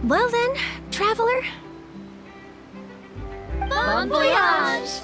Well then, traveler. Bon voyage!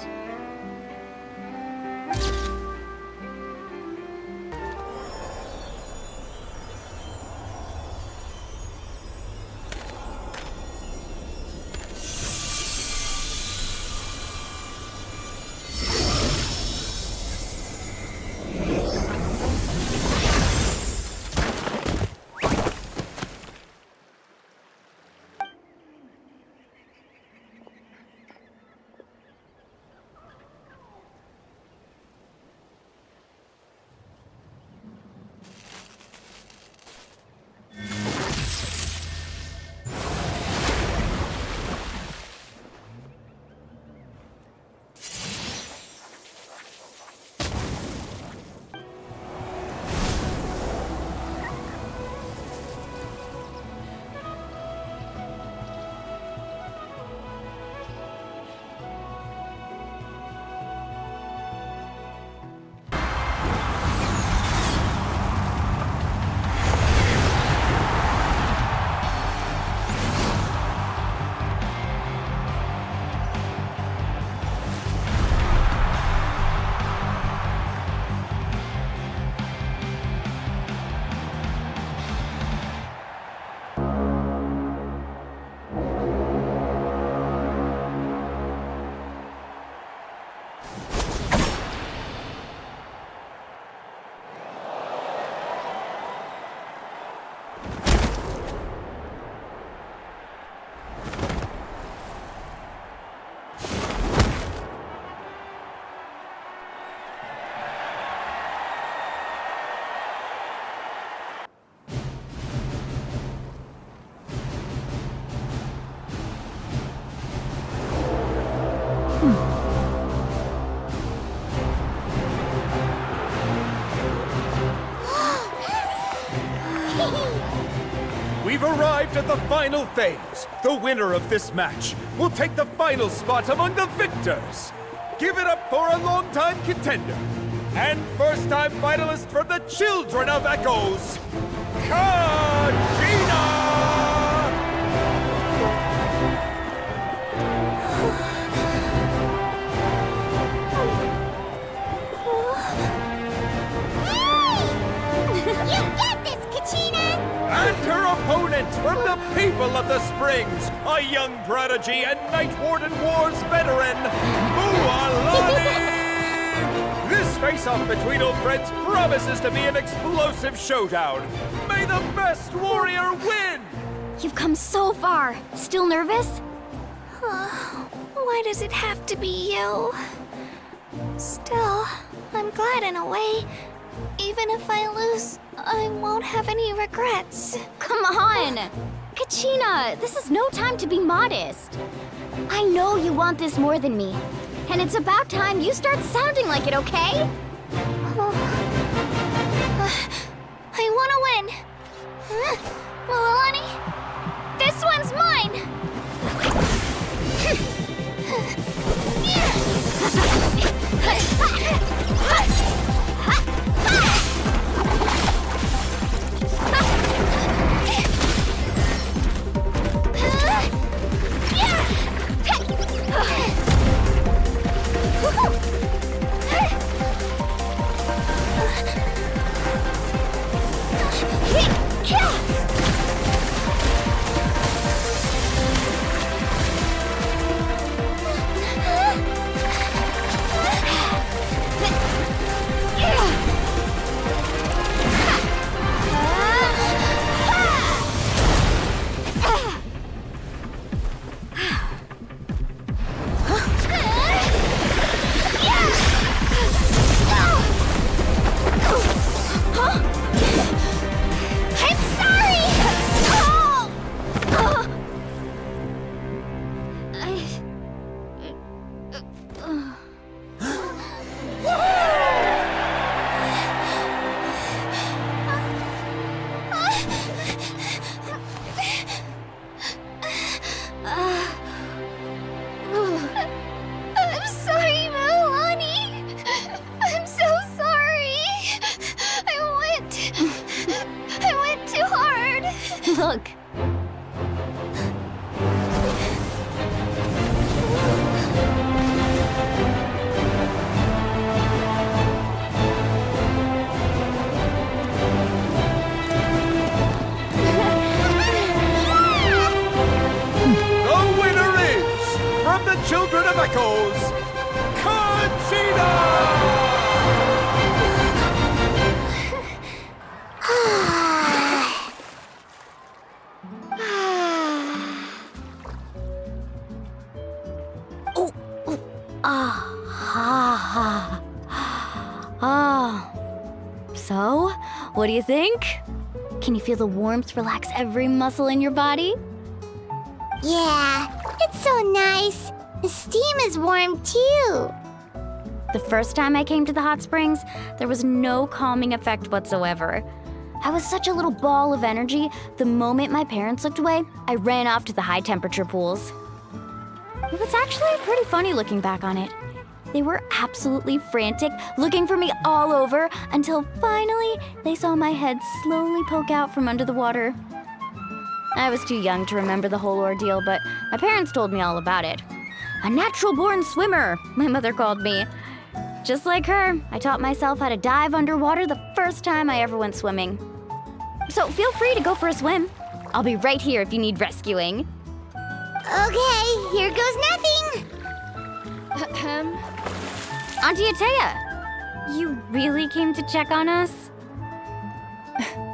We've arrived at the final phase. The winner of this match will take the final spot among the victors. Give it up for a long-time contender and first-time finalist from the Children of Echoes, Kachina! You got this, Kachina! And her opponent from the People of the Springs, a young prodigy and Night Warden Wars veteran, Mualani! This face-off between old friends promises to be an explosive showdown. May the best warrior win! You've come so far. Still nervous? Why does it have to be you? Still, I'm glad in a way. Even if I lose, I won't have any regrets. Come on! Kachina, this is no time to be modest. I know you want this more than me. And it's about time you start sounding like it, okay? I want to win. Mualani, this one's mine. I'm sorry! So, what do you think? Can you feel the warmth relax every muscle in your body? Yeah, it's so nice. The steam is warm too. The first time I came to the hot springs, there was no calming effect whatsoever. I was such a little ball of energy, the moment my parents looked away, I ran off to the high temperature pools. It was actually pretty funny looking back on it. They were absolutely frantic, looking for me all over, until finally they saw my head slowly poke out from under the water. I was too young to remember the whole ordeal, but my parents told me all about it. A natural-born swimmer, my mother called me. Just like her, I taught myself how to dive underwater the first time I ever went swimming. So feel free to go for a swim. I'll be right here if you need rescuing. Okay, here goes nothing. Auntie Atea, you really came to check on us?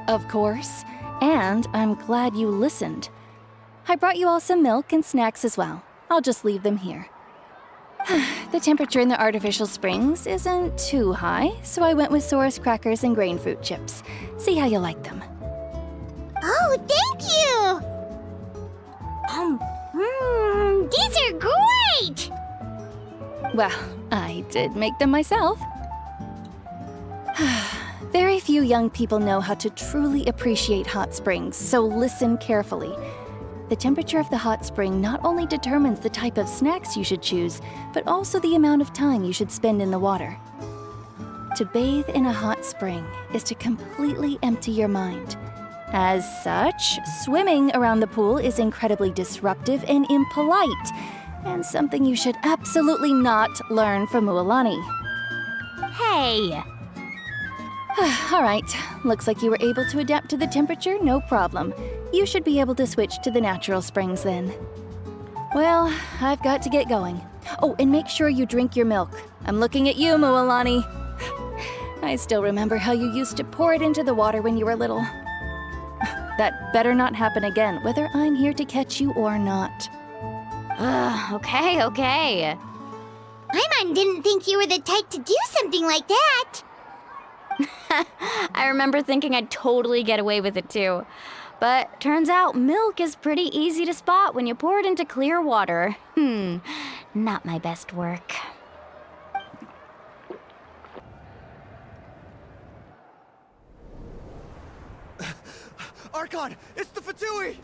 Of course, and I'm glad you listened. I brought you all some milk and snacks as well. I'll just leave them here. The temperature in the artificial springs isn't too high, so I went with Saurus crackers and grain fruit chips. See how you like them. Oh, thank you. These are great. Well, I did make them myself. Very few young people know how to truly appreciate hot springs, so listen carefully. The temperature of the hot spring not only determines the type of snacks you should choose, but also the amount of time you should spend in the water. To bathe in a hot spring is to completely empty your mind. As such, swimming around the pool is incredibly disruptive and impolite, and something you should absolutely not learn from Mualani. Hey! All right, looks like you were able to adapt to the temperature, no problem. You should be able to switch to the natural springs then. Well, I've got to get going. Oh, and make sure you drink your milk. I'm looking at you, Mualani. I still remember how you used to pour it into the water when you were little. That better not happen again, whether I'm here to catch you or not. Okay. Paimon didn't think you were the type to do something like that. I remember thinking I'd totally get away with it too. But turns out milk is pretty easy to spot when you pour it into clear water. Not my best work. Archon, it's the Fatui!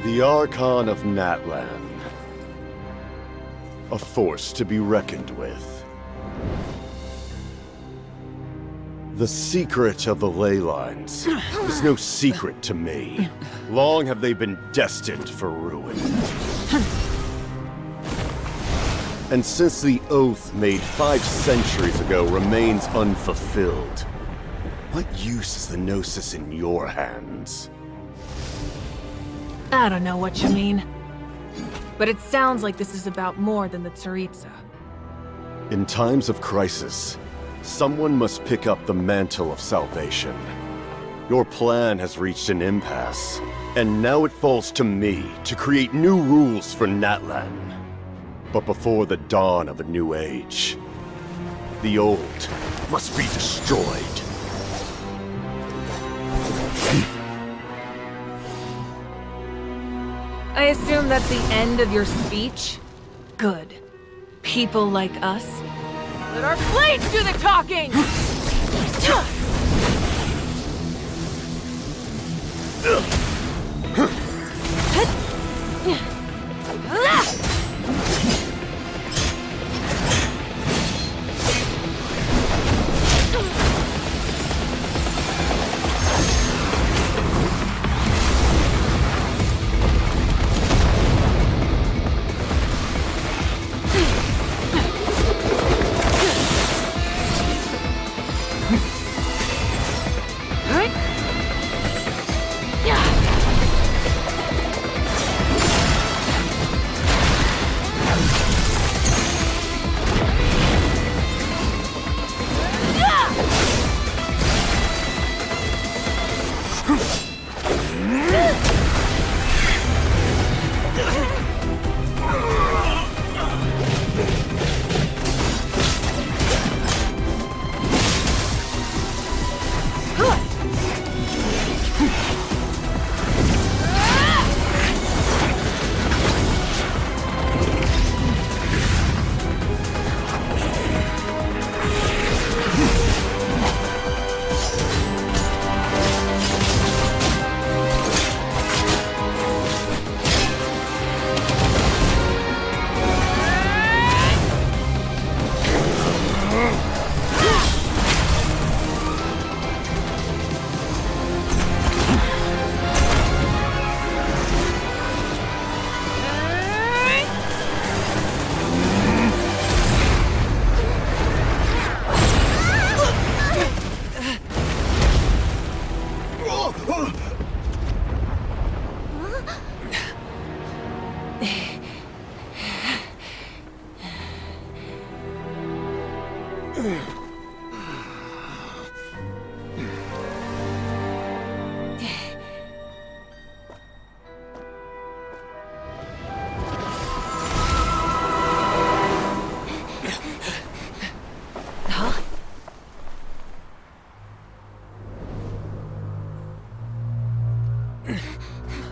The Archon of Natlan. A force to be reckoned with. The secret of the ley lines is no secret to me. Long have they been destined for ruin. And since the oath made 5 centuries ago remains unfulfilled, what use is the Gnosis in your hands? I don't know what you mean. But it sounds like this is about more than the Tsaritsa. In times of crisis, someone must pick up the mantle of salvation. Your plan has reached an impasse, and now it falls to me to create new rules for Natlan. But before the dawn of a new age, the old must be destroyed. I assume that's the end of your speech? Good. People like us. Let our blades do the talking! Yeah.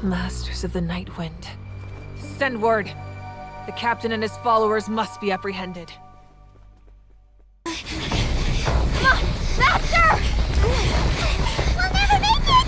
Masters of the Night Wind. Send word. The captain and his followers must be apprehended. Faster! We'll never make it!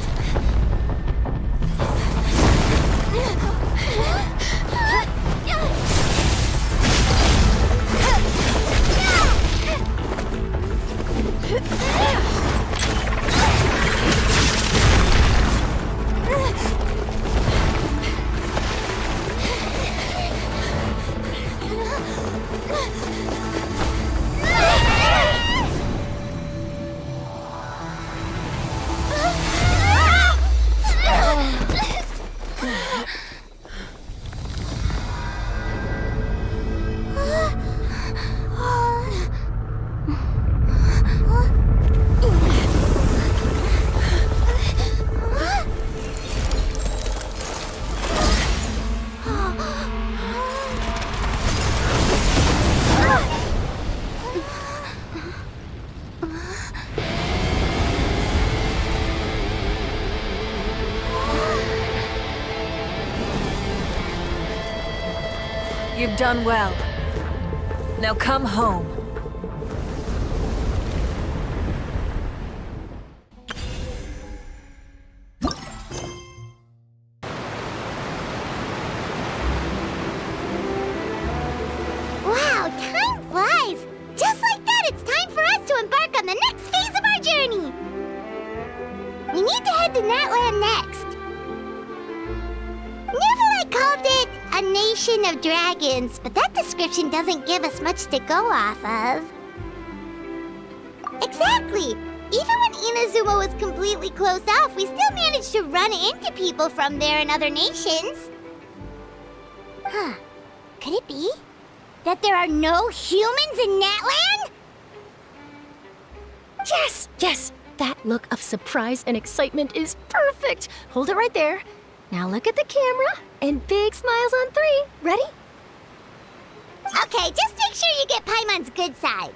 You've done well. Now come home. Wow, time flies! Just like that, it's time for us to embark on the next phase of our journey! We need to head to Natlan next. Neverlight called it a nation of dragons, but that description doesn't give us much to go off of. Exactly! Even when Inazuma was completely closed off, we still managed to run into people from there in other nations. Huh. Could it be that there are no humans in Natlan? Yes, yes! That look of surprise and excitement is perfect! Hold it right there. Now look at the camera, and big smiles on 3. Ready? Okay, just make sure you get Paimon's good side.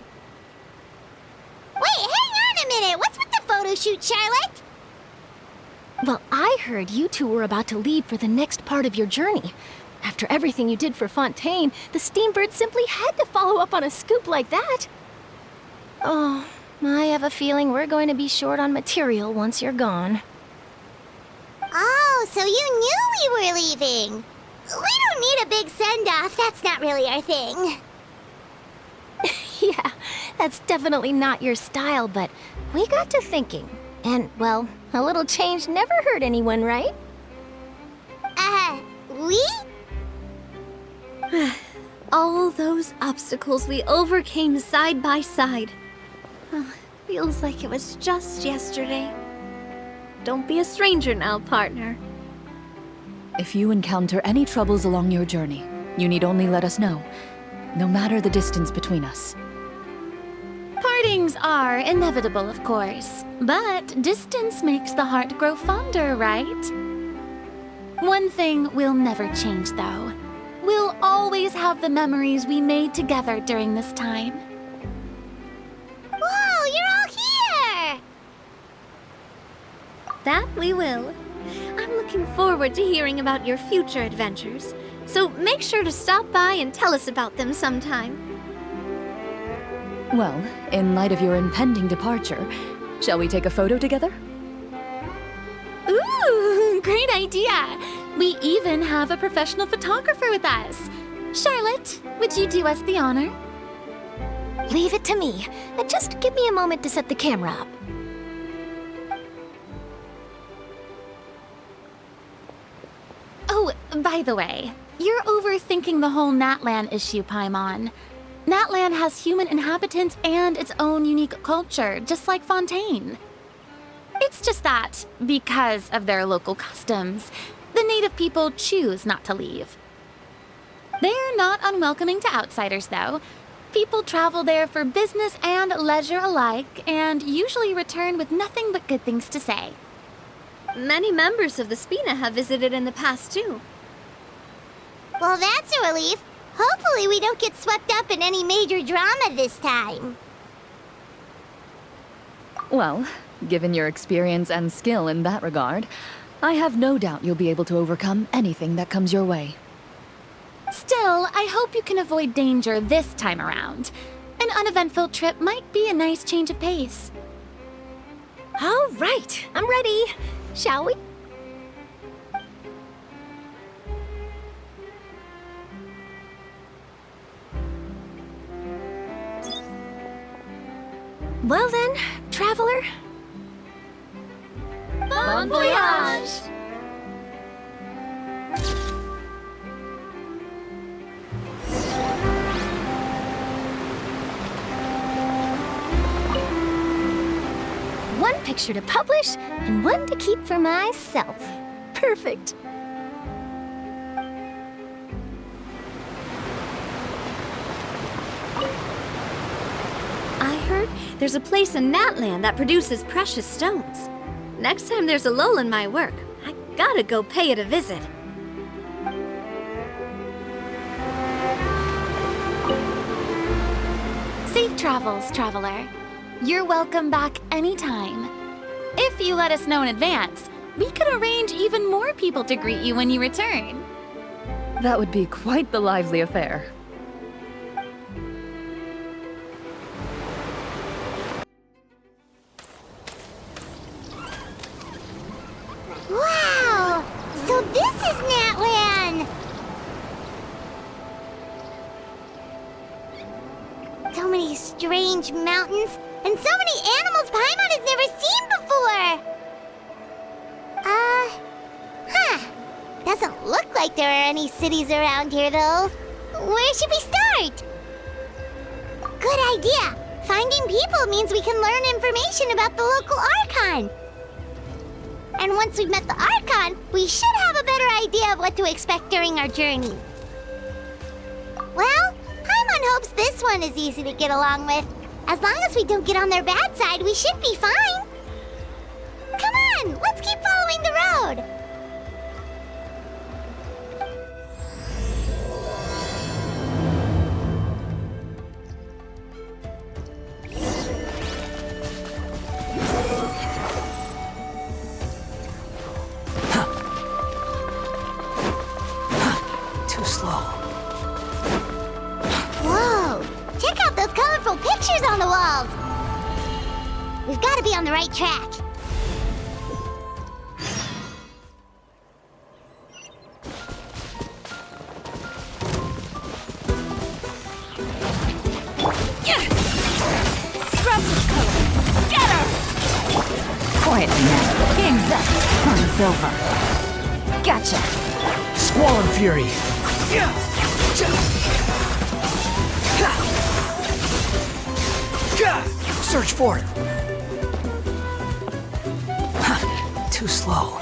Wait, hang on a minute! What's with the photo shoot, Charlotte? Well, I heard you two were about to leave for the next part of your journey. After everything you did for Fontaine, the Steambird simply had to follow up on a scoop like that. Oh, I have a feeling we're going to be short on material once you're gone. Oh, so you knew we were leaving. We don't need a big send-off. That's not really our thing. Yeah, that's definitely not your style, but we got to thinking. And, well, a little change never hurt anyone, right? We? All those obstacles we overcame side by side. Feels like it was just yesterday. Don't be a stranger now, partner. If you encounter any troubles along your journey, you need only let us know, no matter the distance between us. Partings are inevitable, of course, but distance makes the heart grow fonder, right? One thing will never change, though. We'll always have the memories we made together during this time. Whoa, you're all here! That we will. I'm looking forward to hearing about your future adventures, so make sure to stop by and tell us about them sometime. Well, in light of your impending departure, shall we take a photo together? Ooh, great idea! We even have a professional photographer with us. Charlotte, would you do us the honor? Leave it to me. Just give me a moment to set the camera up. Oh, by the way, you're overthinking the whole Natlan issue, Paimon. Natlan has human inhabitants and its own unique culture, just like Fontaine. It's just that, because of their local customs, the native people choose not to leave. They're not unwelcoming to outsiders, though. People travel there for business and leisure alike, and usually return with nothing but good things to say. Many members of the Spina have visited in the past, too. Well, that's a relief. Hopefully we don't get swept up in any major drama this time. Well, given your experience and skill in that regard, I have no doubt you'll be able to overcome anything that comes your way. Still, I hope you can avoid danger this time around. An uneventful trip might be a nice change of pace. All right, I'm ready. Shall we? Well then, traveler. Bon voyage! One picture to publish and one to keep for myself. Perfect. I heard there's a place in Natlan that produces precious stones. Next time there's a lull in my work, I gotta go pay it a visit. Safe travels, traveler. You're welcome back anytime. If you let us know in advance, we could arrange even more people to greet you when you return. That would be quite the lively affair. Wow! So this is Natlan! So many strange mountains, and so many animals Paimon has never seen before! Doesn't look like there are any cities around here, though. Where should we start? Good idea! Finding people means we can learn information about the local ARCHON. And once we've met the ARCHON, we should have a better idea of what to expect during our journey. Well, Paimon hopes this one is easy to get along with. As long as we don't get on their bad side, we should be fine. Come on, let's keep following the road. Too slow. Whoa! Check out those colorful pictures on the walls! We've got to be on the right track. Quietly now. Game's up. Fun's over. Gotcha. Squall and Fury. Search for it. Too slow.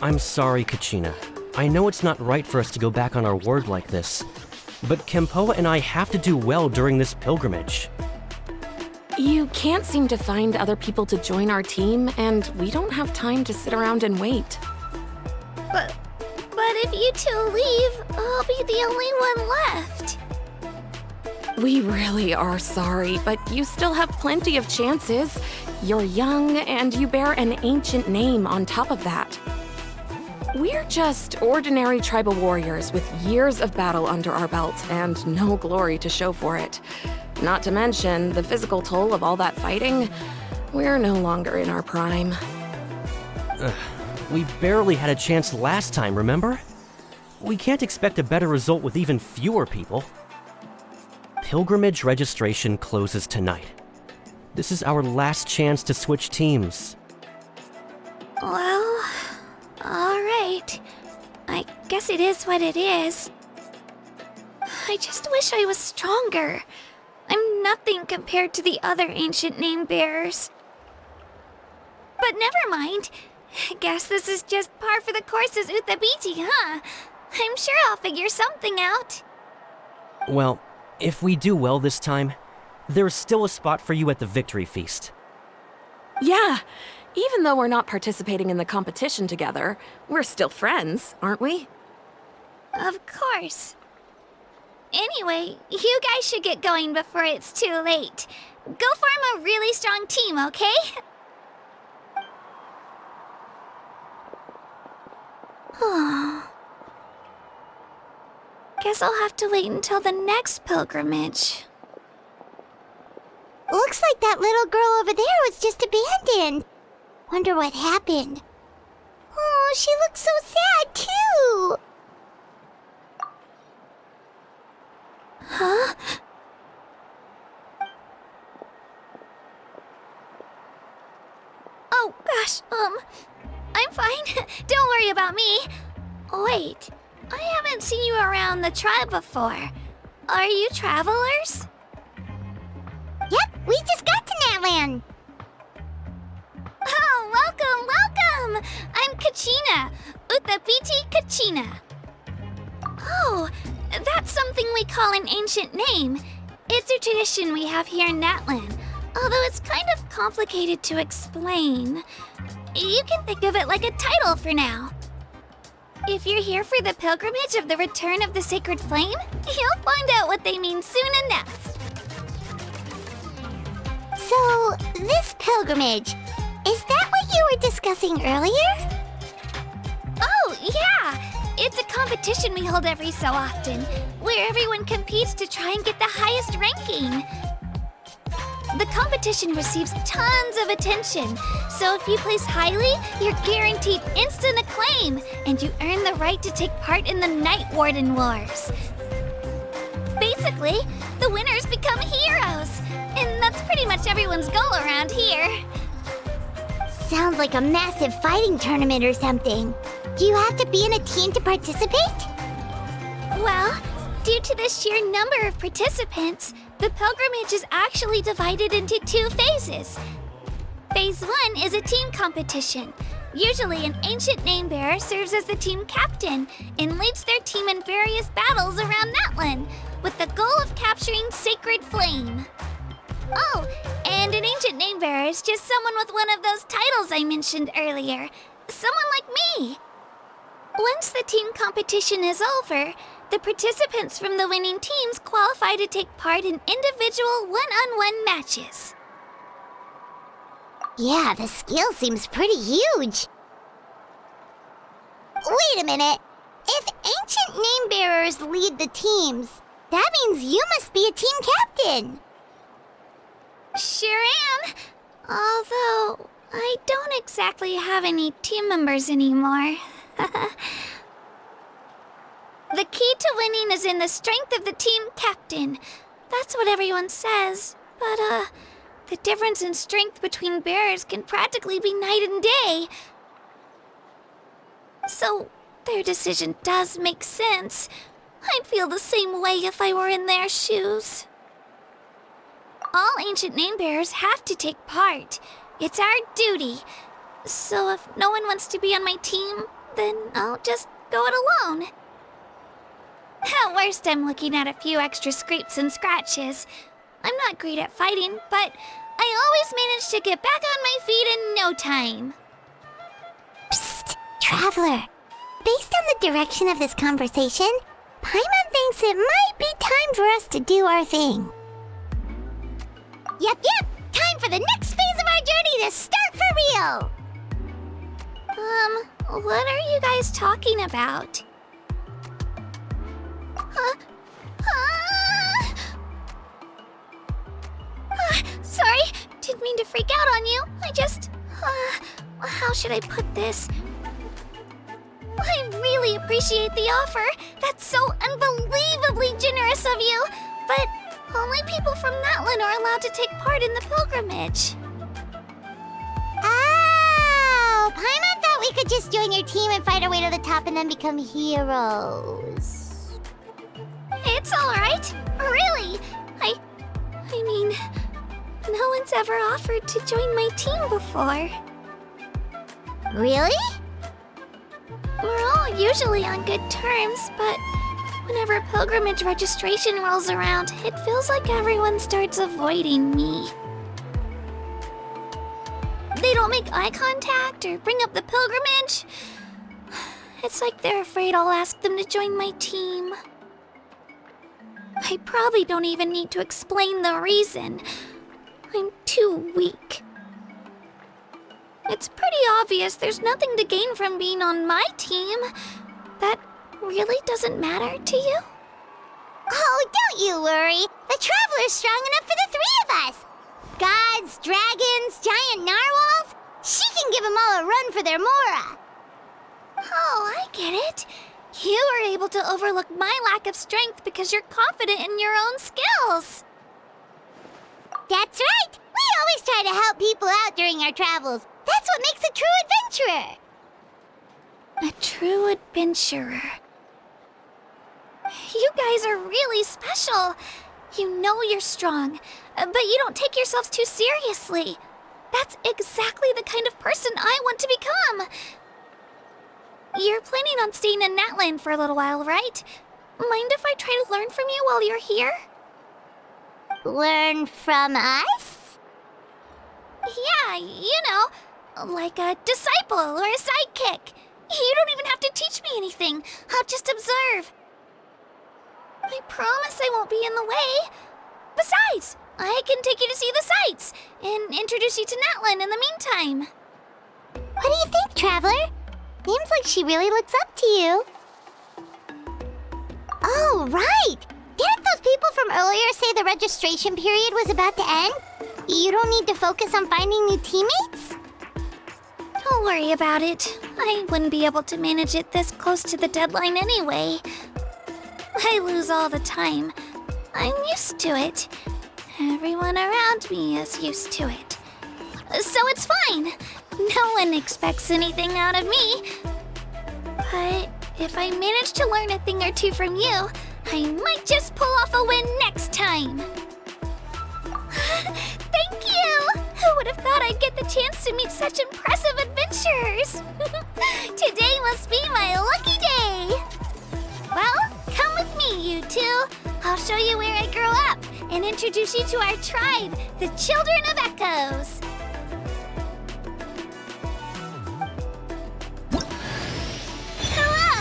I'm sorry, Kachina. I know it's not right for us to go back on our word like this, but Kempoa and I have to do well during this pilgrimage. You can't seem to find other people to join our team, and we don't have time to sit around and wait. But if you two leave, I'll be the only one left. We really are sorry, but you still have plenty of chances. You're young, and you bear an ancient name on top of that. We're just ordinary tribal warriors with years of battle under our belt and no glory to show for it. Not to mention the physical toll of all that fighting. We're no longer in our prime. We barely had a chance last time, remember? We can't expect a better result with even fewer people. Pilgrimage registration closes tonight. This is our last chance to switch teams. Well, alright. I guess it is what it is. I just wish I was stronger. I'm nothing compared to the other ancient name bearers. But never mind. Guess this is just par for the course as Uthabiti, huh? I'm sure I'll figure something out. Well, if we do well this time, there's still a spot for you at the victory feast. Yeah, even though we're not participating in the competition together, we're still friends, aren't we? Of course. Anyway, you guys should get going before it's too late. Go form a really strong team, okay? Guess I'll have to wait until the next pilgrimage. Looks like that little girl over there was just abandoned. Wonder what happened. Oh, she looks so sad, too. Huh? Oh, gosh, I'm fine. Don't worry about me. Wait, I haven't seen you around the tribe before. Are you travelers? Yep, we just got to Natlan. Oh, welcome! I'm Kachina. Uthabiti Kachina. Oh, that's something we call an ancient name. It's a tradition we have here in Natlan, although it's kind of complicated to explain. You can think of it like a title for now. If you're here for the pilgrimage of the return of the sacred flame, you'll find out what they mean soon enough. So, this pilgrimage, is that what you were discussing earlier? Oh, yeah! It's a competition we hold every so often, where everyone competes to try and get the highest ranking. The competition receives tons of attention, so if you place highly, you're guaranteed instant acclaim, and you earn the right to take part in the Night Warden Wars. Basically, the winners become heroes, and that's pretty much everyone's goal around here. Sounds like a massive fighting tournament or something. Do you have to be in a team to participate? Well, due to the sheer number of participants, the pilgrimage is actually divided into 2 phases. Phase 1 is a team competition. Usually, an ancient name bearer serves as the team captain and leads their team in various battles around Natlan, with the goal of capturing Sacred Flame. Oh, and an ancient name bearer is just someone with one of those titles I mentioned earlier. Someone like me. Once the team competition is over, the participants from the winning teams qualify to take part in individual one-on-one matches. Yeah, the skill seems pretty huge. Wait a minute. If ancient name bearers lead the teams, that means you must be a team captain. Sure am. Although, I don't exactly have any team members anymore. The key to winning is in the strength of the team captain. That's what everyone says. But, the difference in strength between bearers can practically be night and day. So, their decision does make sense. I'd feel the same way if I were in their shoes. All ancient name bearers have to take part. It's our duty. So if no one wants to be on my team, then I'll just go it alone. At worst, I'm looking at a few extra scrapes and scratches. I'm not great at fighting, but I always manage to get back on my feet in no time. Psst, Traveler. Based on the direction of this conversation, Paimon thinks it might be time for us to do our thing. Yep, time for the next phase of our journey to start for real! What are you guys talking about? Sorry, didn't mean to freak out on you. I just... how should I put this? I really appreciate the offer. That's so unbelievably generous of you. But only people from Natlan are allowed to take part in the pilgrimage. Oh, Paimon thought we could just join your team and fight our way to the top and then become heroes. It's alright. Really. I mean, no one's ever offered to join my team before. Really? We're all usually on good terms, but whenever pilgrimage registration rolls around, it feels like everyone starts avoiding me. They don't make eye contact or bring up the pilgrimage. It's like they're afraid I'll ask them to join my team. I probably don't even need to explain the reason. I'm too weak. It's pretty obvious there's nothing to gain from being on my team. That really doesn't matter to you? Oh, don't you worry. The Traveler's strong enough for the three of us. Gods, dragons, giant narwhals. She can give them all a run for their Mora. Oh, I get it. You were able to overlook my lack of strength because you're confident in your own skills. That's right. We always try to help people out during our travels. That's what makes a true adventurer. A true adventurer. You guys are really special. You know you're strong, but you don't take yourselves too seriously. That's exactly the kind of person I want to become. You're planning on staying in Natlan for a little while, right? Mind if I try to learn from you while you're here? Learn from us? Yeah, you know, like a disciple or a sidekick. You don't even have to teach me anything. I'll just observe. I promise I won't be in the way. Besides, I can take you to see the sights and introduce you to Natlan in the meantime. What do you think, Traveler? Seems like she really looks up to you. Oh, right! Didn't those people from earlier say the registration period was about to end? You don't need to focus on finding new teammates? Don't worry about it. I wouldn't be able to manage it this close to the deadline anyway. I lose all the time. I'm used to it. Everyone around me is used to it. So it's fine. No one expects anything out of me. But if I manage to learn a thing or two from you, I might just pull off a win next time. Thank you! Who would have thought I'd get the chance to meet such impressive adventurers? Today must be my lucky day. Well, come with me, you two. I'll show you where I grew up and introduce you to our tribe, the Children of Echoes. Hello,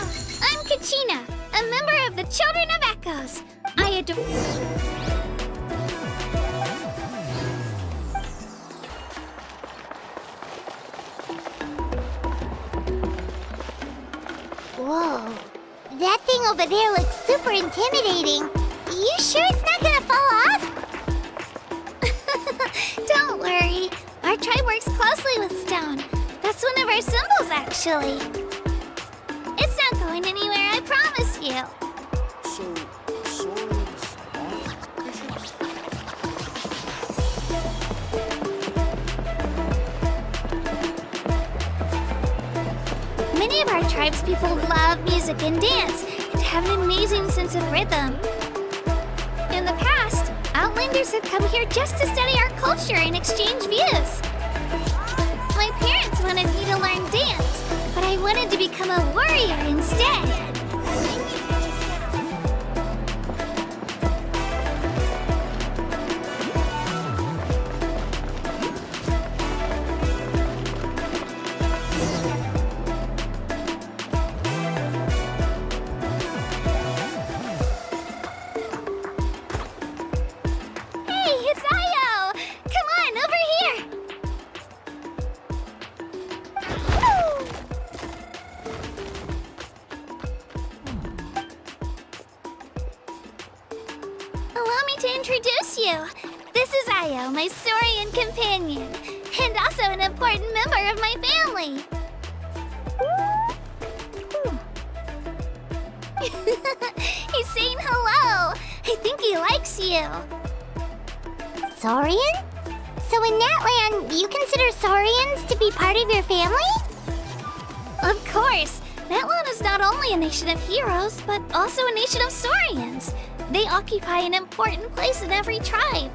I'm Kachina, a member of the Children of Echoes. I adore... Whoa, that thing over there looks super intimidating. You sure it's not gonna fall off? Don't worry, our tribe works closely with stone. That's one of our symbols, actually. It's not going anywhere, I promise you. So, swords aren't vicious? Many of our tribespeople love music and dance and have an amazing sense of rhythm. In the past, Outlanders have come here just to study our culture and exchange views. My parents wanted me to learn dance, but I wanted to become a warrior instead. Introduce you. This is Io, my Saurian companion, and also an important member of my family. He's saying hello. I think he likes you. Saurian? So in Natlan, you consider Saurians to be part of your family? Of course. Natlan is not only a nation of heroes, but also a nation of Saurians. They occupy an important place in every tribe.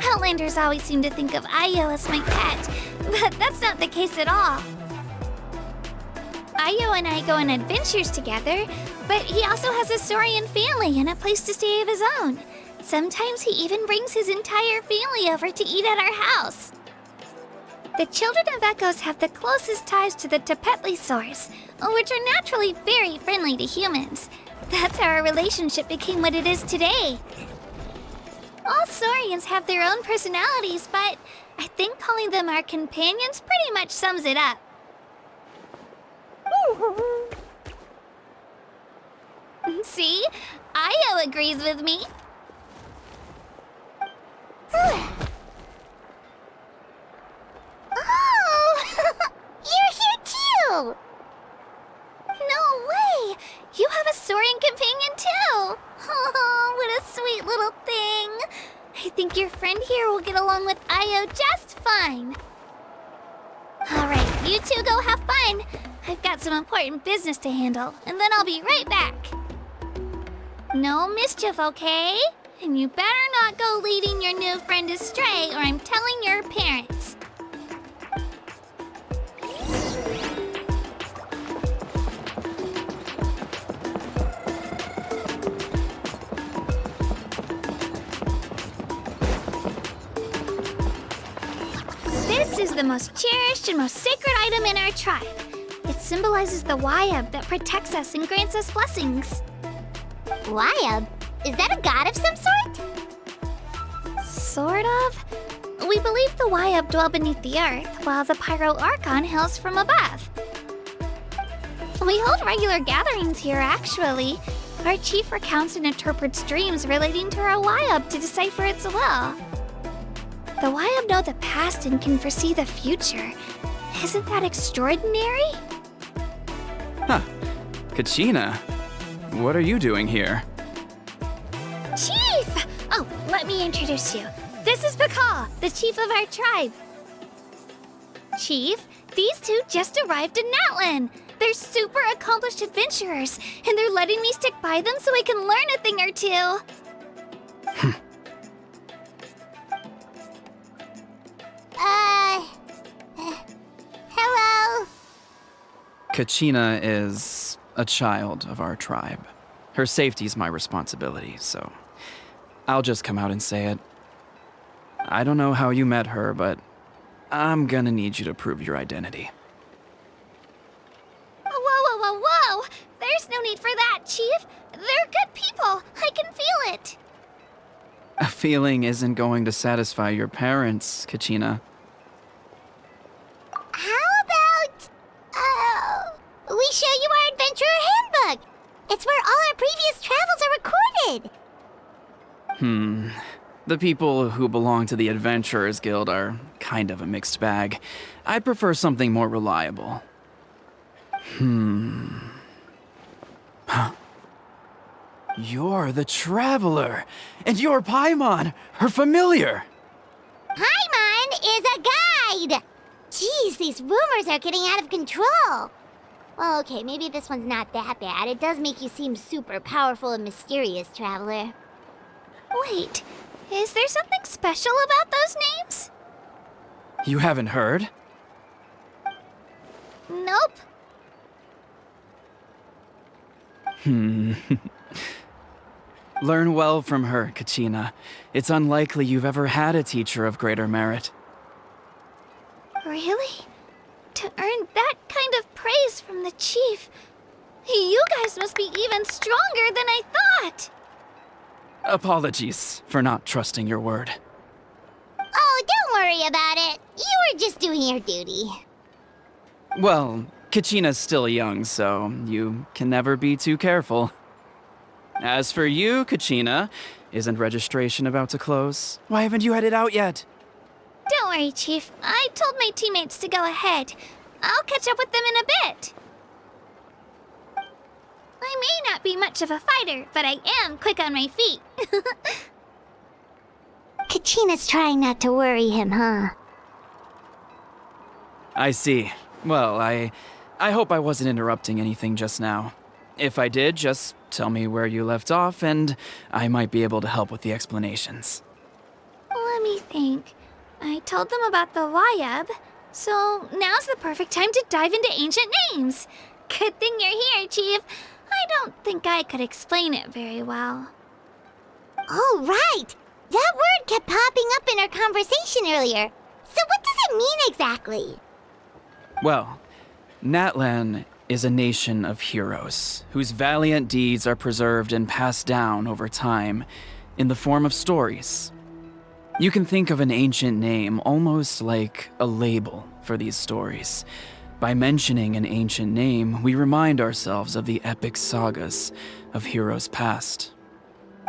Outlanders always seem to think of Io as my pet, but that's not the case at all. Io and I go on adventures together, but he also has a Saurian family and a place to stay of his own. Sometimes he even brings his entire family over to eat at our house. The children of Echoes have the closest ties to the Tepetlisaurs, which are naturally very friendly to humans. That's how our relationship became what it is today. All Saurians have their own personalities, but I think calling them our companions pretty much sums it up. See? Io agrees with me. Oh! You're here too! No way! You have a Saurian companion too! Oh, what a sweet little thing! I think your friend here will get along with Io just fine. Alright, you two go have fun. I've got some important business to handle, and then I'll be right back. No mischief, okay? And you better not go leading your new friend astray, or I'm telling your parents. This is the most cherished and most sacred item in our tribe. It symbolizes the Wayab that protects us and grants us blessings. Wayab? Is that a god of some sort? Sort of. We believe the Wayab dwell beneath the earth, while the pyro ARCHON hails from above. We hold regular gatherings here, actually. Our chief recounts and interprets dreams relating to our Wayab to decipher its will. The Wayab know the past and can foresee the future. Isn't that extraordinary? Huh. Kachina, what are you doing here? Chief! Oh, let me introduce you. This is Pakal, the chief of our tribe. Chief, these two just arrived in Natlan. They're super accomplished adventurers, and they're letting me stick by them so I can learn a thing or two. Hello? Kachina is a child of our tribe. Her safety's my responsibility, so I'll just come out and say it. I don't know how you met her, but I'm gonna need you to prove your identity. Whoa! There's no need for that, Chief. They're good people. I can feel it. A feeling isn't going to satisfy your parents, Kachina. How about, we show you our adventurer handbook? It's where all our previous travels are recorded. The people who belong to the Adventurers Guild are kind of a mixed bag. I'd prefer something more reliable. Huh. You're the Traveler, and you're Paimon, her familiar. Paimon is a guide! Jeez, these rumors are getting out of control. Well, okay, maybe this one's not that bad. It does make you seem super powerful and mysterious, Traveler. Wait, is there something special about those names? You haven't heard? Nope. Learn well from her, Kachina. It's unlikely you've ever had a teacher of greater merit. Really? To earn that kind of praise from the chief, you guys must be even stronger than I thought! Apologies for not trusting your word. Oh, don't worry about it. You were just doing your duty. Well, Kachina's still young, so you can never be too careful. As for you, Kachina, isn't registration about to close? Why haven't you had it out yet? Don't worry, Chief. I told my teammates to go ahead. I'll catch up with them in a bit. I may not be much of a fighter, but I am quick on my feet. Kachina's trying not to worry him, huh? I see. Well, I hope I wasn't interrupting anything just now. If I did, just tell me where you left off, and I might be able to help with the explanations. Let me think. I told them about the Wayab, so now's the perfect time to dive into ancient names. Good thing you're here, Chief. I don't think I could explain it very well. Oh, right! That word kept popping up in our conversation earlier. So what does it mean exactly? Well, Natlan is a nation of heroes whose valiant deeds are preserved and passed down over time in the form of stories. You can think of an ancient name almost like a label for these stories. By mentioning an ancient name, we remind ourselves of the epic sagas of heroes past.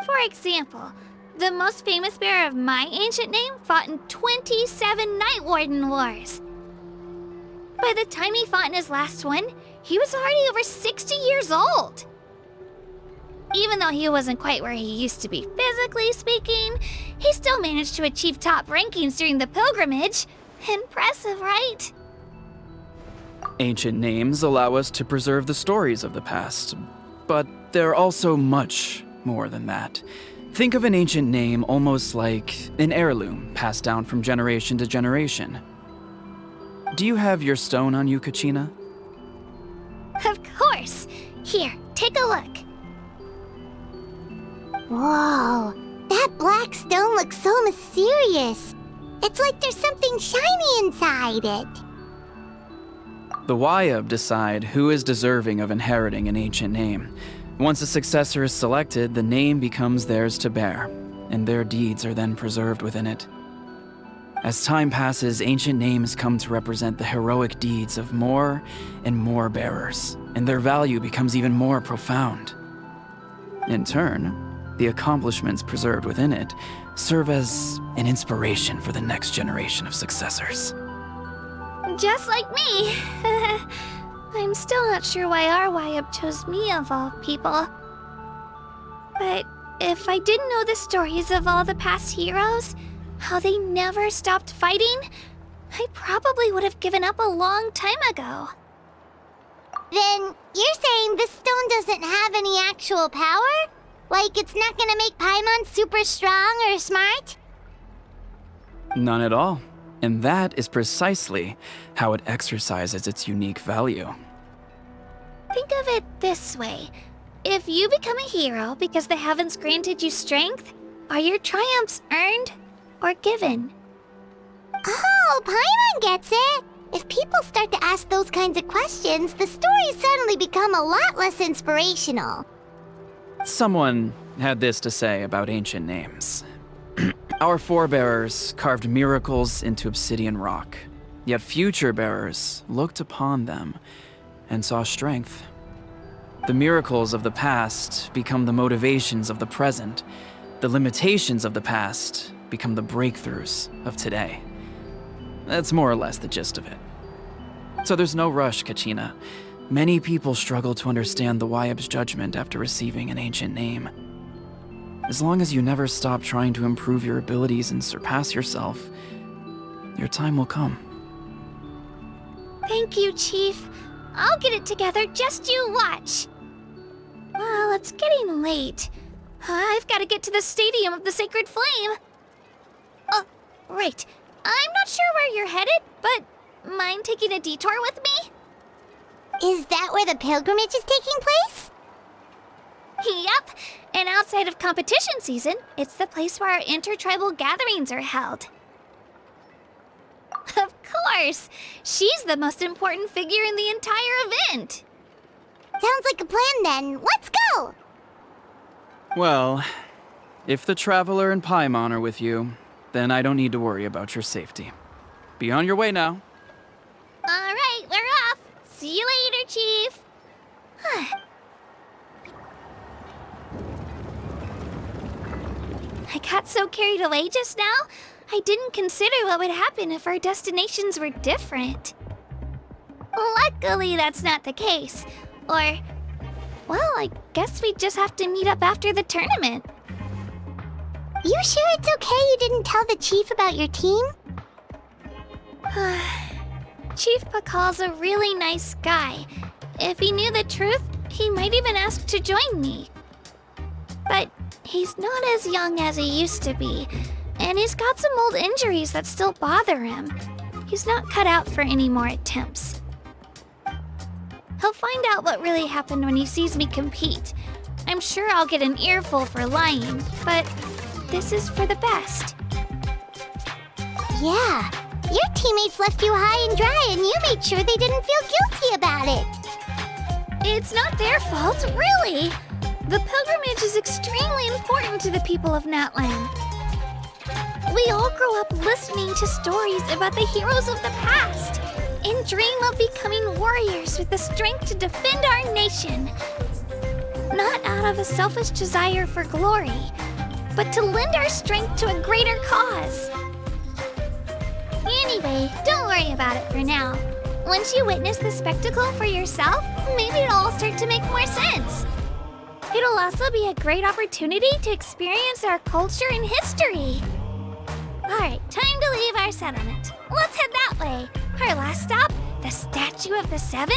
For example, the most famous bearer of my ancient name fought in 27 Night Warden Wars. By the time he fought in his last one, he was already over 60 years old. Even though he wasn't quite where he used to be physically speaking, he still managed to achieve top rankings during the pilgrimage. Impressive, right? Ancient names allow us to preserve the stories of the past, but they're also much more than that. Think of an ancient name almost like an heirloom passed down from generation to generation. Do you have your stone on you, Kachina? Of course. Here, take a look. Whoa, that black stone looks so mysterious. It's like there's something shiny inside it. The Wayab decide who is deserving of inheriting an ancient name. Once a successor is selected, the name becomes theirs to bear, and their deeds are then preserved within it. As time passes, ancient names come to represent the heroic deeds of more and more bearers, and their value becomes even more profound. In turn, the accomplishments preserved within it serve as an inspiration for the next generation of successors. Just like me. I'm still not sure why our Wayab chose me of all people. But if I didn't know the stories of all the past heroes, how they never stopped fighting, I probably would have given up a long time ago. Then you're saying this stone doesn't have any actual power? Like it's not gonna make Paimon super strong or smart? None at all. And that is precisely how it exercises its unique value. Think of it this way. If you become a hero because the heavens granted you strength, are your triumphs earned or given? Oh, Paimon gets it! If people start to ask those kinds of questions, the stories suddenly become a lot less inspirational. Someone had this to say about ancient names. Our forebears carved miracles into obsidian rock, yet future bearers looked upon them and saw strength. The miracles of the past become the motivations of the present. The limitations of the past become the breakthroughs of today. That's more or less the gist of it. So there's no rush, Kachina. Many people struggle to understand the Wayab's judgment after receiving an ancient name. As long as you never stop trying to improve your abilities and surpass yourself, your time will come. Thank you, Chief. I'll get it together, just you watch. Well, it's getting late. I've got to get to the Stadium of the Sacred Flame. Oh, right. I'm not sure where you're headed, but mind taking a detour with me? Is that where the pilgrimage is taking place? Yep, and outside of competition season, it's the place where our intertribal gatherings are held. Of course! She's the most important figure in the entire event! Sounds like a plan then. Let's go! Well, if the Traveler and Paimon are with you, then I don't need to worry about your safety. Be on your way now. Alright, we're off! See you later, Chief! I got so carried away just now, I didn't consider what would happen if our destinations were different. Luckily, that's not the case. Or, well, I guess we just have to meet up after the tournament. You sure it's okay you didn't tell the chief about your team? Chief Pakal's a really nice guy. If he knew the truth, he might even ask to join me. But he's not as young as he used to be, and he's got some old injuries that still bother him. He's not cut out for any more attempts. He'll find out what really happened when he sees me compete. I'm sure I'll get an earful for lying, but this is for the best. Yeah, your teammates left you high and dry and you made sure they didn't feel guilty about it. It's not their fault, really. The pilgrimage is extremely important to the people of Natlan. We all grow up listening to stories about the heroes of the past and dream of becoming warriors with the strength to defend our nation. Not out of a selfish desire for glory, but to lend our strength to a greater cause. Anyway, don't worry about it for now. Once you witness the spectacle for yourself, maybe it'll all start to make more sense. It'll also be a great opportunity to experience our culture and history. Alright, time to leave our settlement. Let's head that way. Our last stop, the Statue of the Seven,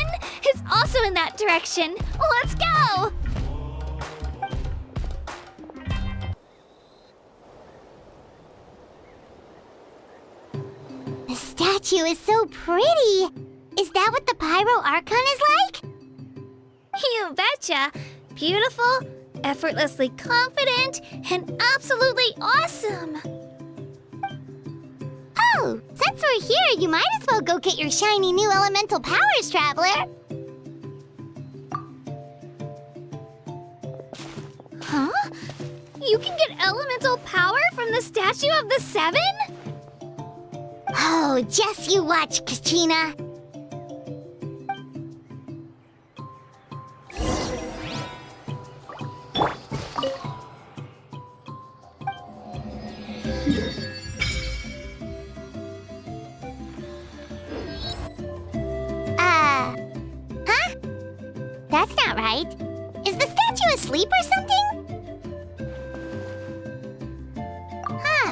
is also in that direction. Let's go! The statue is so pretty. Is that what the pyro ARCHON is like? You betcha. Beautiful, effortlessly confident, and absolutely awesome. Oh, since we're here, you might as well go get your shiny new elemental powers, Traveler. Huh? You can get elemental power from the Statue of the Seven? Oh, just you watch, Kachina. Huh? That's not right. Is the statue asleep or something? Huh.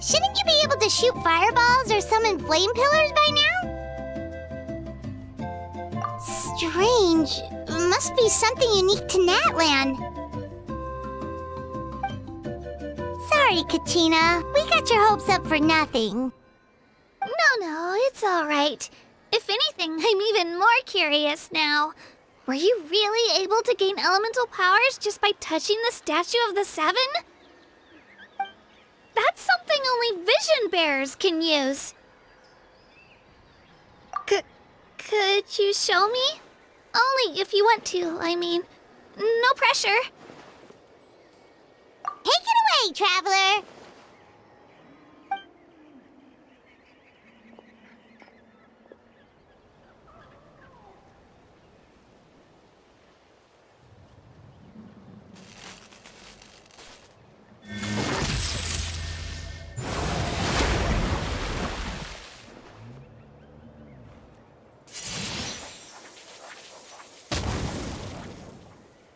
Shouldn't you be able to shoot fireballs or summon flame pillars by now? Strange. Must be something unique to Natlan. Sorry, Kachina. We got your hopes up for nothing. No, it's all right. If anything, I'm even more curious now. Were you really able to gain elemental powers just by touching the Statue of the Seven? That's something only vision bearers can use. Could you show me? Only if you want to, I mean. No pressure. Take it away, Traveler!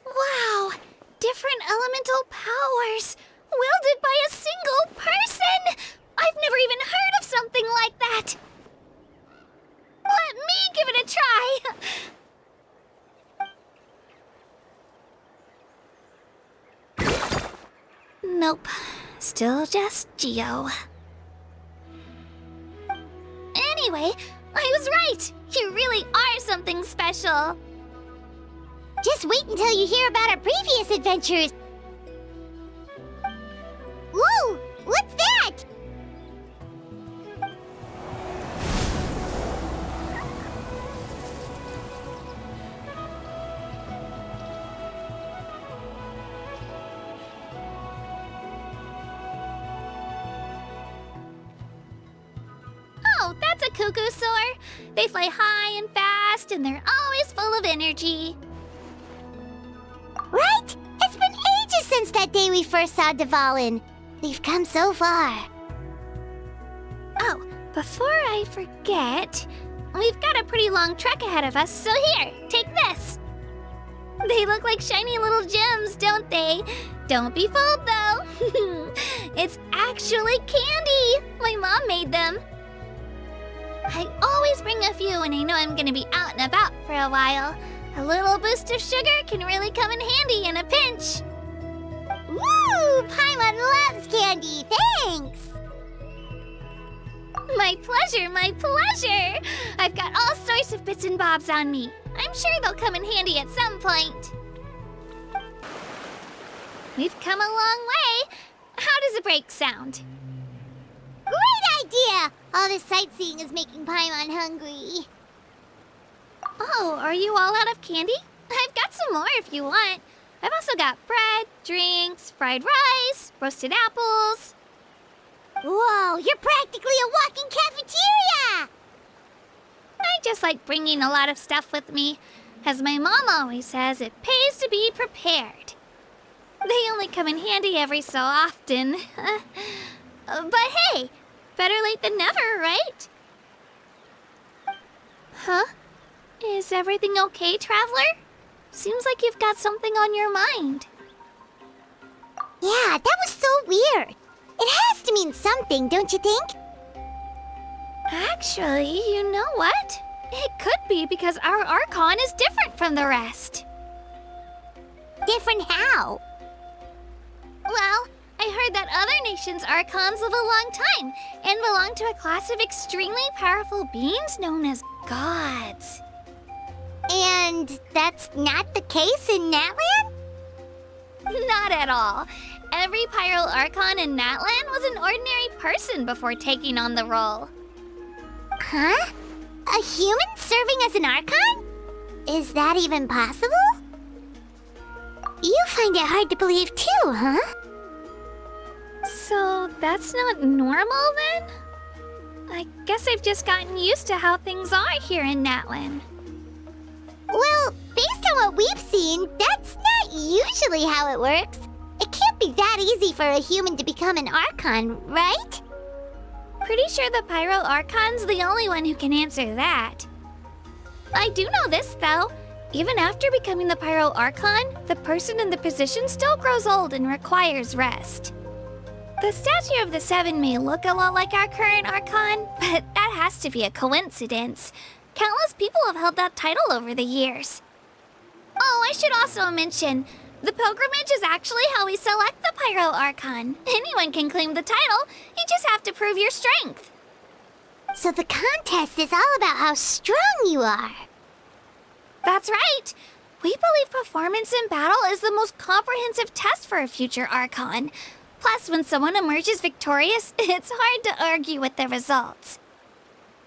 Wow! Different elemental powers! Wielded by a single person! I've never even heard of something like that! Let me give it a try! Nope. Still just Geo. Anyway, I was right! You really are something special! Just wait until you hear about our previous adventures. Whoa! What's that? Oh, that's a cuckoo soar. They fly high and fast, and they're always full of energy. Right? It's been ages since that day we first saw Dvalin. We've come so far. Oh, before I forget, we've got a pretty long trek ahead of us, so here, take this. They look like shiny little gems, don't they? Don't be fooled, though. It's actually candy. My mom made them. I always bring a few when I know I'm gonna be out and about for a while. A little boost of sugar can really come in handy in a pinch. Woo! Paimon loves candy, thanks! My pleasure, my pleasure! I've got all sorts of bits and bobs on me. I'm sure they'll come in handy at some point. We've come a long way. How does a break sound? Great idea! All this sightseeing is making Paimon hungry. Oh, are you all out of candy? I've got some more if you want. I've also got bread, drinks, fried rice, roasted apples. Whoa, you're practically a walking cafeteria! I just like bringing a lot of stuff with me. As my mom always says, it pays to be prepared. They only come in handy every so often. But hey, better late than never, right? Huh? Is everything okay, Traveler? Seems like you've got something on your mind. Yeah, that was so weird. It has to mean something, don't you think? Actually, you know what? It could be because our Archon is different from the rest. Different how? Well, I heard that other nations' Archons live a long time and belong to a class of extremely powerful beings known as gods. And that's not the case in Natlan? Not at all. Every Pyro Archon in Natlan was an ordinary person before taking on the role. Huh? A human serving as an Archon? Is that even possible? You find it hard to believe too, huh? So that's not normal then? I guess I've just gotten used to how things are here in Natlan. Well, based on what we've seen, that's not usually how it works. It can't be that easy for a human to become an Archon, right? Pretty sure the Pyro Archon's the only one who can answer that. I do know this, though. Even after becoming the Pyro Archon, the person in the position still grows old and requires rest. The statue of the Seven may look a lot like our current Archon, but that has to be a coincidence. Countless people have held that title over the years. Oh, I should also mention, the pilgrimage is actually how we select the Pyro Archon. Anyone can claim the title, you just have to prove your strength. So the contest is all about how strong you are. That's right. We believe performance in battle is the most comprehensive test for a future Archon. Plus, when someone emerges victorious, it's hard to argue with the results.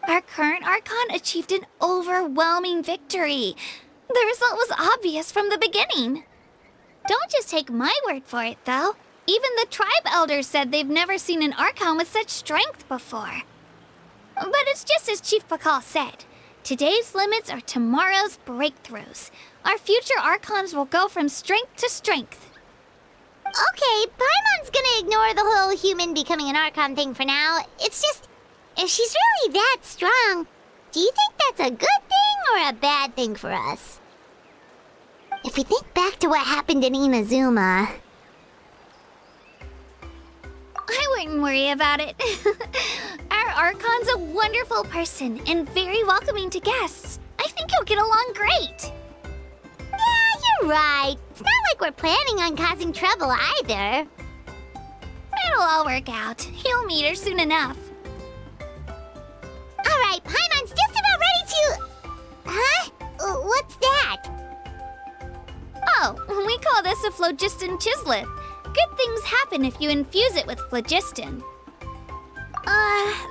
Our current Archon achieved an overwhelming victory. The result was obvious from the beginning. Don't just take my word for it, though. Even the tribe elders said they've never seen an Archon with such strength before. But it's just as Chief Pakal said. Today's limits are tomorrow's breakthroughs. Our future Archons will go from strength to strength. Okay, Paimon's gonna ignore the whole human becoming an Archon thing for now. It's just, if she's really that strong, do you think that's a good thing or a bad thing for us? If we think back to what happened in Inazuma... I wouldn't worry about it. Our Archon's a wonderful person and very welcoming to guests. I think you'll get along great. Yeah, you're right. It's not like we're planning on causing trouble either. It'll all work out. You'll meet her soon enough. All Alright, Paimon's just about ready to... Huh? What's that? Oh, we call this a phlogiston chislet. Good things happen if you infuse it with phlogiston.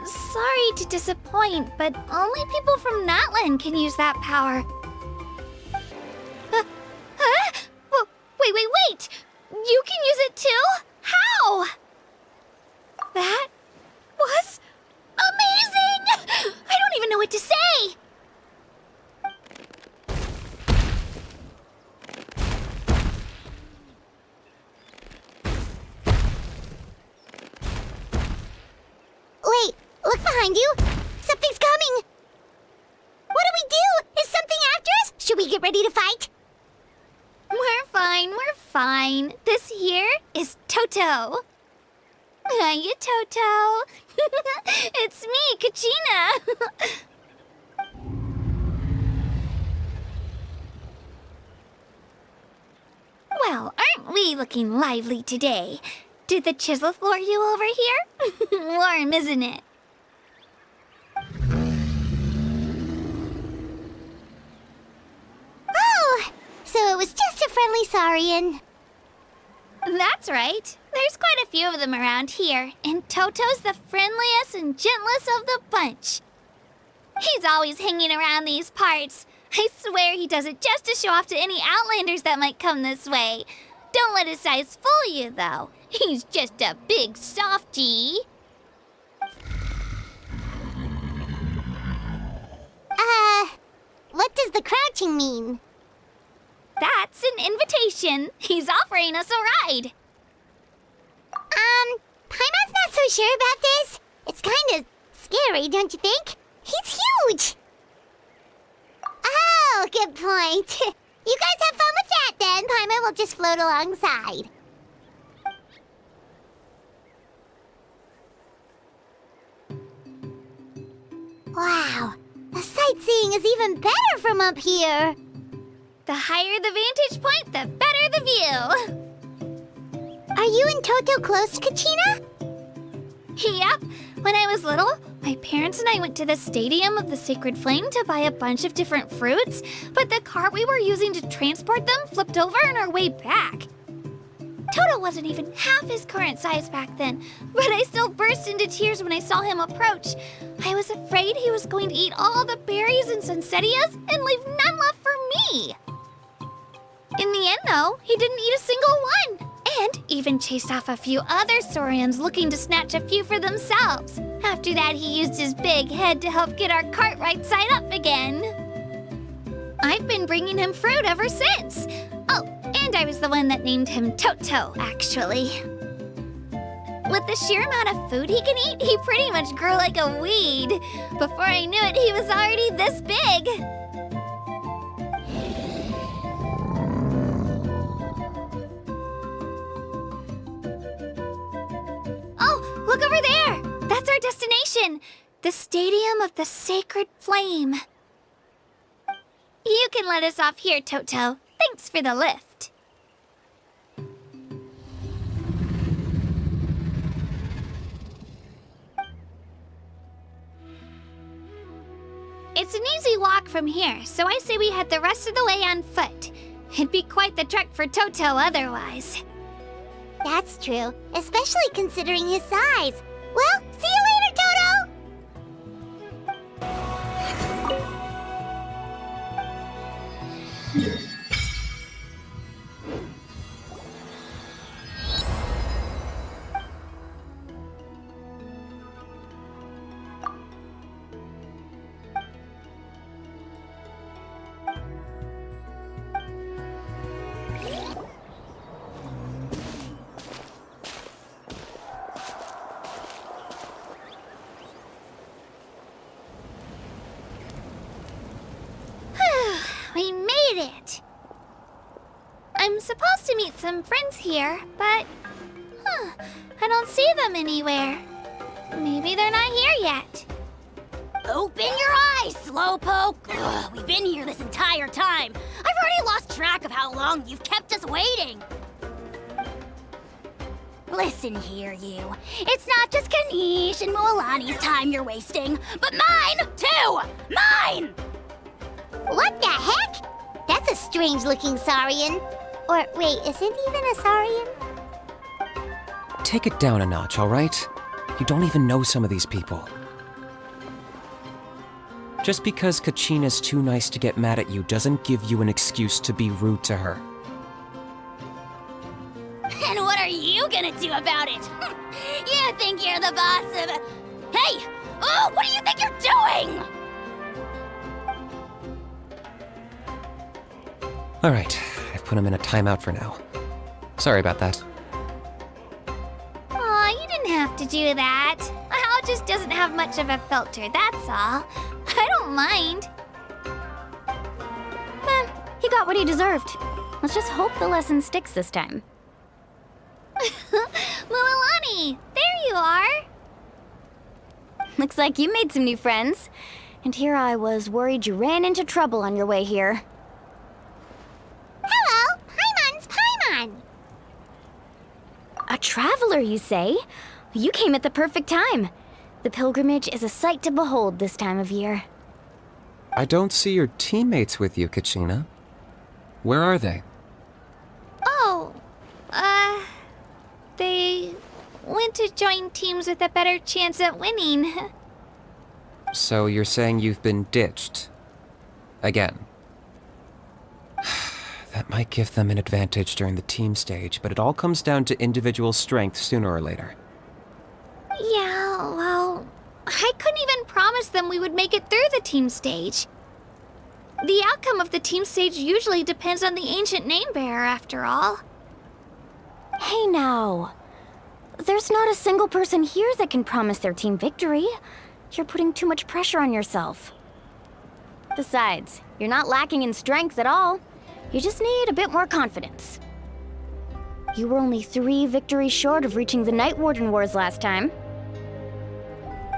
Sorry to disappoint, but only people from Natlan can use that power. Huh? Wait! You can use it too? How? That was amazing! I don't even know what to say! Wait, look behind you! Something's coming! What do we do? Is something after us? Should we get ready to fight? We're fine. This here is Toto. Hiya, Toto. It's me, Kachina. Well, aren't we looking lively today? Did the chisel lure you over here? Warm, isn't it? Oh, so it was just a friendly saurian. That's right. There's quite a few of them around here, and Toto's the friendliest and gentlest of the bunch. He's always hanging around these parts. I swear he does it just to show off to any outlanders that might come this way. Don't let his size fool you, though. He's just a big softie. What does the crouching mean? That's an invitation. He's offering us a ride. Paimon's not so sure about this. It's kind of scary, don't you think? He's huge! Oh, good point. You guys have fun with that then. Paimon will just float alongside. Wow, the sightseeing is even better from up here. The higher the vantage point, the better the view. Are you and Toto close, Kachina? Yep. When I was little, my parents and I went to the Stadium of the Sacred Flame to buy a bunch of different fruits, but the cart we were using to transport them flipped over on our way back. Toto wasn't even half his current size back then, but I still burst into tears when I saw him approach. I was afraid he was going to eat all the berries and sunsettias and leave none left for me. In the end, though, he didn't eat a single one, and even chased off a few other saurians looking to snatch a few for themselves. After that, he used his big head to help get our cart right side up again. I've been bringing him fruit ever since. Oh, and I was the one that named him Toto, actually. With the sheer amount of food he can eat, he pretty much grew like a weed. Before I knew it, he was already this big. Oh, look over there! That's our destination! The Stadium of the Sacred Flame. You can let us off here, Toto. Thanks for the lift. It's an easy walk from here, so I say we head the rest of the way on foot. It'd be quite the trek for Toto otherwise. That's true, especially considering his size. Well, see you later, Toto! We made it! I'm supposed to meet some friends here, but... I don't see them anywhere. Maybe they're not here yet. Open your eyes, Slowpoke! Ugh, we've been here this entire time. I've already lost track of how long you've kept us waiting. Listen here, you. It's not just Kanish and Moalani's time you're wasting, but mine, too! Mine! What the heck? That's a strange-looking Saurian. Or, wait, is it even a Saurian? Take it down a notch, alright? You don't even know some of these people. Just because Kachina's too nice to get mad at you doesn't give you an excuse to be rude to her. And what are you gonna do about it? You think you're the boss of... Hey! Oh, what do you think you're doing? Alright, I've put him in a timeout for now. Sorry about that. Aw, you didn't have to do that. Al just doesn't have much of a filter, that's all. I don't mind. He got what he deserved. Let's just hope the lesson sticks this time. Moalani, there you are. Looks like you made some new friends. And here I was worried you ran into trouble on your way here. Hello, Paimon's Paimon. A traveler, you say? You came at the perfect time. The pilgrimage is a sight to behold this time of year. I don't see your teammates with you, Kachina. Where are they? Oh, they went to join teams with a better chance at winning. So you're saying you've been ditched? Again. That might give them an advantage during the team stage, but it all comes down to individual strength sooner or later. Yeah, well, I couldn't even promise them we would make it through the team stage. The outcome of the team stage usually depends on the ancient name-bearer, after all. Hey now. There's not a single person here that can promise their team victory. You're putting too much pressure on yourself. Besides, you're not lacking in strength at all. You just need a bit more confidence. You were only 3 victories short of reaching the Night Warden Wars last time.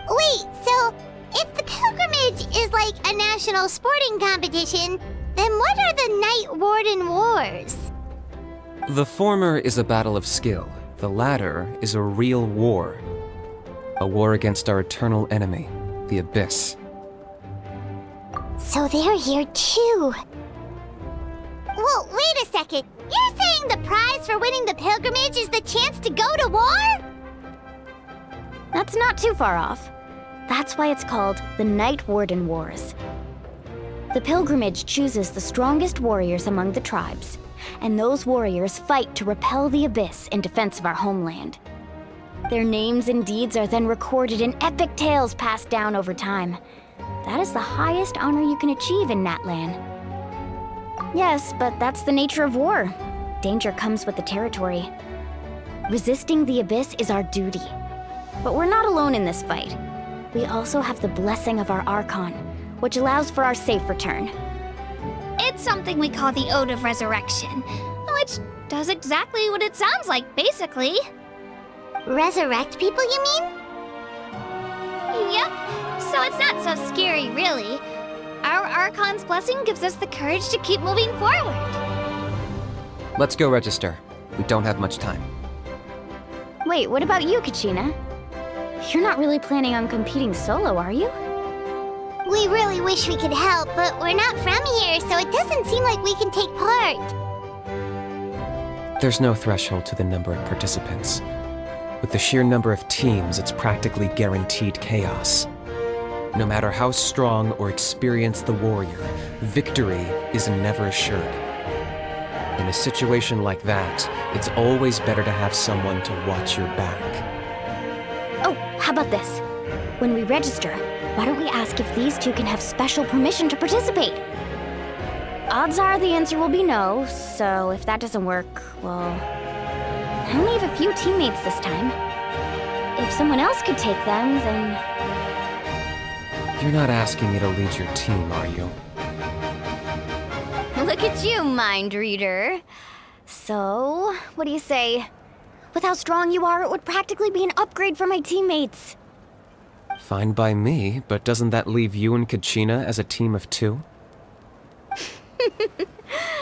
Wait, so if the pilgrimage is like a national sporting competition, then what are the Night Warden Wars? The former is a battle of skill. The latter is a real war. A war against our eternal enemy, the Abyss. So they're here too. Well, wait a second. You're saying the prize for winning the pilgrimage is the chance to go to war? That's not too far off. That's why it's called the Night Warden Wars. The pilgrimage chooses the strongest warriors among the tribes, and those warriors fight to repel the Abyss in defense of our homeland. Their names and deeds are then recorded in epic tales passed down over time. That is the highest honor you can achieve in Natlan. Yes, but that's the nature of war. Danger comes with the territory. Resisting the Abyss is our duty. But we're not alone in this fight. We also have the blessing of our ARCHON, which allows for our safe return. It's something we call the Ode of Resurrection, which does exactly what it sounds like, basically. Resurrect people, you mean? Yep, so it's not so scary, really. Our Archon's blessing gives us the courage to keep moving forward. Let's go register. We don't have much time. Wait, what about you, Kachina? You're not really planning on competing solo, are you? We really wish we could help, but we're not from here, so it doesn't seem like we can take part. There's no threshold to the number of participants. With the sheer number of teams, it's practically guaranteed chaos. No matter how strong or experienced the warrior, victory is never assured. In a situation like that, it's always better to have someone to watch your back. Oh, how about this? When we register, why don't we ask if these two can have special permission to participate? Odds are the answer will be no, so if that doesn't work, well... I only have a few teammates this time. If someone else could take them, then... You're not asking me to lead your team, are you? Look at you, mind reader. So, what do you say? With how strong you are, it would practically be an upgrade for my teammates. Fine by me, but doesn't that leave you and Kachina as a team of 2?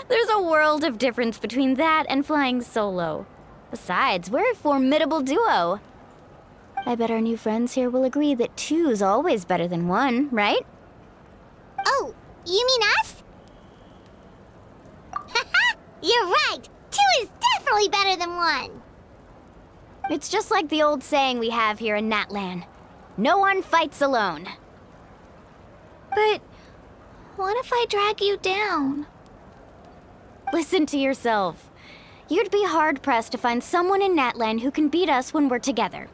There's a world of difference between that and flying solo. Besides, we're a formidable duo. I bet our new friends here will agree that two's always better than one, right? Oh, you mean us? Haha, you're right! 2 is definitely better than 1! It's just like the old saying we have here in Natlan. No one fights alone. But what if I drag you down? Listen to yourself. You'd be hard-pressed to find someone in Natlan who can beat us when we're together.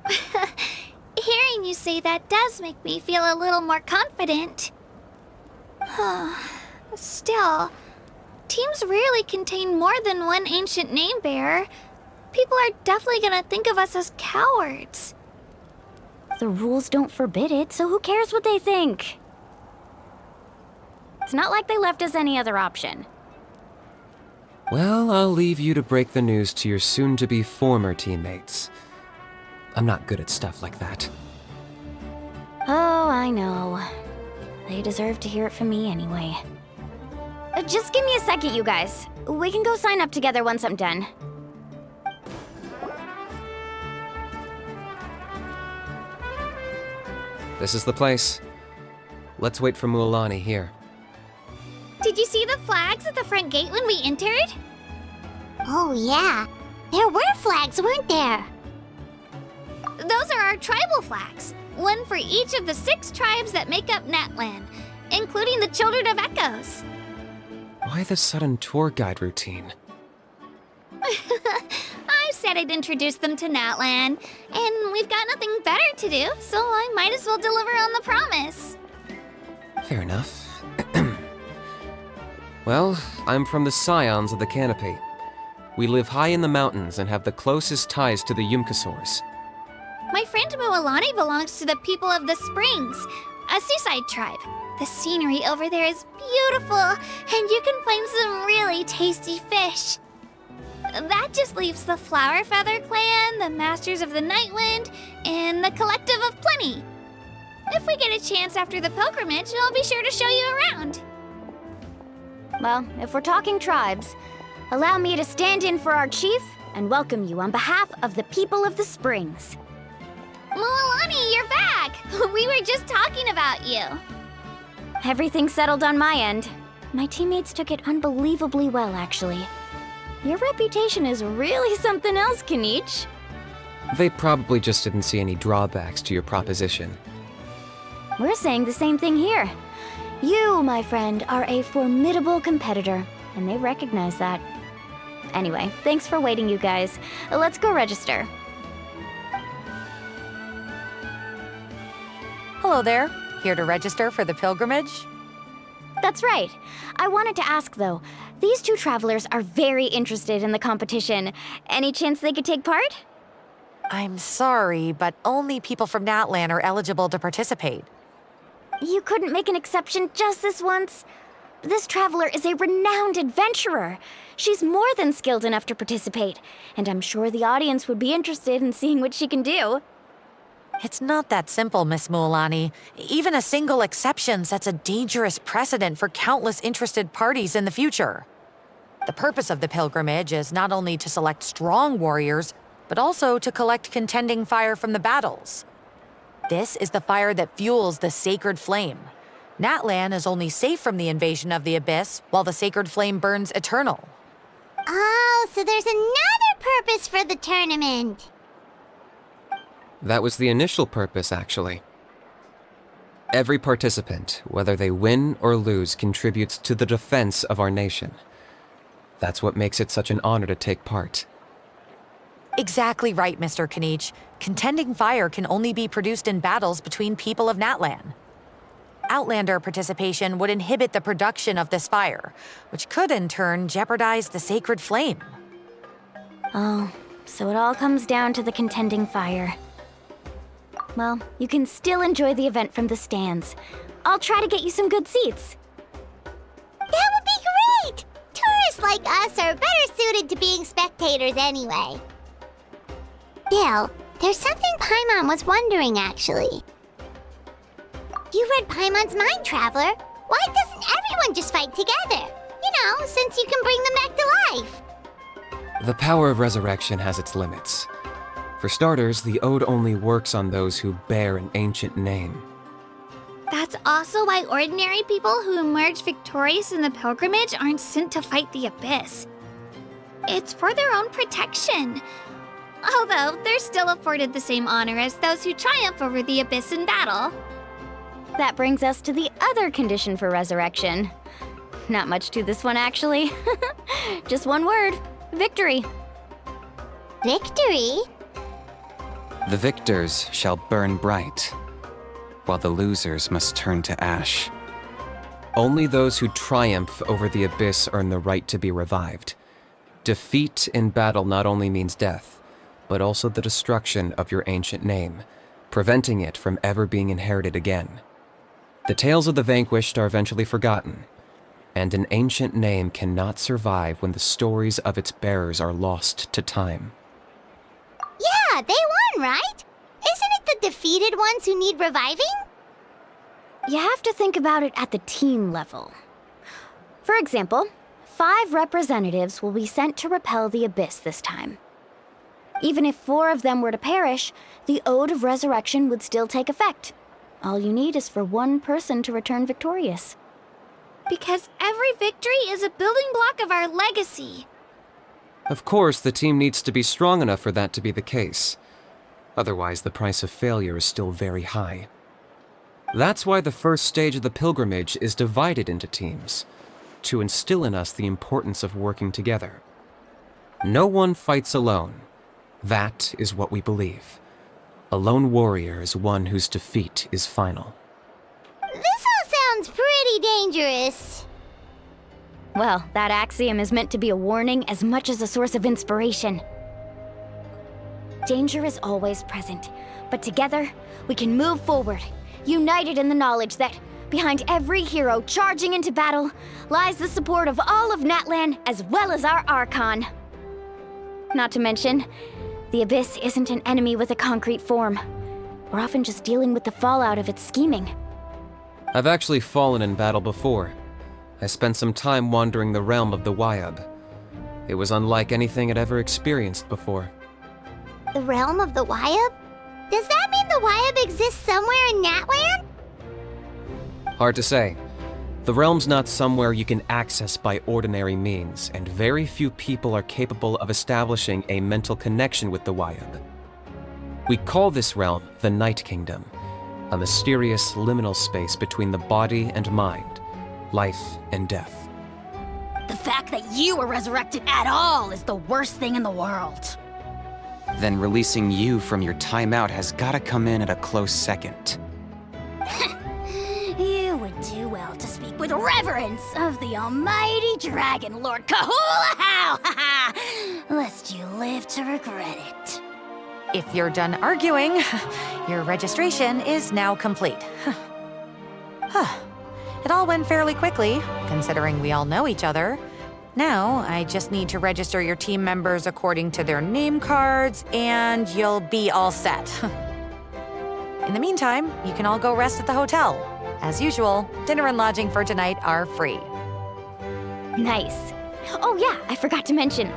Hearing you say that does make me feel a little more confident. Still, teams rarely contain more than one ancient name bearer. People are definitely gonna think of us as cowards. The rules don't forbid it, so who cares what they think? It's not like they left us any other option. Well, I'll leave you to break the news to your soon-to-be former teammates. I'm not good at stuff like that. Oh, I know. They deserve to hear it from me anyway. Just give me a second, you guys. We can go sign up together once I'm done. This is the place. Let's wait for Mualani here. Did you see the flags at the front gate when we entered? Oh yeah, there were flags, weren't there? Those are our tribal flags. One for each of the 6 tribes that make up Natlan, including the Children of Echoes. Why the sudden tour guide routine? I said I'd introduce them to Natlan, and we've got nothing better to do, so I might as well deliver on the promise. Fair enough. Well, I'm from the Scions of the Canopy. We live high in the mountains and have the closest ties to the Yumkasaurs. My friend Mualani belongs to the people of the Springs, a seaside tribe. The scenery over there is beautiful, and you can find some really tasty fish. That just leaves the Flower Feather Clan, the Masters of the Nightwind, and the Collective of Plenty. If we get a chance after the pilgrimage, I'll be sure to show you around. Well, if we're talking tribes, allow me to stand in for our chief and welcome you on behalf of the people of the Springs. Mualani, you're back! We were just talking about you. Everything's settled on my end. My teammates took it unbelievably well, actually. Your reputation is really something else, Kanich. They probably just didn't see any drawbacks to your proposition. We're saying the same thing here. You, my friend, are a formidable competitor, and they recognize that. Anyway, thanks for waiting, you guys. Let's go register. Hello there. Here to register for the pilgrimage? That's right. I wanted to ask, though. These 2 travelers are very interested in the competition. Any chance they could take part? I'm sorry, but only people from Natlan are eligible to participate. You couldn't make an exception just this once? This traveler is a renowned adventurer. She's more than skilled enough to participate, and I'm sure the audience would be interested in seeing what she can do. It's not that simple, Miss Mualani. Even a single exception sets a dangerous precedent for countless interested parties in the future. The purpose of the pilgrimage is not only to select strong warriors, but also to collect contending fire from the battles. This is the fire that fuels the sacred flame. Natlan is only safe from the invasion of the Abyss, while the sacred flame burns eternal. Oh, so there's another purpose for the tournament. That was the initial purpose, actually. Every participant, whether they win or lose, contributes to the defense of our nation. That's what makes it such an honor to take part. Exactly right, Mr. Kanich. Contending fire can only be produced in battles between people of Natlan. Outlander participation would inhibit the production of this fire, which could in turn jeopardize the sacred flame. Oh, so it all comes down to the contending fire. Well, you can still enjoy the event from the stands. I'll try to get you some good seats. That would be great! Tourists like us are better suited to being spectators anyway. Still, there's something Paimon was wondering, actually. You read Paimon's mind, Traveler. Why doesn't everyone just fight together? You know, since you can bring them back to life. The power of resurrection has its limits. For starters, the ode only works on those who bear an ancient name. That's also why ordinary people who emerge victorious in the pilgrimage aren't sent to fight the Abyss. It's for their own protection. Although, they're still afforded the same honor as those who triumph over the Abyss in battle. That brings us to the other condition for resurrection. Not much to this one, actually. Just one word. Victory. Victory? The victors shall burn bright, while the losers must turn to ash. Only those who triumph over the Abyss earn the right to be revived. Defeat in battle not only means death, but also the destruction of your ancient name, preventing it from ever being inherited again. The tales of the vanquished are eventually forgotten, and an ancient name cannot survive when the stories of its bearers are lost to time. Yeah, they won, right? Isn't it the defeated ones who need reviving? You have to think about it at the team level. For example, 5 representatives will be sent to repel the Abyss this time. Even if 4 of them were to perish, the Ode of Resurrection would still take effect. All you need is for 1 person to return victorious. Because every victory is a building block of our legacy. Of course, the team needs to be strong enough for that to be the case. Otherwise, the price of failure is still very high. That's why the first stage of the pilgrimage is divided into teams, to instill in us the importance of working together. No one fights alone. That is what we believe. A lone warrior is one whose defeat is final. This all sounds pretty dangerous. Well, that axiom is meant to be a warning as much as a source of inspiration. Danger is always present, but together, we can move forward, united in the knowledge that behind every hero charging into battle lies the support of all of Natlan as well as our ARCHON. Not to mention, the Abyss isn't an enemy with a concrete form. We're often just dealing with the fallout of its scheming. I've actually fallen in battle before. I spent some time wandering the realm of the Wyab. It was unlike anything I'd ever experienced before. The realm of the Wyab? Does that mean the Wyab exists somewhere in Natlan? Hard to say. The realm's not somewhere you can access by ordinary means, and very few people are capable of establishing a mental connection with the Wyab. We call this realm the Night Kingdom, a mysterious liminal space between the body and mind, life and death. The fact that you were resurrected at all is the worst thing in the world. Then releasing you from your timeout has gotta come in at a close second. You would do well to speak with reverence of the almighty Dragon Lord Kahula-How! Lest you live to regret it. If you're done arguing, your registration is now complete. It all went fairly quickly, considering we all know each other. Now, I just need to register your team members according to their name cards, and you'll be all set. In the meantime, you can all go rest at the hotel. As usual, dinner and lodging for tonight are free. Nice. Oh yeah, I forgot to mention.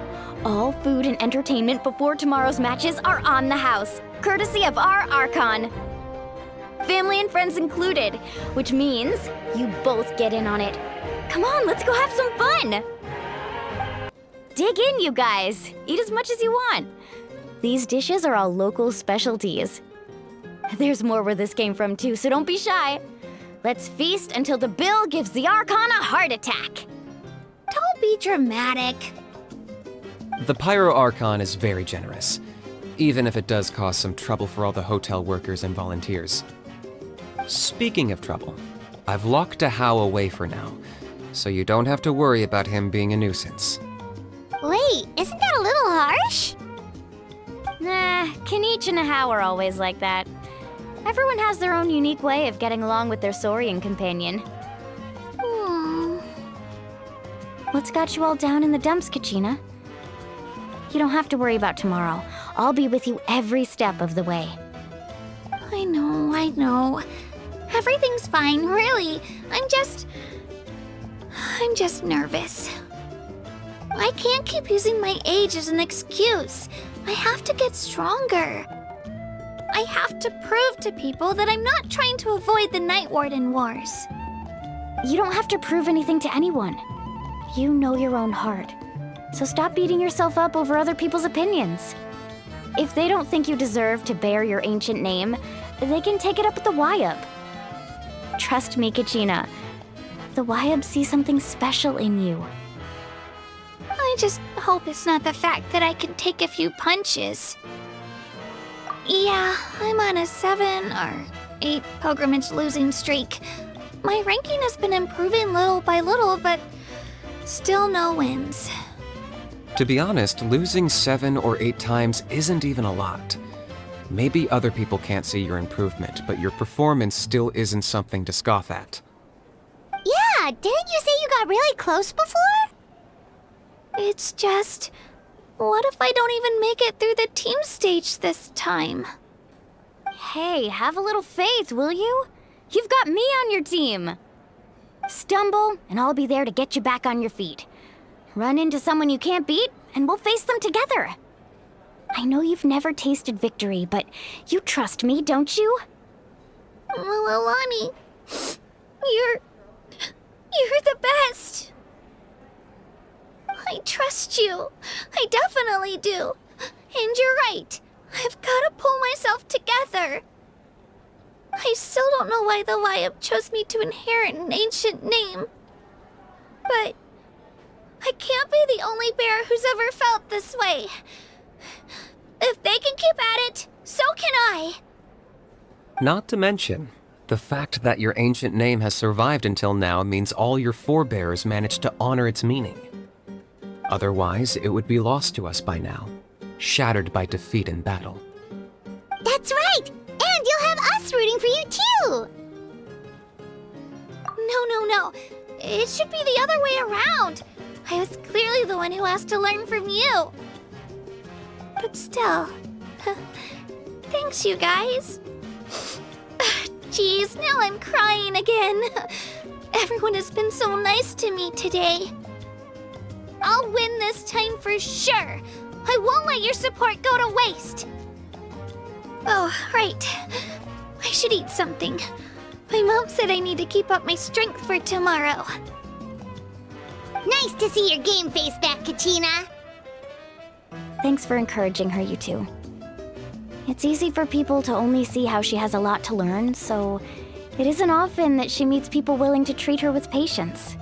All food and entertainment before tomorrow's matches are on the house, courtesy of our ARCHON. Family and friends included, which means you both get in on it. Come on, let's go have some fun! Dig in, you guys. Eat as much as you want. These dishes are all local specialties. There's more where this came from too, so don't be shy. Let's feast until the bill gives the ARCHON a heart attack. Don't be dramatic. The Pyro Archon is very generous, even if it does cause some trouble for all the hotel workers and volunteers. Speaking of trouble, I've locked a How away for now, so you don't have to worry about him being a nuisance. Wait, isn't that a little harsh? Nah, Kanich and How are always like that. Everyone has their own unique way of getting along with their Saurian companion. What's got you all down in the dumps, Kachina? You don't have to worry about tomorrow. I'll be with you every step of the way. I know. Everything's fine, really. I'm just nervous. I can't keep using my age as an excuse. I have to get stronger. I have to prove to people that I'm not trying to avoid the Night Warden Wars. You don't have to prove anything to anyone. You know your own heart. So stop beating yourself up over other people's opinions. If they don't think you deserve to bear your ancient name, they can take it up with the Wyub. Trust me, Kachina. The Wyub see something special in you. I just hope it's not the fact that I can take a few punches. Yeah, I'm on a 7 or 8 pilgrimage losing streak. My ranking has been improving little by little, but still no wins. To be honest, losing 7 or 8 times isn't even a lot. Maybe other people can't see your improvement, but your performance still isn't something to scoff at. Yeah, didn't you say you got really close before? It's just... what if I don't even make it through the team stage this time? Hey, have a little faith, will you? You've got me on your team. Stumble, and I'll be there to get you back on your feet. Run into someone you can't beat, and we'll face them together. I know you've never tasted victory, but you trust me, don't you? Well, Alani, you're the best. I trust you. I definitely do. And you're right. I've got to pull myself together. I still don't know why the Wyub chose me to inherit an ancient name. But I can't be the only bear who's ever felt this way. If they can keep at it, so can I. Not to mention, the fact that your ancient name has survived until now means all your forebears managed to honor its meaning. Otherwise, it would be lost to us by now, shattered by defeat in battle. That's right! And you'll have us rooting for you too! No. It should be the other way around. I was clearly the one who asked to learn from you. But still, thanks you guys. Geez, now I'm crying again. Everyone has been so nice to me today. I'll win this time for sure. I won't let your support go to waste. Oh, right. I should eat something. My mom said I need to keep up my strength for tomorrow. Nice to see your game face back, Kachina. Thanks for encouraging her, you two. It's easy for people to only see how she has a lot to learn, so it isn't often that she meets people willing to treat her with patience.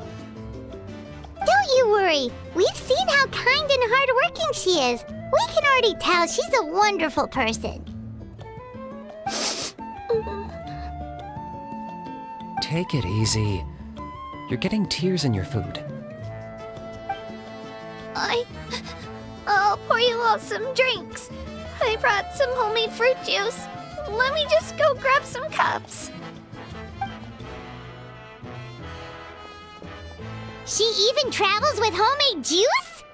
Don't you worry. We've seen how kind and hardworking she is. We can already tell she's a wonderful person. Take it easy. You're getting tears in your food. I'll pour you all some drinks. I brought some homemade fruit juice. Let me just go grab some cups. She even travels with homemade juice?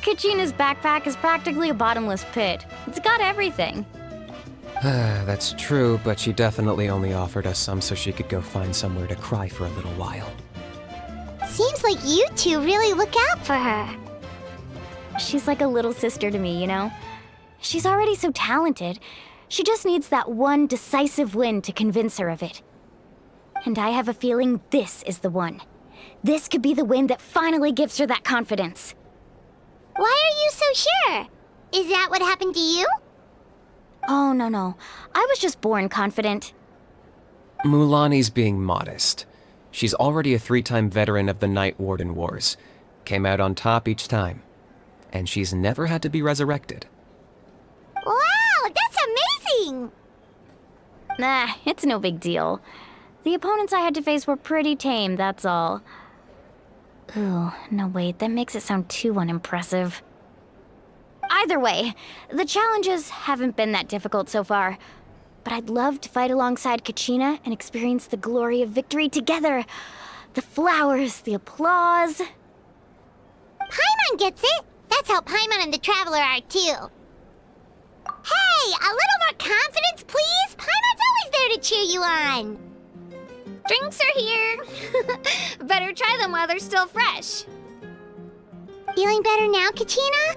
Kachina's backpack is practically a bottomless pit. It's got everything. That's true, but she definitely only offered us some so she could go find somewhere to cry for a little while. Seems like you two really look out for her. She's like a little sister to me, you know? She's already so talented. She just needs that one decisive win to convince her of it. And I have a feeling this is the one. This could be the win that finally gives her that confidence. Why are you so sure? Is that what happened to you? Oh, no. I was just born confident. Mulani's being modest. She's already a 3-time veteran of the Night Warden Wars. Came out on top each time. And she's never had to be resurrected. Wow, that's amazing! Nah, it's no big deal. The opponents I had to face were pretty tame, that's all. Ooh, no wait, that makes it sound too unimpressive. Either way, the challenges haven't been that difficult so far. But I'd love to fight alongside Kachina and experience the glory of victory together. The flowers, the applause. Paimon gets it! That's how Paimon and the Traveler are too. Hey, a little more confidence, please! Paimon's always there to cheer you on! Drinks are here. Better try them while they're still fresh. Feeling better now, Kachina?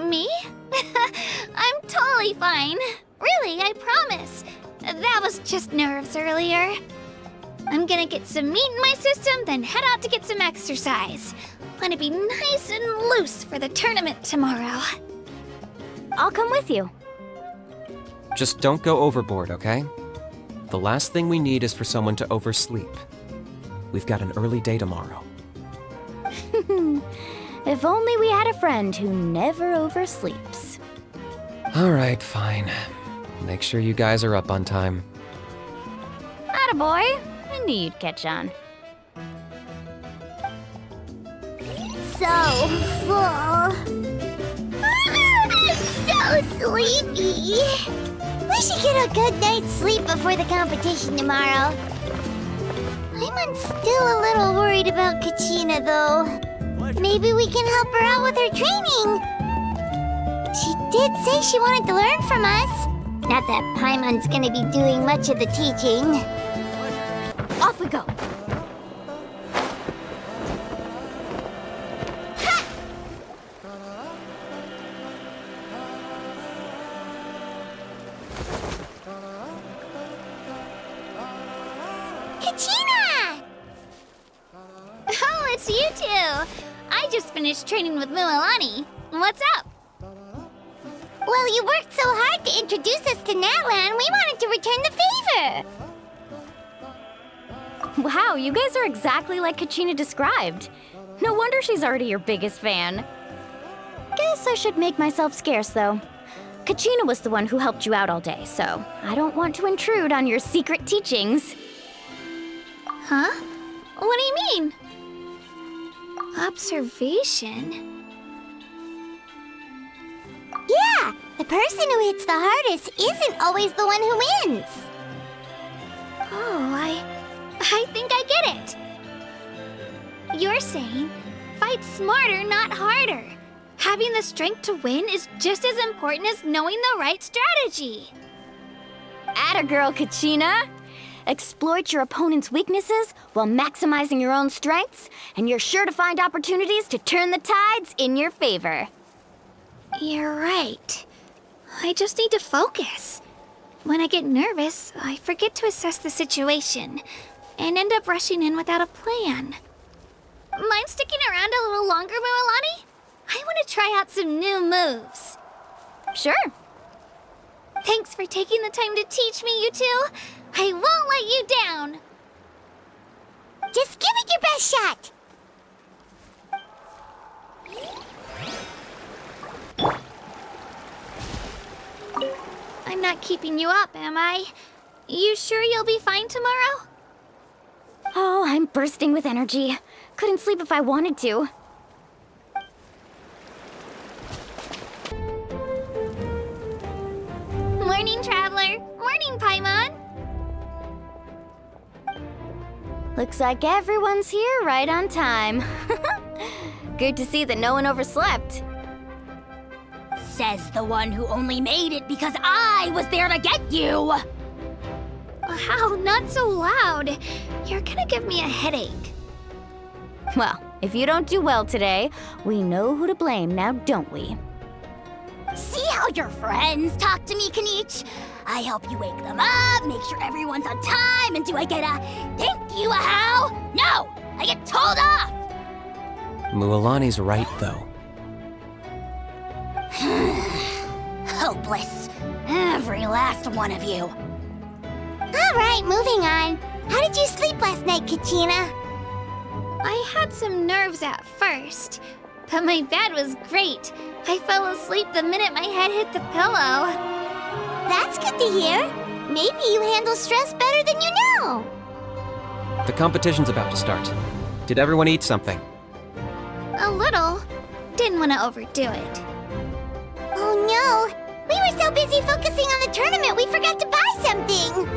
Me? I'm totally fine. Really, I promise. That was just nerves earlier. I'm gonna get some meat in my system, then head out to get some exercise. Want to be nice and loose for the tournament tomorrow. I'll come with you. Just don't go overboard, okay? The last thing we need is for someone to oversleep. We've got an early day tomorrow. If only we had a friend who never oversleeps. All right, fine. Make sure you guys are up on time. Attaboy. I knew you'd catch on. So full. I'm so sleepy. We should get a good night's sleep before the competition tomorrow. I'm still a little worried about Kachina, though. Maybe we can help her out with her training. She did say she wanted to learn from us. Not that Paimon's gonna be doing much of the teaching. Off we go. Kachina! Oh, it's you two! I just finished training with Mualani. What's up? Well, you worked so hard to introduce us to Natlan, we wanted to return the favor. Wow, you guys are exactly like Kachina described. No wonder she's already your biggest fan. Guess I should make myself scarce, though. Kachina was the one who helped you out all day, so I don't want to intrude on your secret teachings. Huh? What do you mean? Observation? Yeah, the person who hits the hardest isn't always the one who wins. Oh, I think I get it. You're saying, fight smarter, not harder. Having the strength to win is just as important as knowing the right strategy. Atta girl, Kachina! Exploit your opponent's weaknesses while maximizing your own strengths, and you're sure to find opportunities to turn the tides in your favor. You're right. I just need to focus. When I get nervous, I forget to assess the situation and end up rushing in without a plan. Mind sticking around a little longer, Mualani? I want to try out some new moves. Sure. Thanks for taking the time to teach me, you two. I won't let you down. Just give it your best shot. I'm not keeping you up, am I? You sure you'll be fine tomorrow? Oh, I'm bursting with energy. Couldn't sleep if I wanted to. Morning, Traveler. Morning, Paimon. Looks like everyone's here right on time. Good to see that no one overslept. Says the one who only made it because I was there to get you! Wow, not so loud. You're gonna give me a headache. Well, if you don't do well today, we know who to blame now, don't we? See how your friends talk to me, Kanich? I help you wake them up, make sure everyone's on time, and do I get a thank you, a how? No! I get told off! Mualani's right, though. Hopeless. Every last one of you. All right, moving on. How did you sleep last night, Kachina? I had some nerves at first, but my bed was great. I fell asleep the minute my head hit the pillow. That's good to hear. Maybe you handle stress better than you know. The competition's about to start. Did everyone eat something? A little. Didn't want to overdo it. Oh no! We were so busy focusing on the tournament we forgot to buy something!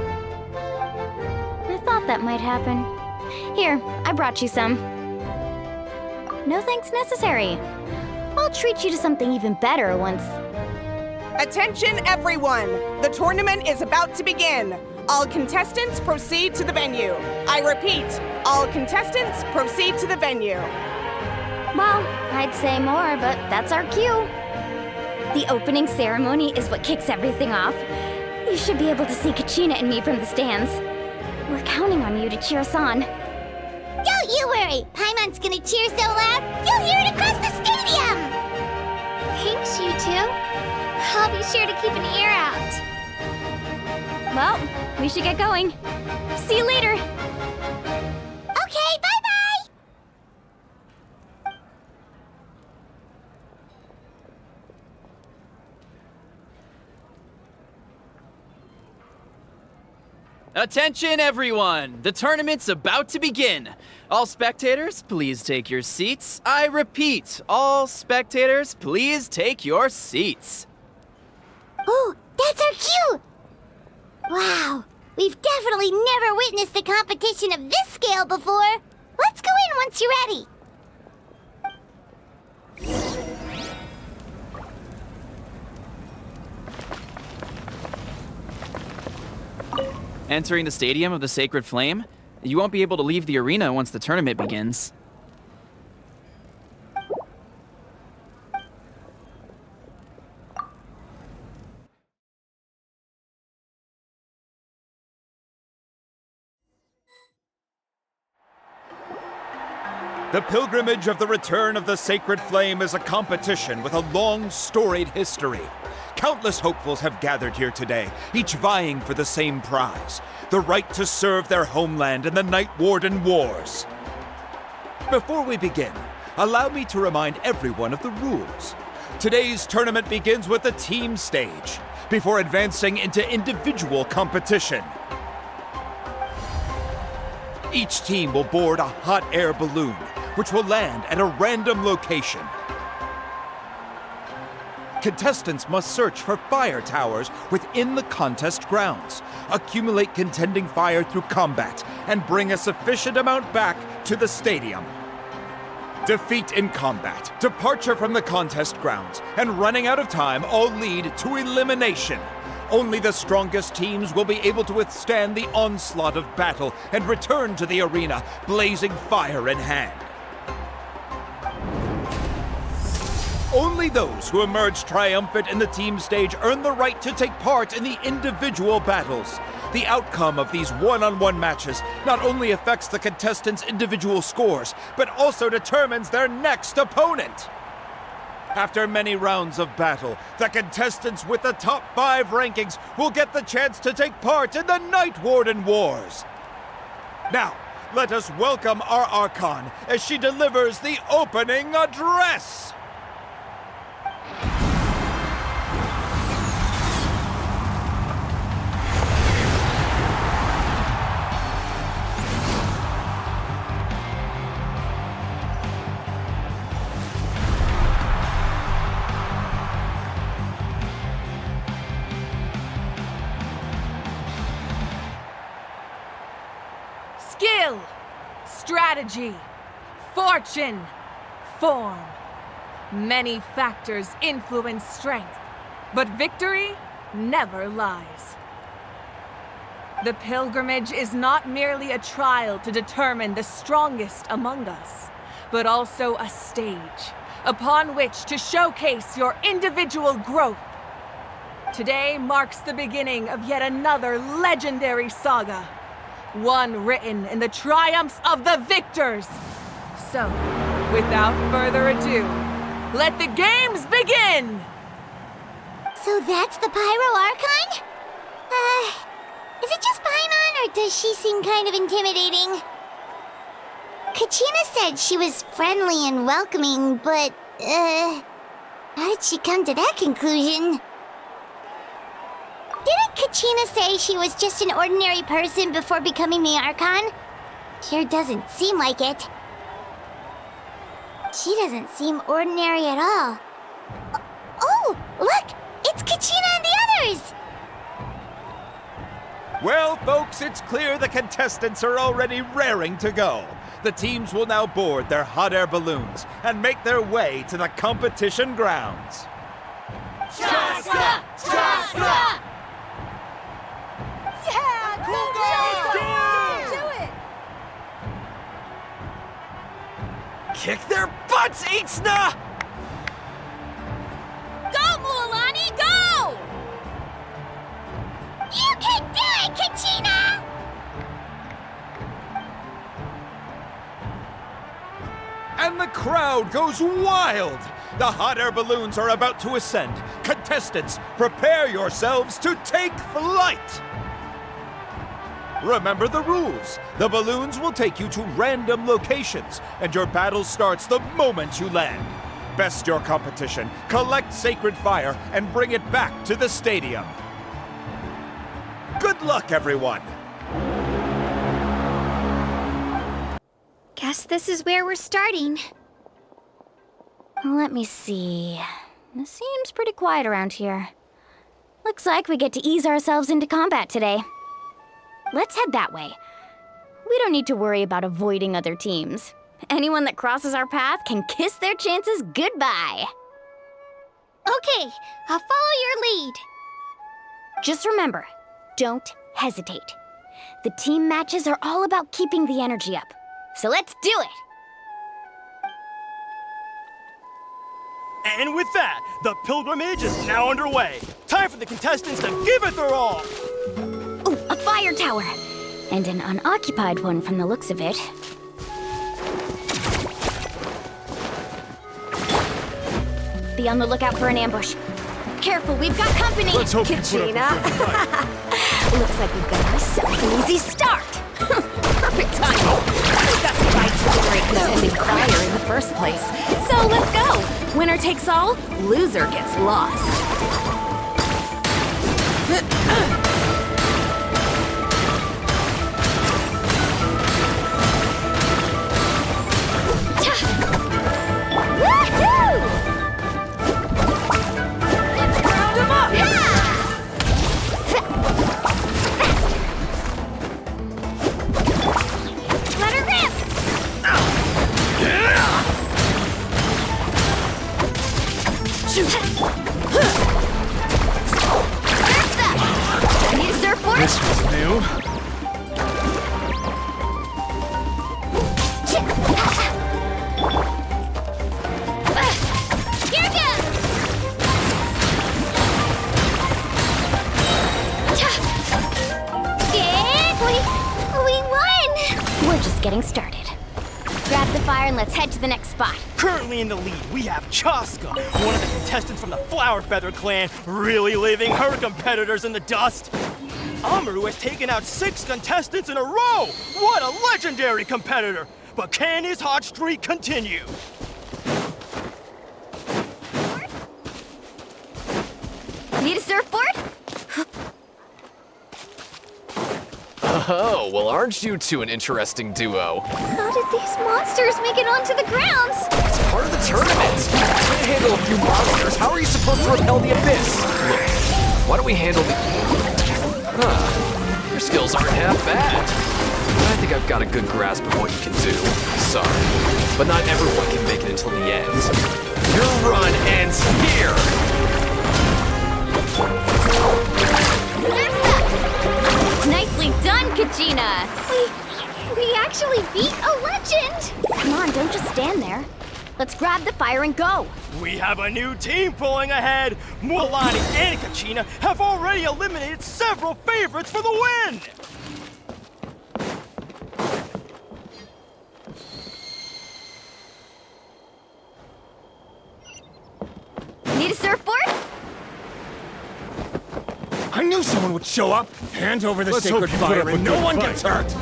I thought that might happen. Here, I brought you some. No thanks necessary. I'll treat you to something even better once... Attention everyone! The tournament is about to begin. All contestants proceed to the venue. I repeat, all contestants proceed to the venue. Well, I'd say more, but that's our cue. The opening ceremony is what kicks everything off. You should be able to see Kachina and me from the stands. We're counting on you to cheer us on. Don't you worry! Paimon's gonna cheer so loud, you'll hear it across the stadium! Thanks, you two. I'll be sure to keep an ear out. Well, we should get going. See you later. Okay, bye-bye! Attention, everyone! The tournament's about to begin. All spectators, please take your seats. I repeat, all spectators, please take your seats. Oh, that's our cue! Wow, we've definitely never witnessed a competition of this scale before. Let's go in once you're ready. Entering the Stadium of the Sacred Flame, you won't be able to leave the arena once the tournament begins. The pilgrimage of the return of the Sacred Flame is a competition with a long, storied history. Countless hopefuls have gathered here today, each vying for the same prize, the right to serve their homeland in the Night Warden Wars. Before we begin, allow me to remind everyone of the rules. Today's tournament begins with the team stage, before advancing into individual competition. Each team will board a hot air balloon, which will land at a random location. Contestants must search for fire towers within the contest grounds, accumulate contending fire through combat, and bring a sufficient amount back to the stadium. Defeat in combat, departure from the contest grounds, and running out of time all lead to elimination. Only the strongest teams will be able to withstand the onslaught of battle and return to the arena, blazing fire in hand. Only those who emerge triumphant in the team stage earn the right to take part in the individual battles. The outcome of these one-on-one matches not only affects the contestants' individual scores, but also determines their next opponent. After many rounds of battle, the contestants with the top 5 rankings will get the chance to take part in the Night Warden Wars. Now, let us welcome our ARCHON as she delivers the opening address. Skill, strategy, fortune, form. Many factors influence strength, but victory never lies. The pilgrimage is not merely a trial to determine the strongest among us, but also a stage upon which to showcase your individual growth. Today marks the beginning of yet another legendary saga, one written in the triumphs of the victors. So, without further ado, let the games begin! So that's the Pyro Archon? Is it just Paimon, or does she seem kind of intimidating? Kachina said she was friendly and welcoming, but, how did she come to that conclusion? Didn't Kachina say she was just an ordinary person before becoming the Archon? Sure doesn't seem like it. She doesn't seem ordinary at all. Oh, look! It's Kachina and the others! Well, folks, it's clear the contestants are already raring to go. The teams will now board their hot air balloons and make their way to the competition grounds. Chaska! Chaska! Yeah! Cool girl! Do it! Kick their butts, Ixna! Go, Mualani, go! You can do it, Kachina! And the crowd goes wild! The hot air balloons are about to ascend. Contestants, prepare yourselves to take flight! Remember the rules. The balloons will take you to random locations, and your battle starts the moment you land. Best your competition, collect sacred fire, and bring it back to the stadium. Good luck, everyone! Guess this is where we're starting. Let me see. It seems pretty quiet around here. Looks like we get to ease ourselves into combat today. Let's head that way. We don't need to worry about avoiding other teams. Anyone that crosses our path can kiss their chances goodbye. Okay, I'll follow your lead. Just remember, don't hesitate. The team matches are all about keeping the energy up. So let's do it! And with that, the pilgrimage is now underway. Time for the contestants to give it their all. Ooh, a fire tower! And an unoccupied one from the looks of it. Be on the lookout for an ambush. Careful, we've got company! Let's hope Kachina. Looks like we've got ourselves an easy start! Perfect timing. That's why to generate contending fire in the first place. So let's go. Winner takes all, loser gets lost. This was new. Here goes! We won! We're just getting started. Grab the fire and let's head to the next spot. Currently in the lead, we have Chaska, one of the contestants from the Flower Feather clan, really leaving her competitors in the dust. Amaru has taken out 6 contestants in a row! What a legendary competitor! But can his hot streak continue? Need a surfboard? Oh, well, aren't you two an interesting duo? How did these monsters make it onto the grounds? It's part of the tournament. If you can't handle a few monsters, how are you supposed to repel the abyss? Look, why don't we handle the... Huh. Your skills aren't half bad. I think I've got a good grasp of what you can do. Sorry, but not everyone can make it until the end. Your run ends here! Nicely done, Kachina! We actually beat a legend! Come on, don't just stand there. Let's grab the fire and go! We have a new team pulling ahead! Mualani and Kachina have already eliminated several favorites for the win! Need a surfboard? I knew someone would show up! Hand over the sacred fire and no one gets hurt!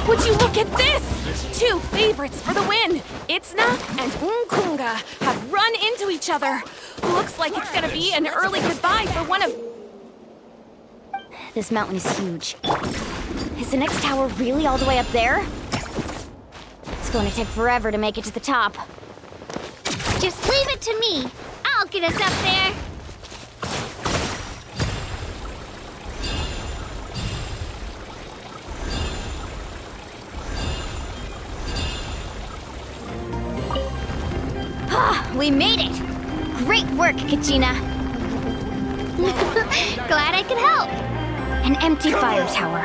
Would you look at this? 2 favorites for the win. Itzna and Unkunga have run into each other. Looks like it's gonna be an early goodbye for one of... This mountain is huge. Is the next tower really all the way up there? It's going to take forever to make it to the top. Just leave it to me. I'll get us up there. Ah, we made it! Great work, Kachina! Glad I could help. An empty fire tower.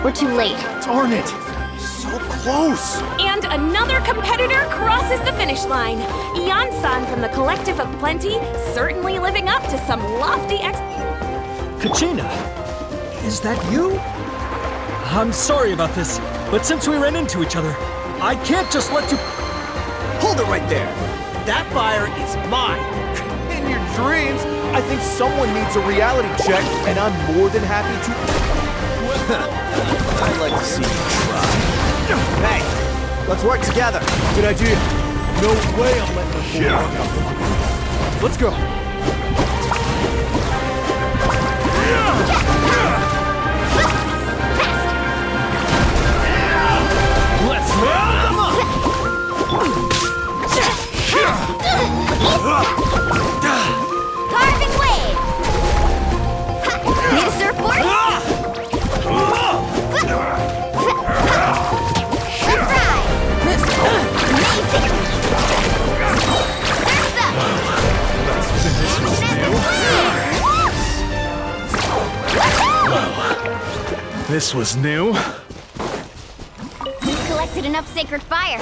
We're too late. Darn it! So close! And another competitor crosses the finish line. Yan-san from the Collective of Plenty, certainly living up to some lofty Kachina, is that you? I'm sorry about this, but since we ran into each other, I can't just let you... Hold it right there! That fire is mine! In your dreams, I think someone needs a reality check, and I'm more than happy to... I'd like to see you try. Hey, let's work together. Good idea. No way I'm letting them pull out. Let's go. Let's round them up! Carving waves! Need a surfboard? This was new. We've collected enough sacred fire.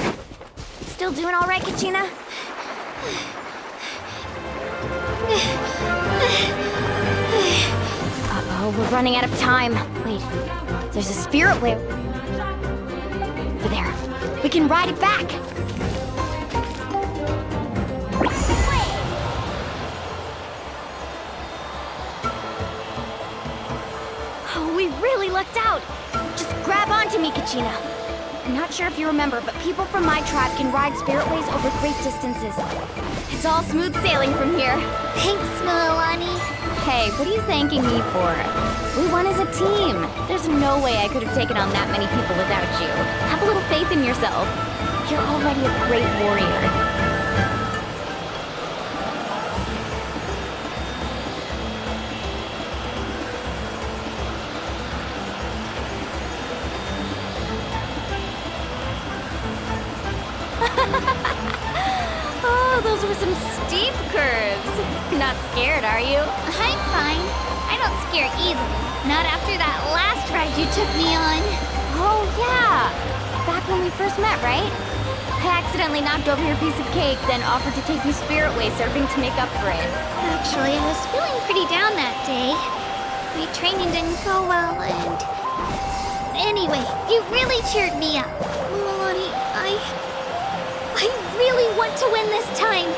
Still doing all right, Kachina? Uh-oh, we're running out of time. Wait, there's a spirit wave. Over there. We can ride it back. Oh, we really lucked out. Just grab onto me, Kachina. I'm not sure if you remember, but people from my tribe can ride spiritways over great distances. It's all smooth sailing from here. Thanks, Mililani. Hey, what are you thanking me for? We won as a team. There's no way I could have taken on that many people without you. Have a little faith in yourself. You're already a great warrior. Oh, those were some steep curves. Not scared, are you? I'm fine. I don't scare easily. Not after that last ride you took me on. Oh, yeah. Back when we first met, right? I accidentally knocked over your piece of cake, then offered to take you spiritway surfing to make up for it. Actually, I was feeling pretty down that day. My training didn't go well, and... Anyway, you really cheered me up. Mililani, I really want to win this time.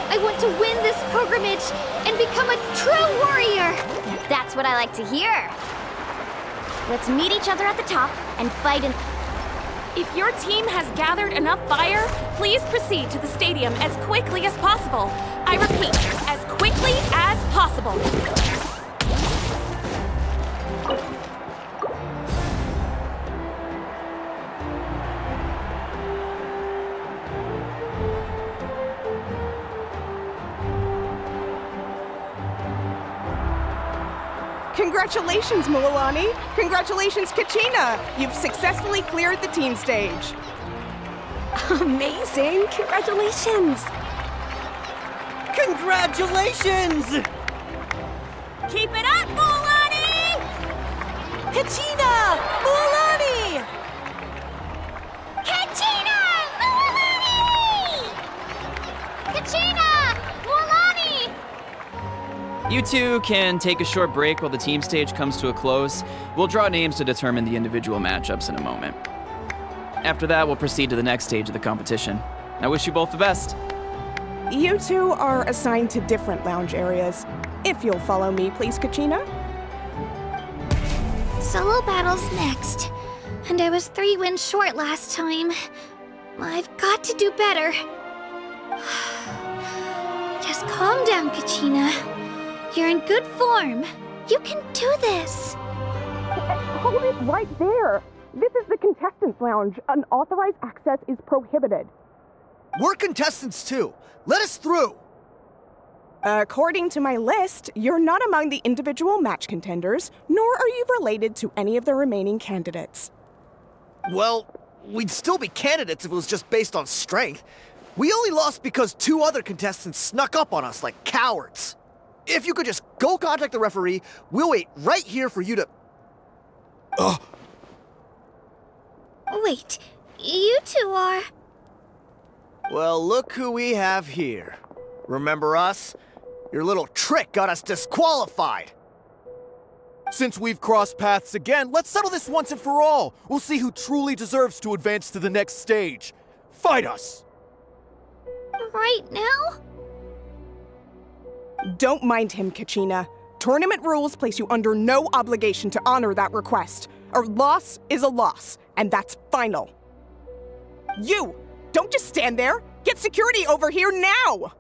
I want to win this pilgrimage and become a true warrior. That's what I like to hear. Let's meet each other at the top and fight in... If your team has gathered enough fire, please proceed to the stadium as quickly as possible. I repeat, as quickly as possible. Congratulations, Mililani! Congratulations, Kachina! You've successfully cleared the team stage. Amazing! Congratulations! Congratulations! Keep it up, Mililani! Kachina! Mililani! Kachina! Mililani! Kachina! Mililani! You two can take a short break while the team stage comes to a close. We'll draw names to determine the individual matchups in a moment. After that, we'll proceed to the next stage of the competition. I wish you both the best. You two are assigned to different lounge areas. If you'll follow me, please, Kachina. Solo battle's next. And I was 3 wins short last time. I've got to do better. Just calm down, Kachina. You're in good form. You can do this. Hold it right there. This is the contestants' lounge. Unauthorized access is prohibited. We're contestants too. Let us through. According to my list, you're not among the individual match contenders, nor are you related to any of the remaining candidates. Well, we'd still be candidates if it was just based on strength. We only lost because 2 other contestants snuck up on us like cowards. If you could just go contact the referee, we'll wait right here for you to... Wait, you two are... Well, look who we have here. Remember us? Your little trick got us disqualified. Since we've crossed paths again, let's settle this once and for all. We'll see who truly deserves to advance to the next stage. Fight us! Right now? Don't mind him, Kachina. Tournament rules place you under no obligation to honor that request. A loss is a loss, and that's final. You! Don't just stand there! Get security over here now!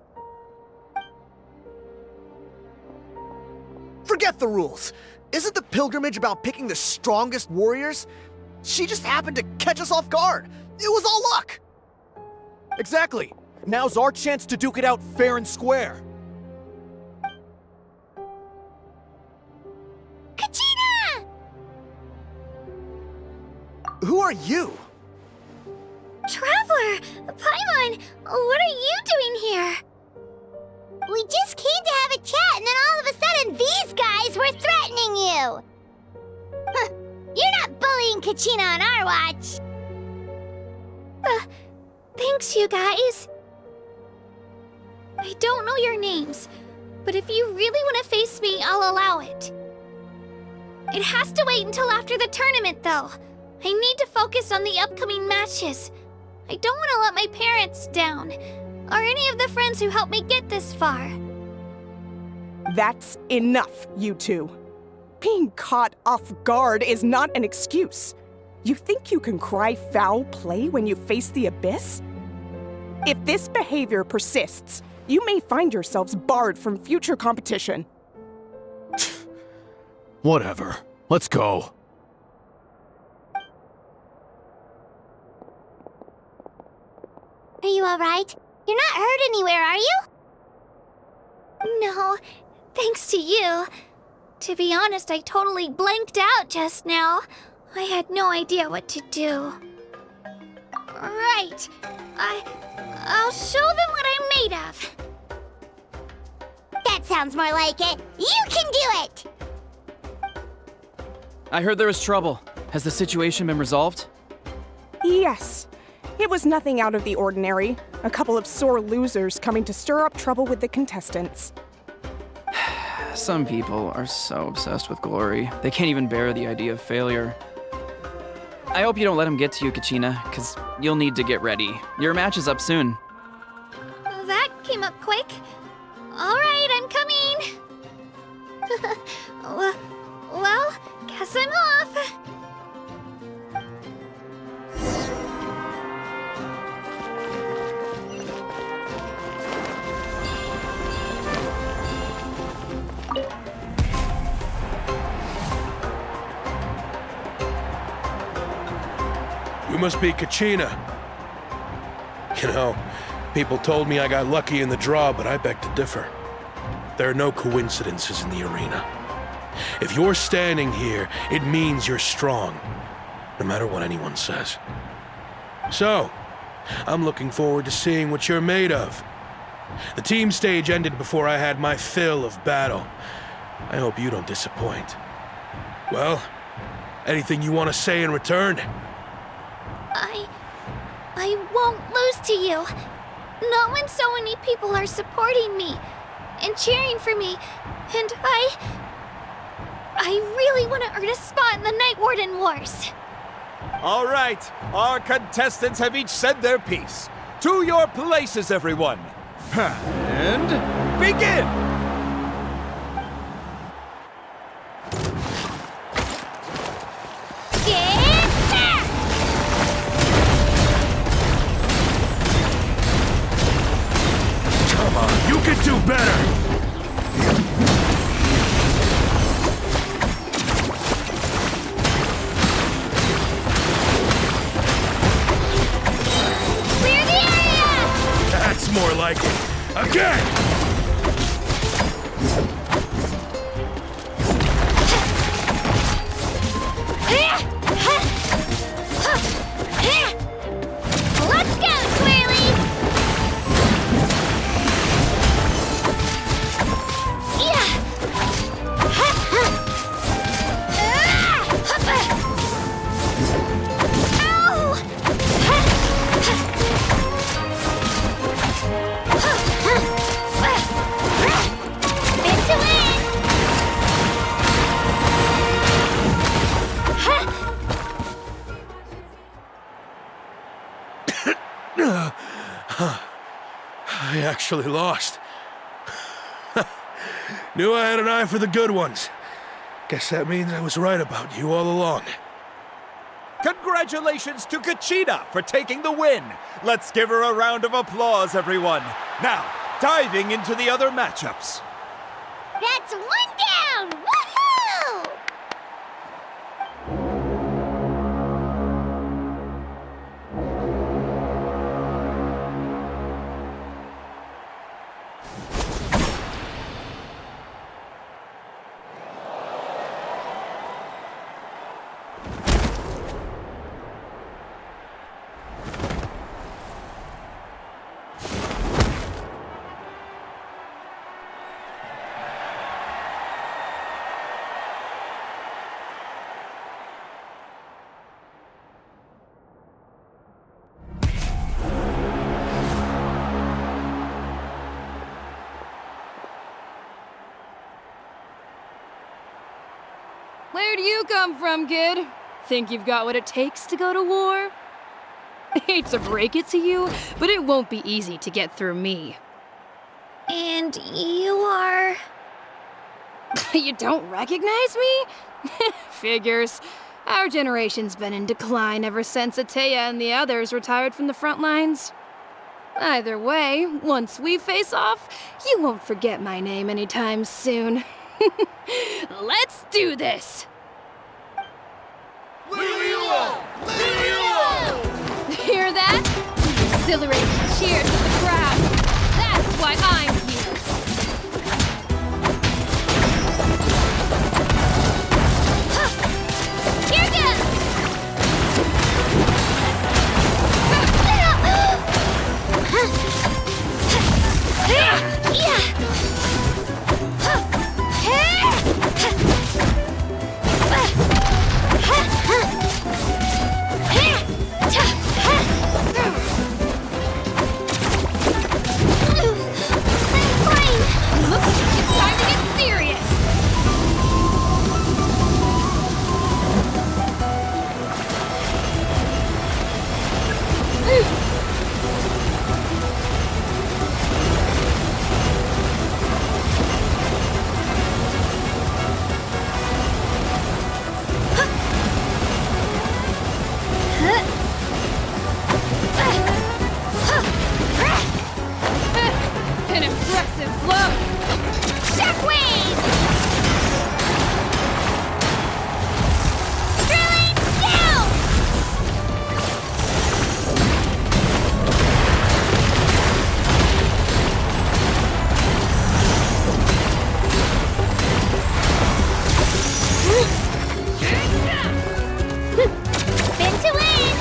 Forget the rules. Isn't the pilgrimage about picking the strongest warriors? She just happened to catch us off guard. It was all luck. Exactly. Now's our chance to duke it out fair and square. Kachina! Who are you? Traveler! Paimon! What are you doing here? We just came to have a chat, and then all of a sudden these guys were threatening you! Huh. You're not bullying Kachina on our watch! Thanks, you guys. I don't know your names, but if you really want to face me, I'll allow it. It has to wait until after the tournament, though. I need to focus on the upcoming matches. I don't want to let my parents down, or any of the friends who helped me get this far. That's enough, you two. Being caught off guard is not an excuse. You think you can cry foul play when you face the abyss? If this behavior persists, you may find yourselves barred from future competition. Whatever. Let's go. Are you alright? You're not hurt anywhere, are you? No, thanks to you. To be honest, I totally blanked out just now. I had no idea what to do. Right. I'll show them what I'm made of. That sounds more like it. You can do it! I heard there was trouble. Has the situation been resolved? Yes. It was nothing out of the ordinary. A couple of sore losers coming to stir up trouble with the contestants. Some people are so obsessed with glory, they can't even bear the idea of failure. I hope you don't let him get to you, Kachina, because you'll need to get ready. Your match is up soon. That came up quick. All right, I'm coming. Well, guess I'm off. You must be Kachina. You know, people told me I got lucky in the draw, but I beg to differ. There are no coincidences in the arena. If you're standing here, it means you're strong, no matter what anyone says. So, I'm looking forward to seeing what you're made of. The team stage ended before I had my fill of battle. I hope you don't disappoint. Well, anything you want to say in return? I won't lose to you. Not when so many people are supporting me and cheering for me, and I really want to earn a spot in the Night Warden Wars. All right, our contestants have each said their piece. To your places, everyone. And begin! Come on, you can do better! Clear the area! That's more like it. Again! Let's go, Swirly! Yeah! I actually lost. Knew I had an eye for the good ones. Guess that means I was right about you all along. Congratulations to Kachina for taking the win. Let's give her a round of applause, everyone. Now, diving into the other matchups. That's one down! Woohoo! Where do you come from, kid? Think you've got what it takes to go to war? Hate to break it to you, but it won't be easy to get through me. And you are... You don't recognize me? Figures. Our generation's been in decline ever since Ateya and the others retired from the front lines. Either way, once we face off, you won't forget my name anytime soon. Let's do this! Hear that? The exhilarating cheers of the crowd. That's why I'm here. Here goes! Looks like it's time to get serious. An impressive blow. Shockwave! Drilling down! Spin to win!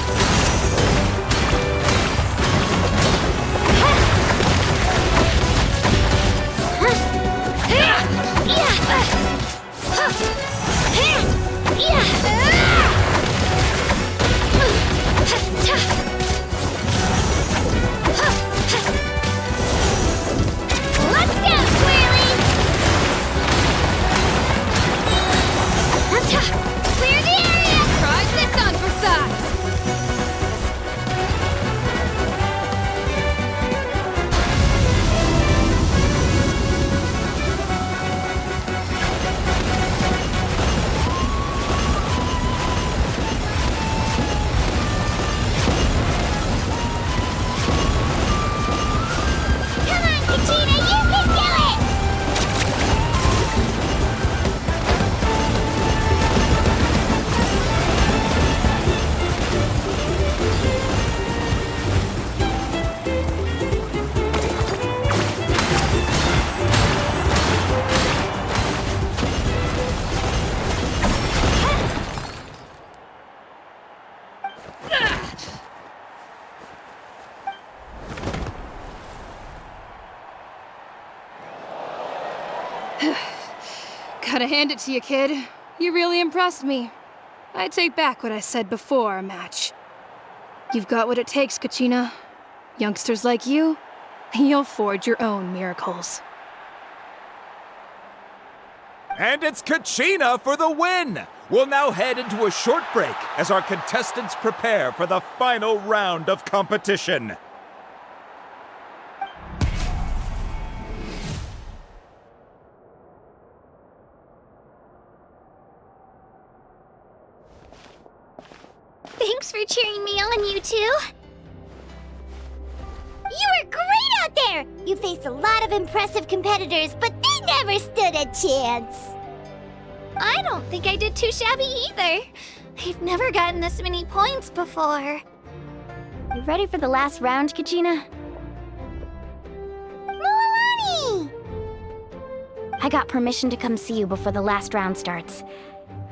Let's go, Squirrely! Clear the area! Try this on for size. Come on, Kachina, you can do it! Gotta hand it to you, kid. You really impressed me. I take back what I said before our match. You've got what it takes, Kachina. Youngsters like you, you'll forge your own miracles. And it's Kachina for the win! We'll now head into a short break as our contestants prepare for the final round of competition. Thanks for cheering me on, you two. You were great out there! You faced a lot of impressive competitors, but they never stood a chance. I don't think I did too shabby either. I've never gotten this many points before. You ready for the last round, Kachina? Mualani! I got permission to come see you before the last round starts.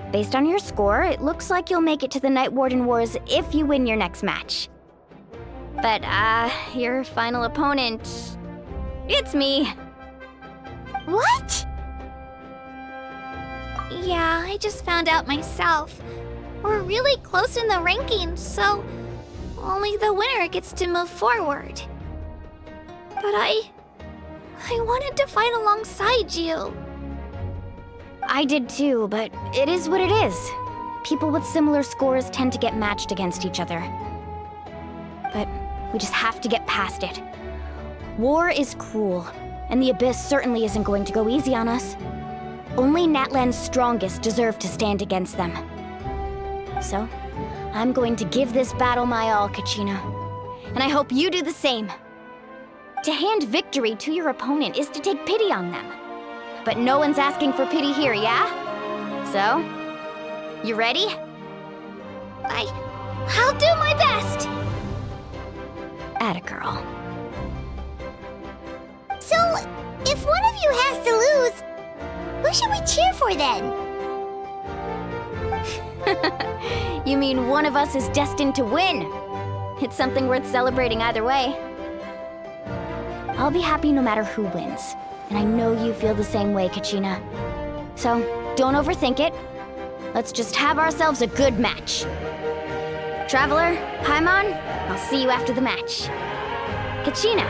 Based on your score, it looks like you'll make it to the Night Warden Wars if you win your next match. But, your final opponent... it's me. What? Yeah, I just found out myself. We're really close in the rankings, so only the winner gets to move forward. But I wanted to fight alongside you. I did too, but it is what it is. People with similar scores tend to get matched against each other. But we just have to get past it. War is cruel, and the Abyss certainly isn't going to go easy on us. Only Natlan's strongest deserve to stand against them. So, I'm going to give this battle my all, Kachina. And I hope you do the same. To hand victory to your opponent is to take pity on them. But no one's asking for pity here, yeah? So, you ready? I'll do my best! Atta girl. So, if one of you has to lose, who should we cheer for then? You mean one of us is destined to win? It's something worth celebrating either way. I'll be happy no matter who wins. And I know you feel the same way, Kachina. So, don't overthink it. Let's just have ourselves a good match. Traveler, Paimon, I'll see you after the match. Kachina,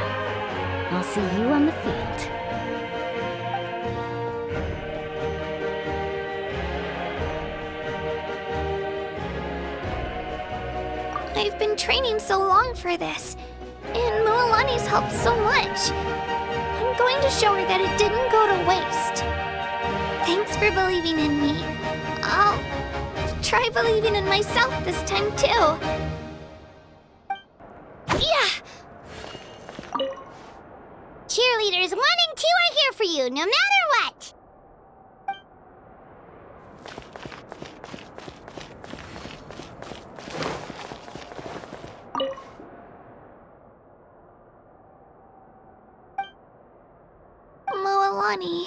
I'll see you on the field. I've been training so long for this, and Mualani's helped so much. I'm going to show her that it didn't go to waste. Thanks for believing in me. I'll try believing in myself this time too. Yeah! Cheerleaders 1 and 2 are here for you, no matter what! Mualani.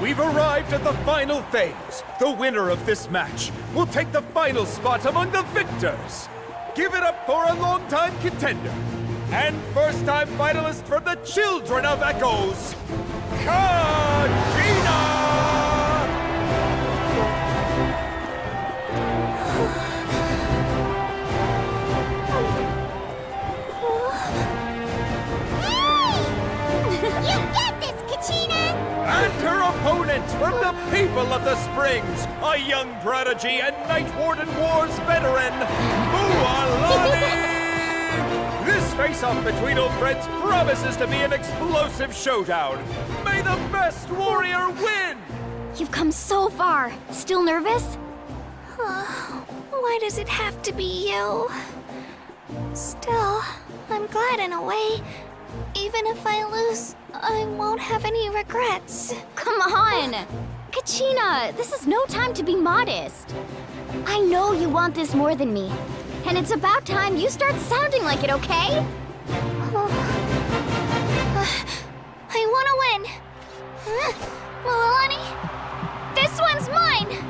We've arrived at the final phase. The winner of this match will take the final spot among the victors. Give it up for a longtime contender and first-time finalist from the Children of Echoes, Kachina! You get this, Kachina! And her opponent from the people of the Springs, a young prodigy and Night Warden Wars veteran, Mualani! This face-off between old friends promises to be an explosive showdown. May the best warrior win! You've come so far. Still nervous? Why does it have to be you? Still, I'm glad in a way. Even if I lose, I won't have any regrets. Come on! Kachina, this is no time to be modest. I know you want this more than me. And it's about time you start sounding like it, okay? I want to win. Mualani, this one's mine!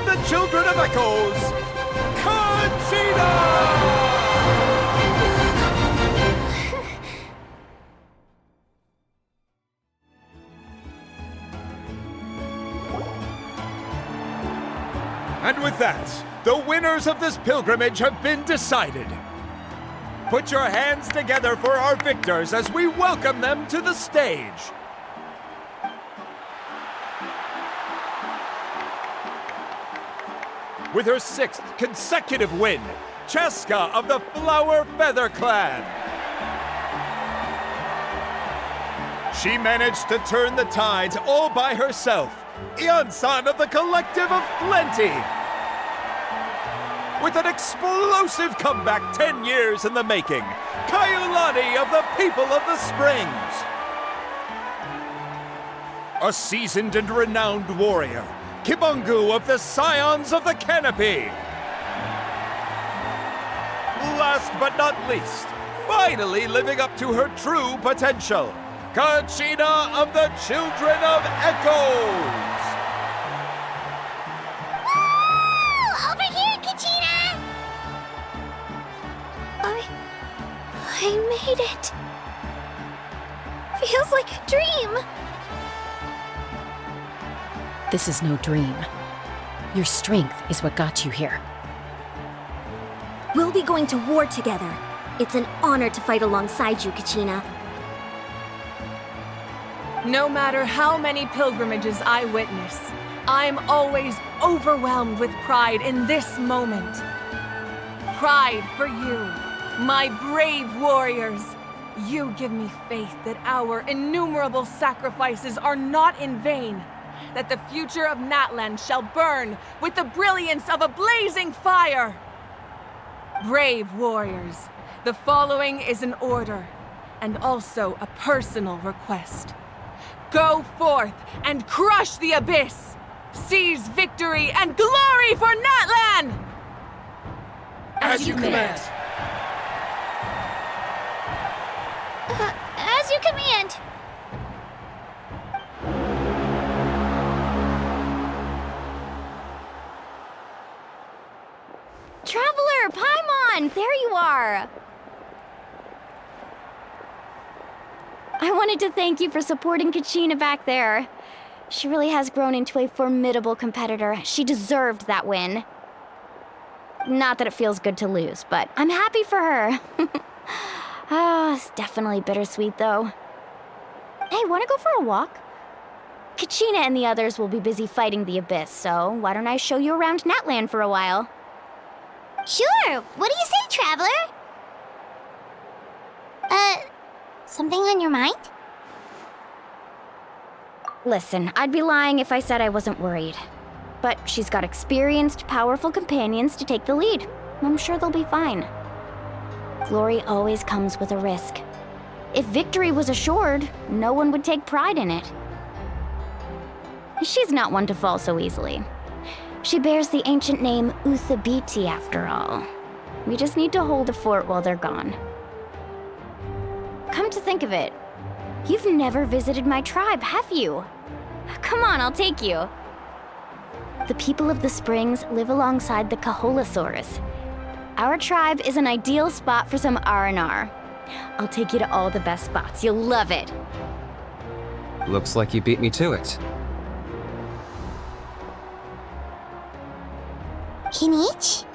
of the Children of Echoes, Kachina! And with that, the winners of this pilgrimage have been decided. Put your hands together for our victors as we welcome them to the stage. With her 6th consecutive win, Cheska of the Flower Feather Clan. She managed to turn the tides all by herself. Ian-san of the Collective of Plenty. With an explosive comeback 10 years in the making, Kaiulani of the People of the Springs. A seasoned and renowned warrior, Kibungu of the Scions of the Canopy. Last but not least, finally living up to her true potential, Kachina of the Children of Echoes! Woo! Over here, Kachina! I made it. Feels like a dream. This is no dream. Your strength is what got you here. We'll be going to war together. It's an honor to fight alongside you, Kachina. No matter how many pilgrimages I witness, I'm always overwhelmed with pride in this moment. Pride for you, my brave warriors. You give me faith that our innumerable sacrifices are not in vain, that the future of Natlan shall burn with the brilliance of a blazing fire. Brave warriors, the following is an order, and also a personal request. Go forth and crush the abyss! Seize victory and glory for Natlan! As you command. As you command. Traveler, Paimon, there you are! I wanted to thank you for supporting Kachina back there. She really has grown into a formidable competitor. She deserved that win. Not that it feels good to lose, but I'm happy for her. It's definitely bittersweet, though. Hey, wanna go for a walk? Kachina and the others will be busy fighting the Abyss, so why don't I show you around Natlan for a while? Sure! What do you say, Traveler? Something on your mind? Listen, I'd be lying if I said I wasn't worried. But she's got experienced, powerful companions to take the lead. I'm sure they'll be fine. Glory always comes with a risk. If victory was assured, no one would take pride in it. She's not one to fall so easily. She bears the ancient name Uthabiti, after all. We just need to hold the fort while they're gone. Come to think of it, you've never visited my tribe, have you? Come on, I'll take you. The people of the Springs live alongside the Kaholasaurus. Our tribe is an ideal spot for some R&R. I'll take you to all the best spots. You'll love it. Looks like you beat me to it. Kinich?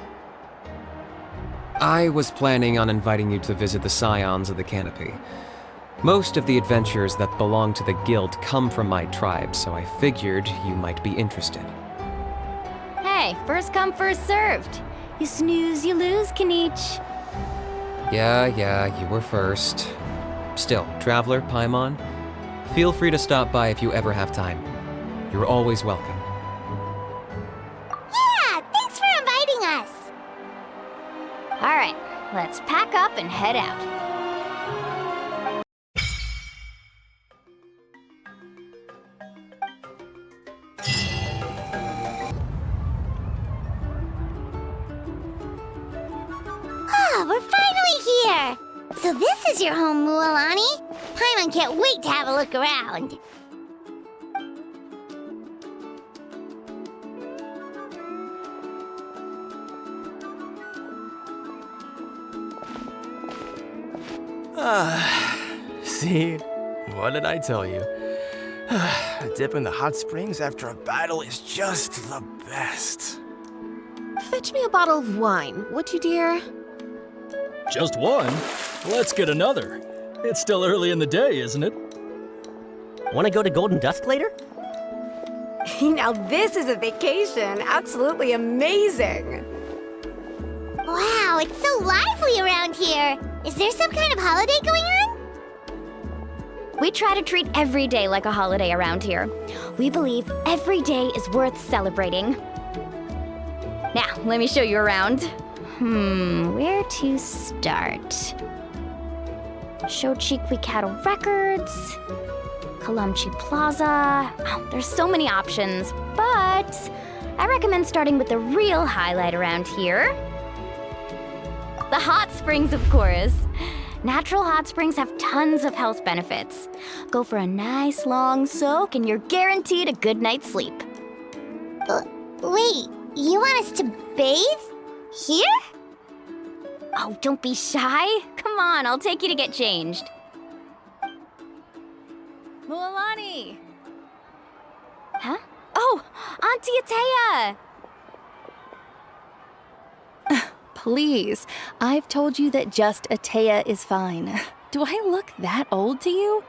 I was planning on inviting you to visit the Scions of the Canopy. Most of the adventurers that belong to the guild come from my tribe, so I figured you might be interested. Hey, first come, first served. You snooze, you lose, Kinich. Yeah, you were first. Still, Traveler, Paimon, feel free to stop by if you ever have time. You're always welcome. Yeah, thanks for inviting us. All right, let's pack up and head out. We're finally here! So this is your home, Mualani? Paimon can't wait to have a look around. See? What did I tell you? A dip in the hot springs after a battle is just the best. Fetch me a bottle of wine, would you, dear? Just one? Let's get another. It's still early in the day, isn't it? Want to go to Golden Dusk later? Now this is a vacation. Absolutely amazing. Wow, it's so lively around here. Is there some kind of holiday going on? We try to treat every day like a holiday around here. We believe every day is worth celebrating. Now, let me show you around. Where to start? Shochiqui Cattle Records, Kalamchi Plaza. Oh, there's so many options, but I recommend starting with the real highlight around here. The hot springs, of course. Natural hot springs have tons of health benefits. Go for a nice long soak and you're guaranteed a good night's sleep. Wait, you want us to bathe? Here? Oh, don't be shy. Come on, I'll take you to get changed. Mualani! Huh? Oh, Auntie Atea! Please, I've told you that just Atea is fine. Do I look that old to you?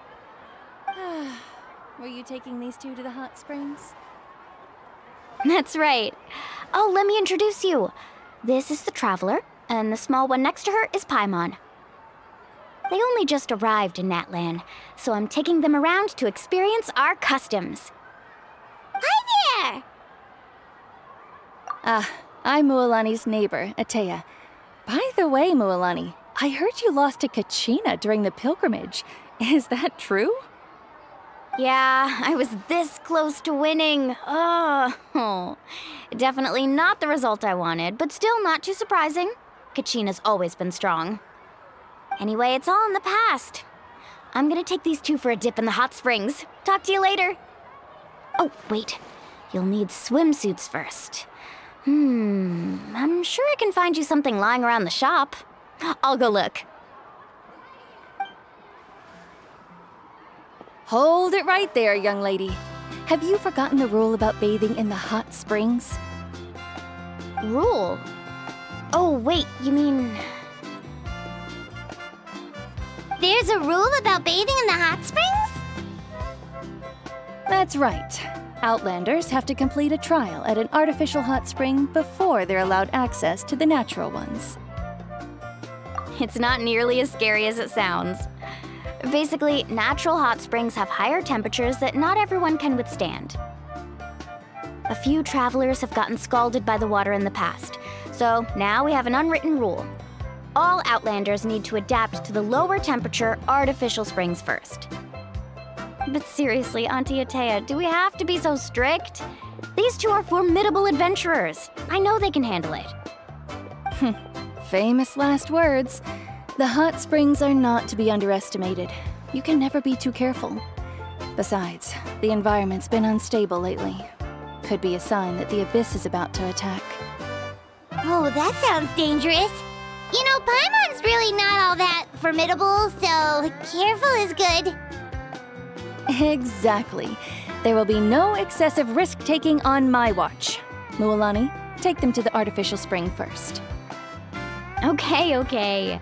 Were you taking these two to the hot springs? That's right. Oh, let me introduce you. This is the Traveler, and the small one next to her is Paimon. They only just arrived in Natlan, so I'm taking them around to experience our customs. Hi there! I'm Mualani's neighbor, Atea. By the way, Mualani, I heard you lost to Kachina during the pilgrimage. Is that true? Yeah, I was this close to winning. Oh, definitely not the result I wanted, but still not too surprising. Kachina's always been strong. Anyway, it's all in the past. I'm gonna take these two for a dip in the hot springs. Talk to you later. Oh, wait. You'll need swimsuits first. I'm sure I can find you something lying around the shop. I'll go look. Hold it right there, young lady. Have you forgotten the rule about bathing in the hot springs? Rule? Oh, wait, you mean... There's a rule about bathing in the hot springs? That's right. Outlanders have to complete a trial at an artificial hot spring before they're allowed access to the natural ones. It's not nearly as scary as it sounds. Basically, natural hot springs have higher temperatures that not everyone can withstand. A few travelers have gotten scalded by the water in the past, so now we have an unwritten rule. All Outlanders need to adapt to the lower temperature artificial springs first. But seriously, Auntie Atea, do we have to be so strict? These two are formidable adventurers. I know they can handle it. Famous last words. The hot springs are not to be underestimated. You can never be too careful. Besides, the environment's been unstable lately. Could be a sign that the abyss is about to attack. Oh, that sounds dangerous. You know, Paimon's really not all that formidable, so careful is good. Exactly. There will be no excessive risk-taking on my watch. Mualani, take them to the artificial spring first. Okay.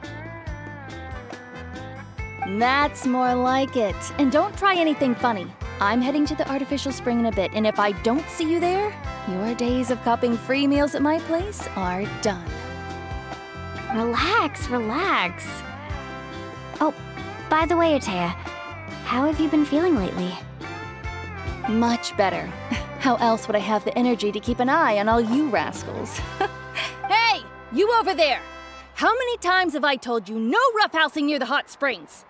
That's more like it. And don't try anything funny. I'm heading to the artificial spring in a bit, and if I don't see you there, your days of copping free meals at my place are done. Relax. Oh, by the way, Atea, how have you been feeling lately? Much better. How else would I have the energy to keep an eye on all you rascals? Hey, you over there! How many times have I told you no roughhousing near the hot springs?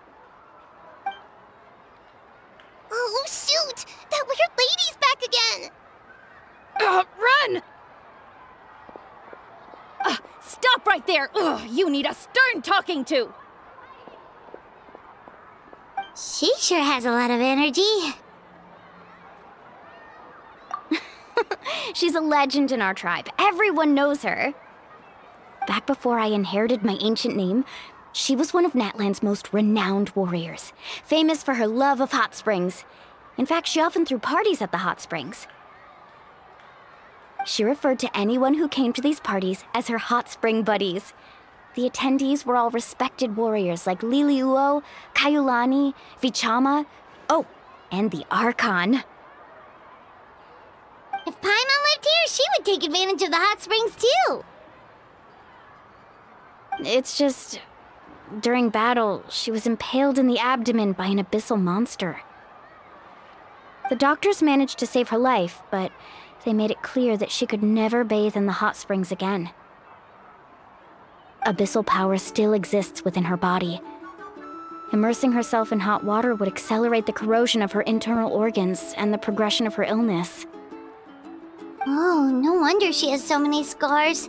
Oh, shoot! That weird lady's back again! Run! Stop right there! You need a stern talking to! She sure has a lot of energy. She's a legend in our tribe. Everyone knows her. Back before I inherited my ancient name, She was one of Natlan's most renowned warriors, famous for her love of hot springs. In fact, she often threw parties at the hot springs. She referred to anyone who came to these parties as her hot spring buddies. The attendees were all respected warriors like Liliuo, Kaiulani, Vichama, oh, and the ARCHON. If Paimon lived here, she would take advantage of the hot springs too. It's just, during battle, she was impaled in the abdomen by an abyssal monster. The doctors managed to save her life, but they made it clear that she could never bathe in the hot springs again. Abyssal power still exists within her body. Immersing herself in hot water would accelerate the corrosion of her internal organs and the progression of her illness. Oh, no wonder she has so many scars.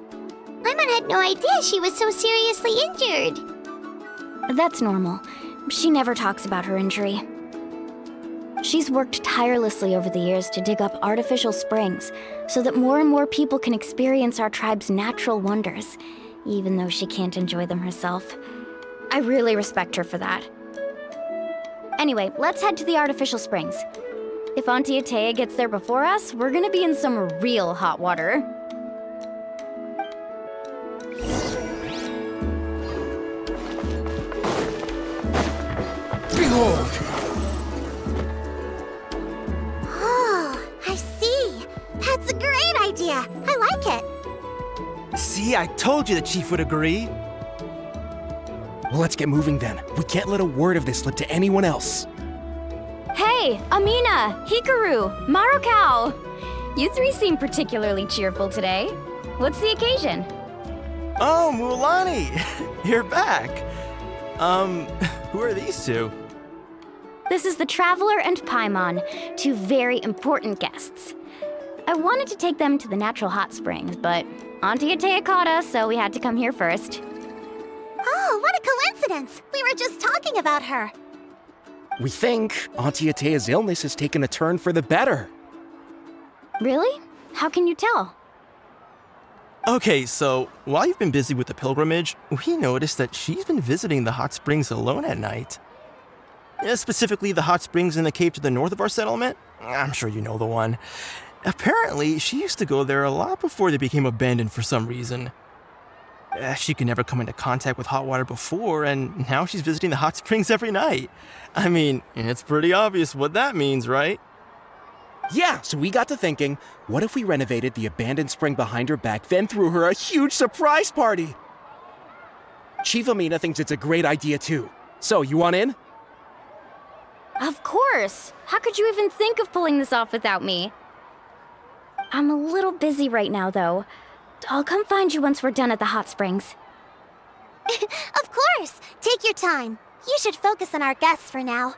Paimon had no idea she was so seriously injured. That's normal. She never talks about her injury. She's worked tirelessly over the years to dig up artificial springs so that more and more people can experience our tribe's natural wonders, even though she can't enjoy them herself. I really respect her for that. Anyway, let's head to the artificial springs. If Auntie Atea gets there before us, we're gonna be in some real hot water. Behold! Oh, I see. That's a great idea. I like it. See, I told you the chief would agree. Well, let's get moving then. We can't let a word of this slip to anyone else. Hey, Amina, Hikaru, Marukao! You three seem particularly cheerful today. What's the occasion? Oh, Mulani! You're back. Who are these two? This is the Traveler and Paimon, two very important guests. I wanted to take them to the natural hot springs, but Auntie Atea caught us, so we had to come here first. Oh, what a coincidence! We were just talking about her. We think Auntie Atea's illness has taken a turn for the better. Really? How can you tell? Okay, so while you've been busy with the pilgrimage, we noticed that she's been visiting the hot springs alone at night. Specifically, the hot springs in the cave to the north of our settlement. I'm sure you know the one. Apparently, she used to go there a lot before they became abandoned for some reason. She could never come into contact with hot water before, and now she's visiting the hot springs every night. I mean, it's pretty obvious what that means, right? Yeah, so we got to thinking, what if we renovated the abandoned spring behind her back, then threw her a huge surprise party? Chief Amina thinks it's a great idea too. So, you want in? Of course! How could you even think of pulling this off without me? I'm a little busy right now, though. I'll come find you once we're done at the hot springs. Of course! Take your time. You should focus on our guests for now.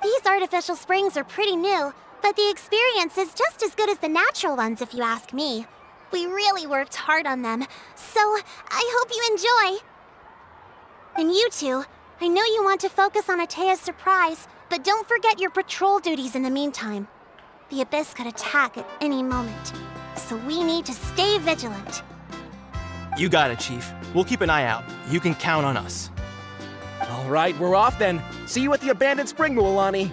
These artificial springs are pretty new, but the experience is just as good as the natural ones if you ask me. We really worked hard on them, so I hope you enjoy. And you two, I know you want to focus on Atea's surprise, but don't forget your patrol duties in the meantime. The Abyss could attack at any moment, so we need to stay vigilant. You got it, Chief. We'll keep an eye out. You can count on us. All right, we're off then. See you at the abandoned spring, Mulani.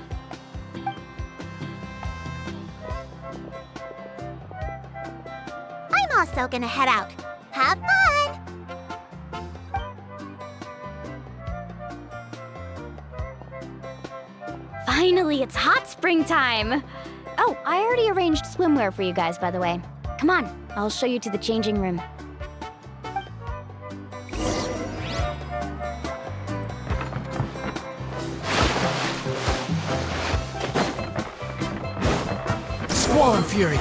I'm also gonna head out. Have fun! Finally, it's hot spring time! Oh, I already arranged swimwear for you guys, by the way. Come on, I'll show you to the changing room. Squall and Fury!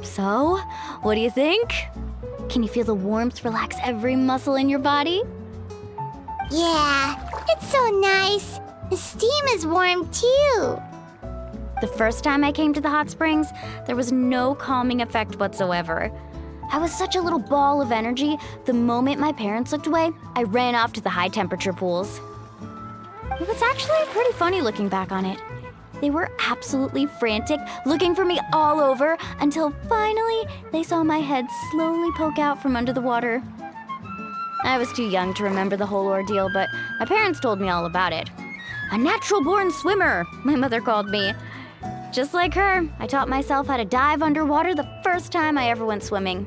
So, what do you think? Can you feel the warmth relax every muscle in your body? Yeah, it's so nice. The steam is warm too. The first time I came to the hot springs, there was no calming effect whatsoever. I was such a little ball of energy, the moment my parents looked away, I ran off to the high temperature pools. It was actually pretty funny looking back on it. They were absolutely frantic, looking for me all over, until finally they saw my head slowly poke out from under the water. I was too young to remember the whole ordeal, but my parents told me all about it. A natural-born swimmer, my mother called me. Just like her, I taught myself how to dive underwater the first time I ever went swimming.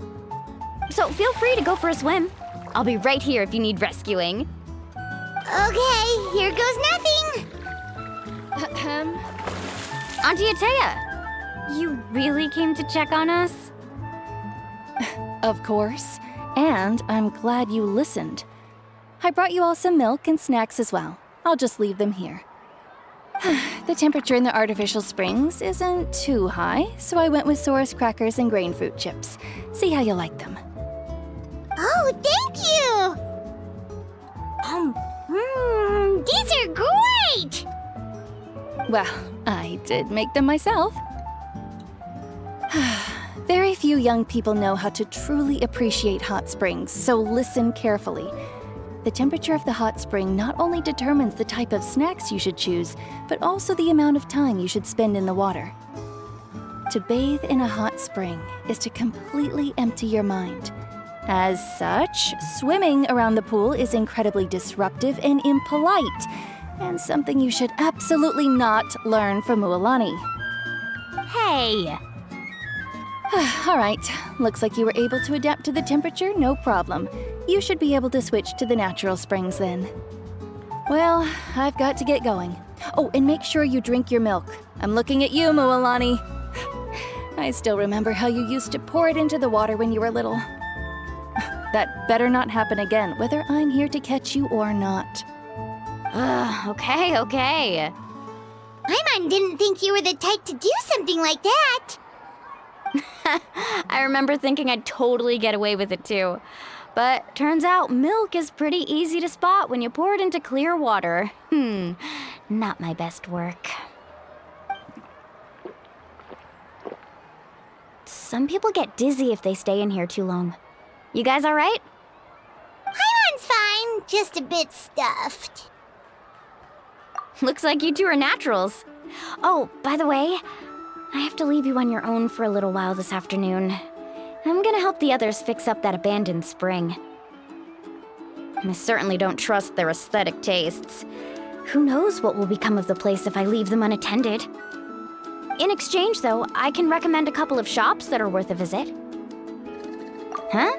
So feel free to go for a swim. I'll be right here if you need rescuing. Okay, here goes nothing. Auntie Atea, you really came to check on us? Of course. And I'm glad you listened. I brought you all some milk and snacks as well. I'll just leave them here. The temperature in the artificial springs isn't too high, so I went with Source crackers and grain fruit chips. See how you like them. Oh, thank you! These are great! Well, I did make them myself. Very few young people know how to truly appreciate hot springs, so listen carefully. The temperature of the hot spring not only determines the type of snacks you should choose, but also the amount of time you should spend in the water. To bathe in a hot spring is to completely empty your mind. As such, swimming around the pool is incredibly disruptive and impolite, and something you should absolutely not learn from Mualani. Hey! All right, looks like you were able to adapt to the temperature, no problem. You should be able to switch to the natural springs then. Well, I've got to get going. Oh, and make sure you drink your milk. I'm looking at you, Mualani. I still remember how you used to pour it into the water when you were little. That better not happen again, whether I'm here to catch you or not. Okay. Paimon didn't think you were the type to do something like that. I remember thinking I'd totally get away with it too. But turns out milk is pretty easy to spot when you pour it into clear water. Not my best work. Some people get dizzy if they stay in here too long. You guys all right? Paimon's fine, just a bit stuffed. Looks like you two are naturals. Oh, by the way, I have to leave you on your own for a little while this afternoon. I'm gonna help the others fix up that abandoned spring. I certainly don't trust their aesthetic tastes. Who knows what will become of the place if I leave them unattended? In exchange, though, I can recommend a couple of shops that are worth a visit. Huh?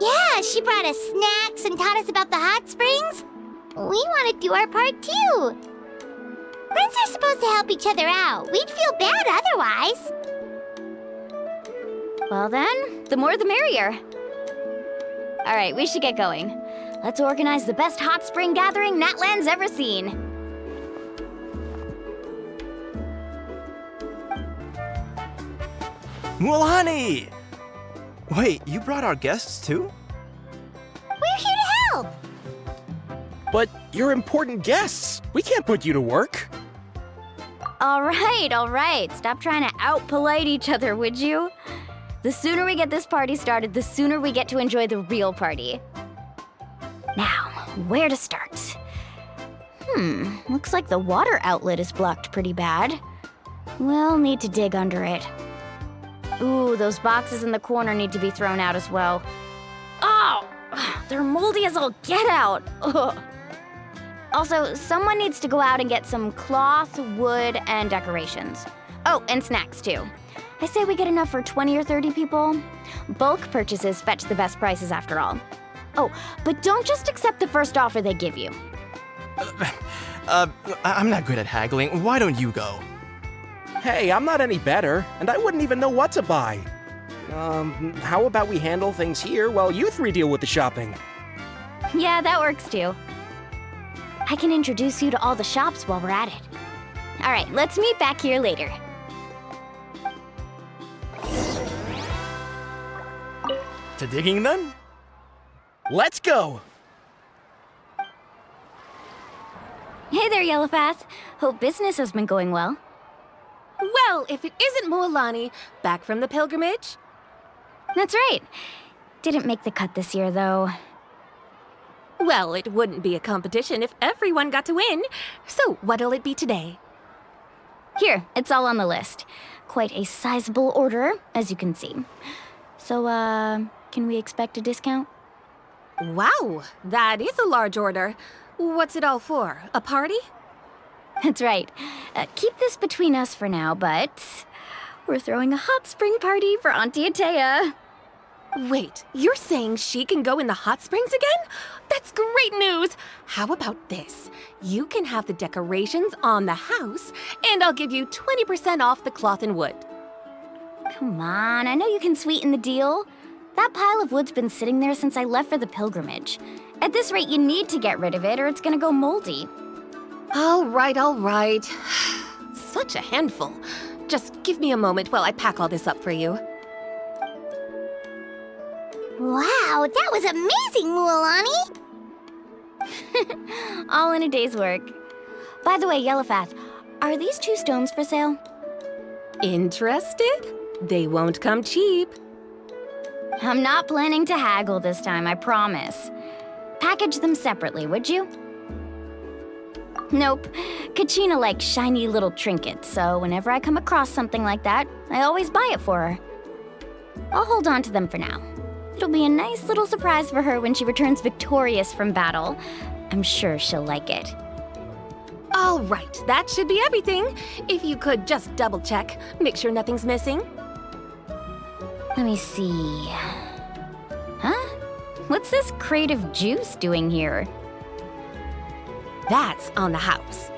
Yeah, she brought us snacks and taught us about the hot springs. We want to do our part too. Friends are supposed to help each other out. We'd feel bad otherwise. Well then, the more the merrier. All right, we should get going. Let's organize the best hot spring gathering Natlan's ever seen. Mualani! Wait, you brought our guests too? We're here to help. But you're important guests. We can't put you to work. All right. Stop trying to out-polite each other, would you? The sooner we get this party started, the sooner we get to enjoy the real party. Now, where to start? Looks like the water outlet is blocked pretty bad. We'll need to dig under it. Ooh, those boxes in the corner need to be thrown out as well. Oh, they're moldy as all get out. Ugh. Also, someone needs to go out and get some cloth, wood, and decorations. Oh, and snacks too. I say we get enough for 20 or 30 people. Bulk purchases fetch the best prices after all. Oh, but don't just accept the first offer they give you. I'm not good at haggling. Why don't you go? Hey, I'm not any better, and I wouldn't even know what to buy. How about we handle things here while you three deal with the shopping? Yeah, that works too. I can introduce you to all the shops while we're at it. All right, let's meet back here later. To digging then? Let's go! Hey there, Yellowfath. Hope business has been going well. Well, if it isn't Mualani, back from the pilgrimage? That's right. Didn't make the cut this year, though. Well, it wouldn't be a competition if everyone got to win. So, what'll it be today? Here, it's all on the list. Quite a sizable order, as you can see. So, can we expect a discount? Wow, that is a large order. What's it all for? A party? That's right. Keep this between us for now, but we're throwing a hot spring party for Auntie Atea. Wait, you're saying she can go in the hot springs again? That's great news! How about this? You can have the decorations on the house, and I'll give you 20% off the cloth and wood. Come on, I know you can sweeten the deal. That pile of wood's been sitting there since I left for the pilgrimage. At this rate, you need to get rid of it or it's gonna go moldy. All right. Such a handful. Just give me a moment while I pack all this up for you. Wow, that was amazing, Mualani! All in a day's work. By the way, Yellowfath, are these 2 stones for sale? Interested? They won't come cheap. I'm not planning to haggle this time, I promise. Package them separately, would you? Nope. Kachina likes shiny little trinkets, so whenever I come across something like that, I always buy it for her. I'll hold on to them for now. It'll be a nice little surprise for her when she returns victorious from battle. I'm sure she'll like it. All right, that should be everything. If you could just double check, make sure nothing's missing. Let me see. Huh? What's this crate of juice doing here? That's on the house.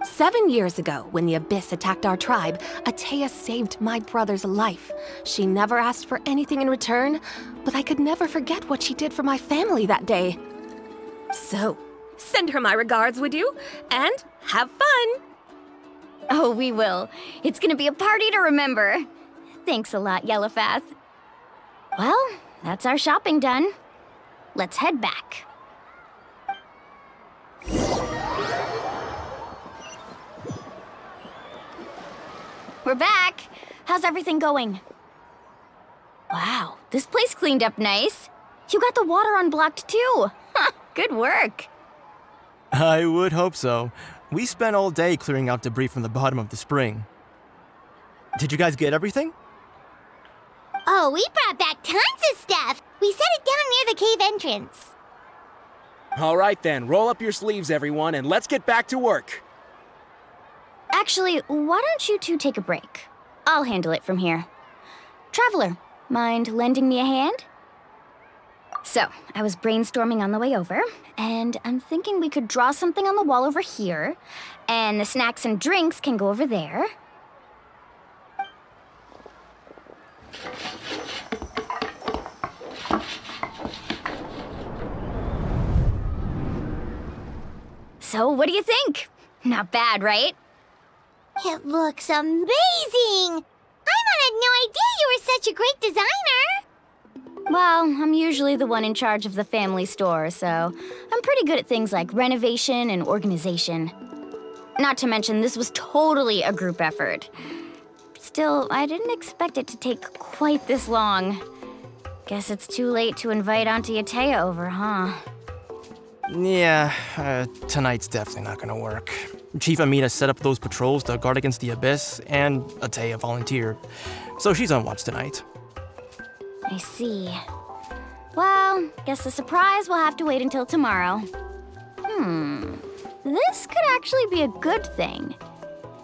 7 years ago, when the Abyss attacked our tribe, Atea saved my brother's life. She never asked for anything in return, but I could never forget what she did for my family that day. So, send her my regards, would you? And have fun! Oh, we will. It's gonna be a party to remember. Thanks a lot, Yellowfath. Well, that's our shopping done. Let's head back. We're back. How's everything going? Wow, this place cleaned up nice. You got the water unblocked too. Good work. I would hope so. We spent all day clearing out debris from the bottom of the spring. Did you guys get everything? Oh, we brought back tons of stuff. We set it down near the cave entrance. All right then, roll up your sleeves, everyone, and let's get back to work. Actually, why don't you two take a break? I'll handle it from here. Traveler, mind lending me a hand? So, I was brainstorming on the way over, and I'm thinking we could draw something on the wall over here, and the snacks and drinks can go over there. So, what do you think? Not bad, right? It looks amazing! Paimon had no idea you were such a great designer! Well, I'm usually the one in charge of the family store, so I'm pretty good at things like renovation and organization. Not to mention, this was totally a group effort. Still, I didn't expect it to take quite this long. Guess it's too late to invite Auntie Atea over, huh? Yeah, tonight's definitely not gonna work. Chief Amina set up those patrols to guard against the Abyss, and Atea volunteered. So she's on watch tonight. I see. Well, guess the surprise will have to wait until tomorrow. This could actually be a good thing.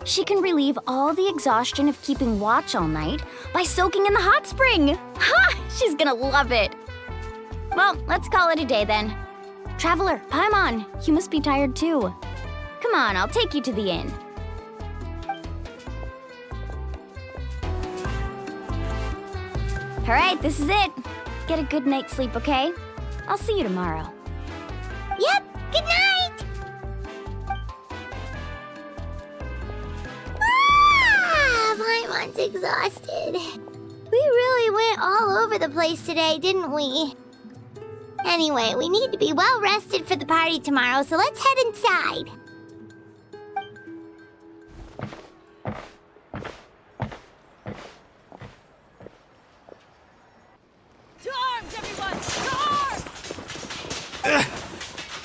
She can relieve all the exhaustion of keeping watch all night by soaking in the hot spring. Ha! She's gonna love it. Well, let's call it a day then. Traveler, Paimon, you must be tired too. Come on, I'll take you to the inn. All right, this is it. Get a good night's sleep, okay? I'll see you tomorrow. Yep, good night! Paimon's exhausted. We really went all over the place today, didn't we? Anyway, we need to be well rested for the party tomorrow, so let's head inside. To arms, everyone! To arms!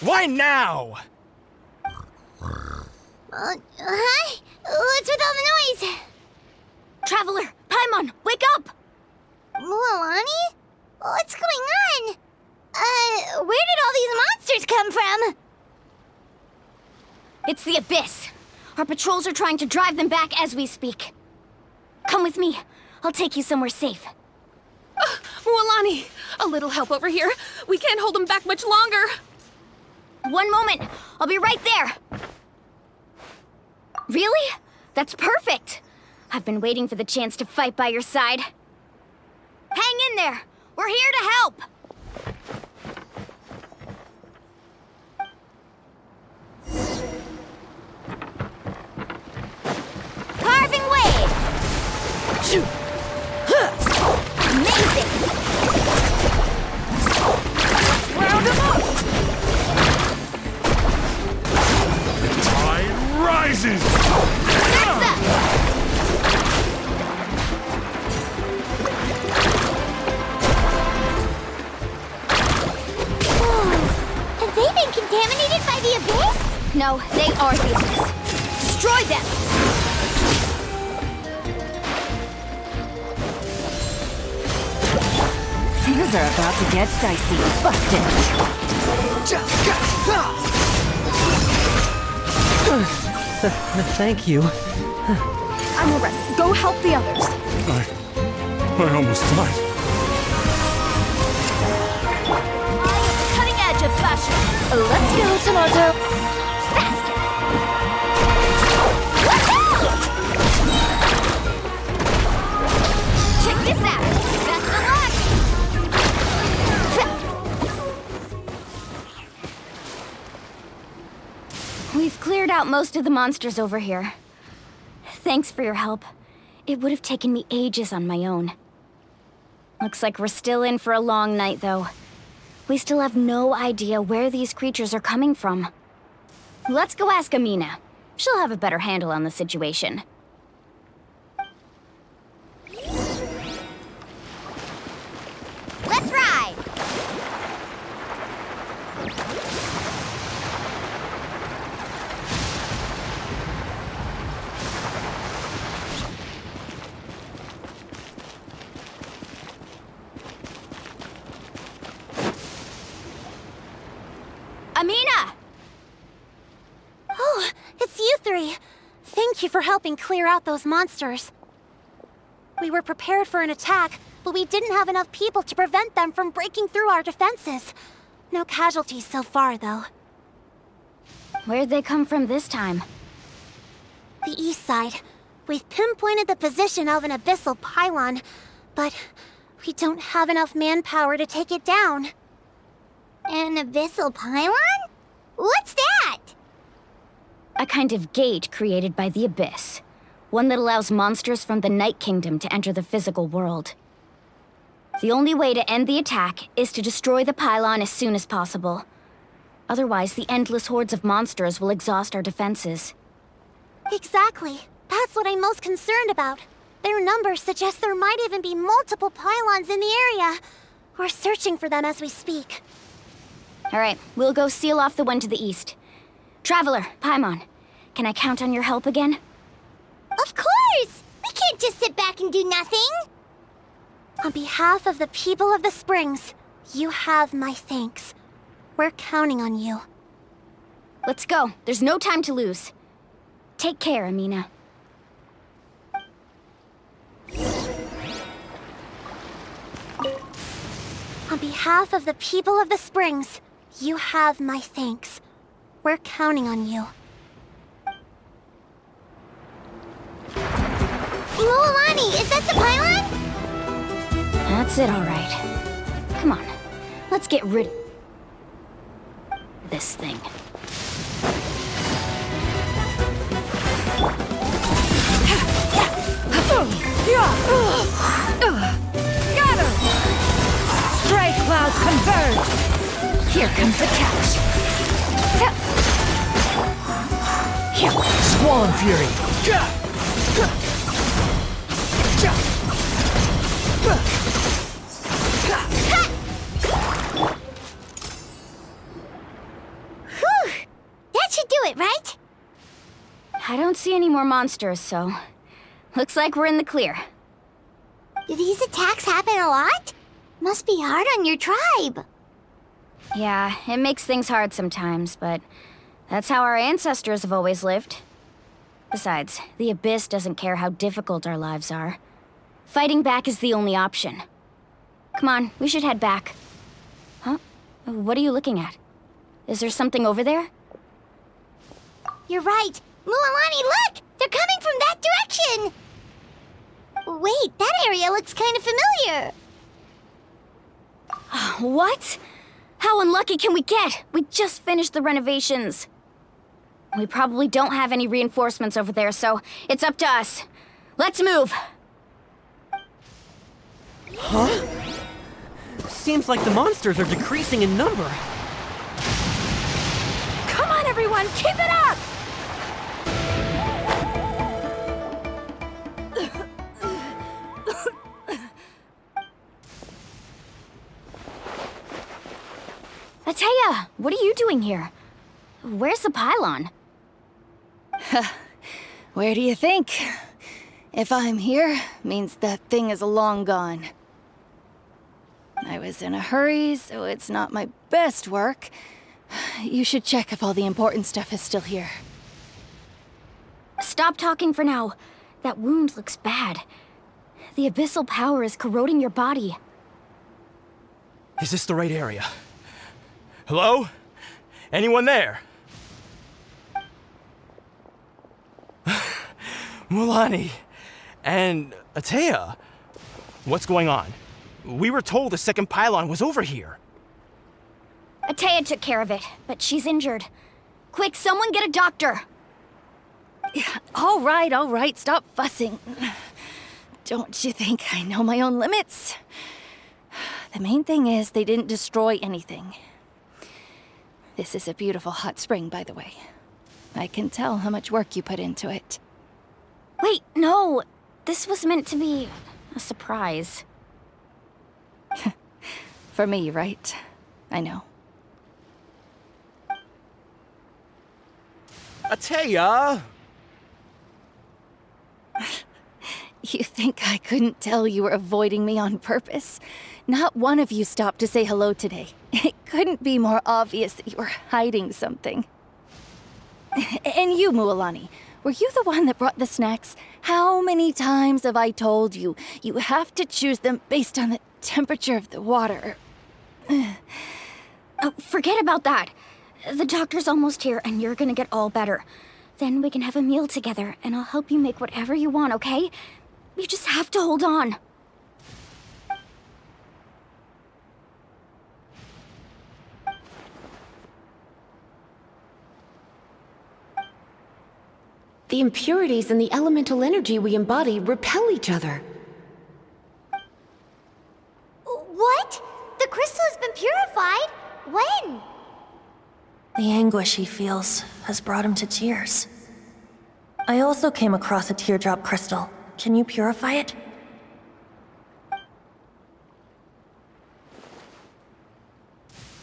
Why now? Huh? What's with all the noise? Traveler, Paimon, wake up! Mualani? What's going on? Where did all these monsters come from? It's the Abyss. Our patrols are trying to drive them back as we speak. Come with me. I'll take you somewhere safe. Mualani, a little help over here. We can't hold them back much longer. One moment. I'll be right there. Really? That's perfect. I've been waiting for the chance to fight by your side. Hang in there. We're here to help. Carving waves. Amazing. Round them up. The tide rises. Have they been contaminated by the Abyss? No, they are the Abyss. Destroy them! Things are about to get dicey. Busted. Thank you. I'm alright. Go help the others. I almost died. Cutting edge of fashion. Let's go, Tomato. Faster! Check this out! Best of luck! We've cleared out most of the monsters over here. Thanks for your help. It would have taken me ages on my own. Looks like we're still in for a long night, though. We still have no idea where these creatures are coming from. Let's go ask Amina. She'll have a better handle on the situation. Let's ride! Amina! Oh, it's you three. Thank you for helping clear out those monsters. We were prepared for an attack, but we didn't have enough people to prevent them from breaking through our defenses. No casualties so far, though. Where'd they come from this time? The east side. We've pinpointed the position of an abyssal pylon, but we don't have enough manpower to take it down. An abyssal pylon? What's that? A kind of gate created by the Abyss. One that allows monsters from the Night Kingdom to enter the physical world. The only way to end the attack is to destroy the pylon as soon as possible. Otherwise, the endless hordes of monsters will exhaust our defenses. Exactly. That's what I'm most concerned about. Their numbers suggest there might even be multiple pylons in the area. We're searching for them as we speak. All right, we'll go seal off the one to the east. Traveler, Paimon, can I count on your help again? Of course! We can't just sit back and do nothing! On behalf of the people of the Springs, you have my thanks. We're counting on you. Let's go. There's no time to lose. Take care, Amina. On behalf of the people of the Springs, you have my thanks. We're counting on you. Mualani, is that the pylon? That's it, all right. Come on, let's get rid of this thing. Scatter! Stray clouds converge! Here comes the catch. Squall and Fury. Whew! That should do it, right? I don't see any more monsters, so looks like we're in the clear. Do these attacks happen a lot? Must be hard on your tribe. Yeah, it makes things hard sometimes, but that's how our ancestors have always lived. Besides, the Abyss doesn't care how difficult our lives are. Fighting back is the only option. Come on, we should head back. Huh? What are you looking at? Is there something over there? You're right. Mualani, look! They're coming from that direction! Wait, that area looks kind of familiar. What? How unlucky can we get? We just finished the renovations. We probably don't have any reinforcements over there, so it's up to us. Let's move! Huh? Seems like the monsters are decreasing in number. Come on, everyone, keep it up! Atea, what are you doing here? Where's the pylon? Where do you think? If I'm here, means that thing is long gone. I was in a hurry, so it's not my best work. You should check if all the important stuff is still here. Stop talking for now. That wound looks bad. The abyssal power is corroding your body. Is this the right area? Hello? Anyone there? Mualani and Atea. What's going on? We were told the second pylon was over here. Atea took care of it, but she's injured. Quick, someone get a doctor! All right, stop fussing. Don't you think I know my own limits? The main thing is they didn't destroy anything. This is a beautiful hot spring, by the way. I can tell how much work you put into it. Wait, no! This was meant to be a surprise. For me, right? I know. Atea! You think I couldn't tell you were avoiding me on purpose? Not one of you stopped to say hello today. It couldn't be more obvious that you were hiding something. And you, Mualani, were you the one that brought the snacks? How many times have I told you, you have to choose them based on the temperature of the water? Oh, forget about that. The doctor's almost here, and you're gonna get all better. Then we can have a meal together, and I'll help you make whatever you want, okay? You just have to hold on. The impurities and the elemental energy we embody repel each other. What? The crystal has been purified? When? The anguish he feels has brought him to tears. I also came across a teardrop crystal. Can you purify it?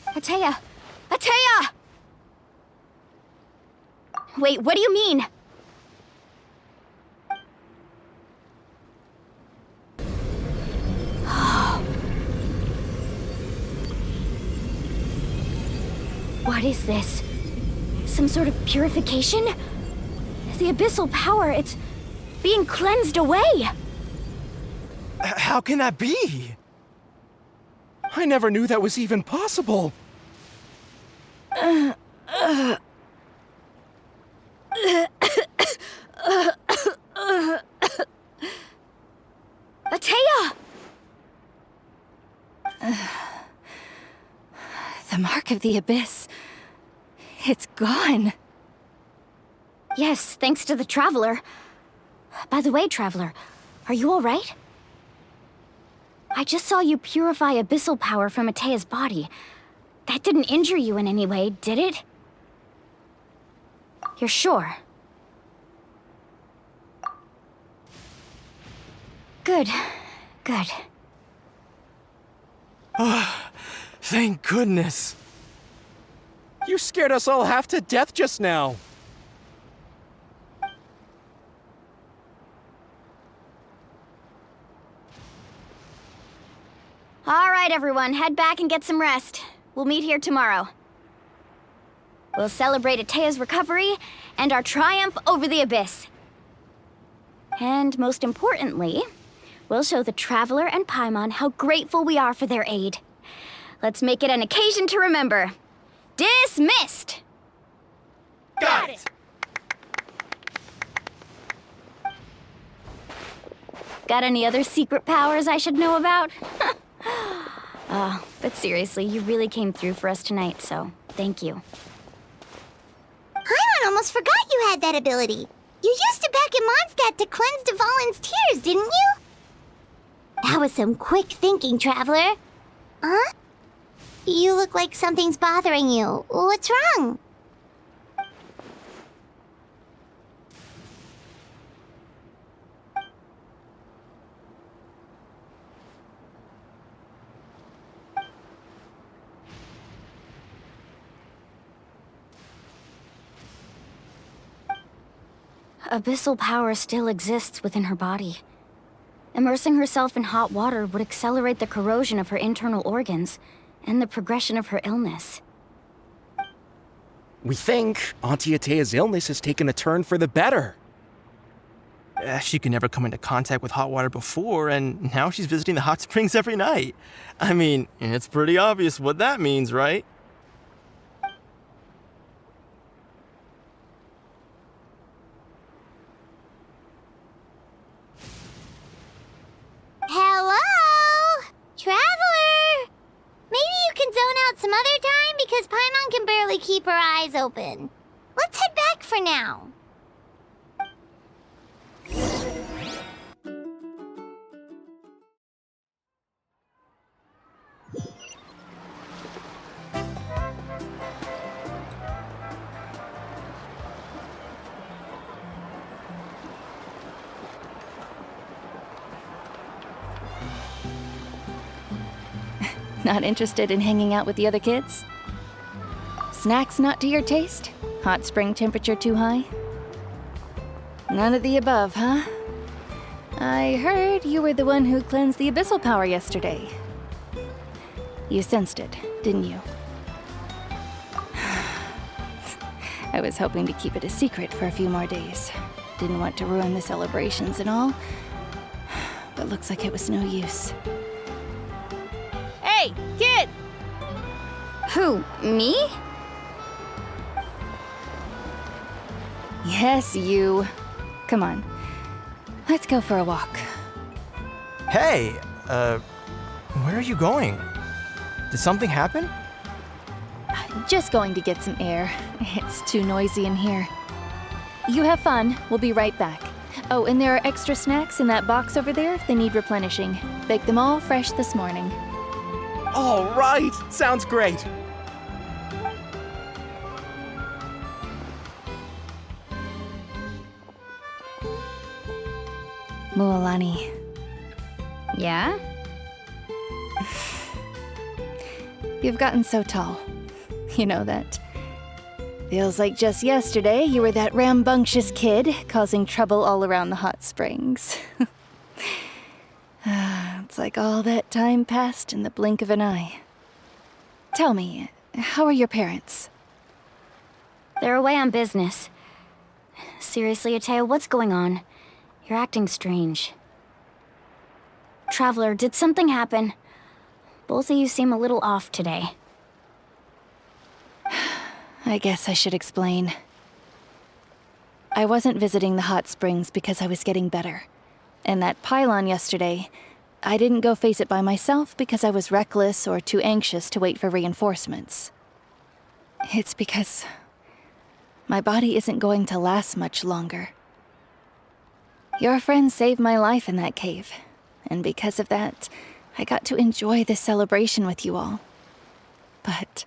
Atea! Atea! Wait, what do you mean? What is this? Some sort of purification? The abyssal power, it's being cleansed away! How can that be? I never knew that was even possible. Atea! The mark of the abyss. It's gone. Yes, thanks to the Traveler. By the way, Traveler, are you all right? I just saw you purify abyssal power from Atea's body. That didn't injure you in any way, did it? You're sure? Good. Good. Thank goodness. You scared us all half to death just now. All right, everyone, head back and get some rest. We'll meet here tomorrow. We'll celebrate Atea's recovery and our triumph over the Abyss. And most importantly, we'll show the Traveler and Paimon how grateful we are for their aid. Let's make it an occasion to remember. Dismissed! Got it! Got any other secret powers I should know about? But seriously, you really came through for us tonight, so thank you. Paimon almost forgot you had that ability. You used it back in Mondstadt to cleanse Dvalin's tears, didn't you? That was some quick thinking, Traveler. Huh? You look like something's bothering you. What's wrong? Abyssal power still exists within her body. Immersing herself in hot water would accelerate the corrosion of her internal organs and the progression of her illness. We think Auntie Atea's illness has taken a turn for the better. She could never come into contact with hot water before, and now she's visiting the hot springs every night. I mean, it's pretty obvious what that means, right? Hello? Traveler? Maybe you can zone out some other time because Paimon can barely keep her eyes open. Let's head back for now. Not interested in hanging out with the other kids? Snacks not to your taste? Hot spring temperature too high? None of the above, huh? I heard you were the one who cleansed the abyssal power yesterday. You sensed it, didn't you? I was hoping to keep it a secret for a few more days. Didn't want to ruin the celebrations and all, but looks like it was no use. Hey, kid! Who, me? Yes, you. Come on. Let's go for a walk. Hey, where are you going? Did something happen? Just going to get some air. It's too noisy in here. You have fun. We'll be right back. Oh, and there are extra snacks in that box over there if they need replenishing. Baked them all fresh this morning. All right, sounds great. Mualani. Yeah? You've gotten so tall. You know that. Feels like just yesterday you were that rambunctious kid causing trouble all around the hot springs. It's like all that time passed in the blink of an eye. Tell me, how are your parents? They're away on business. Seriously, Atea, what's going on? You're acting strange. Traveler, did something happen? Both of you seem a little off today. I guess I should explain. I wasn't visiting the hot springs because I was getting better. And that pylon yesterday, I didn't go face it by myself because I was reckless or too anxious to wait for reinforcements. It's because my body isn't going to last much longer. Your friend saved my life in that cave, and because of that, I got to enjoy this celebration with you all. But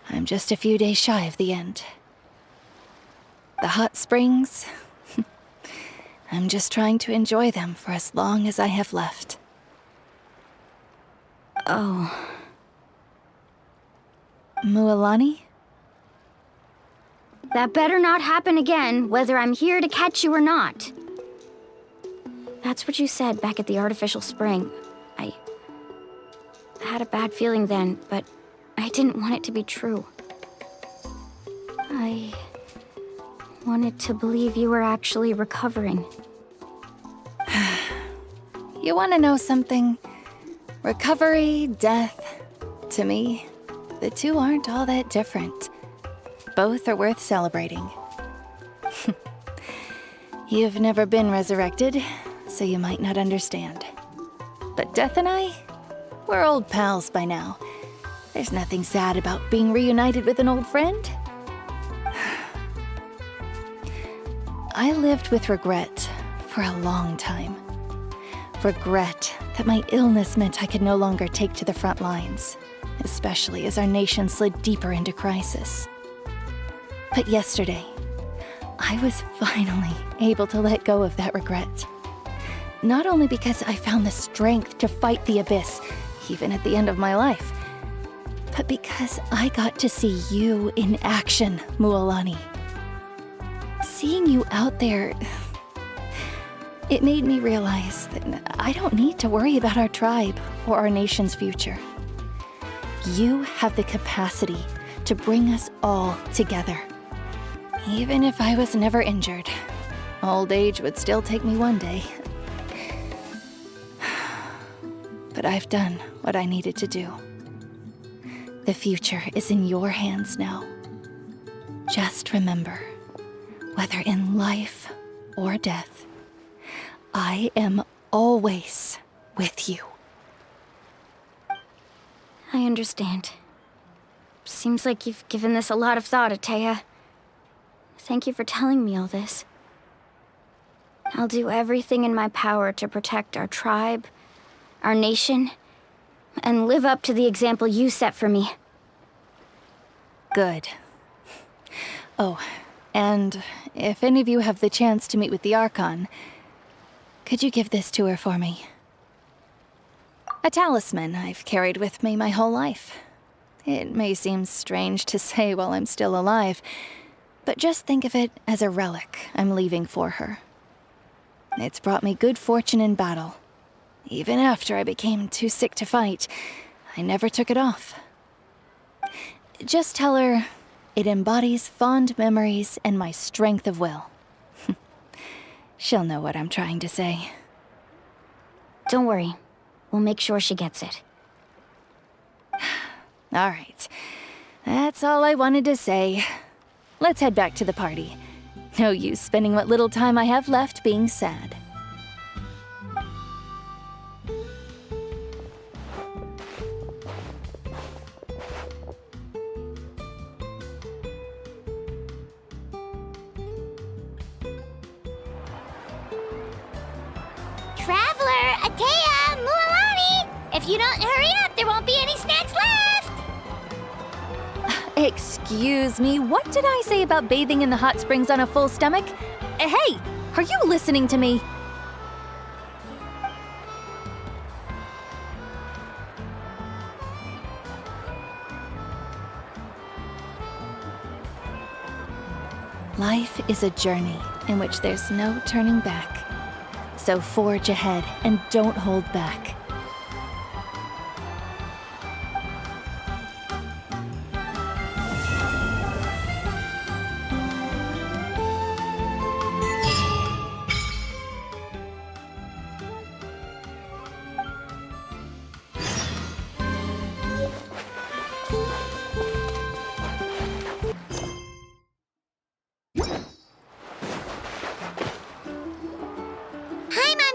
I'm just a few days shy of the end. The hot springs, I'm just trying to enjoy them for as long as I have left. Oh. Mualani? That better not happen again, whether I'm here to catch you or not. That's what you said back at the artificial spring. I had a bad feeling then, but I didn't want it to be true. I wanted to believe you were actually recovering. You want to know something? Recovery, death, to me, the two aren't all that different. Both are worth celebrating. You've never been resurrected, so you might not understand. But Death and I, we're old pals by now. There's nothing sad about being reunited with an old friend. I lived with regret for a long time. Regret that my illness meant I could no longer take to the front lines, especially as our nation slid deeper into crisis. But yesterday, I was finally able to let go of that regret. Not only because I found the strength to fight the abyss, even at the end of my life, but because I got to see you in action, Mualani. Seeing you out there, it made me realize that I don't need to worry about our tribe or our nation's future. You have the capacity to bring us all together. Even if I was never injured, old age would still take me one day. But I've done what I needed to do. The future is in your hands now. Just remember, whether in life or death, I am always with you. I understand. Seems like you've given this a lot of thought, Atea. Thank you for telling me all this. I'll do everything in my power to protect our tribe, our nation, and live up to the example you set for me. Good. Oh, and if any of you have the chance to meet with the ARCHON, could you give this to her for me? A talisman I've carried with me my whole life. It may seem strange to say while I'm still alive, but just think of it as a relic I'm leaving for her. It's brought me good fortune in battle. Even after I became too sick to fight, I never took it off. Just tell her it embodies fond memories and my strength of will. She'll know what I'm trying to say. Don't worry. We'll make sure she gets it. All right. That's all I wanted to say. Let's head back to the party. No use spending what little time I have left being sad. Traveler, Atea, Mualani! If you don't hurry up, there won't be any snacks left! Excuse me, what did I say about bathing in the hot springs on a full stomach? Hey, are you listening to me? Life is a journey in which there's no turning back. So forge ahead and don't hold back.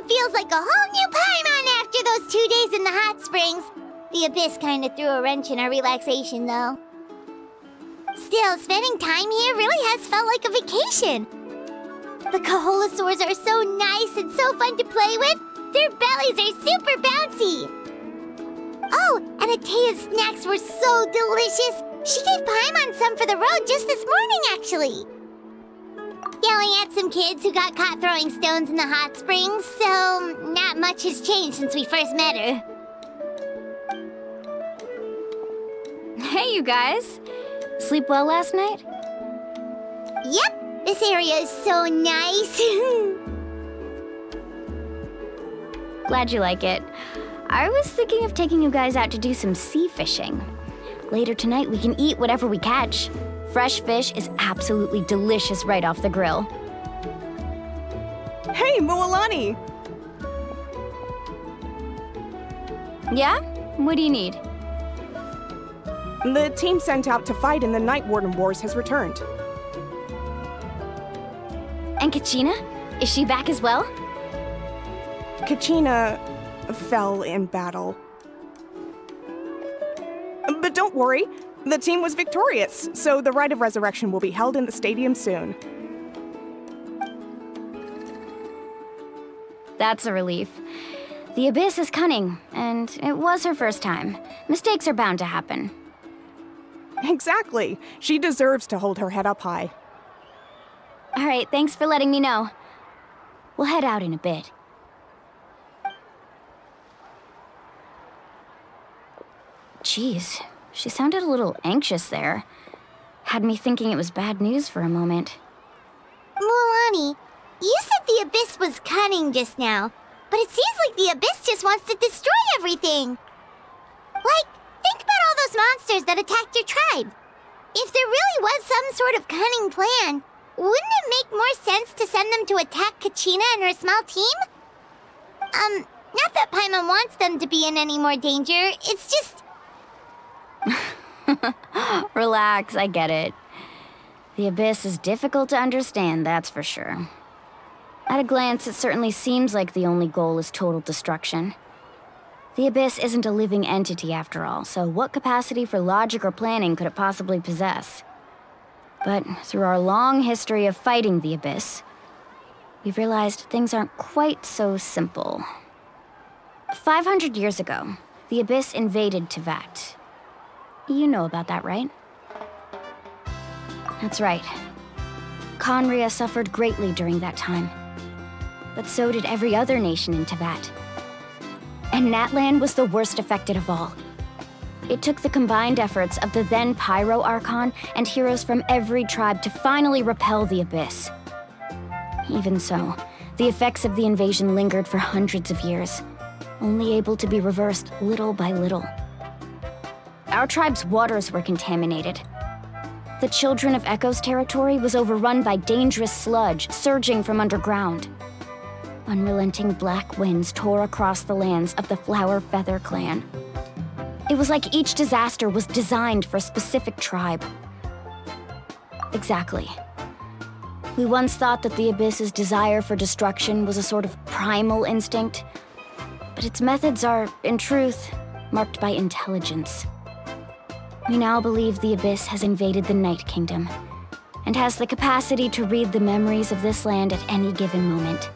Feels like a whole new Paimon after those 2 days in the hot springs. The abyss kind of threw a wrench in our relaxation, though. Still, spending time here really has felt like a vacation. The Kaholasaurs are so nice and so fun to play with. Their bellies are super bouncy. Oh, And Atea's snacks were so delicious. She gave Paimon some for the road just this morning, actually. Yelling at some kids who got caught throwing stones in the hot springs, so not much has changed since we first met her. Hey, you guys. Sleep well last night? Yep, this area is so nice. Glad you like it. I was thinking of taking you guys out to do some sea fishing. Later tonight, we can eat whatever we catch. Fresh fish is absolutely delicious right off the grill. Hey, Moalani! Yeah? What do you need? The team sent out to fight in the Night Warden Wars has returned. And Kachina? Is she back as well? Kachina fell in battle. But don't worry, the team was victorious, so the Rite of Resurrection will be held in the stadium soon. That's a relief. The Abyss is cunning, and it was her first time. Mistakes are bound to happen. Exactly. She deserves to hold her head up high. All right, thanks for letting me know. We'll head out in a bit. Jeez, she sounded a little anxious there. Had me thinking it was bad news for a moment. Moalani, you said the Abyss was cunning just now, but it seems like the Abyss just wants to destroy everything. Like, think about all those monsters that attacked your tribe. If there really was some sort of cunning plan, wouldn't it make more sense to send them to attack Kachina and her small team? Not that Paimon wants them to be in any more danger, it's just... Relax, I get it. The Abyss is difficult to understand, that's for sure. At a glance, it certainly seems like the only goal is total destruction. The Abyss isn't a living entity after all, so what capacity for logic or planning could it possibly possess? But through our long history of fighting the Abyss, we've realized things aren't quite so simple. 500 years ago, the Abyss invaded Teyvat. You know about that, right? That's right. Conria suffered greatly during that time. But so did every other nation in Teyvat. And Natlan was the worst affected of all. It took the combined efforts of the then Pyro ARCHON and heroes from every tribe to finally repel the Abyss. Even so, the effects of the invasion lingered for hundreds of years, only able to be reversed little by little. Our tribe's waters were contaminated. The Children of Echo's territory was overrun by dangerous sludge surging from underground. Unrelenting black winds tore across the lands of the Flower Feather clan. It was like each disaster was designed for a specific tribe. Exactly. We once thought that the Abyss's desire for destruction was a sort of primal instinct, but its methods are, in truth, marked by intelligence. We now believe the Abyss has invaded the Night Kingdom, and has the capacity to read the memories of this land at any given moment.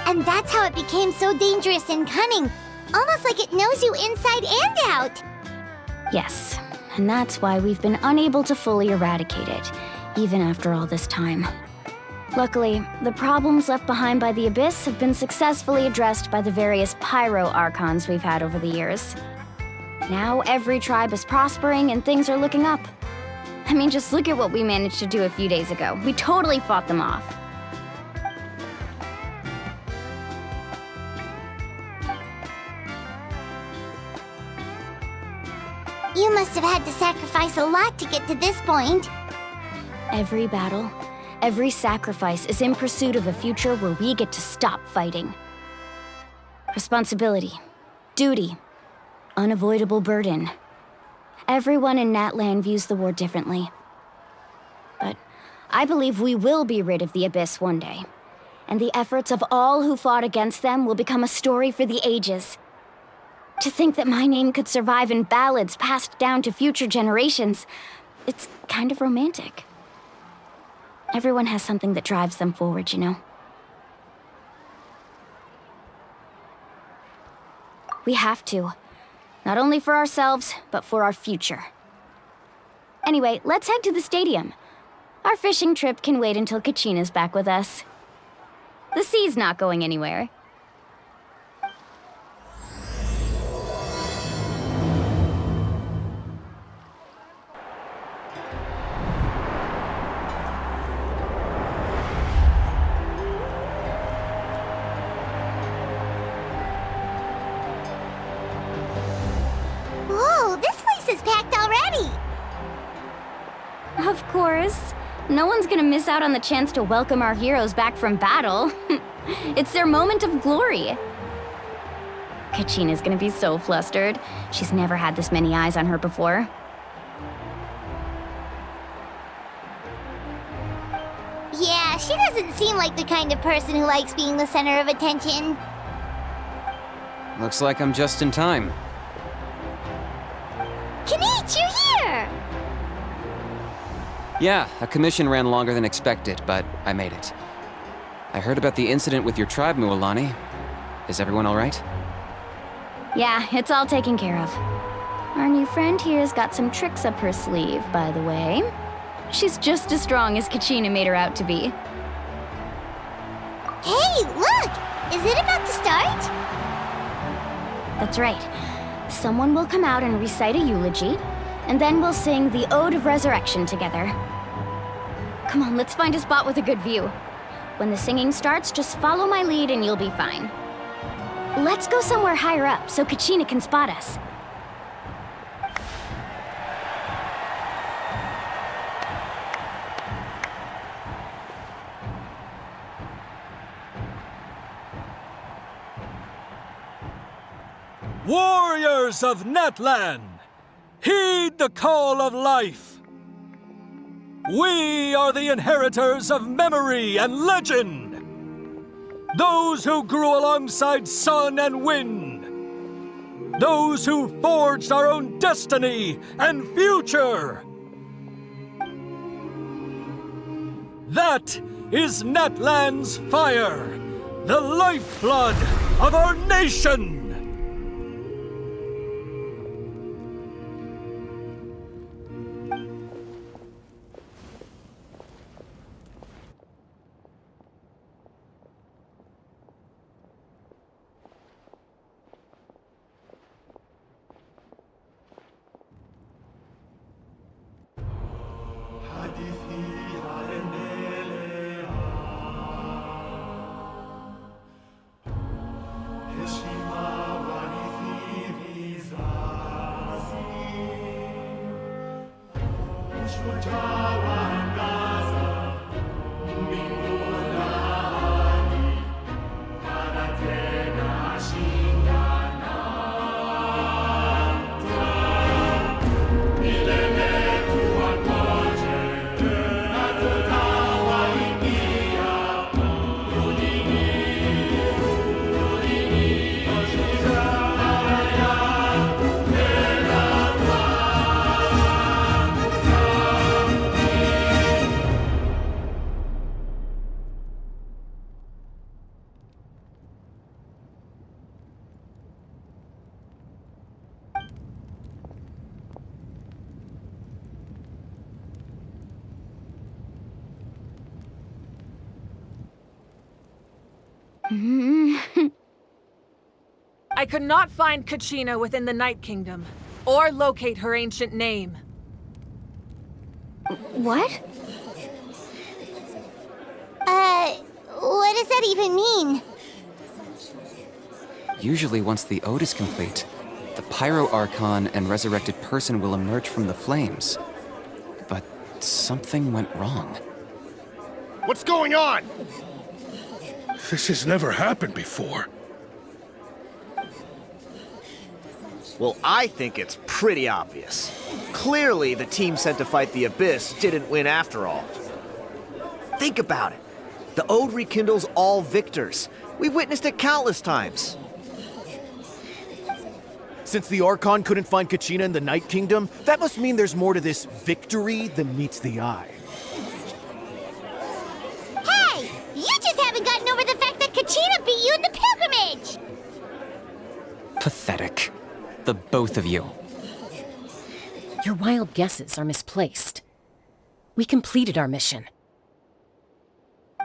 And that's how it became so dangerous and cunning, almost like it knows you inside and out. Yes, and that's why we've been unable to fully eradicate it, even after all this time. Luckily, the problems left behind by the Abyss have been successfully addressed by the various pyro archons we've had over the years. Now every tribe is prospering and things are looking up. I mean, just look at what we managed to do a few days ago. We totally fought them off. You must have had to sacrifice a lot to get to this point. Every battle, every sacrifice is in pursuit of a future where we get to stop fighting. Responsibility, duty, unavoidable burden. Everyone in Natlan views the war differently. But I believe we will be rid of the Abyss one day, and the efforts of all who fought against them will become a story for the ages. To think that my name could survive in ballads passed down to future generations, it's kind of romantic. Everyone has something that drives them forward, you know? We have to. Not only for ourselves, but for our future. Anyway, let's head to the stadium. Our fishing trip can wait until Kachina's back with us. The sea's not going anywhere. Whoa, this place is packed already! Of course. No one's gonna miss out on the chance to welcome our heroes back from battle. It's their moment of glory. Kachina's gonna be so flustered. She's never had this many eyes on her before. Yeah, she doesn't seem like the kind of person who likes being the center of attention. Looks like I'm just in time. Kanich, you're here! Yeah, a commission ran longer than expected, but I made it. I heard about the incident with your tribe, Mualani. Is everyone all right? Yeah, it's all taken care of. Our new friend here's got some tricks up her sleeve, by the way. She's just as strong as Kachina made her out to be. Hey, look! Is it about to start? That's right. Someone will come out and recite a eulogy, and then we'll sing the Ode of Resurrection together. Come on, let's find a spot with a good view. When the singing starts, just follow my lead and you'll be fine. Let's go somewhere higher up so Kachina can spot us. Warriors of Natlan, heed the call of life. We are the inheritors of memory and legend. Those who grew alongside sun and wind. Those who forged our own destiny and future. That is Natlan's fire, the lifeblood of our nation. I could not find Kachina within the Night Kingdom, or locate her ancient name. What? What does that even mean? Usually once the ode is complete, the pyro ARCHON and resurrected person will emerge from the flames. But something went wrong. What's going on? This has never happened before. Well, I think it's pretty obvious. Clearly, the team sent to fight the Abyss didn't win after all. Think about it. The Ode rekindles all victors. We've witnessed it countless times. Since the Archon couldn't find Kachina in the Night Kingdom, that must mean there's more to this victory than meets the eye. Hey! You just haven't gotten over the fact that Kachina beat you in the pilgrimage! Pathetic. The both of you. Your wild guesses are misplaced. We completed our mission.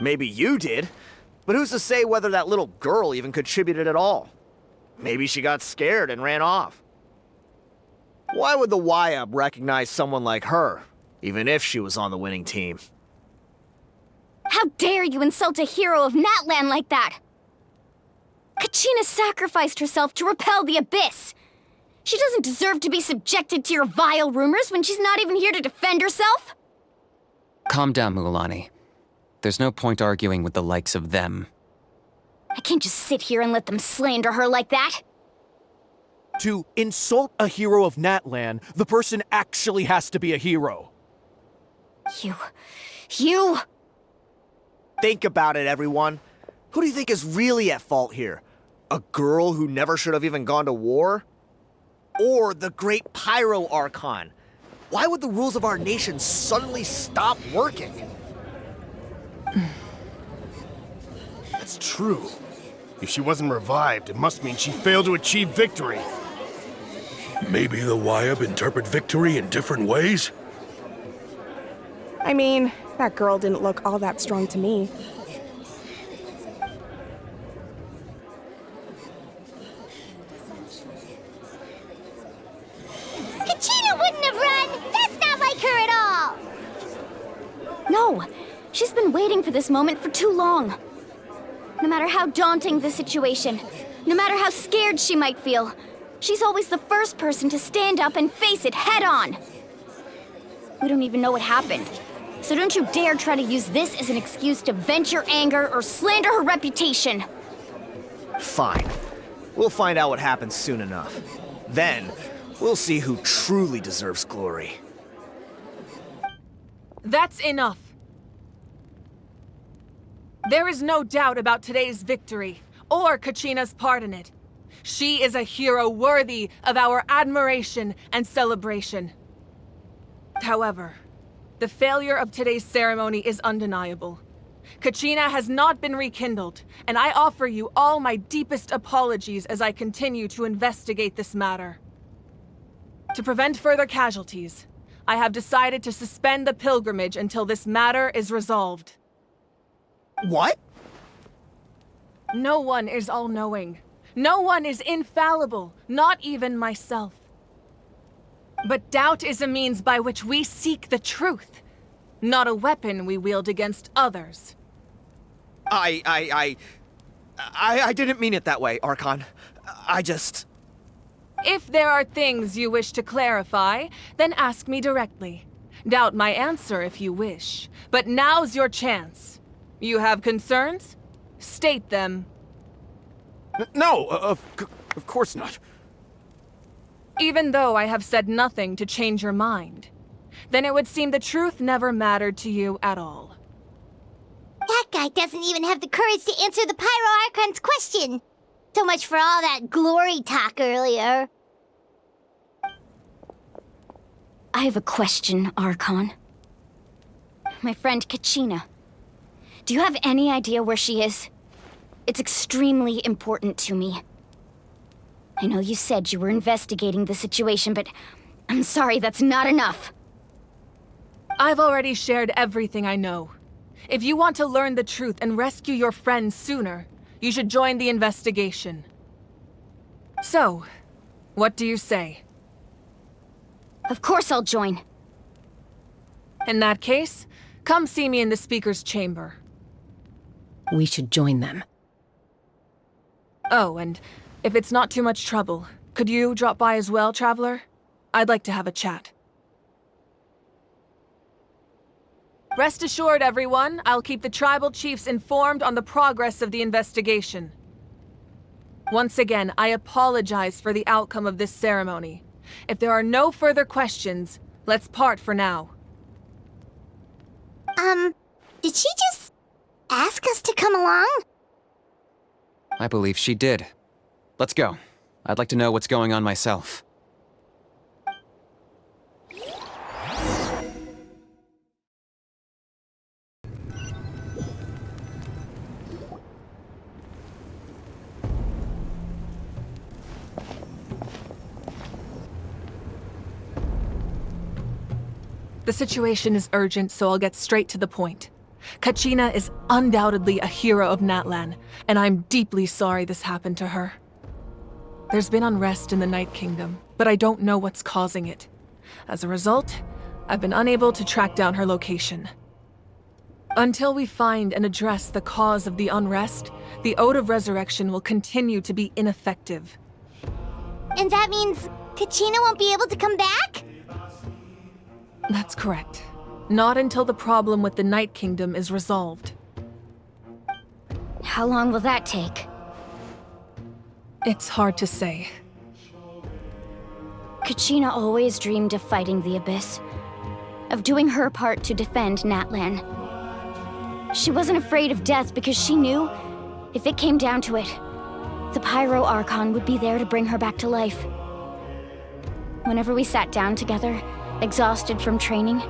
Maybe you did, but who's to say whether that little girl even contributed at all? Maybe she got scared and ran off. Why would the YUB recognize someone like her, even if she was on the winning team? How dare you insult a hero of Natlan like that? Kachina sacrificed herself to repel the Abyss. She doesn't deserve to be subjected to your vile rumors when she's not even here to defend herself. Calm down, Mualani. There's no point arguing with the likes of them. I can't just sit here and let them slander her like that. To insult a hero of Natlan, the person actually has to be a hero. You... Think about it, everyone. Who do you think is really at fault here? A girl who never should have even gone to war? Or the great Pyro ARCHON? Why would the rules of our nation suddenly stop working? That's true. If she wasn't revived, it must mean she failed to achieve victory. Maybe the YUB interpret victory in different ways? I mean, that girl didn't look all that strong to me. Kachina wouldn't have run! That's not like her at all! No, she's been waiting for this moment for too long. No matter how daunting the situation, no matter how scared she might feel, she's always the first person to stand up and face it head on. We don't even know what happened, so don't you dare try to use this as an excuse to vent your anger or slander her reputation. Fine. We'll find out what happens soon enough. Then, we'll see who truly deserves glory. That's enough. There is no doubt about today's victory, or Kachina's part in it. She is a hero worthy of our admiration and celebration. However, the failure of today's ceremony is undeniable. Kachina has not been rekindled, and I offer you all my deepest apologies as I continue to investigate this matter. To prevent further casualties, I have decided to suspend the pilgrimage until this matter is resolved. What? No one is all-knowing. No one is infallible, not even myself. But doubt is a means by which we seek the truth, not a weapon we wield against others. I didn't mean it that way, Archon. I just... If there are things you wish to clarify, then ask me directly. Doubt my answer if you wish, but now's your chance. You have concerns? State them. No, of course not. Even though I have said nothing to change your mind, then it would seem the truth never mattered to you at all. That guy doesn't even have the courage to answer the Pyro Archon's question. So much for all that glory talk earlier. I have a question, Archon. My friend Kachina. Do you have any idea where she is? It's extremely important to me. I know you said you were investigating the situation, but I'm sorry, that's not enough. I've already shared everything I know. If you want to learn the truth and rescue your friends sooner, you should join the investigation. So, what do you say? Of course I'll join. In that case, come see me in the speaker's chamber. We should join them. Oh, and if it's not too much trouble, could you drop by as well, Traveler? I'd like to have a chat. Rest assured, everyone, I'll keep the tribal chiefs informed on the progress of the investigation. Once again, I apologize for the outcome of this ceremony. If there are no further questions, let's part for now. Did she just ask us to come along? I believe she did. Let's go. I'd like to know what's going on myself. The situation is urgent, so I'll get straight to the point. Kachina is undoubtedly a hero of Natlan, and I'm deeply sorry this happened to her. There's been unrest in the Night Kingdom, but I don't know what's causing it. As a result, I've been unable to track down her location. Until we find and address the cause of the unrest, the Ode of Resurrection will continue to be ineffective. And that means Kachina won't be able to come back? That's correct. Not until the problem with the Night Kingdom is resolved. How long will that take? It's hard to say. Kachina always dreamed of fighting the Abyss, of doing her part to defend Natlan. She wasn't afraid of death because she knew, if it came down to it, the Pyro ARCHON would be there to bring her back to life. Whenever we sat down together, exhausted from training,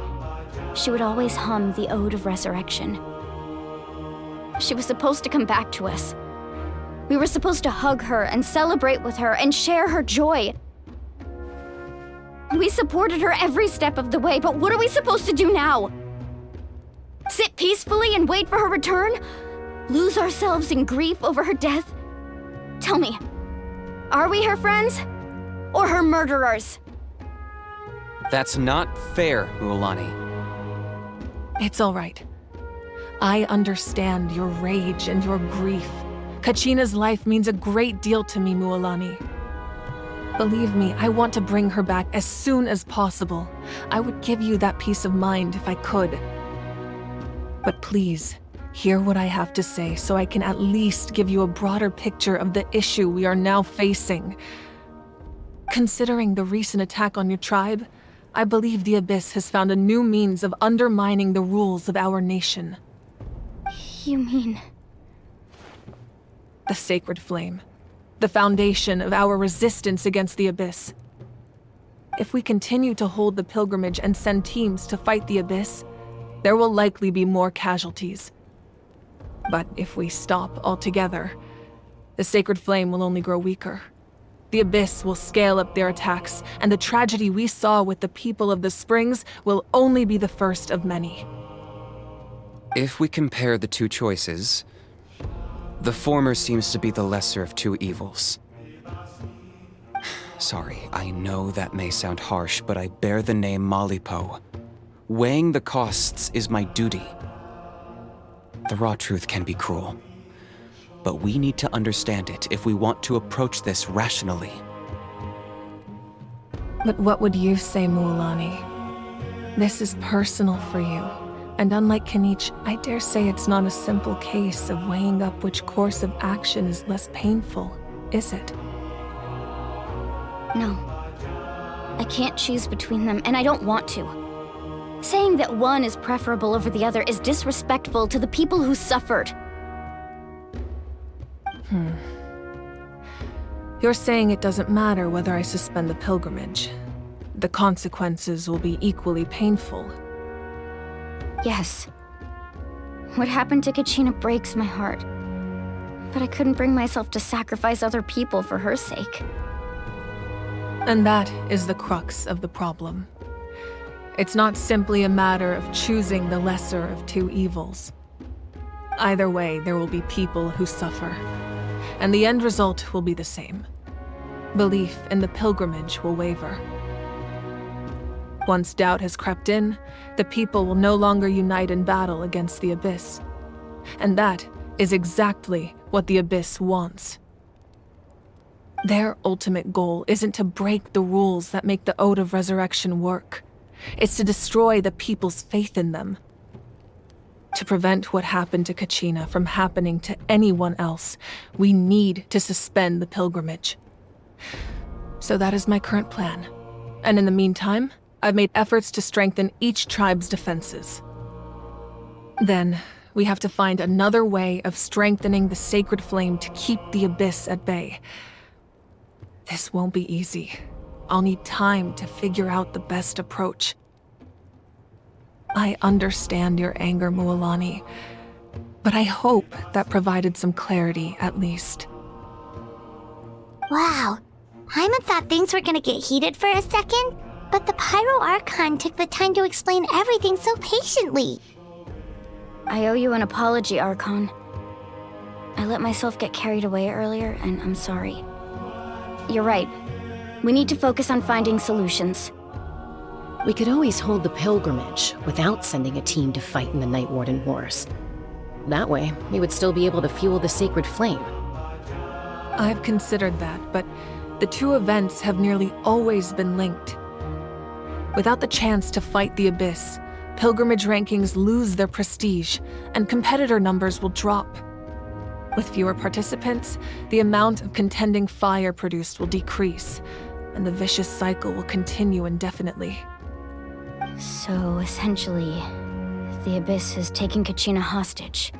she would always hum the Ode of Resurrection. She was supposed to come back to us. We were supposed to hug her and celebrate with her and share her joy. We supported her every step of the way, but what are we supposed to do now? Sit peacefully and wait for her return? Lose ourselves in grief over her death? Tell me, are we her friends? Or her murderers? That's not fair, Mualani. It's all right. I understand your rage and your grief. Kachina's life means a great deal to me, Mualani. Believe me, I want to bring her back as soon as possible. I would give you that peace of mind if I could. But please, hear what I have to say so I can at least give you a broader picture of the issue we are now facing. Considering the recent attack on your tribe, I believe the Abyss has found a new means of undermining the rules of our nation. You mean... The Sacred Flame. The foundation of our resistance against the Abyss. If we continue to hold the pilgrimage and send teams to fight the Abyss, there will likely be more casualties. But if we stop altogether, the Sacred Flame will only grow weaker. The Abyss will scale up their attacks, and the tragedy we saw with the people of the Springs will only be the first of many. If we compare the two choices, the former seems to be the lesser of two evils. Sorry, I know that may sound harsh, but I bear the name Malipo. Weighing the costs is my duty. The raw truth can be cruel, but we need to understand it if we want to approach this rationally. But what would you say, Mualani? This is personal for you. And unlike Kanich, I dare say it's not a simple case of weighing up which course of action is less painful, is it? No. I can't choose between them, and I don't want to. Saying that one is preferable over the other is disrespectful to the people who suffered. You're saying it doesn't matter whether I suspend the pilgrimage. The consequences will be equally painful. Yes. What happened to Kachina breaks my heart. But I couldn't bring myself to sacrifice other people for her sake. And that is the crux of the problem. It's not simply a matter of choosing the lesser of two evils. Either way, there will be people who suffer. And the end result will be the same. Belief in the pilgrimage will waver. Once doubt has crept in, the people will no longer unite in battle against the Abyss. And that is exactly what the Abyss wants. Their ultimate goal isn't to break the rules that make the Ode of Resurrection work. It's to destroy the people's faith in them. To prevent what happened to Kachina from happening to anyone else, we need to suspend the pilgrimage. So that is my current plan. And in the meantime, I've made efforts to strengthen each tribe's defenses. Then, we have to find another way of strengthening the Sacred Flame to keep the Abyss at bay. This won't be easy. I'll need time to figure out the best approach. I understand your anger, Mualani, but I hope that provided some clarity at least. Wow. Paimon thought things were gonna get heated for a second, But the Pyro Archon took the time to explain everything so patiently. I owe you an apology, Archon. I let myself get carried away earlier, and I'm sorry. You're right. We need to focus on finding solutions. We could always hold the pilgrimage without sending a team to fight in the Night Warden Wars. That way, we would still be able to fuel the sacred flame. I've considered that, but the two events have nearly always been linked. Without the chance to fight the Abyss, pilgrimage rankings lose their prestige, and competitor numbers will drop. With fewer participants, the amount of contending fire produced will decrease, and the vicious cycle will continue indefinitely. So, essentially, the Abyss has taken Kachina hostage.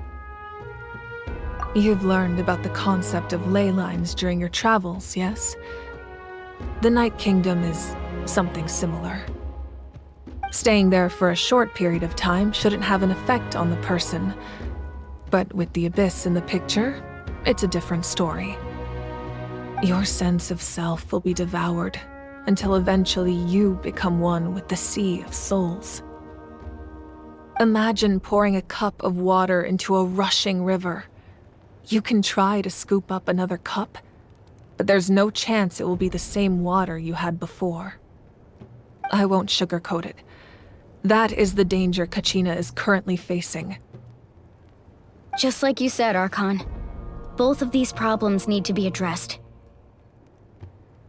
You've learned about the concept of ley lines during your travels, yes? The Night Kingdom is something similar. Staying there for a short period of time shouldn't have an effect on the person. But with the Abyss in the picture, it's a different story. Your sense of self will be devoured until eventually you become one with the Sea of Souls. Imagine pouring a cup of water into a rushing river. You can try to scoop up another cup, but there's no chance it will be the same water you had before. I won't sugarcoat it. That is the danger Kachina is currently facing. Just like you said, Archon. Both of these problems need to be addressed.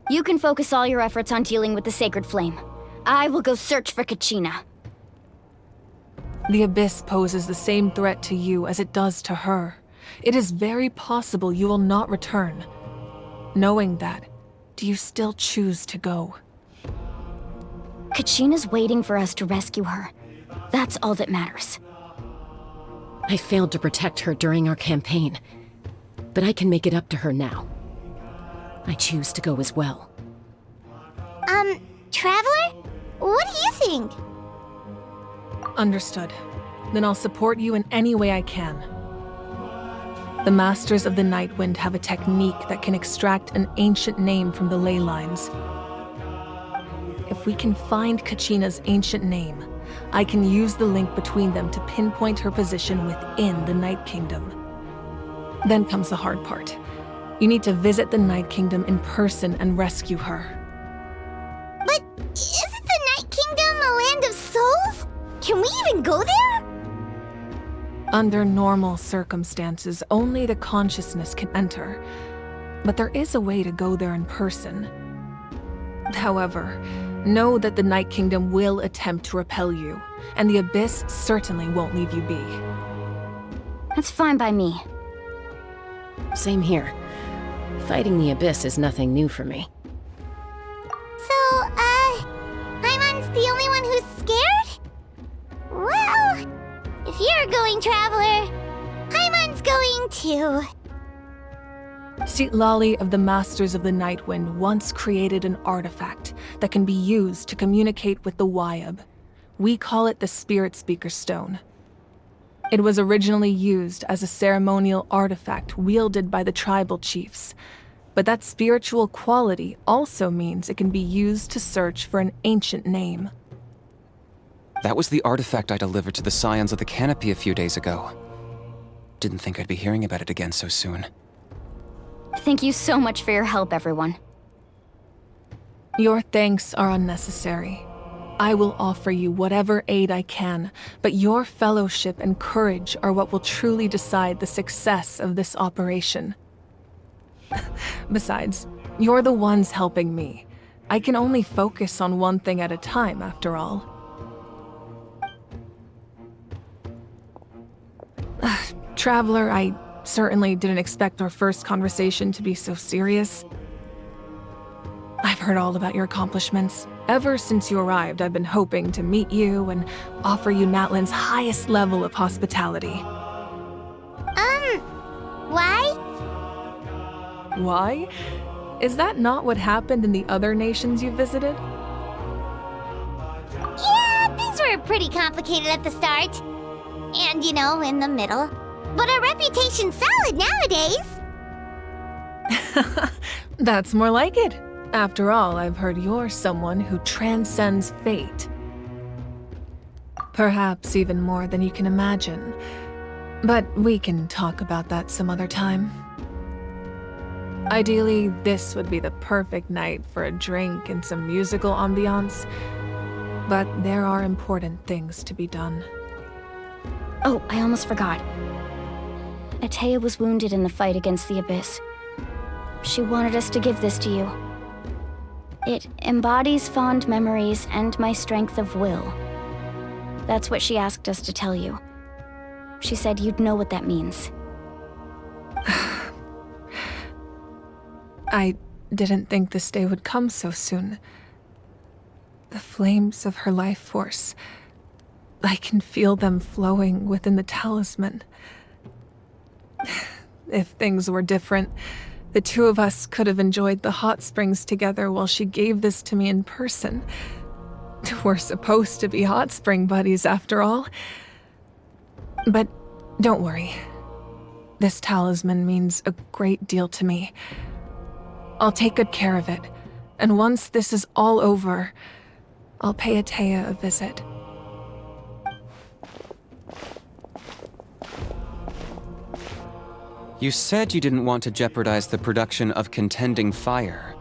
You can focus all your efforts on dealing with the Sacred Flame. I will go search for Kachina. The Abyss poses the same threat to you as it does to her. It is very possible you will not return. Knowing that, do you still choose to go? Kachina's waiting for us to rescue her. That's all that matters. I failed to protect her during our campaign, but I can make it up to her now. I choose to go as well. Traveler? What do you think? Understood. Then I'll support you in any way I can. The Masters of the Nightwind have a technique that can extract an ancient name from the ley lines. If we can find Kachina's ancient name, I can use the link between them to pinpoint her position within the Night Kingdom. Then comes the hard part. You need to visit the Night Kingdom in person and rescue her. But isn't the Night Kingdom a land of souls? Can we even go there? Under normal circumstances, only the consciousness can enter. But there is a way to go there in person. However, know that the Night Kingdom will attempt to repel you, and the Abyss certainly won't leave you be. That's fine by me. Same here. Fighting the Abyss is nothing new for me. So, Paimon's the only one who's scared? Well, if you're going, Traveler, Paimon's going too. Citlali of the Masters of the Nightwind once created an artifact that can be used to communicate with the Wyab. We call it the Spirit Speaker Stone. It was originally used as a ceremonial artifact wielded by the tribal chiefs, but that spiritual quality also means it can be used to search for an ancient name. That was the artifact I delivered to the Scions of the Canopy a few days ago. Didn't think I'd be hearing about it again so soon. Thank you so much for your help, everyone. Your thanks are unnecessary. I will offer you whatever aid I can, but your fellowship and courage are what will truly decide the success of this operation. Besides, you're the ones helping me. I can only focus on one thing at a time, after all. Traveler, I certainly didn't expect our first conversation to be so serious. I've heard all about your accomplishments. Ever since you arrived, I've been hoping to meet you and offer you Natlan's highest level of hospitality. Why? Why? Is that not what happened in the other nations you visited? Yeah, things were pretty complicated at the start. And, in the middle. But our reputation's solid nowadays. That's more like it. After all, I've heard you're someone who transcends fate. Perhaps even more than you can imagine. But we can talk about that some other time. Ideally, this would be the perfect night for a drink and some musical ambiance. But there are important things to be done. Oh, I almost forgot. Atea was wounded in the fight against the Abyss. She wanted us to give this to you. It embodies fond memories and my strength of will. That's what she asked us to tell you. She said you'd know what that means. I didn't think this day would come so soon. The flames of her life force. I can feel them flowing within the talisman. If things were different, the two of us could have enjoyed the hot springs together while she gave this to me in person. We're supposed to be hot spring buddies after all. But don't worry. This talisman means a great deal to me. I'll take good care of it, and once this is all over, I'll pay Atea a visit. You said you didn't want to jeopardize the production of Contending Fire.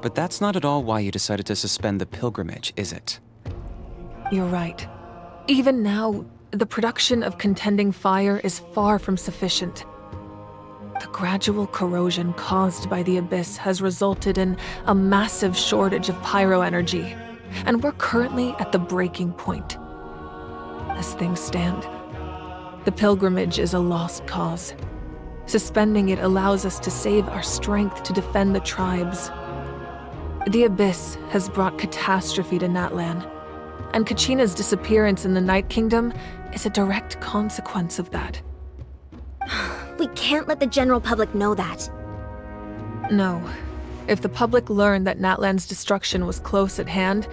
But that's not at all why you decided to suspend the pilgrimage, is it? You're right. Even now, the production of Contending Fire is far from sufficient. The gradual corrosion caused by the Abyss has resulted in a massive shortage of pyro energy, and we're currently at the breaking point. As things stand, the pilgrimage is a lost cause. Suspending it allows us to save our strength to defend the tribes. The Abyss has brought catastrophe to Natlan, and Kachina's disappearance in the Night Kingdom is a direct consequence of that. We can't let the general public know that. No. If the public learned that Natlan's destruction was close at hand,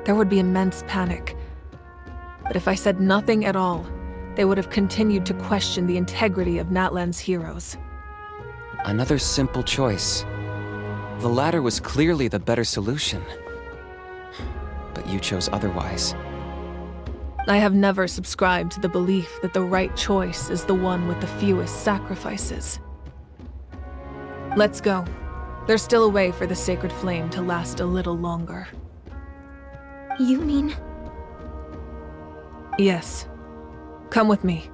there would be immense panic. But if I said nothing at all, they would have continued to question the integrity of Natlan's heroes. Another simple choice. The latter was clearly the better solution. But you chose otherwise. I have never subscribed to the belief that the right choice is the one with the fewest sacrifices. Let's go. There's still a way for the sacred flame to last a little longer. You mean? Yes. Come with me.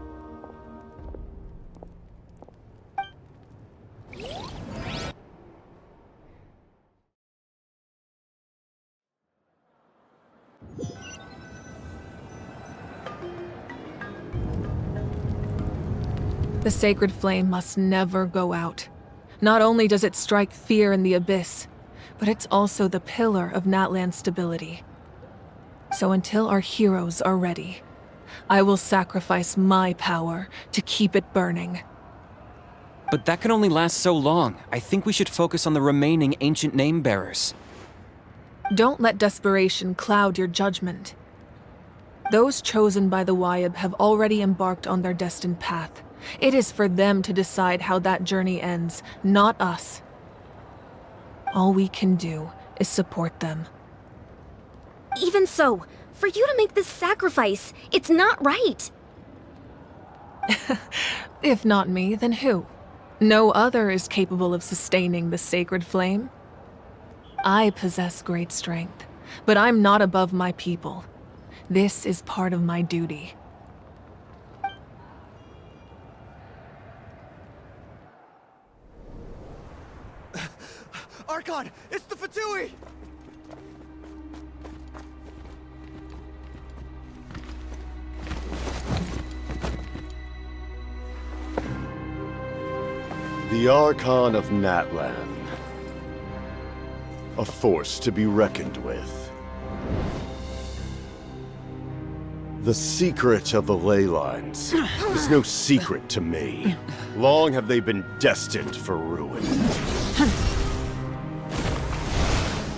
The sacred flame must never go out. Not only does it strike fear in the Abyss, but it's also the pillar of Natlan's stability. So until our heroes are ready, I will sacrifice my power to keep it burning. But that can only last so long. I think we should focus on the remaining ancient name-bearers. Don't let desperation cloud your judgment. Those chosen by the Wyeb have already embarked on their destined path. It is for them to decide how that journey ends, not us. All we can do is support them. Even so, for you to make this sacrifice, it's not right. If not me, then who? No other is capable of sustaining the sacred flame. I possess great strength, but I'm not above my people. This is part of my duty. Archon! It's the Fatui! The Archon of Natlan. A force to be reckoned with. The secret of the ley lines is no secret to me. Long have they been destined for ruin.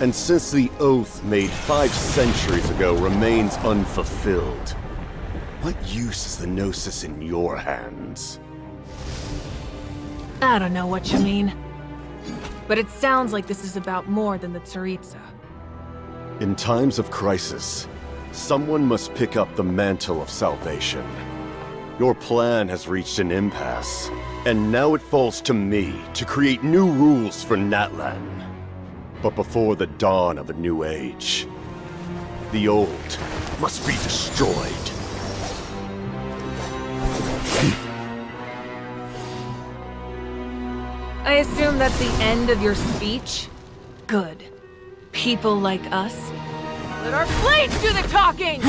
And since the oath made 5 centuries ago remains unfulfilled, what use is the Gnosis in your hands? I don't know what you mean. But it sounds like this is about more than the Tsaritsa. In times of crisis, someone must pick up the mantle of salvation. Your plan has reached an impasse, and now it falls to me to create new rules for Natlan. But before the dawn of a new age, the old must be destroyed. I assume that's the end of your speech? Good. People like us, let our blades do the talking!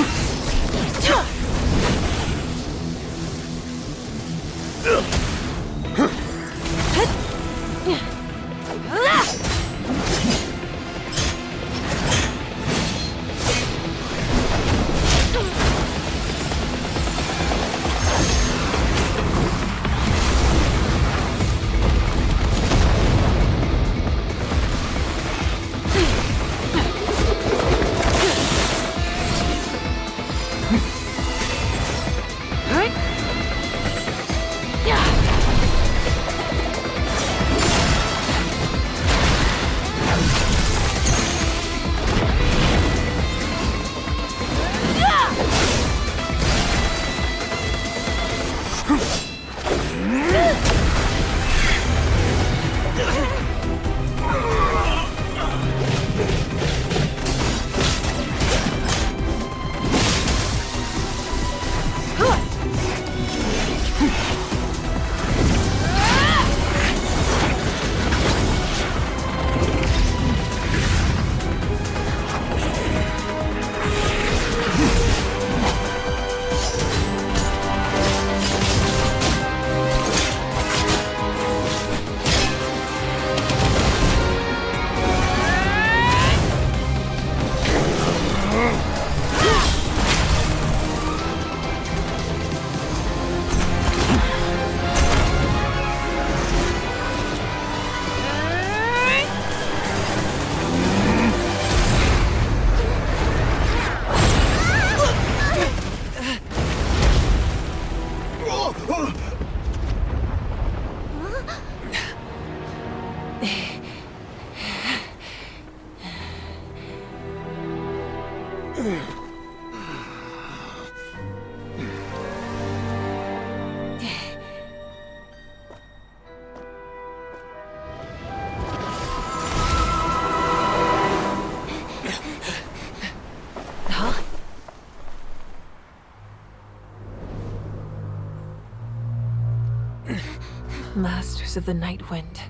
Masters of the Night Wind.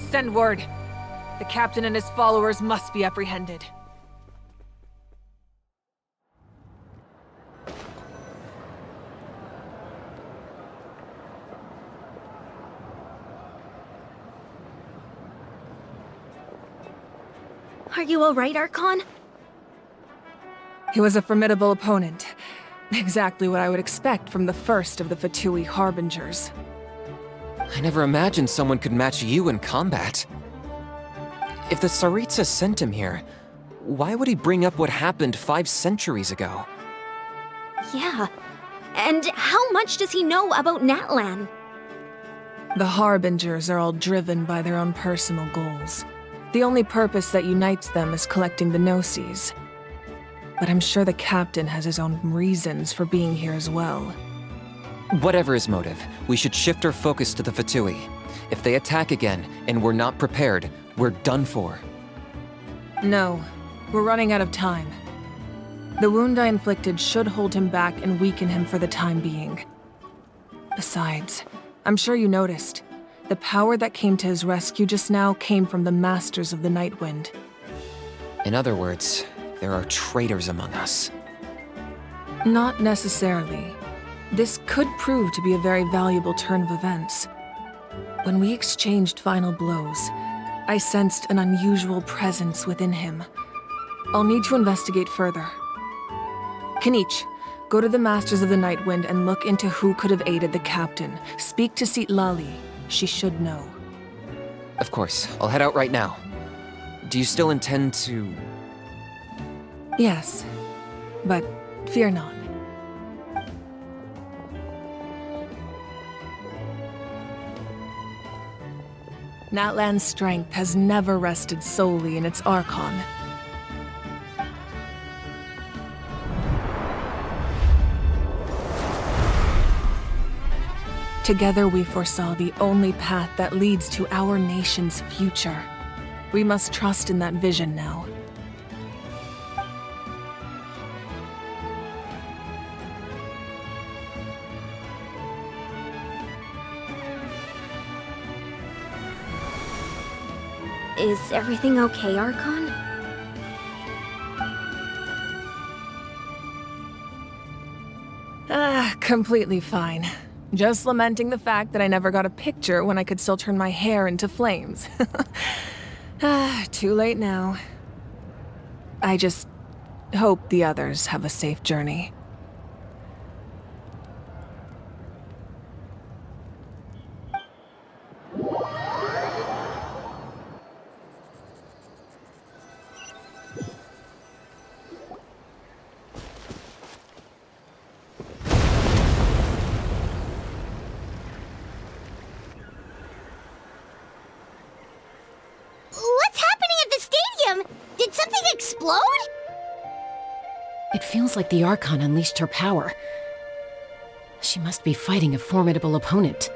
Send word. The captain and his followers must be apprehended. Are you alright, Archon? He was a formidable opponent. Exactly what I would expect from the first of the Fatui Harbingers. I never imagined someone could match you in combat. If the Tsaritsa sent him here, why would he bring up what happened 5 centuries ago? Yeah. And how much does he know about Natlan? The Harbingers are all driven by their own personal goals. The only purpose that unites them is collecting the Gnosis. But I'm sure the captain has his own reasons for being here as well. Whatever his motive, we should shift our focus to the Fatui. If they attack again, and we're not prepared, we're done for. No, we're running out of time. The wound I inflicted should hold him back and weaken him for the time being. Besides, I'm sure you noticed, the power that came to his rescue just now came from the Masters of the Night Wind. In other words, there are traitors among us. Not necessarily. This could prove to be a very valuable turn of events. When we exchanged final blows, I sensed an unusual presence within him. I'll need to investigate further. Kanich, go to the Masters of the Night Wind and look into who could have aided the captain. Speak to Sitlali. She should know. Of course, I'll head out right now. Do you still intend to... Yes, but fear not. Natlan's strength has never rested solely in its ARCHON. Together we foresaw the only path that leads to our nation's future. We must trust in that vision now. Is everything okay, Archon? Completely fine. Just lamenting the fact that I never got a picture when I could still turn my hair into flames. Too late now. I just hope the others have a safe journey. What's happening at the stadium? Did something explode? It feels like the Archon unleashed her power. She must be fighting a formidable opponent.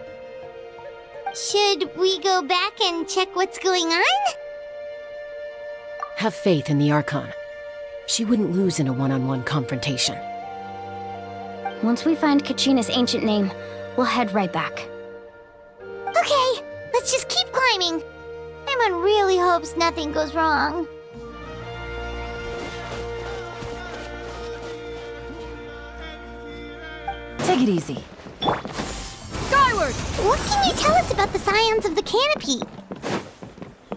Should we go back and check what's going on? Have faith in the Archon. She wouldn't lose in a one-on-one confrontation. Once we find Kachina's ancient name, we'll head right back. Okay, let's just keep climbing. Everyone really hopes nothing goes wrong. Take it easy. Skyward! What can you tell us about the scions of the canopy?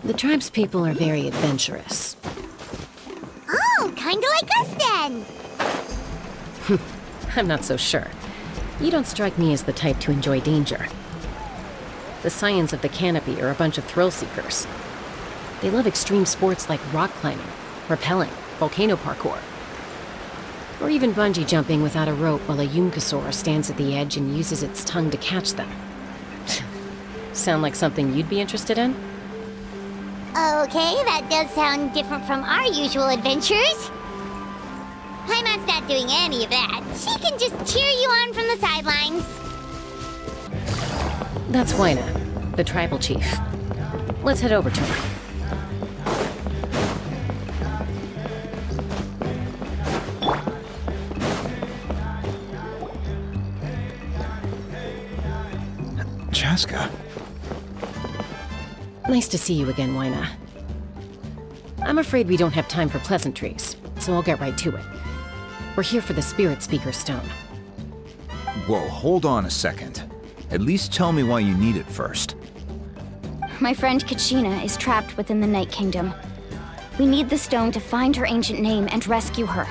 The tribe's people are very adventurous. Oh, kinda like us then. I'm not so sure. You don't strike me as the type to enjoy danger. The scions of the canopy are a bunch of thrill-seekers. They love extreme sports like rock climbing, rappelling, volcano parkour, or even bungee jumping without a rope while a Yunkasaur stands at the edge and uses its tongue to catch them. Sound like something you'd be interested in? Okay, that does sound different from our usual adventures. Paimon's not doing any of that. She can just cheer you on from the sidelines. That's Wyna, the tribal chief. Let's head over to her. Chaska. Nice to see you again, Wyna. I'm afraid we don't have time for pleasantries, so I'll get right to it. We're here for the Spirit Speaker Stone. Whoa, hold on a second. At least tell me why you need it first. My friend Kachina is trapped within the Night Kingdom. We need the stone to find her ancient name and rescue her.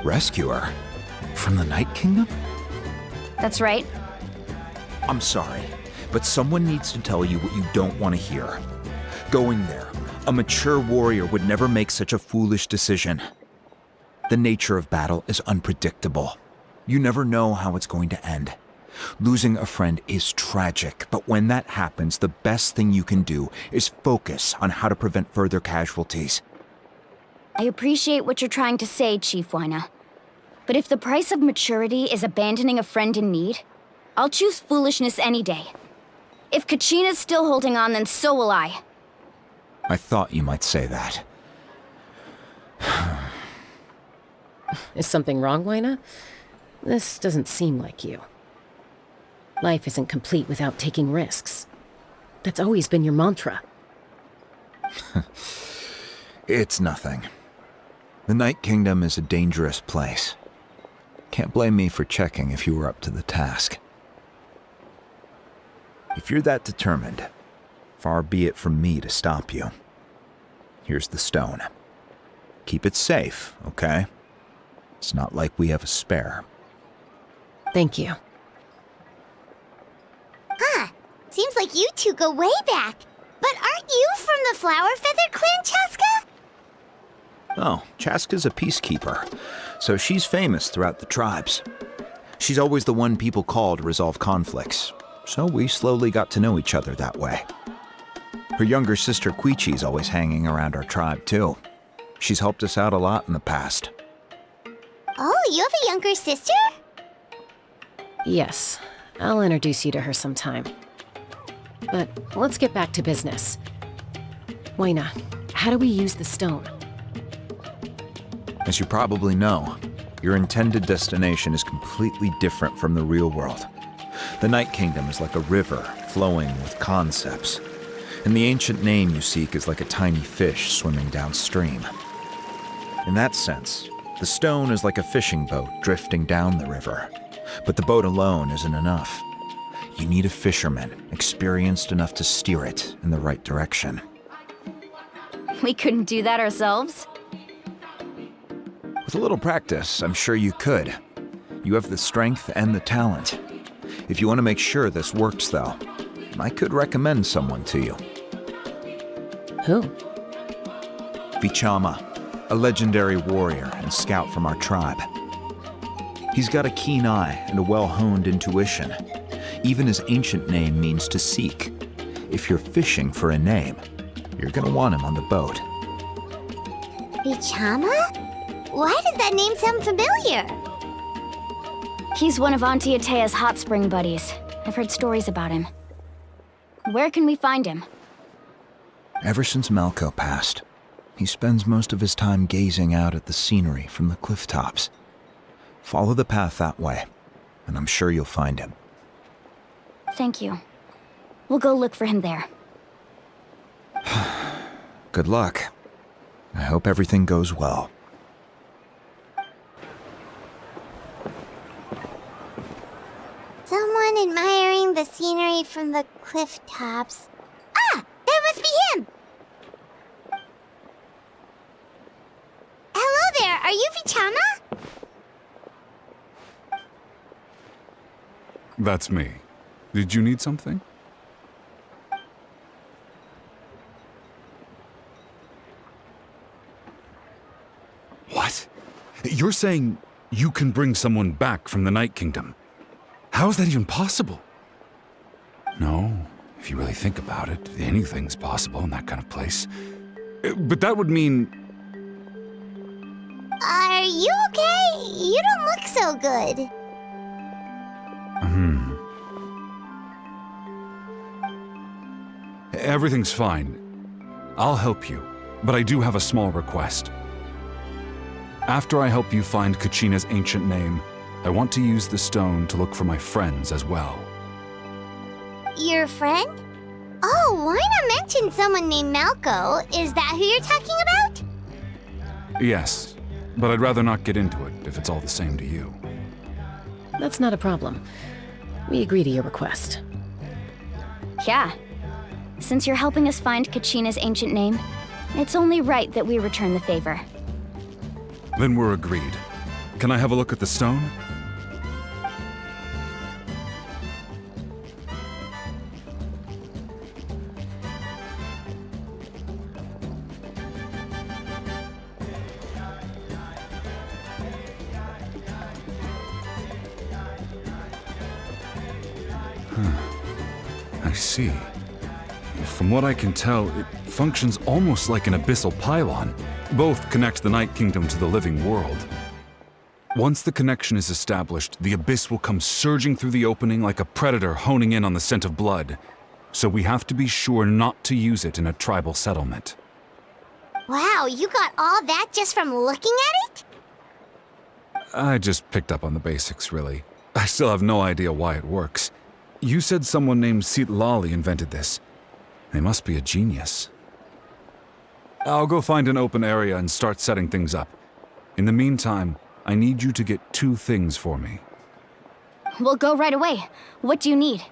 Rescue her? From the Night Kingdom? That's right. I'm sorry, but someone needs to tell you what you don't want to hear. Going there, a mature warrior would never make such a foolish decision. The nature of battle is unpredictable. You never know how it's going to end. Losing a friend is tragic, but when that happens, the best thing you can do is focus on how to prevent further casualties. I appreciate what you're trying to say, Chief Wyna. But if the price of maturity is abandoning a friend in need, I'll choose foolishness any day. If Kachina's still holding on, then so will I. I thought you might say that. Is something wrong, Wyna? This doesn't seem like you. Life isn't complete without taking risks. That's always been your mantra. It's nothing. The Night Kingdom is a dangerous place. Can't blame me for checking if you were up to the task. If you're that determined, far be it from me to stop you. Here's the stone. Keep it safe, okay? It's not like we have a spare. Thank you. Huh. Seems like you two go way back. But aren't you from the Flower Feather Clan, Chaska? Oh, Chaska's a peacekeeper, so she's famous throughout the tribes. She's always the one people call to resolve conflicts, so we slowly got to know each other that way. Her younger sister Quichi's always hanging around our tribe, too. She's helped us out a lot in the past. Oh, you have a younger sister? Yes, I'll introduce you to her sometime. But let's get back to business. Waina, how do we use the stone? As you probably know, your intended destination is completely different from the real world. The Night Kingdom is like a river flowing with concepts, and the ancient name you seek is like a tiny fish swimming downstream. In that sense, the stone is like a fishing boat drifting down the river, but the boat alone isn't enough. You need a fisherman experienced enough to steer it in the right direction. We couldn't do that ourselves? With a little practice, I'm sure you could. You have the strength and the talent. If you want to make sure this works, though, I could recommend someone to you. Who? Vichama, a legendary warrior and scout from our tribe. He's got a keen eye and a well-honed intuition. Even his ancient name means to seek. If you're fishing for a name, you're gonna want him on the boat. Vichama? Why does that name sound familiar? He's one of Auntie Atea's hot spring buddies. I've heard stories about him. Where can we find him? Ever since Malco passed, he spends most of his time gazing out at the scenery from the cliff tops. Follow the path that way, and I'm sure you'll find him. Thank you. We'll go look for him there. Good luck. I hope everything goes well. Someone admiring the scenery from the cliff tops. Ah! That must be him! Hello there, are you Vichama? That's me. Did you need something? What? You're saying you can bring someone back from the Night Kingdom? How is that even possible? No, if you really think about it, anything's possible in that kind of place. But that would mean... Are you okay? You don't look so good. Everything's fine. I'll help you, but I do have a small request. After I help you find Kachina's ancient name, I want to use the stone to look for my friends as well. Your friend? Oh, why not mention someone named Malco? Is that who you're talking about? Yes, but I'd rather not get into it if it's all the same to you. That's not a problem. We agree to your request. Yeah. Since you're helping us find Kachina's ancient name, it's only right that we return the favor. Then we're agreed. Can I have a look at the stone? I see. From what I can tell, it functions almost like an abyssal pylon. Both connect the Night Kingdom to the living world. Once the connection is established, the abyss will come surging through the opening like a predator honing in on the scent of blood. So we have to be sure not to use it in a tribal settlement. Wow, you got all that just from looking at it? I just picked up on the basics, really. I still have no idea why it works. You said someone named Sitlali invented this. They must be a genius. I'll go find an open area and start setting things up. In the meantime, I need you to get 2 things for me. We'll go right away. What do you need?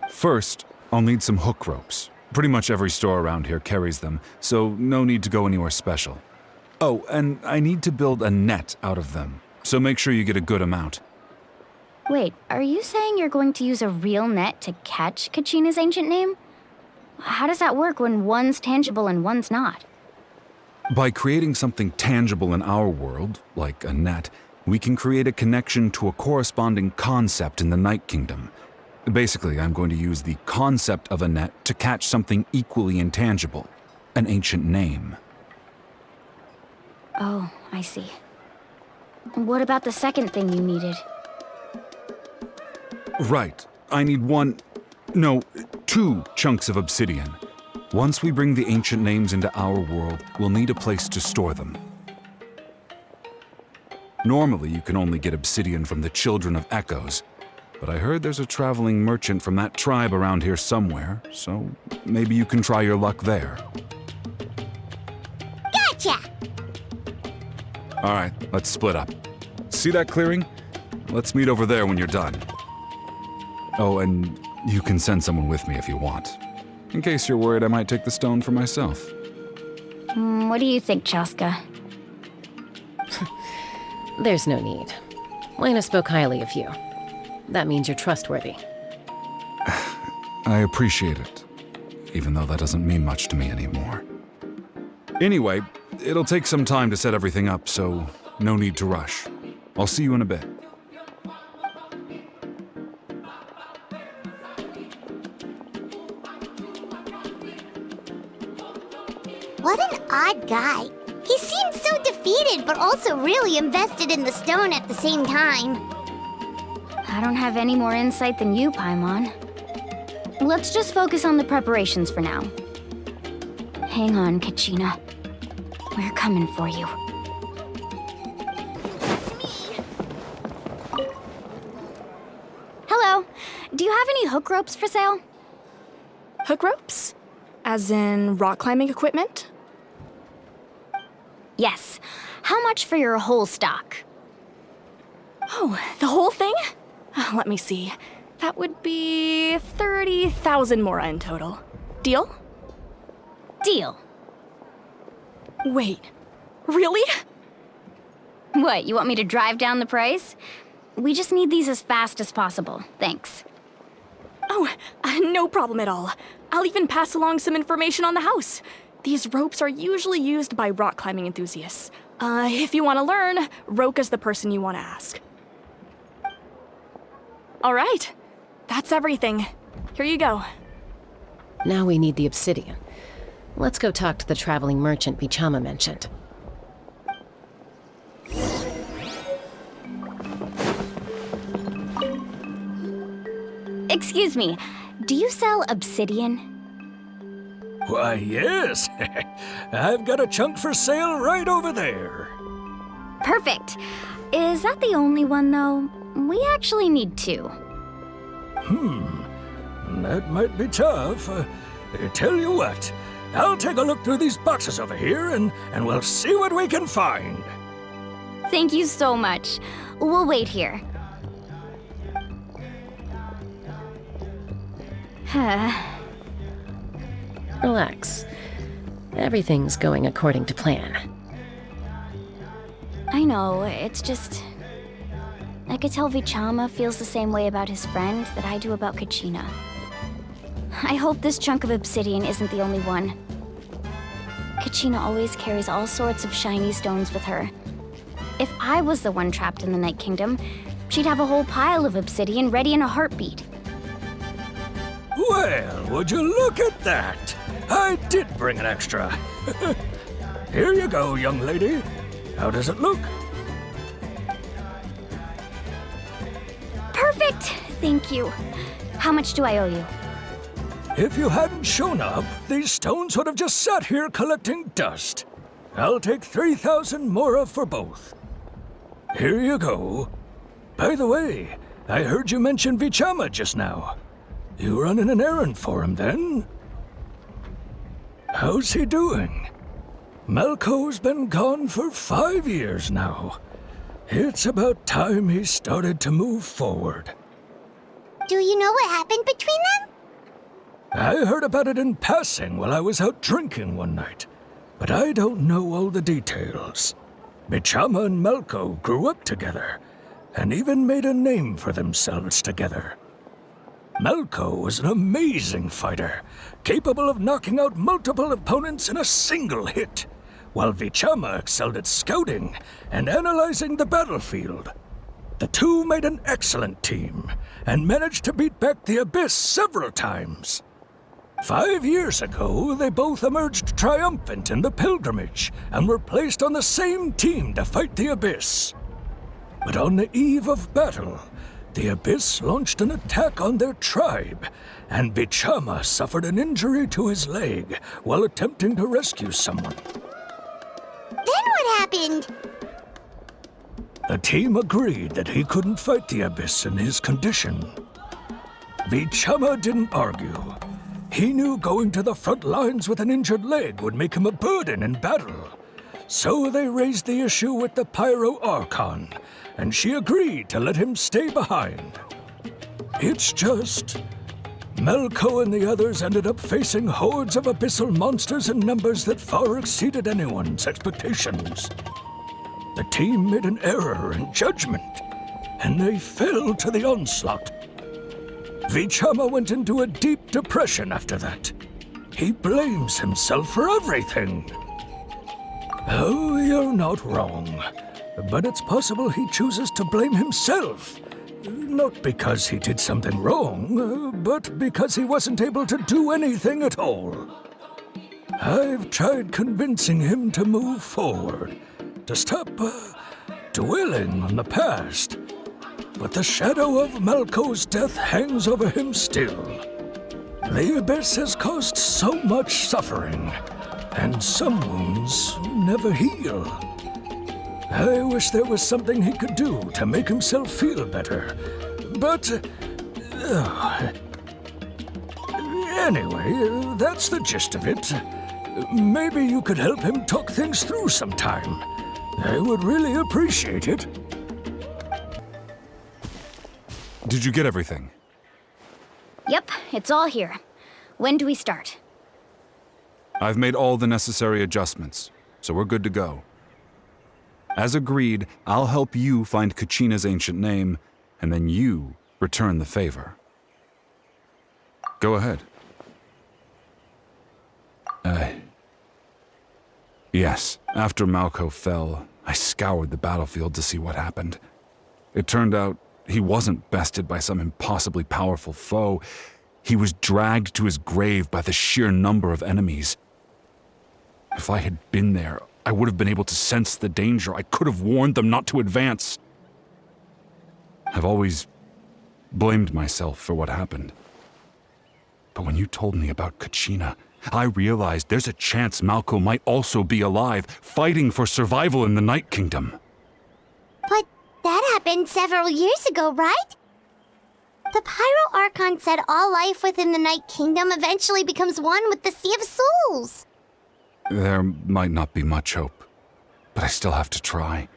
First, I'll need some hook ropes. Pretty much every store around here carries them, so no need to go anywhere special. Oh, and I need to build a net out of them, so make sure you get a good amount. Wait, are you saying you're going to use a real net to catch Kachina's ancient name? How does that work when one's tangible and one's not? By creating something tangible in our world, like a net, we can create a connection to a corresponding concept in the Night Kingdom. Basically, I'm going to use the concept of a net to catch something equally intangible, an ancient name. Oh, I see. What about the second thing you needed? Right. I need two chunks of obsidian. Once we bring the ancient names into our world, we'll need a place to store them. Normally, you can only get obsidian from the Children of Echoes, but I heard there's a traveling merchant from that tribe around here somewhere, so maybe you can try your luck there. Gotcha! Alright, let's split up. See that clearing? Let's meet over there when you're done. Oh, and you can send someone with me if you want. In case you're worried I might take the stone for myself. What do you think, Chaska? There's no need. Lena spoke highly of you. That means you're trustworthy. I appreciate it, even though that doesn't mean much to me anymore. Anyway, it'll take some time to set everything up, so no need to rush. I'll see you in a bit. What an odd guy. He seemed so defeated, but also really invested in the stone at the same time. I don't have any more insight than you, Paimon. Let's just focus on the preparations for now. Hang on, Kachina. We're coming for you. Hello. Do you have any hook ropes for sale? Hook ropes? As in rock climbing equipment? Yes. How much for your whole stock? Oh, the whole thing? Let me see. That would be 30,000 mora in total. Deal? Deal. Wait, really? What, you want me to drive down the price? We just need these as fast as possible. Thanks. Oh, no problem at all. I'll even pass along some information on the house. These ropes are usually used by rock climbing enthusiasts. If you want to learn, Roka's the person you want to ask. All right, that's everything. Here you go. Now we need the obsidian. Let's go talk to the traveling merchant Bichama mentioned. Excuse me, do you sell obsidian? Why, yes. I've got a chunk for sale right over there. Perfect. Is that the only one, though? We actually need two. That might be tough. Tell you what, I'll take a look through these boxes over here and we'll see what we can find. Thank you so much. We'll wait here. Relax. Everything's going according to plan. I know, it's just... I could tell Vichama feels the same way about his friend that I do about Kachina. I hope this chunk of obsidian isn't the only one. Kachina always carries all sorts of shiny stones with her. If I was the one trapped in the Night Kingdom, she'd have a whole pile of obsidian ready in a heartbeat. Well, would you look at that? I did bring an extra. Here you go, young lady. How does it look? Perfect! Thank you. How much do I owe you? If you hadn't shown up, these stones would have just sat here collecting dust. I'll take 3,000 mora for both. Here you go. By the way, I heard you mention Vichama just now. You running an errand for him, then? How's he doing? Malco's been gone for 5 years now. It's about time he started to move forward. Do you know what happened between them? I heard about it in passing while I was out drinking one night, but I don't know all the details. Bichama and Malco grew up together, and even made a name for themselves together. Malco was an amazing fighter, capable of knocking out multiple opponents in a single hit, while Vichama excelled at scouting and analyzing the battlefield. The two made an excellent team and managed to beat back the Abyss several times. 5 years ago, they both emerged triumphant in the pilgrimage and were placed on the same team to fight the Abyss. But on the eve of battle, the Abyss launched an attack on their tribe, and Vichama suffered an injury to his leg while attempting to rescue someone. Then what happened? The team agreed that he couldn't fight the Abyss in his condition. Vichama didn't argue. He knew going to the front lines with an injured leg would make him a burden in battle. So they raised the issue with the pyro ARCHON, and she agreed to let him stay behind. It's just, Melko and the others ended up facing hordes of abyssal monsters in numbers that far exceeded anyone's expectations. The team made an error in judgment, and they fell to the onslaught. Vichama went into a deep depression after that. He blames himself for everything. Oh, you're not wrong. But it's possible he chooses to blame himself. Not because he did something wrong, but because he wasn't able to do anything at all. I've tried convincing him to move forward, to stop dwelling on the past. But the shadow of Melko's death hangs over him still. The Abyss has caused so much suffering, and some wounds never heal. I wish there was something he could do to make himself feel better. But... anyway, that's the gist of it. Maybe you could help him talk things through sometime. I would really appreciate it. Did you get everything? Yep, it's all here. When do we start? I've made all the necessary adjustments, so we're good to go. As agreed, I'll help you find Kachina's ancient name, and then you return the favor. Go ahead. Yes, after Malko fell, I scoured the battlefield to see what happened. It turned out he wasn't bested by some impossibly powerful foe. He was dragged to his grave by the sheer number of enemies. If I had been there, I would have been able to sense the danger. I could have warned them not to advance. I've always blamed myself for what happened. But when you told me about Kachina, I realized there's a chance Malko might also be alive, fighting for survival in the Night Kingdom. But that happened several years ago, right? The Pyro Archon said all life within the Night Kingdom eventually becomes one with the Sea of Souls. There might not be much hope, but I still have to try.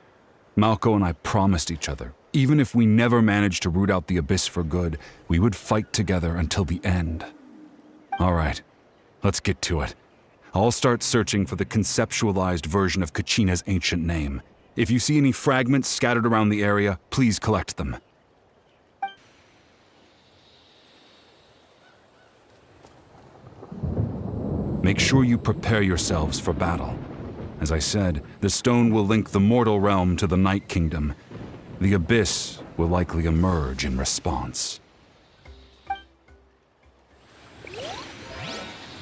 Malko and I promised each other, even if we never managed to root out the Abyss for good, we would fight together until the end. All right, let's get to it. I'll start searching for the conceptualized version of Kachina's ancient name. If you see any fragments scattered around the area, please collect them. Make sure you prepare yourselves for battle. As I said, the stone will link the mortal realm to the Night Kingdom. The Abyss will likely emerge in response.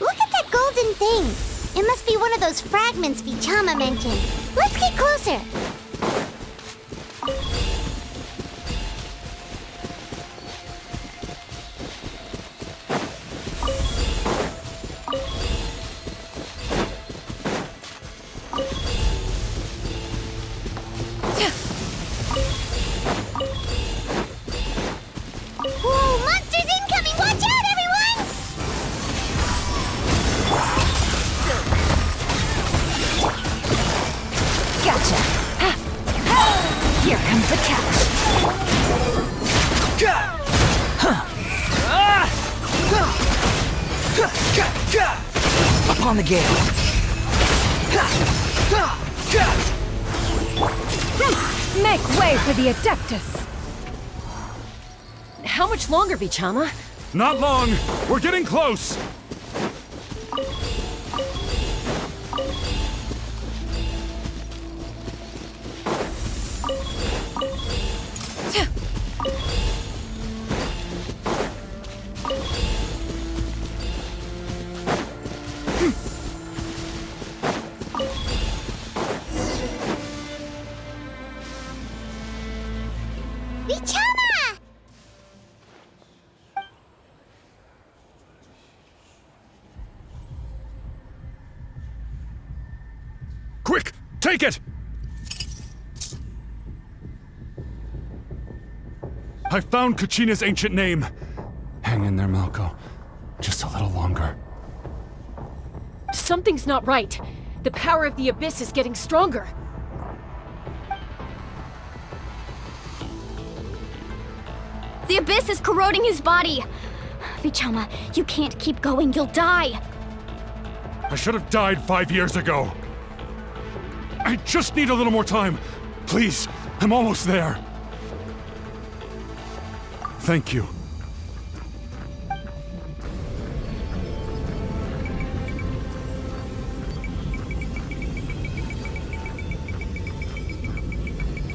Look at that golden thing. It must be one of those fragments Vichama mentioned. Let's get closer. Whoa, monsters incoming! Watch out, everyone! Gotcha! Here comes the catch! Upon the gale! Make way for the Adeptus! How much longer, Vichama? Not long! We're getting close! Vichama! Quick! Take it! I found Kachina's ancient name. Hang in there, Malko. Just a little longer. Something's not right. The power of the Abyss is getting stronger. The Abyss is corroding his body. Vichama, you can't keep going. You'll die. I should have died 5 years ago. I just need a little more time. Please, I'm almost there. Thank you.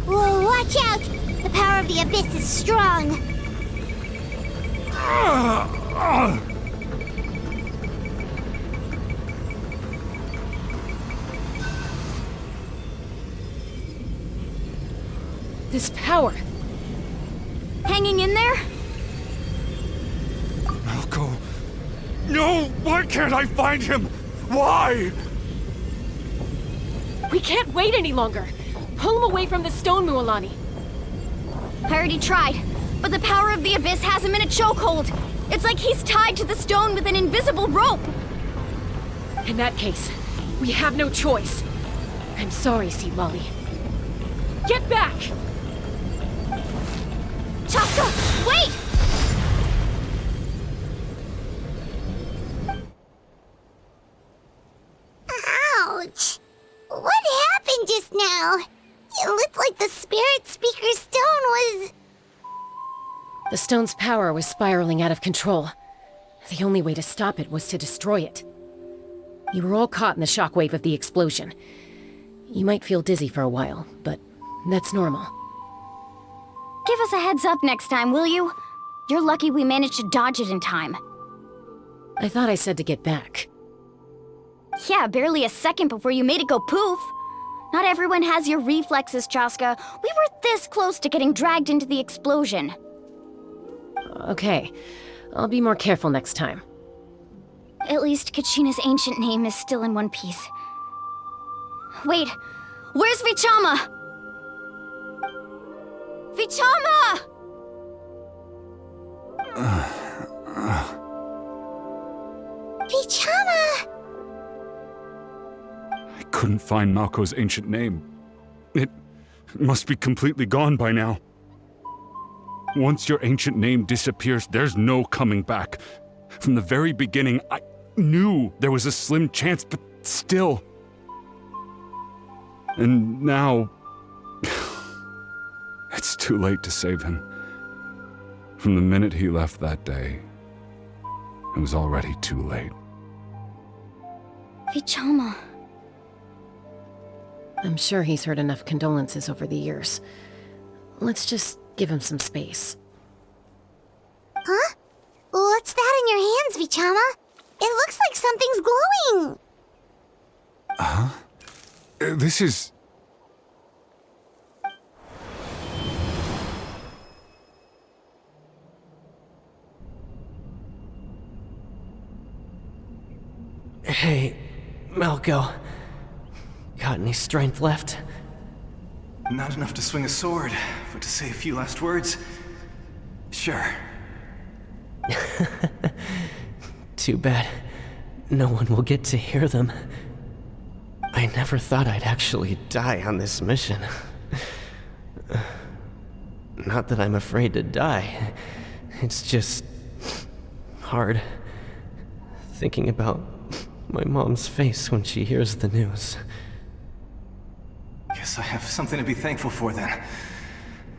Whoa, watch out! The power of the Abyss is strong. This power. Hanging in there? Malko. No! Why can't I find him? Why? We can't wait any longer. Pull him away from the stone, Mualani. I already tried, but the power of the Abyss has him in a chokehold. It's like he's tied to the stone with an invisible rope. In that case, we have no choice. I'm sorry, Sea Lolly. Get back! Chaska, wait! Ouch! What happened just now? It looked like the Spirit Speaker's stone was... The stone's power was spiraling out of control. The only way to stop it was to destroy it. You were all caught in the shockwave of the explosion. You might feel dizzy for a while, but that's normal. Give us a heads up next time, will you? You're lucky we managed to dodge it in time. I thought I said to get back. Yeah, barely a second before you made it go poof. Not everyone has your reflexes, Chaska. We were this close to getting dragged into the explosion. Okay, I'll be more careful next time. At least Kachina's ancient name is still in one piece. Wait, where's Vichama? Vichama! Vichama! I couldn't find Malko's ancient name. It must be completely gone by now. Once your ancient name disappears, there's no coming back. From the very beginning, I knew there was a slim chance, but still. And now... it's too late to save him. From the minute he left that day, it was already too late. Vichama. I'm sure he's heard enough condolences over the years. Let's just give him some space. Huh? What's that in your hands, Vichama? It looks like something's glowing. Huh? This is... Hey, Malko. Got any strength left? Not enough to swing a sword, but to say a few last words. Sure. Too bad. No one will get to hear them. I never thought I'd actually die on this mission. Not that I'm afraid to die. It's just... hard. Thinking about my mom's face when she hears the news. Guess I have something to be thankful for then.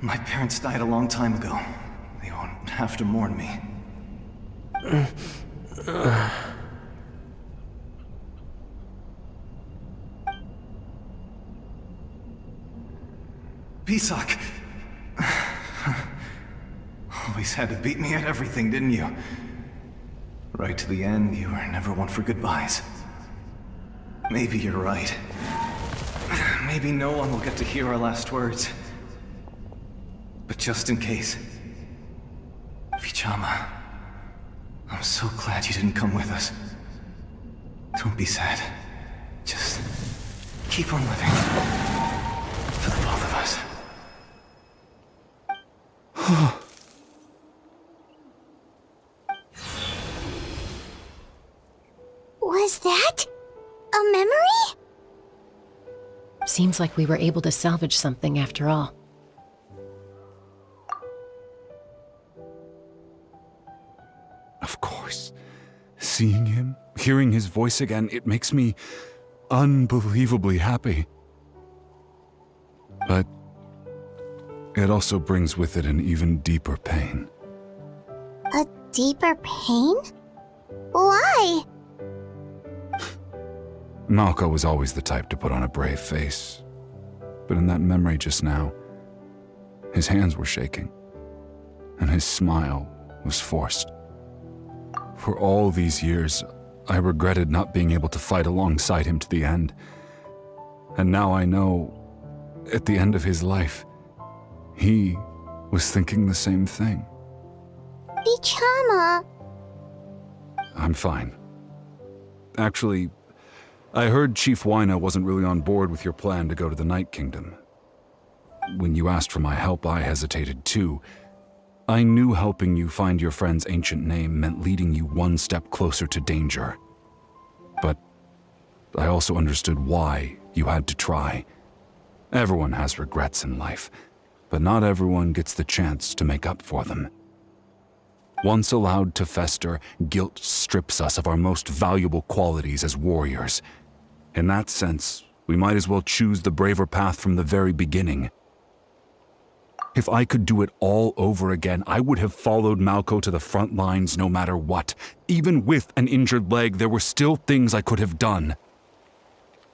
My parents died a long time ago. They won't have to mourn me. Pisak. always had to beat me at everything, didn't you? Right to the end, you were never one for goodbyes. Maybe you're right. Maybe no one will get to hear our last words. But just in case... Vichama, I'm so glad you didn't come with us. Don't be sad. Just keep on living. For the both of us. Was that a memory? Seems like we were able to salvage something after all. Of course. Seeing him, hearing his voice again, it makes me unbelievably happy. But it also brings with it an even deeper pain. A deeper pain? Why? Malko was always the type to put on a brave face. But in that memory just now, his hands were shaking, and his smile was forced. For all these years, I regretted not being able to fight alongside him to the end. And now I know, at the end of his life, he was thinking the same thing. Vichama. I'm fine. Actually, I heard Chief Wyna wasn't really on board with your plan to go to the Night Kingdom. When you asked for my help, I hesitated too. I knew helping you find your friend's ancient name meant leading you one step closer to danger. But I also understood why you had to try. Everyone has regrets in life, but not everyone gets the chance to make up for them. Once allowed to fester, guilt strips us of our most valuable qualities as warriors. In that sense, we might as well choose the braver path from the very beginning. If I could do it all over again, I would have followed Malko to the front lines no matter what. Even with an injured leg, there were still things I could have done.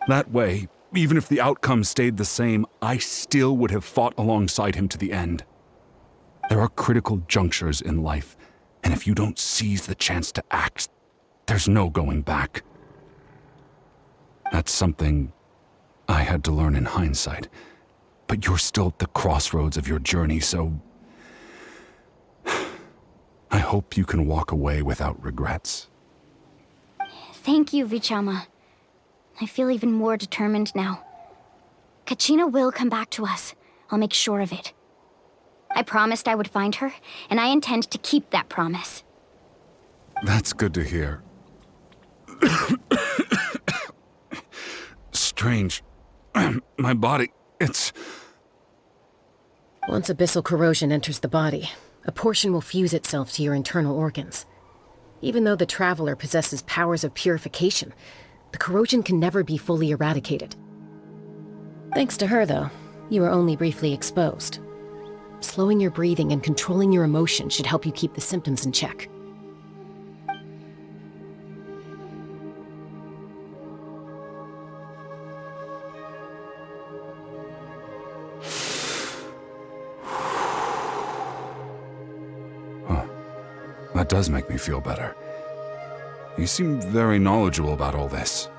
That way, even if the outcome stayed the same, I still would have fought alongside him to the end. There are critical junctures in life, and if you don't seize the chance to act, there's no going back. That's something I had to learn in hindsight. But you're still at the crossroads of your journey, so I hope you can walk away without regrets. Thank you, Vichama. I feel even more determined now. Kachina will come back to us. I'll make sure of it. I promised I would find her, and I intend to keep that promise. That's good to hear. Strange. My body, it's... Once abyssal corrosion enters the body, a portion will fuse itself to your internal organs. Even though the Traveler possesses powers of purification, the corrosion can never be fully eradicated. Thanks to her, though, you are only briefly exposed. Slowing your breathing and controlling your emotions should help you keep the symptoms in check. That does make me feel better. You seem very knowledgeable about all this.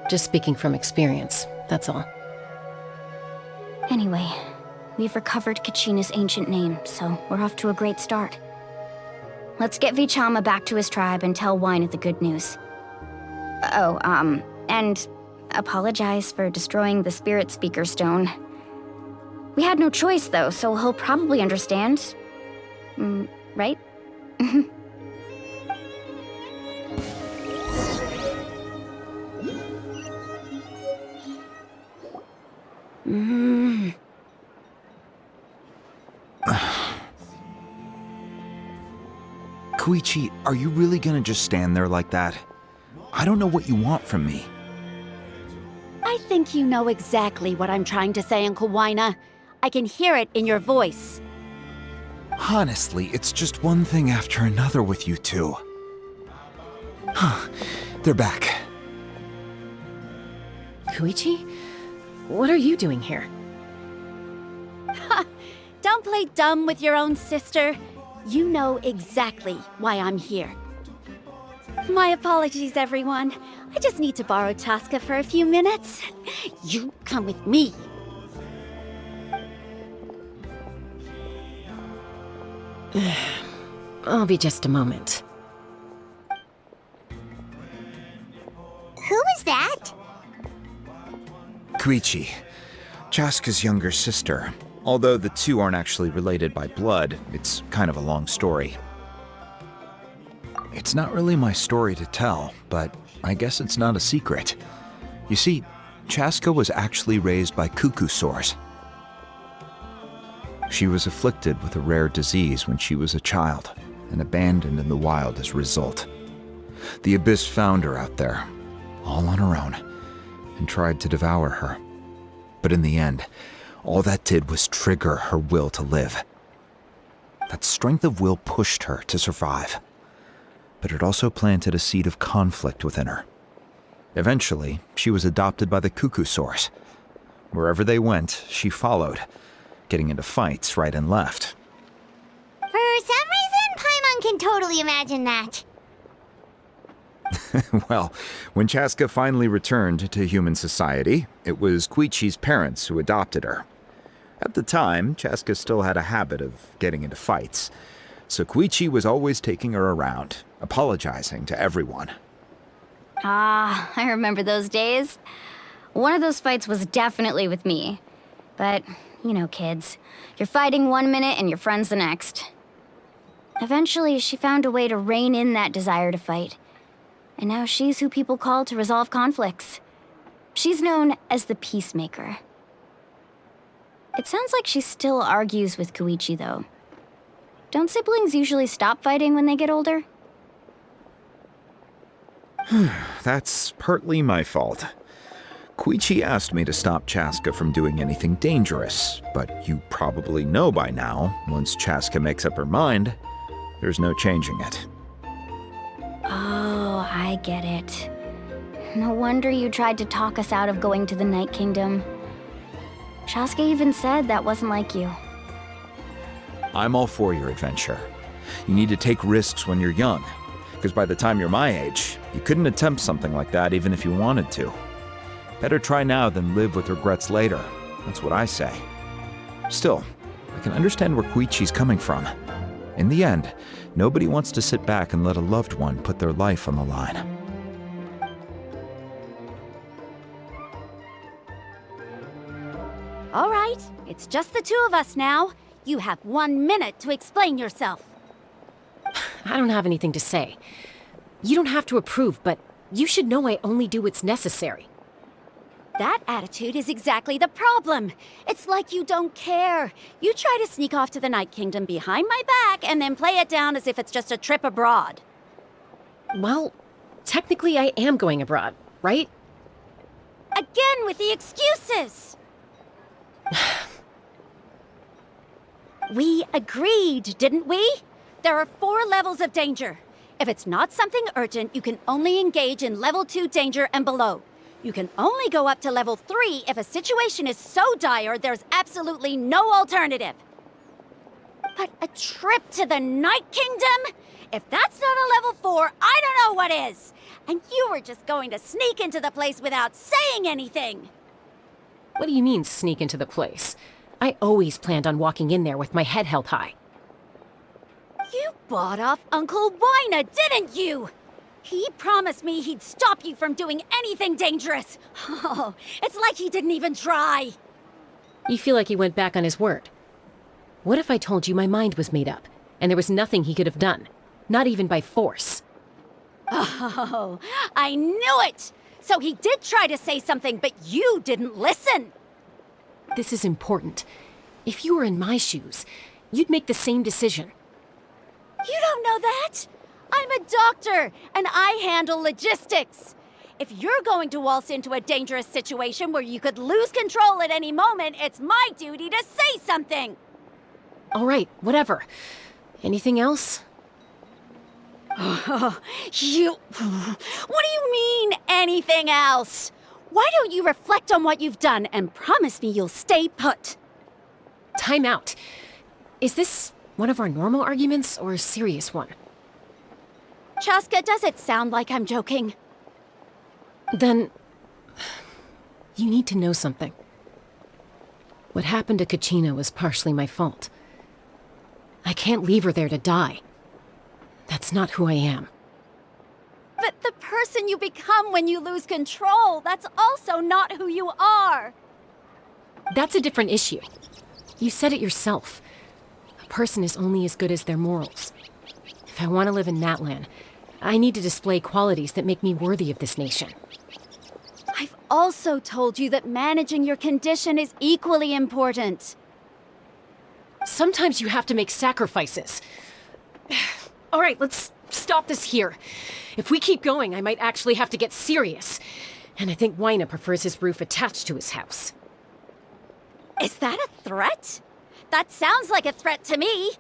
Just speaking from experience, that's all. Anyway, we've recovered Kachina's ancient name, so we're off to a great start. Let's get Vichama back to his tribe and tell Wyna the good news. And apologize for destroying the Spirit Speaker Stone. We had no choice, though, so he'll probably understand. Right? Koichi, are you really gonna just stand there like that? I don't know what you want from me. I think you know exactly what I'm trying to say, Uncle Wyna. I can hear it in your voice. Honestly, it's just one thing after another with you two. They're back. Koichi? What are you doing here? Don't play dumb with your own sister. You know exactly why I'm here. My apologies, everyone. I just need to borrow Chaska for a few minutes. You come with me. I'll be just a moment. Who is that? Koichi, Chaska's younger sister. Although the two aren't actually related by blood, it's kind of a long story. It's not really my story to tell, but I guess it's not a secret. You see, Chaska was actually raised by cuckoo sores. She was afflicted with a rare disease when she was a child and abandoned in the wild as a result. The Abyss found her out there, all on her own, and tried to devour her. But in the end, all that did was trigger her will to live. That strength of will pushed her to survive, but it also planted a seed of conflict within her. Eventually, she was adopted by the cuckoo sores. Wherever they went, she followed, getting into fights right and left. For some reason, Paimon can totally imagine that. Well, when Chaska finally returned to human society, it was Koichi's parents who adopted her. At the time, Chaska still had a habit of getting into fights, so Koichi was always taking her around, apologizing to everyone. Ah, I remember those days. One of those fights was definitely with me. But, you know, kids. You're fighting one minute and your friend's the next. Eventually, she found a way to rein in that desire to fight. And now she's who people call to resolve conflicts. She's known as the Peacemaker. It sounds like she still argues with Koichi, though. Don't siblings usually stop fighting when they get older? That's partly my fault. Koichi asked me to stop Chaska from doing anything dangerous, but you probably know by now, once Chaska makes up her mind, there's no changing it. Oh, I get it. No wonder you tried to talk us out of going to the Night Kingdom. Chaska even said that wasn't like you. I'm all for your adventure. You need to take risks when you're young, because by the time you're my age, you couldn't attempt something like that even if you wanted to. Better try now than live with regrets later. That's what I say. Still, I can understand where Koichi's coming from. In the end, nobody wants to sit back and let a loved one put their life on the line. All right, it's just the two of us now. You have 1 minute to explain yourself. I don't have anything to say. You don't have to approve, but you should know I only do what's necessary. That attitude is exactly the problem. It's like you don't care. You try to sneak off to the Night Kingdom behind my back and then play it down as if it's just a trip abroad. Well, technically I am going abroad, right? Again with the excuses! We agreed, didn't we? There are 4 levels of danger. If it's not something urgent, you can only engage in level 2 danger and below. You can only go up to level 3 if a situation is so dire there's absolutely no alternative. But a trip to the Night Kingdom? If that's not a level 4, I don't know what is. And you were just going to sneak into the place without saying anything. What do you mean, sneak into the place? I always planned on walking in there with my head held high. You bought off Uncle Wina, didn't you? He promised me he'd stop you from doing anything dangerous. Oh, it's like he didn't even try. You feel like he went back on his word. What if I told you my mind was made up, and there was nothing he could have done? Not even by force. Oh, I knew it! So he did try to say something, but you didn't listen. This is important. If you were in my shoes, you'd make the same decision. You don't know that? I'm a doctor, and I handle logistics. If you're going to waltz into a dangerous situation where you could lose control at any moment, it's my duty to say something. All right, whatever. Anything else? What do you mean, anything else? Why don't you reflect on what you've done and promise me you'll stay put? Time out. Is this One of our normal arguments or a serious one? Chaska, does it sound like I'm joking? Then... you need to know something. What happened to Kachina was partially my fault. I can't leave her there to die. That's not who I am. But the person you become when you lose control, that's also not who you are! That's a different issue. You said it yourself. A person is only as good as their morals. If I want to live in Natlan, I need to display qualities that make me worthy of this nation. I've also told you that managing your condition is equally important. Sometimes you have to make sacrifices. All right, let's stop this here. If we keep going, I might actually have to get serious. And I think Wyna prefers his roof attached to his house. Is that a threat? That sounds like a threat to me.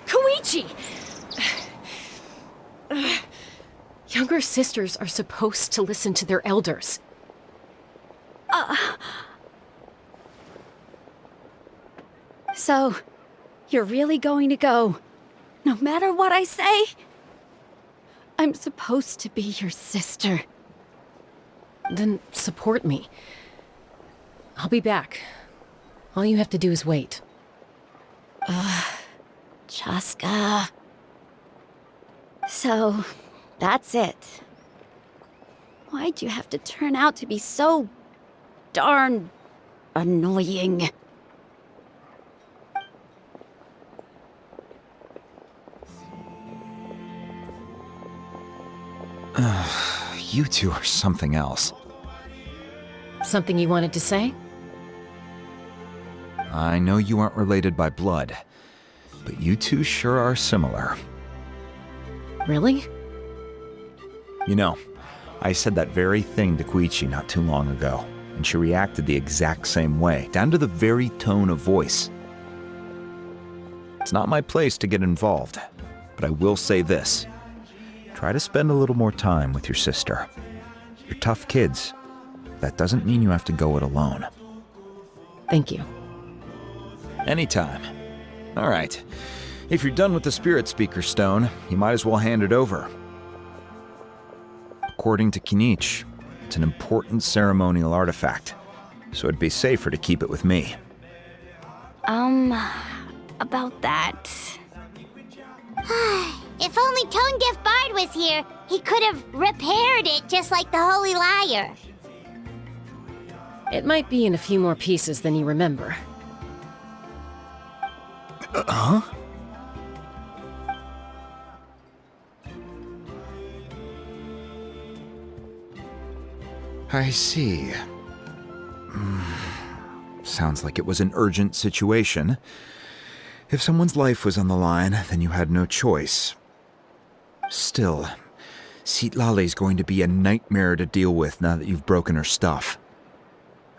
Koichi! Younger sisters are supposed to listen to their elders. So, you're really going to go, no matter what I say? I'm supposed to be your sister. Then support me. I'll be back. All you have to do is wait. Chaska. So, that's it. Why'd you have to turn out to be so darn annoying? You two are something else. Something you wanted to say? I know you aren't related by blood, but you two sure are similar. Really? You know, I said that very thing to Koichi not too long ago, and she reacted the exact same way, down to the very tone of voice. It's not my place to get involved, but I will say this. Try to spend a little more time with your sister. You're tough kids. That doesn't mean you have to go it alone. Thank you. Anytime. All right. If you're done with the Spirit Speaker Stone, you might as well hand it over. According to Kinich, it's an important ceremonial artifact, so it'd be safer to keep it with me. About that. If only Tone Deaf Bard was here, he could have repaired it just like the Holy Liar. It might be in a few more pieces than you remember. Huh? I see. Sounds like it was an urgent situation. If someone's life was on the line, then you had no choice. Still, Citlali's going to be a nightmare to deal with now that you've broken her stuff.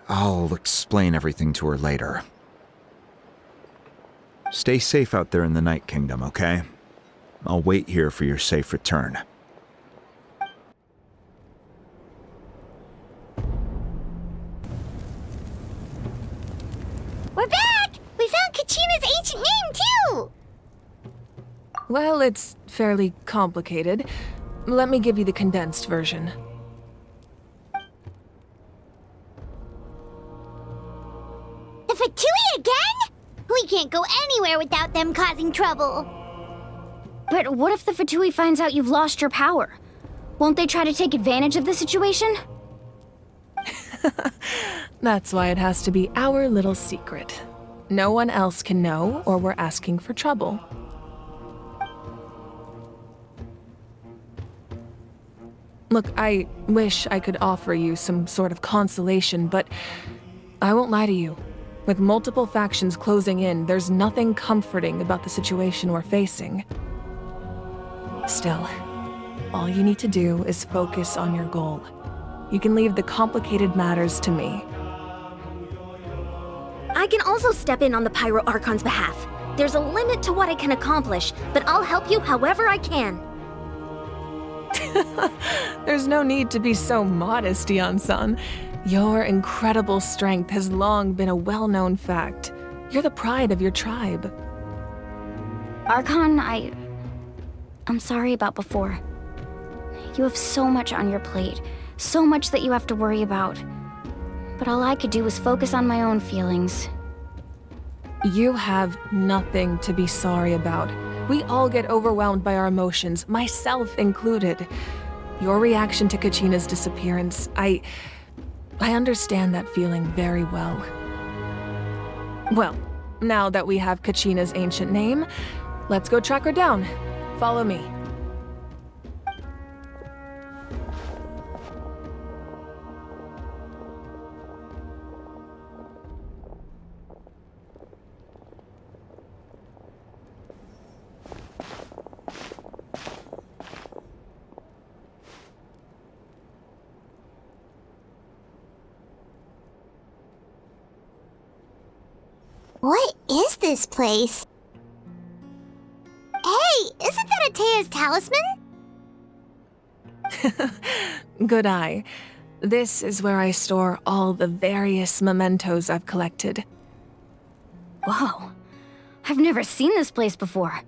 I'll explain everything to her later. Stay safe out there in the Night Kingdom, okay? I'll wait here for your safe return. We're back! We found Kachina's ancient name, too! Well, it's fairly complicated. Let me give you the condensed version. The Fatui again? We can't go anywhere without them causing trouble. But what if the Fatui finds out you've lost your power? Won't they try to take advantage of the situation? That's why it has to be our little secret. No one else can know, or we're asking for trouble. Look, I wish I could offer you some sort of consolation, but I won't lie to you. With multiple factions closing in, there's nothing comforting about the situation we're facing. Still, all you need to do is focus on your goal. You can leave the complicated matters to me. I can also step in on the Pyro Archon's behalf. There's a limit to what I can accomplish, but I'll help you however I can. There's no need to be so modest, Dion-san. Your incredible strength has long been a well-known fact. You're the pride of your tribe. Archon, I'm sorry about before. You have so much on your plate, so much that you have to worry about. But all I could do was focus on my own feelings. You have nothing to be sorry about. We all get overwhelmed by our emotions, myself included. Your reaction to Kachina's disappearance, I understand that feeling very well. Well, now that we have Kachina's ancient name, let's go track her down. Follow me. What is this place? Hey, isn't that Atea's talisman? Good eye. This is where I store all the various mementos I've collected. Whoa. I've never seen this place before.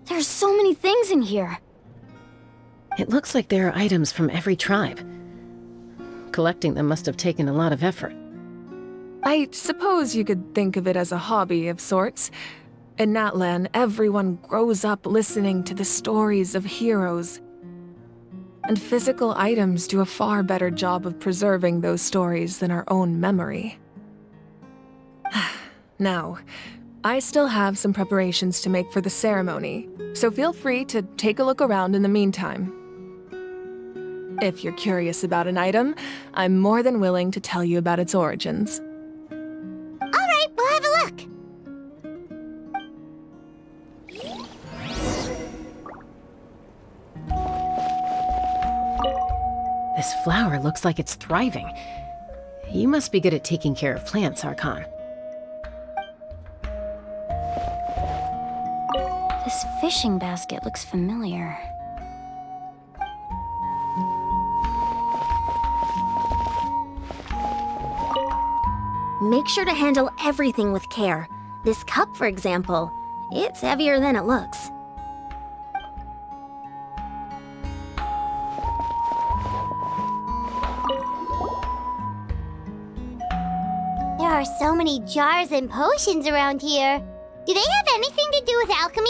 There's so many things in here. It looks like there are items from every tribe. Collecting them must have taken a lot of effort. I suppose you could think of it as a hobby of sorts. In Natlan, everyone grows up listening to the stories of heroes. And physical items do a far better job of preserving those stories than our own memory. Now, I still have some preparations to make for the ceremony, so feel free to take a look around in the meantime. If you're curious about an item, I'm more than willing to tell you about its origins. Alright, we'll have a look. This flower looks like it's thriving. You must be good at taking care of plants, Archon. This fishing basket looks familiar. Make sure to handle everything with care. This cup, for example, it's heavier than it looks. There are so many jars and potions around here. Do they have anything to do with alchemy?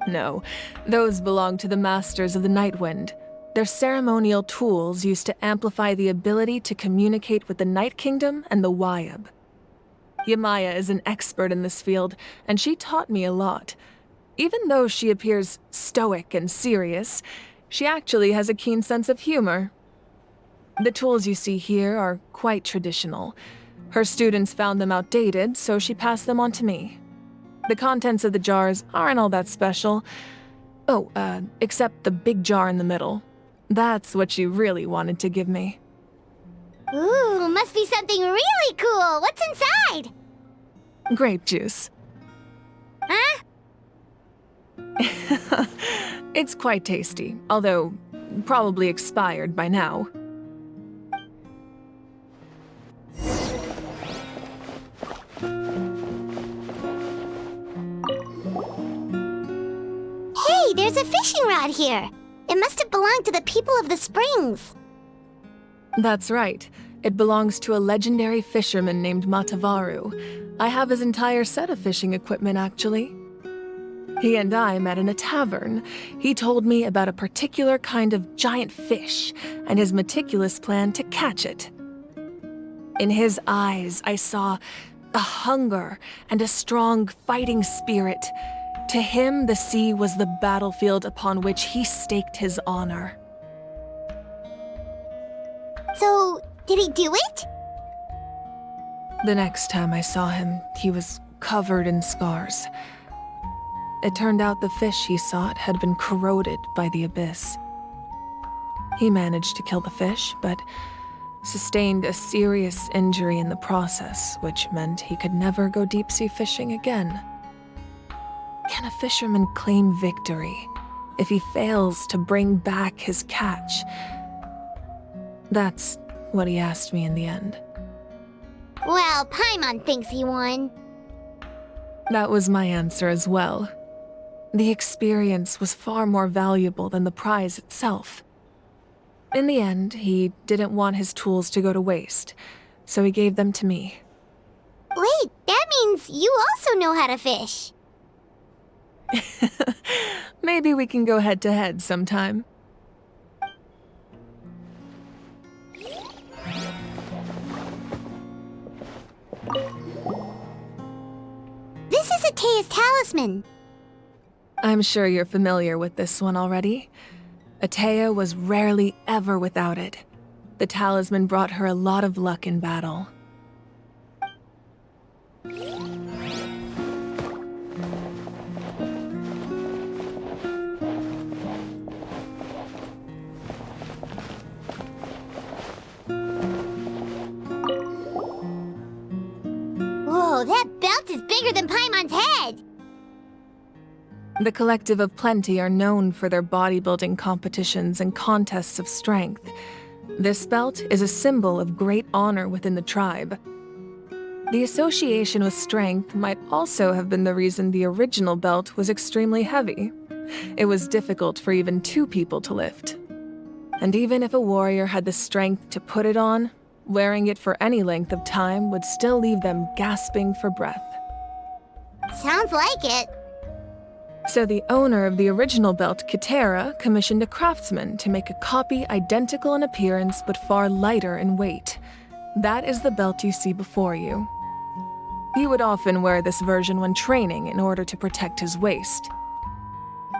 No, those belong to the Masters of the Nightwind. They're ceremonial tools used to amplify the ability to communicate with the Night Kingdom and the Wyab. Yamaya is an expert in this field, and she taught me a lot. Even though she appears stoic and serious, she actually has a keen sense of humor. The tools you see here are quite traditional. Her students found them outdated, so she passed them on to me. The contents of the jars aren't all that special. Oh, except the big jar in the middle. That's what she really wanted to give me. Ooh, must be something really cool. What's inside? Grape juice. Huh? It's quite tasty, although probably expired by now. Hey, there's a fishing rod here. It must have belonged to the people of the springs. That's right. It belongs to a legendary fisherman named Matavaru. I have his entire set of fishing equipment, actually. He and I met in a tavern. He told me about a particular kind of giant fish and his meticulous plan to catch it. In his eyes, I saw a hunger and a strong fighting spirit. To him, the sea was the battlefield upon which he staked his honor. So, did he do it? The next time I saw him, he was covered in scars. It turned out the fish he sought had been corroded by the abyss. He managed to kill the fish, but sustained a serious injury in the process, which meant he could never go deep-sea fishing again. Can a fisherman claim victory if he fails to bring back his catch? That's what he asked me in the end. Well, Paimon thinks he won. That was my answer as well. The experience was far more valuable than the prize itself. In the end, he didn't want his tools to go to waste, so he gave them to me. Wait, that means you also know how to fish. Maybe we can go head-to-head sometime. This is Atea's talisman. I'm sure you're familiar with this one already. Atea was rarely ever without it. The talisman brought her a lot of luck in battle. Whoa, that belt is bigger than Paimon's head! The Collective of Plenty are known for their bodybuilding competitions and contests of strength. This belt is a symbol of great honor within the tribe. The association with strength might also have been the reason the original belt was extremely heavy. It was difficult for even 2 people to lift. And even if a warrior had the strength to put it on, wearing it for any length of time would still leave them gasping for breath. Sounds like it. So the owner of the original belt, Kitera, commissioned a craftsman to make a copy identical in appearance but far lighter in weight. That is the belt you see before you. He would often wear this version when training in order to protect his waist.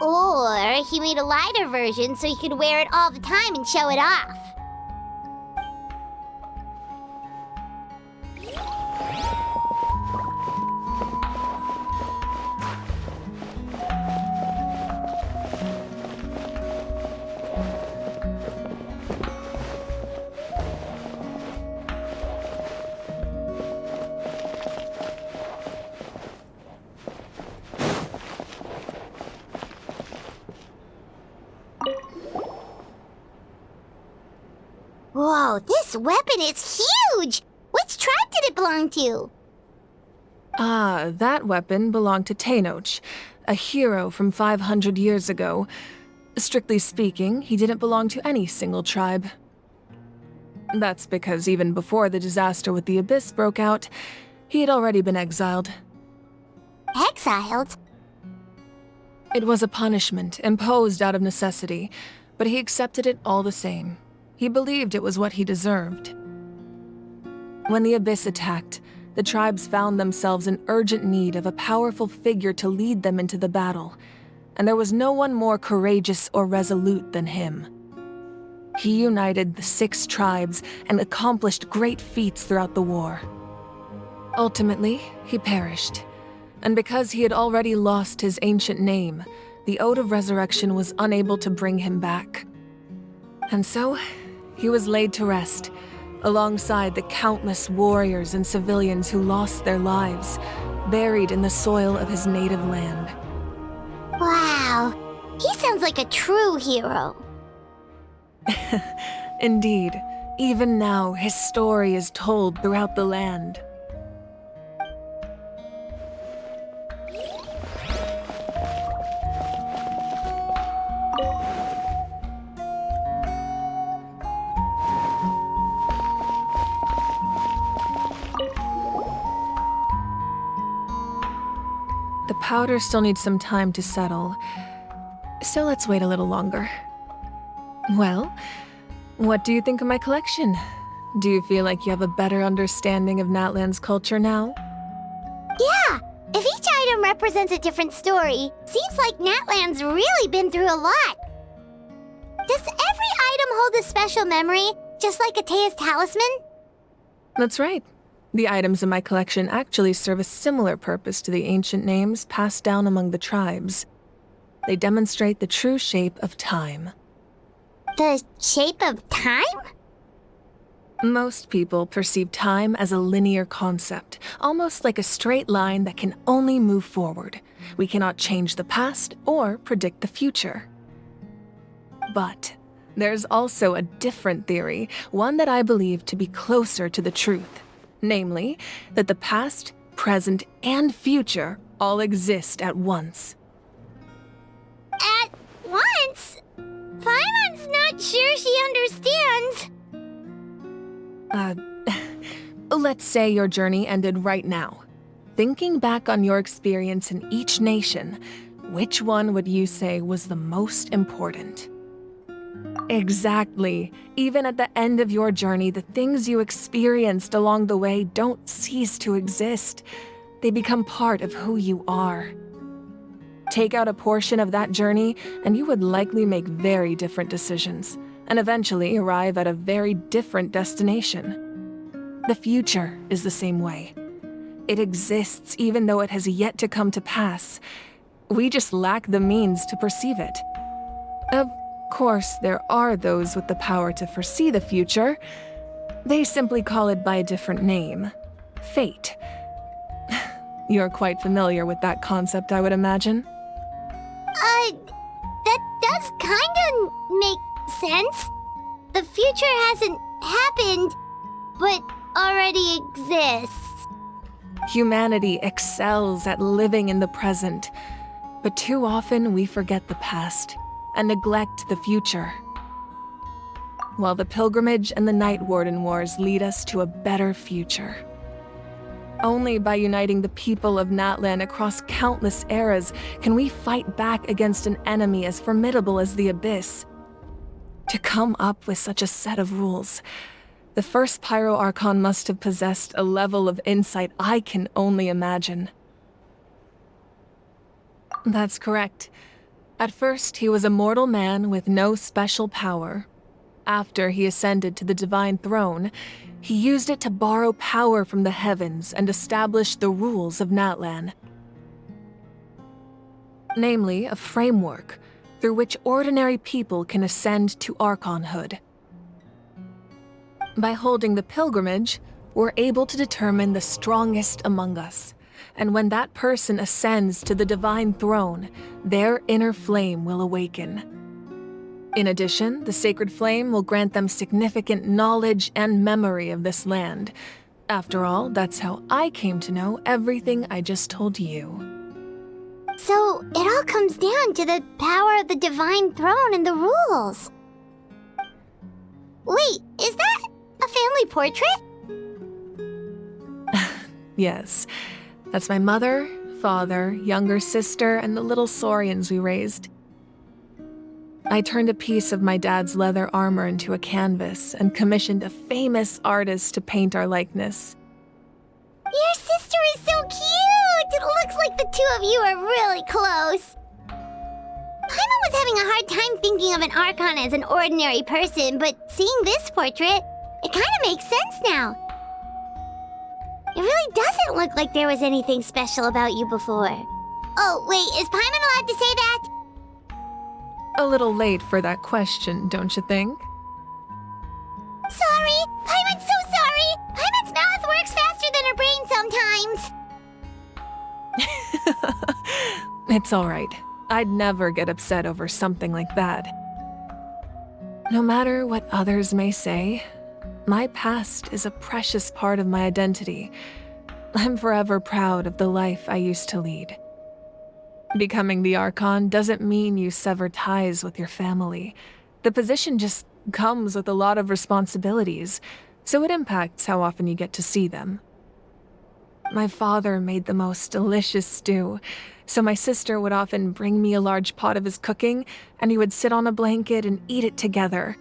Or he made a lighter version so he could wear it all the time and show it off. Whoa, this weapon is huge! Which tribe did it belong to? Ah, that weapon belonged to Tenoch, a hero from 500 years ago. Strictly speaking, he didn't belong to any single tribe. That's because even before the disaster with the Abyss broke out, he had already been exiled. Exiled? It was a punishment imposed out of necessity, but he accepted it all the same. He believed it was what he deserved. When the Abyss attacked, the tribes found themselves in urgent need of a powerful figure to lead them into the battle, and there was no one more courageous or resolute than him. He united the 6 tribes and accomplished great feats throughout the war. Ultimately, he perished, and because he had already lost his ancient name, the Ode of Resurrection was unable to bring him back. And so, he was laid to rest, alongside the countless warriors and civilians who lost their lives, buried in the soil of his native land. Wow, he sounds like a true hero. Indeed, even now his story is told throughout the land. The powder still needs some time to settle, so let's wait a little longer. Well, what do you think of my collection? Do you feel like you have a better understanding of Natlan's culture now? Yeah, if each item represents a different story, seems like Natlan's really been through a lot. Does every item hold a special memory, just like Atea's talisman? That's right. The items in my collection actually serve a similar purpose to the ancient names passed down among the tribes. They demonstrate the true shape of time. The shape of time? Most people perceive time as a linear concept, almost like a straight line that can only move forward. We cannot change the past or predict the future. But there's also a different theory, one that I believe to be closer to the truth. Namely, that the past, present, and future all exist at once. At once? Paimon's not sure she understands. Let's say your journey ended right now. Thinking back on your experience in each nation, which one would you say was the most important? Exactly. Even at the end of your journey, the things you experienced along the way don't cease to exist. They become part of who you are. Take out a portion of that journey, and you would likely make very different decisions, and eventually arrive at a very different destination. The future is the same way. It exists even though it has yet to come to pass. We just lack the means to perceive it. Of course, there are those with the power to foresee the future. They simply call it by a different name. Fate. You're quite familiar with that concept, I would imagine. That does kinda make sense. The future hasn't happened, but already exists. Humanity excels at living in the present, but too often we forget the past and neglect the future. While the pilgrimage and the Night Warden Wars lead us to a better future. Only by uniting the people of Natlan across countless eras can we fight back against an enemy as formidable as the Abyss. To come up with such a set of rules, the first Pyro Archon must have possessed a level of insight I can only imagine. That's correct. At first, he was a mortal man with no special power. After he ascended to the Divine Throne, he used it to borrow power from the heavens and establish the rules of Natlan. Namely, a framework through which ordinary people can ascend to Archonhood. By holding the pilgrimage, we're able to determine the strongest among us, and when that person ascends to the Divine Throne, their inner flame will awaken. In addition, the sacred flame will grant them significant knowledge and memory of this land. After all, that's how I came to know everything I just told you. So, it all comes down to the power of the Divine Throne and the rules. Wait, is that a family portrait? Yes, that's my mother, father, younger sister, and the little saurians we raised. I turned a piece of my dad's leather armor into a canvas and commissioned a famous artist to paint our likeness. Your sister is so cute! It looks like the two of you are really close. Paimon was having a hard time thinking of an Archon as an ordinary person, but seeing this portrait, it kinda makes sense now. It really doesn't look like there was anything special about you before. Oh, wait, is Paimon allowed to say that? A little late for that question, don't you think? Sorry! Paimon's so sorry! Paimon's mouth works faster than her brain sometimes! It's alright. I'd never get upset over something like that. No matter what others may say, my past is a precious part of my identity. I'm forever proud of the life I used to lead. Becoming the Archon doesn't mean you sever ties with your family. The position just comes with a lot of responsibilities, so it impacts how often you get to see them. My father made the most delicious stew, so my sister would often bring me a large pot of his cooking, and we would sit on a blanket and eat it together.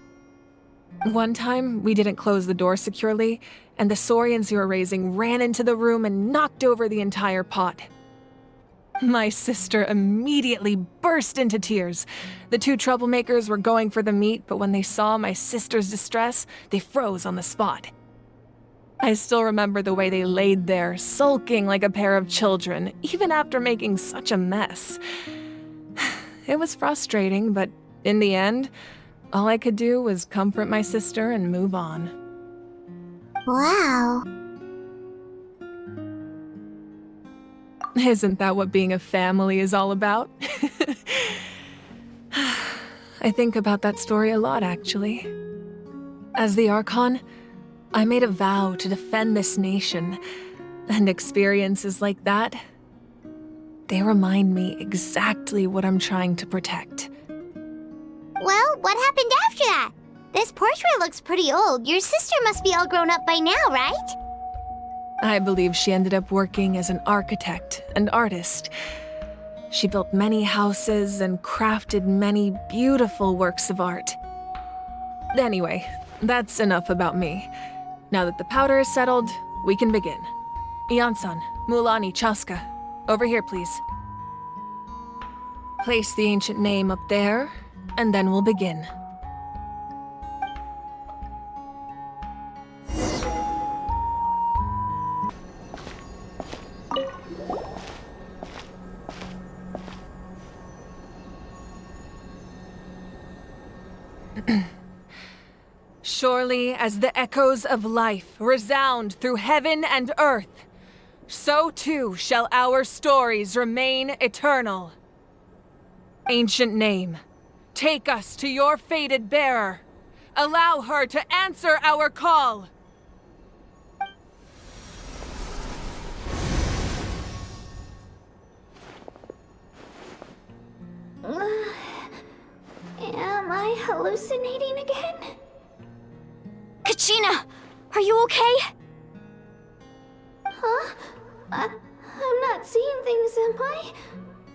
One time, we didn't close the door securely, and the saurians we were raising ran into the room and knocked over the entire pot. My sister immediately burst into tears. The two troublemakers were going for the meat, but when they saw my sister's distress, they froze on the spot. I still remember the way they laid there, sulking like a pair of children, even after making such a mess. It was frustrating, but in the end, all I could do was comfort my sister and move on. Wow. Isn't that what being a family is all about? I think about that story a lot, actually. As the Archon, I made a vow to defend this nation, and experiences like that, They remind me exactly what I'm trying to protect. Well, what happened after that? This portrait looks pretty old. Your sister must be all grown up by now, right? I believe she ended up working as an architect and artist. She built many houses and crafted many beautiful works of art. Anyway, that's enough about me. Now that the powder is settled, we can begin. Ian-san, Mulani, Chaska, over here, please. Place the ancient name up there, and then we'll begin. Surely as the echoes of life resound through heaven and earth, so too shall our stories remain eternal. Ancient name, take us to your fated bearer. Allow her to answer our call. Am I hallucinating again? Kachina, are you okay? Huh? I'm not seeing things, am I?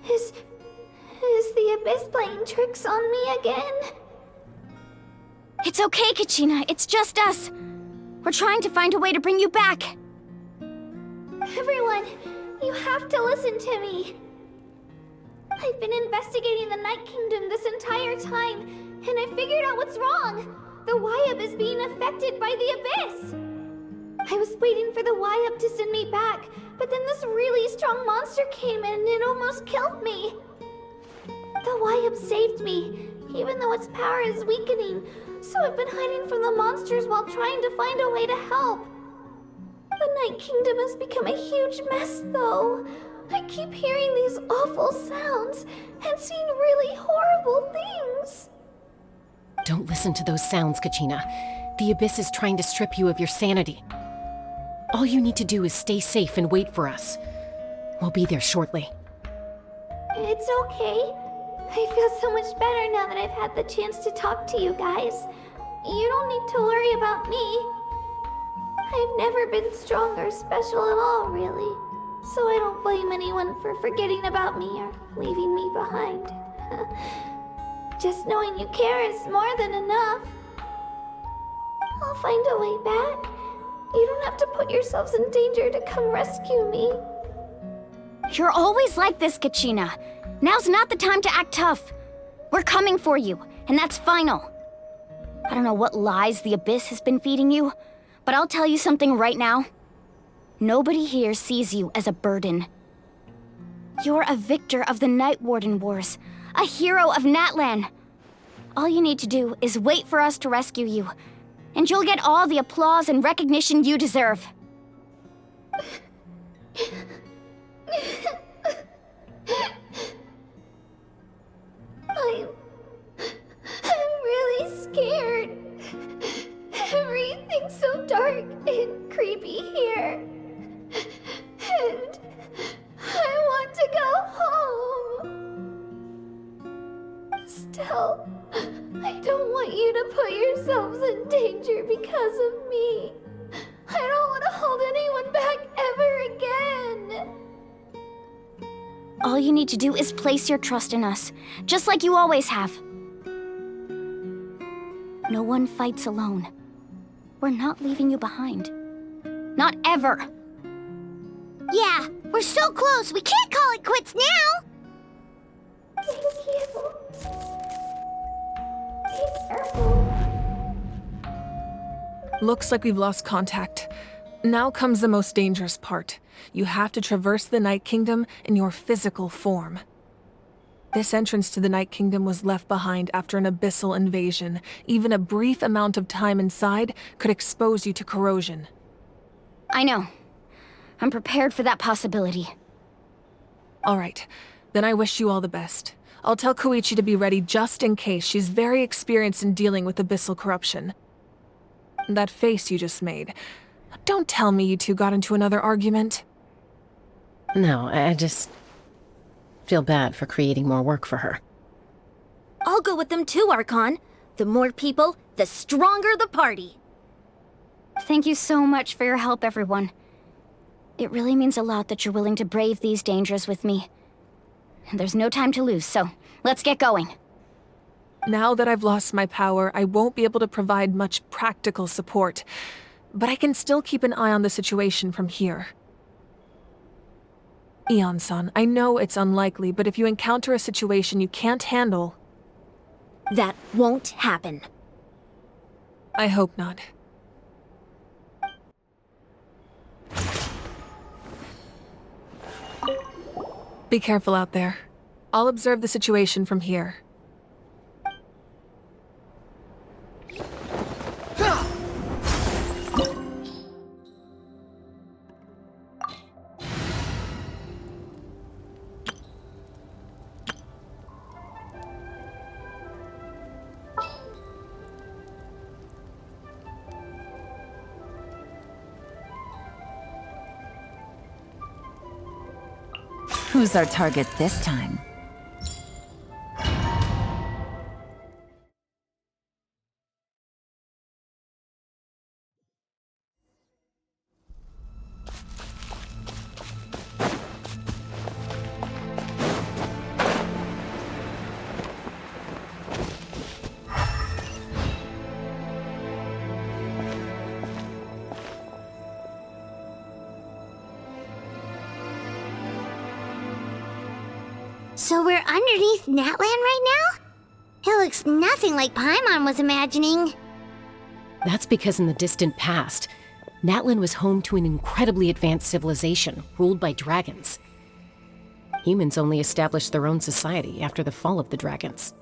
Is the Abyss playing tricks on me again? It's okay, Kachina. It's just us. We're trying to find a way to bring you back. Everyone, you have to listen to me. I've been investigating the Night Kingdom this entire time, and I figured out what's wrong. The Wyab is being affected by the Abyss. I was waiting for the Wyab to send me back, but then this really strong monster came in and it almost killed me. The Wyab saved me, even though its power is weakening, so I've been hiding from the monsters while trying to find a way to help. The Night Kingdom has become a huge mess, though. I keep hearing these awful sounds and seeing really horrible things. Don't listen to those sounds, Kachina. The Abyss is trying to strip you of your sanity. All you need to do is stay safe and wait for us. We'll be there shortly. It's okay. I feel so much better now that I've had the chance to talk to you guys. You don't need to worry about me. I've never been strong or special at all, really. So I don't blame anyone for forgetting about me or leaving me behind. Just knowing you care is more than enough. I'll find a way back. You don't have to put yourselves in danger to come rescue me. You're always like this, Kachina. Now's not the time to act tough. We're coming for you, and that's final. I don't know what lies the Abyss has been feeding you, but I'll tell you something right now. Nobody here sees you as a burden. You're a victor of the Night Warden Wars, a hero of Natlan. All you need to do is wait for us to rescue you, and you'll get all the applause and recognition you deserve. I'm really scared. Everything's so dark and creepy here. And I want to go home. Still, I don't want you to put yourselves in danger because of me. I don't want to hold anyone back ever again. All you need to do is place your trust in us, just like you always have. No one fights alone. We're not leaving you behind. Not ever. Yeah, we're so close. We can't call it quits now. Thank you. Be careful. Looks like we've lost contact. Now comes the most dangerous part. You have to traverse the Night Kingdom in your physical form. This entrance to the Night Kingdom was left behind after an abyssal invasion. Even a brief amount of time inside could expose you to corrosion. I know. I'm prepared for that possibility. All right, then I wish you all the best. I'll tell Koichi to be ready just in case. She's very experienced in dealing with abyssal corruption. That face you just made. Don't tell me you two got into another argument. No, Feel bad for creating more work for her. I'll go with them too, Archon. The more people, the stronger the party. Thank you so much for your help, everyone. It really means a lot that you're willing to brave these dangers with me. And there's no time to lose, so let's get going. Now that I've lost my power, I won't be able to provide much practical support. But I can still keep an eye on the situation from here. Eon-san, I know it's unlikely, but if you encounter a situation you can't handle... That won't happen. I hope not. Be careful out there. I'll observe the situation from here. Who's our target this time? So we're underneath Natlan right now? It looks nothing like Paimon was imagining. That's because in the distant past, Natlan was home to an incredibly advanced civilization ruled by dragons. Humans only established their own society after the fall of the dragons.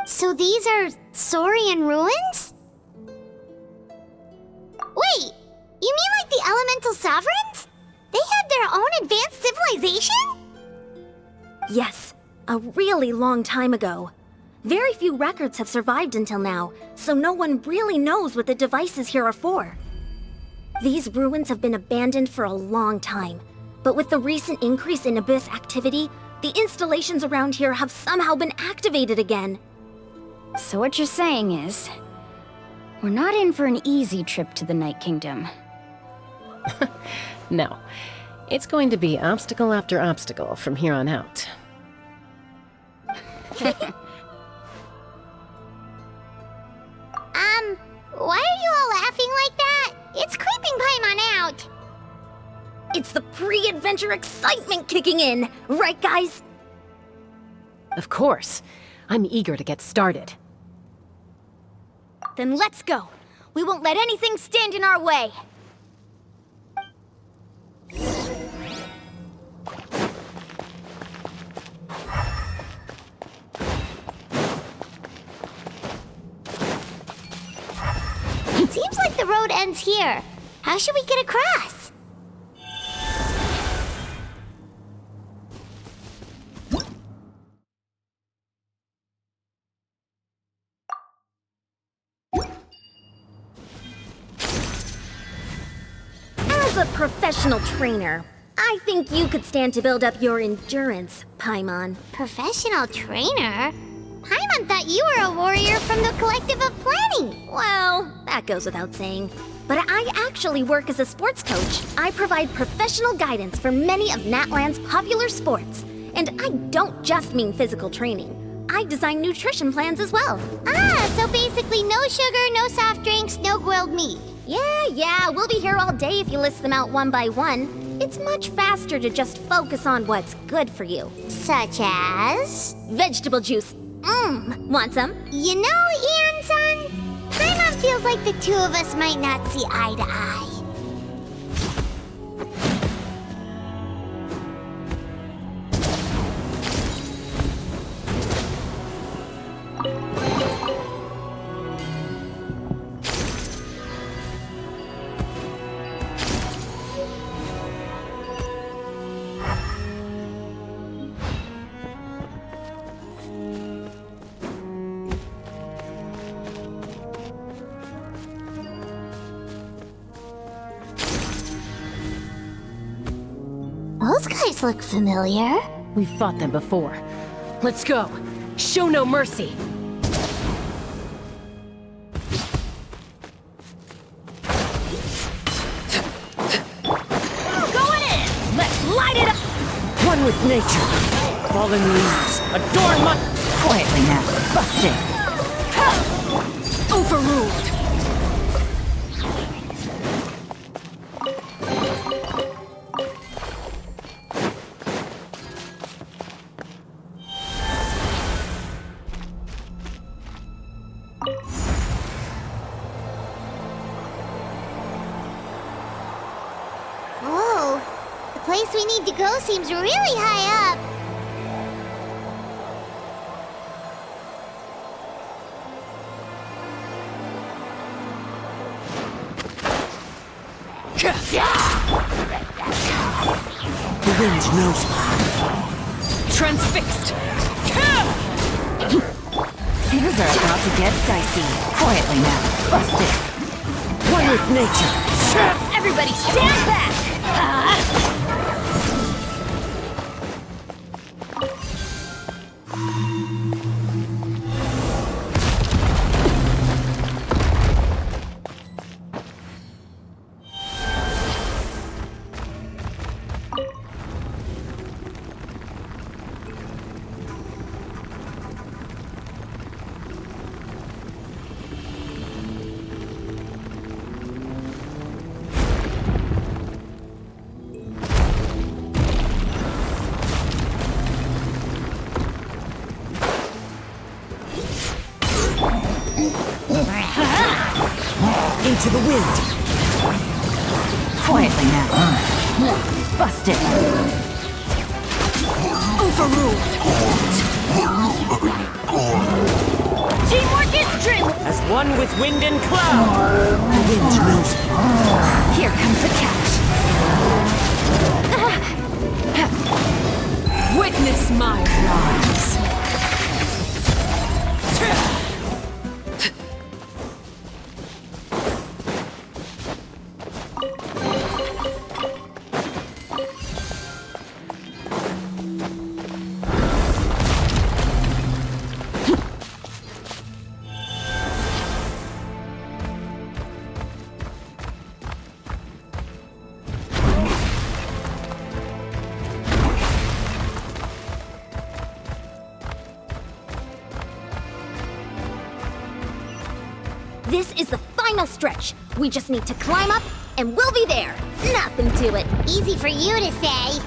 So these are Saurian ruins? Wait, you mean like the elemental sovereigns? They had their own advanced civilization? Yes, a really long time ago. Very few records have survived until now, so no one really knows what the devices here are for. These ruins have been abandoned for a long time, but with the recent increase in Abyss activity, the installations around here have somehow been activated again. So what you're saying is, we're not in for an easy trip to the Night Kingdom. No. It's going to be obstacle after obstacle from here on out. Why are you all laughing like that? It's creeping Paimon out. It's the pre-adventure excitement kicking in, right guys? Of course. I'm eager to get started. Then let's go. We won't let anything stand in our way. It seems like the road ends here. How should we get across? As a professional trainer, I think you could stand to build up your endurance, Paimon. Professional trainer? Paimon thought you were a warrior from the Collective of Planning. Well, that goes without saying. But I actually work as a sports coach. I provide professional guidance for many of Natlan's popular sports. And I don't just mean physical training. I design nutrition plans as well. Ah, so basically no sugar, no soft drinks, no grilled meat. Yeah, we'll be here all day if you list them out one by one. It's much faster to just focus on what's good for you. Such as? Vegetable juice. Want some? You know, Ian-san, Paimon feels like the two of us might not see eye to eye. Those guys look familiar. We've fought them before. Let's go. Show no mercy. Going in! Let's light it up! One with nature. Fallen leaves. Adorn my... Quietly now. Busted. Overruled. Whoa! The place we need to go seems really high up. The wind knows me. Transfixed. Things are about to get dicey. Quietly now. Busted. One with nature. Everybody stand back! Into the wind. Quietly now. Busted. Overruled. Teamwork is true! As one with wind and cloud. The wind knows me. Here comes the catch. Witness my rise. This is the final stretch. We just need to climb up, and we'll be there. Nothing to it. Easy for you to say.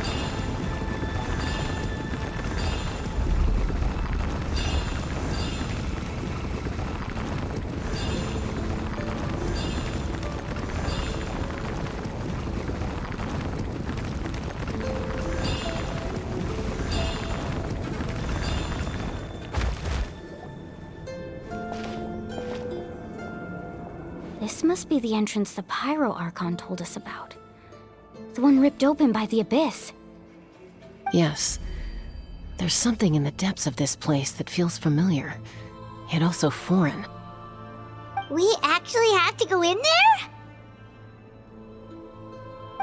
This must be the entrance the pyro ARCHON told us about. The one ripped open by the abyss. Yes. There's something in the depths of this place that feels familiar, yet also foreign. We actually have to go in there?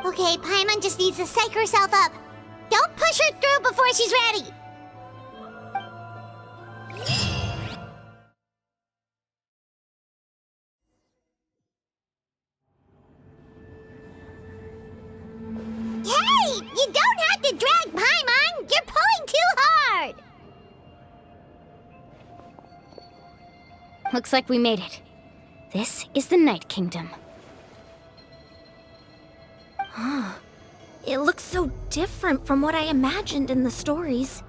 Okay, Paimon just needs to psych herself up. Don't push her through before she's ready. Hey! You don't have to drag Paimon! You're pulling too hard! Looks like we made it. This is the Night Kingdom. It looks so different from what I imagined in the stories.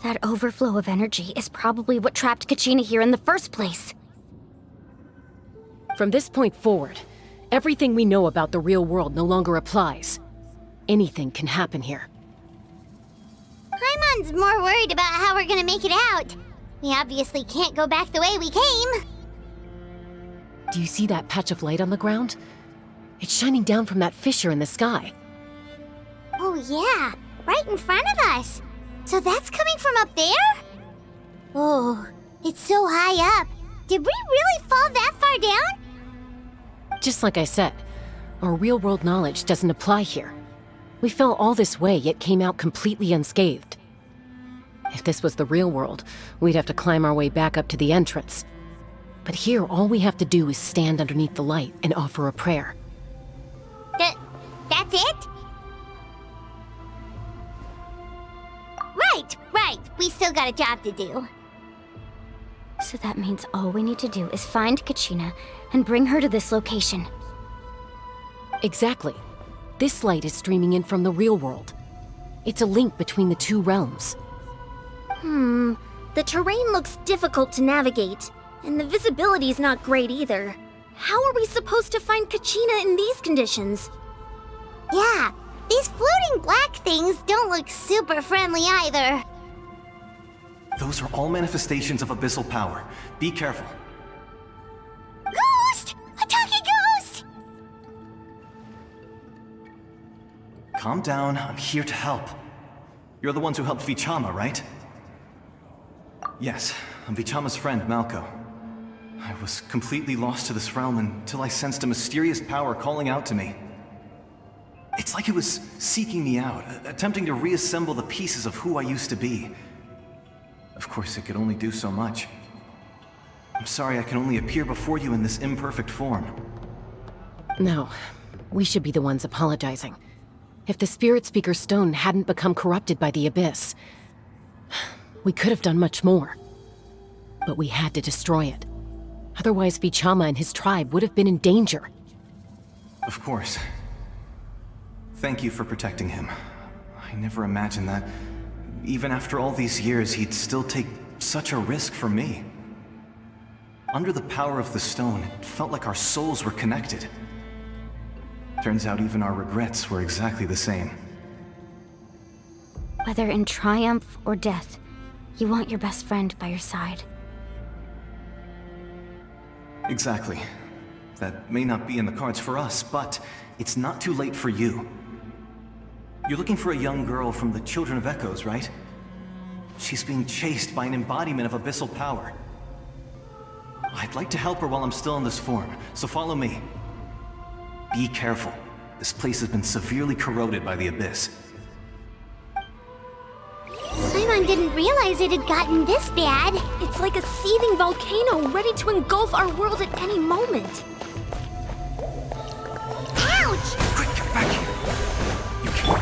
That overflow of energy is probably what trapped Kachina here in the first place. From this point forward, everything we know about the real world no longer applies. Anything can happen here. Paimon's more worried about how we're gonna make it out. We obviously can't go back the way we came. Do you see that patch of light on the ground? It's shining down from that fissure in the sky. Oh yeah, right in front of us. So that's coming from up there? Oh, it's so high up. Did we really fall that far down? Just like I said, our real-world knowledge doesn't apply here. We fell all this way, yet came out completely unscathed. If this was the real world, we'd have to climb our way back up to the entrance. But here, all we have to do is stand underneath the light and offer a prayer. That's it? Right. We still got a job to do. So that means all we need to do is find Kachina and bring her to this location. Exactly. This light is streaming in from the real world. It's a link between the two realms. The terrain looks difficult to navigate, and the visibility's not great either. How are we supposed to find Kachina in these conditions? Yeah, these floating black things don't look super friendly either. Those are all manifestations of abyssal power. Be careful. Ghost! A talking ghost! Calm down, I'm here to help. You're the ones who helped Vichama, right? Yes, I'm Vichama's friend, Malko. I was completely lost to this realm until I sensed a mysterious power calling out to me. It's like it was seeking me out, attempting to reassemble the pieces of who I used to be. Of course, it could only do so much. I'm sorry I can only appear before you in this imperfect form. No, we should be the ones apologizing. If the Spirit Speaker Stone hadn't become corrupted by the Abyss, we could have done much more. But we had to destroy it. Otherwise, Vichama and his tribe would have been in danger. Of course. Thank you for protecting him. I never imagined that, even after all these years, he'd still take such a risk for me. Under the power of the stone, it felt like our souls were connected. Turns out even our regrets were exactly the same. Whether in triumph or death, you want your best friend by your side. Exactly. That may not be in the cards for us, but it's not too late for you. You're looking for a young girl from the Children of Echoes, right? She's being chased by an embodiment of abyssal power. I'd like to help her while I'm still in this form, so follow me. Be careful. This place has been severely corroded by the Abyss. Paimon didn't realize it had gotten this bad. It's like a seething volcano ready to engulf our world at any moment. Ouch! Quick, get back here! You can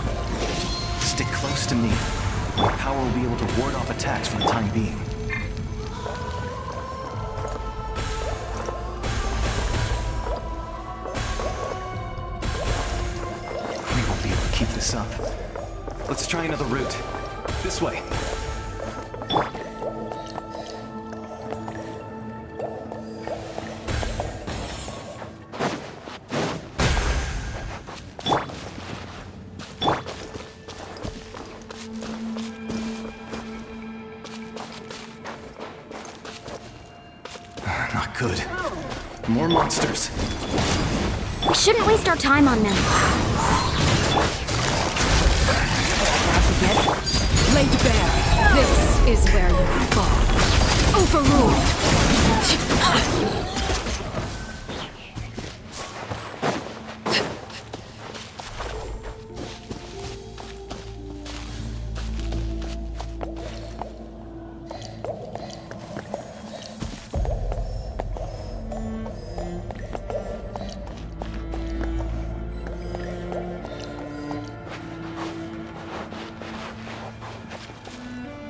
stick close to me. My power will be able to ward off attacks for the time being. We won't be able to keep this up. Let's try another route. This way. Not good. More monsters. We shouldn't waste our time on them. Laid bare. This is where you fall. Overruled.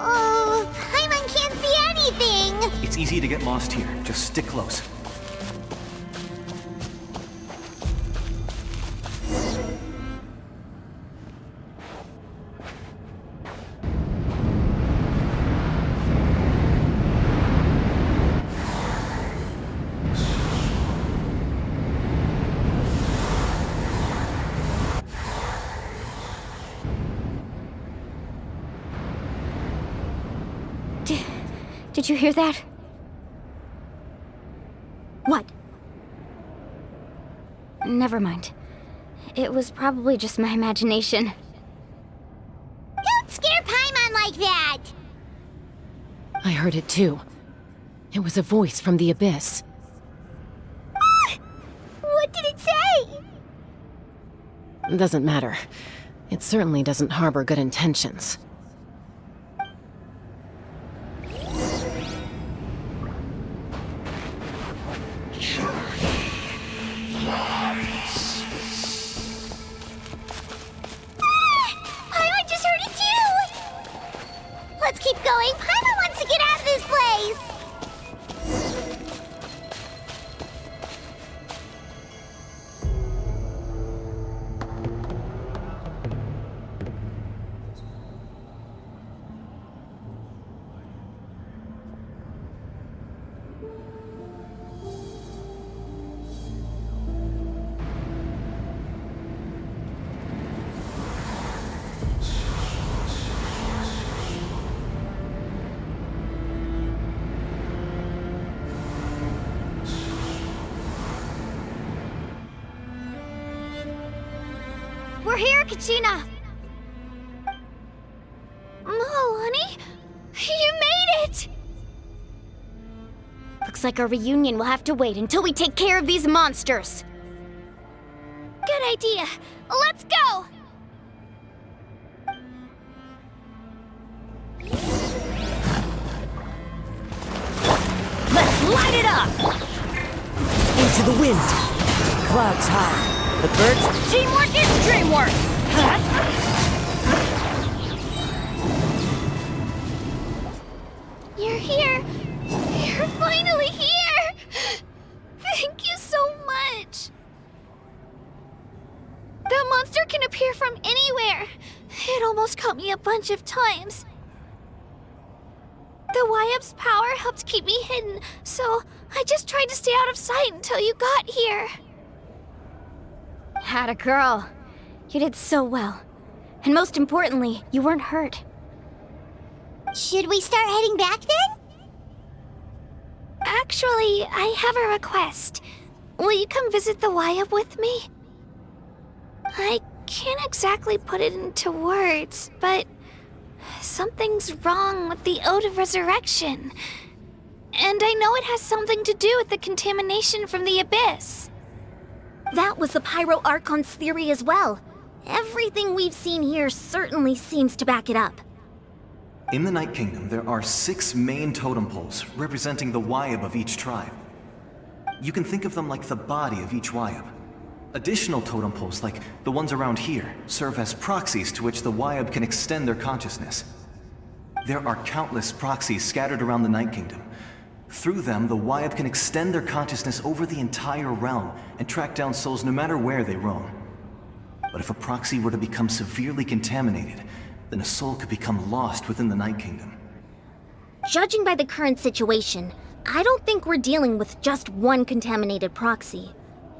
Oh, Paimon can't see anything! It's easy to get lost here. Just stick close. Did you hear that? What? Never mind. It was probably just my imagination. Don't scare Paimon like that! I heard it too. It was a voice from the Abyss. What did it say? Doesn't matter. It certainly doesn't harbor good intentions. Pyro just heard it too! Let's keep going. Pyro wants to get out of this place! We're here, Kachina! Honey? You made it! Looks like our reunion will have to wait until we take care of these monsters. Good idea. Let's go! Let's light it up! Into the wind. Clouds high. The birds. Teamwork is dreamwork! You're here! You're finally here! Thank you so much! That monster can appear from anywhere! It almost caught me a bunch of times. The Wyap's power helped keep me hidden, so I just tried to stay out of sight until you got here. Had a girl. You did so well. And most importantly, you weren't hurt. Should we start heading back then? Actually, I have a request. Will you come visit the Wyap with me? I can't exactly put it into words, but something's wrong with the Ode of Resurrection. And I know it has something to do with the contamination from the Abyss. That was the Pyro Archon's theory as well. Everything we've seen here certainly seems to back it up. In the Night Kingdom, there are 6 main totem poles representing the Wyap of each tribe. You can think of them like the body of each Wyap. Additional totem poles, like the ones around here, serve as proxies to which the Wyap can extend their consciousness. There are countless proxies scattered around the Night Kingdom. Through them, the Wyap can extend their consciousness over the entire realm and track down souls no matter where they roam. But if a proxy were to become severely contaminated, then a soul could become lost within the Night Kingdom. Judging by the current situation, I don't think we're dealing with just one contaminated proxy.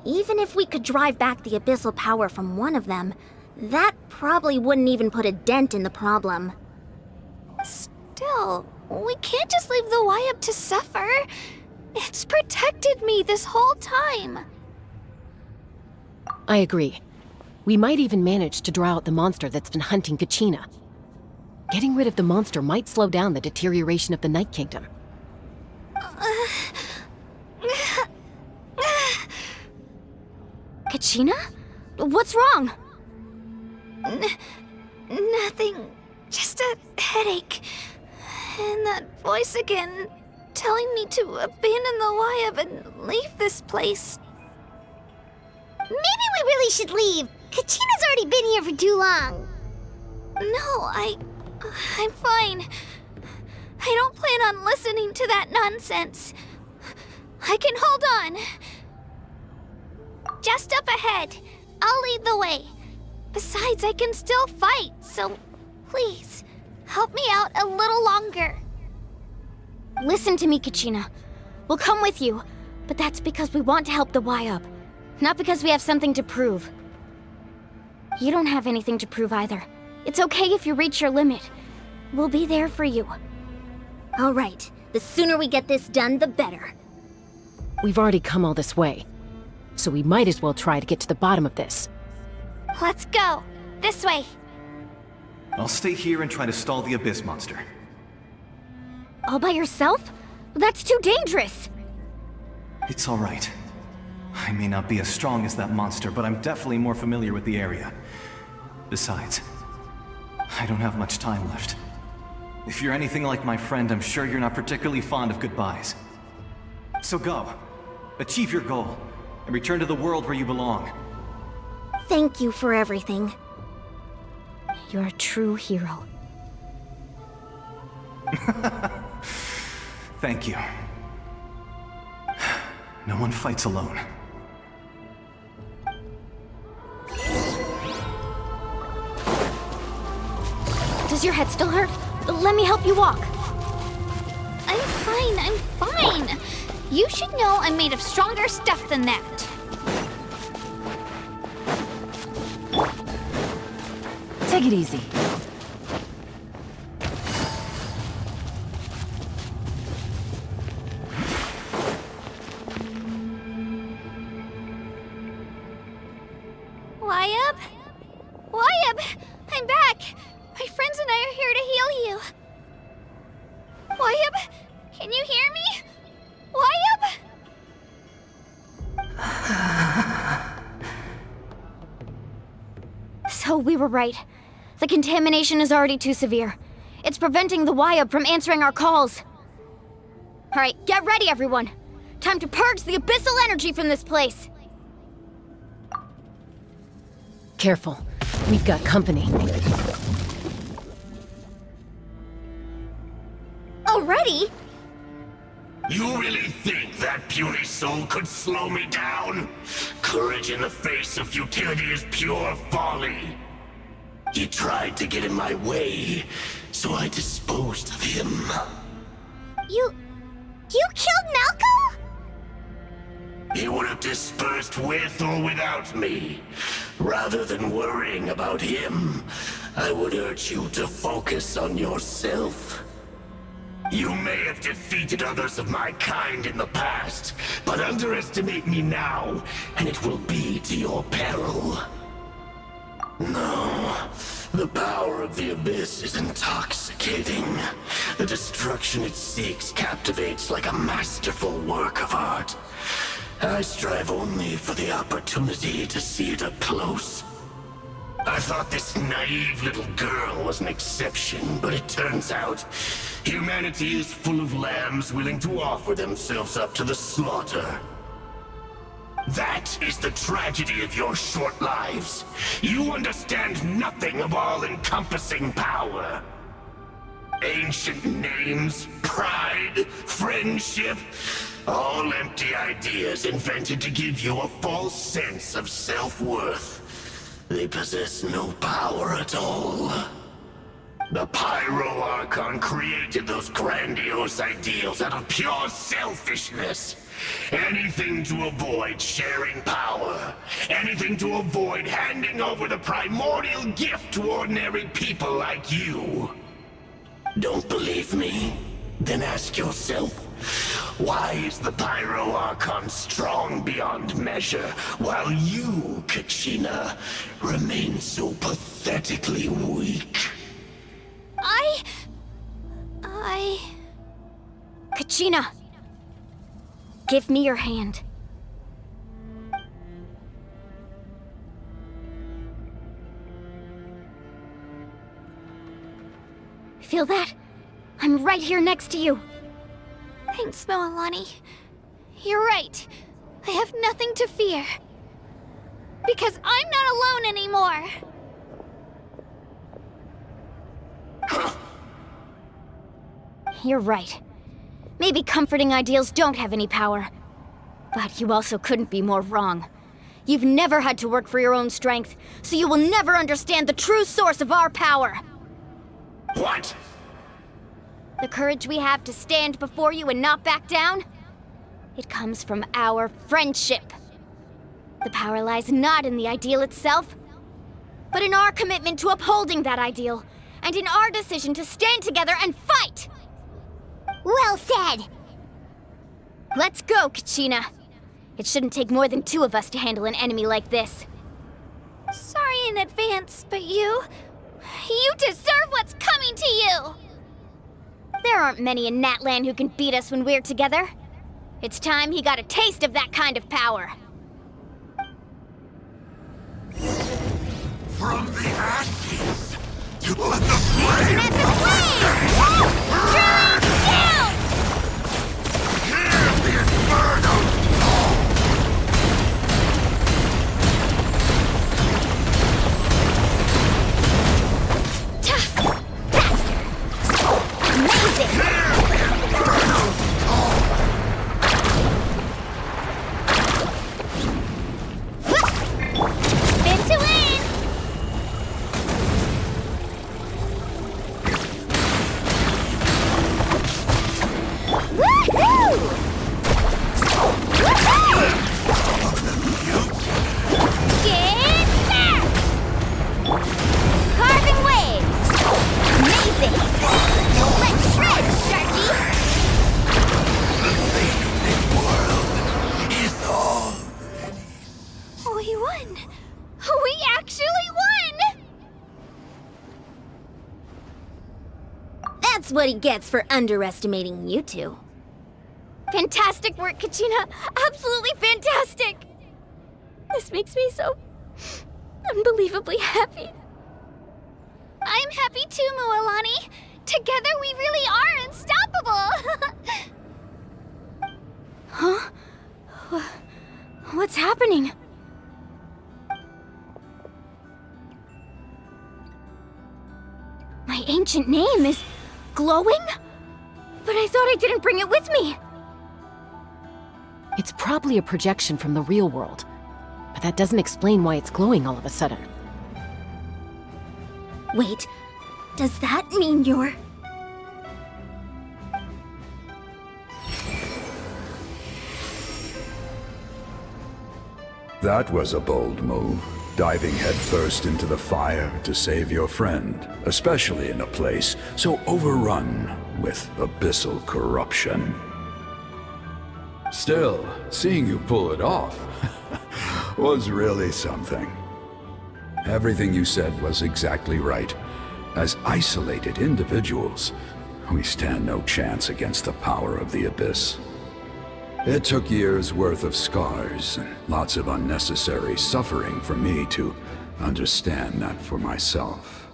Even if we could drive back the abyssal power from one of them, that probably wouldn't even put a dent in the problem. Still, we can't just leave the Wyap to suffer. It's protected me this whole time. I agree. We might even manage to draw out the monster that's been hunting Kachina. Getting rid of the monster might slow down the deterioration of the Night Kingdom. Kachina? What's wrong? Nothing. Just a headache. And that voice again, telling me to abandon the Wyap and leave this place. Maybe we really should leave. Kachina's already been here for too long. No, I'm fine. I don't plan on listening to that nonsense. I can hold on. Just up ahead. I'll lead the way. Besides, I can still fight, so please, help me out a little longer. Listen to me, Kachina. We'll come with you, but that's because we want to help the Wyap, not because we have something to prove. You don't have anything to prove either. It's okay if you reach your limit. We'll be there for you. All right, the sooner we get this done, the better. We've already come all this way, so we might as well try to get to the bottom of this. Let's go. This way. I'll stay here and try to stall the Abyss monster. All by yourself? That's too dangerous. It's all right. I may not be as strong as that monster, but I'm definitely more familiar with the area. Besides, I don't have much time left. If you're anything like my friend, I'm sure you're not particularly fond of goodbyes. So go. Achieve your goal, and return to the world where you belong. Thank you for everything. You're a true hero. Thank you. No one fights alone. Does your head still hurt? Let me help you walk. I'm fine. You should know I'm made of stronger stuff than that. Take it easy. Wyabb! I'm back! My friends and I are here to heal you. Wyabb, can you hear me? Wyabb? So we were right. The contamination is already too severe. It's preventing the Wyabb from answering our calls. Alright, get ready everyone. Time to purge the abyssal energy from this place. Careful. We've got company. Already? You really think that puny soul could slow me down? Courage in the face of futility is pure folly. He tried to get in my way, so I disposed of him. You killed Malco? He would have dispersed with or without me. Rather than worrying about him, I would urge you to focus on yourself. You may have defeated others of my kind in the past, but underestimate me now, and it will be to your peril. No, the power of the Abyss is intoxicating. The destruction it seeks captivates like a masterful work of art. I strive only for the opportunity to see it up close. I thought this naive little girl was an exception, but it turns out humanity is full of lambs willing to offer themselves up to the slaughter. That is the tragedy of your short lives. You understand nothing of all-encompassing power. Ancient names, pride, friendship, all empty ideas invented to give you a false sense of self-worth. They possess no power at all. The Pyro Archon created those grandiose ideals out of pure selfishness. Anything to avoid sharing power. Anything to avoid handing over the primordial gift to ordinary people like you. Don't believe me? Then ask yourself, why is the Pyro Archon strong beyond measure, while you, Kachina, remain so pathetically weak? Kachina! Give me your hand. Feel that? I'm right here next to you. Thanks, Moalani. You're right. I have nothing to fear. Because I'm not alone anymore. You're right. Maybe comforting ideals don't have any power. But you also couldn't be more wrong. You've never had to work for your own strength, so you will never understand the true source of our power. What? The courage we have to stand before you and not back down? It comes from our friendship. The power lies not in the ideal itself, but in our commitment to upholding that ideal, and in our decision to stand together and fight! Well said! Let's go, Kachina. It shouldn't take more than 2 of us to handle an enemy like this. Sorry in advance, but you deserve what's coming to you! There aren't many in Natlan who can beat us when we're together. It's time he got a taste of that kind of power. From the ashes to the flame! At the flame! Drawing down! Hear the inferno! That's what he gets for underestimating you two. Fantastic work, Kachina! Absolutely fantastic! This makes me so unbelievably happy. I'm happy too, Mualani. Together we really are unstoppable. Huh? What's happening? My ancient name is glowing? But I thought I didn't bring it with me. It's probably a projection from the real world, but that doesn't explain why it's glowing all of a sudden. Wait, does that mean you're... That was a bold move, diving headfirst into the fire to save your friend, especially in a place so overrun with abyssal corruption. Still, seeing you pull it off was really something. Everything you said was exactly right. As isolated individuals, we stand no chance against the power of the Abyss. It took years' worth of scars and lots of unnecessary suffering for me to understand that for myself.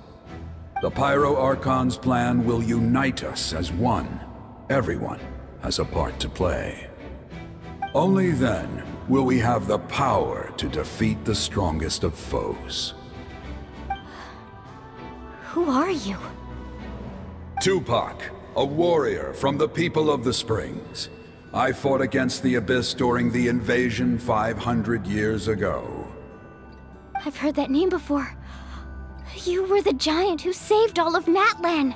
The Pyro Archon's plan will unite us as one. Everyone has a part to play. Only then will we have the power to defeat the strongest of foes. Who are you? Tupac, a warrior from the people of the Springs. I fought against the Abyss during the invasion 500 years ago. I've heard that name before. You were the giant who saved all of Natlan.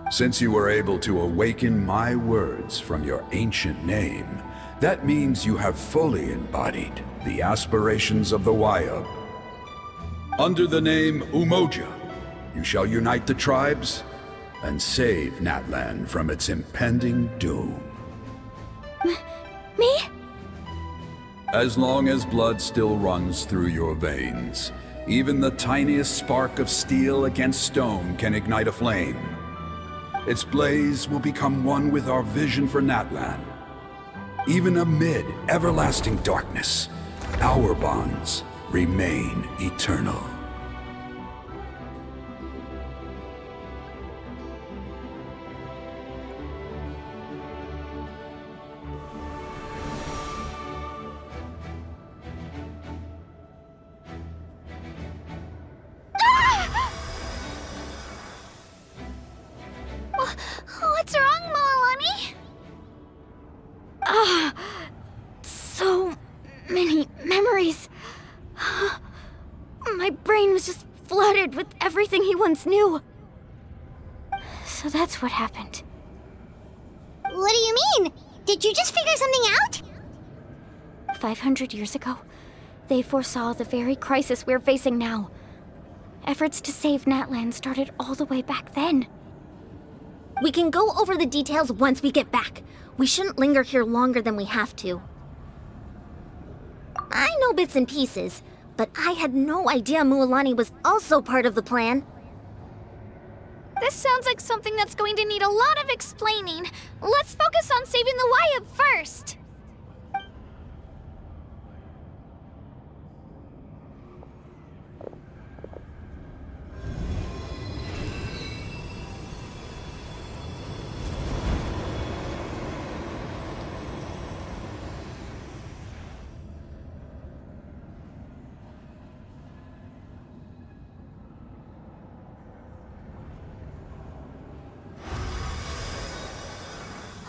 Since you were able to awaken my words from your ancient name, that means you have fully embodied the aspirations of the Wayub. Under the name Umoja, you shall unite the tribes and save Natlan from its impending doom. Me? As long as blood still runs through your veins, even the tiniest spark of steel against stone can ignite a flame. Its blaze will become one with our vision for Natlan. Even amid everlasting darkness, our bonds remain eternal. What's wrong, Mualani? So many memories. My brain was just flooded with everything he once knew. So that's what happened. What do you mean? Did you just figure something out? 500 years ago, they foresaw the very crisis we're facing now. Efforts to save Natlan started all the way back then. We can go over the details once we get back. We shouldn't linger here longer than we have to. I know bits and pieces, but I had no idea Mualani was also part of the plan. This sounds like something that's going to need a lot of explaining. Let's focus on saving the Wayub first.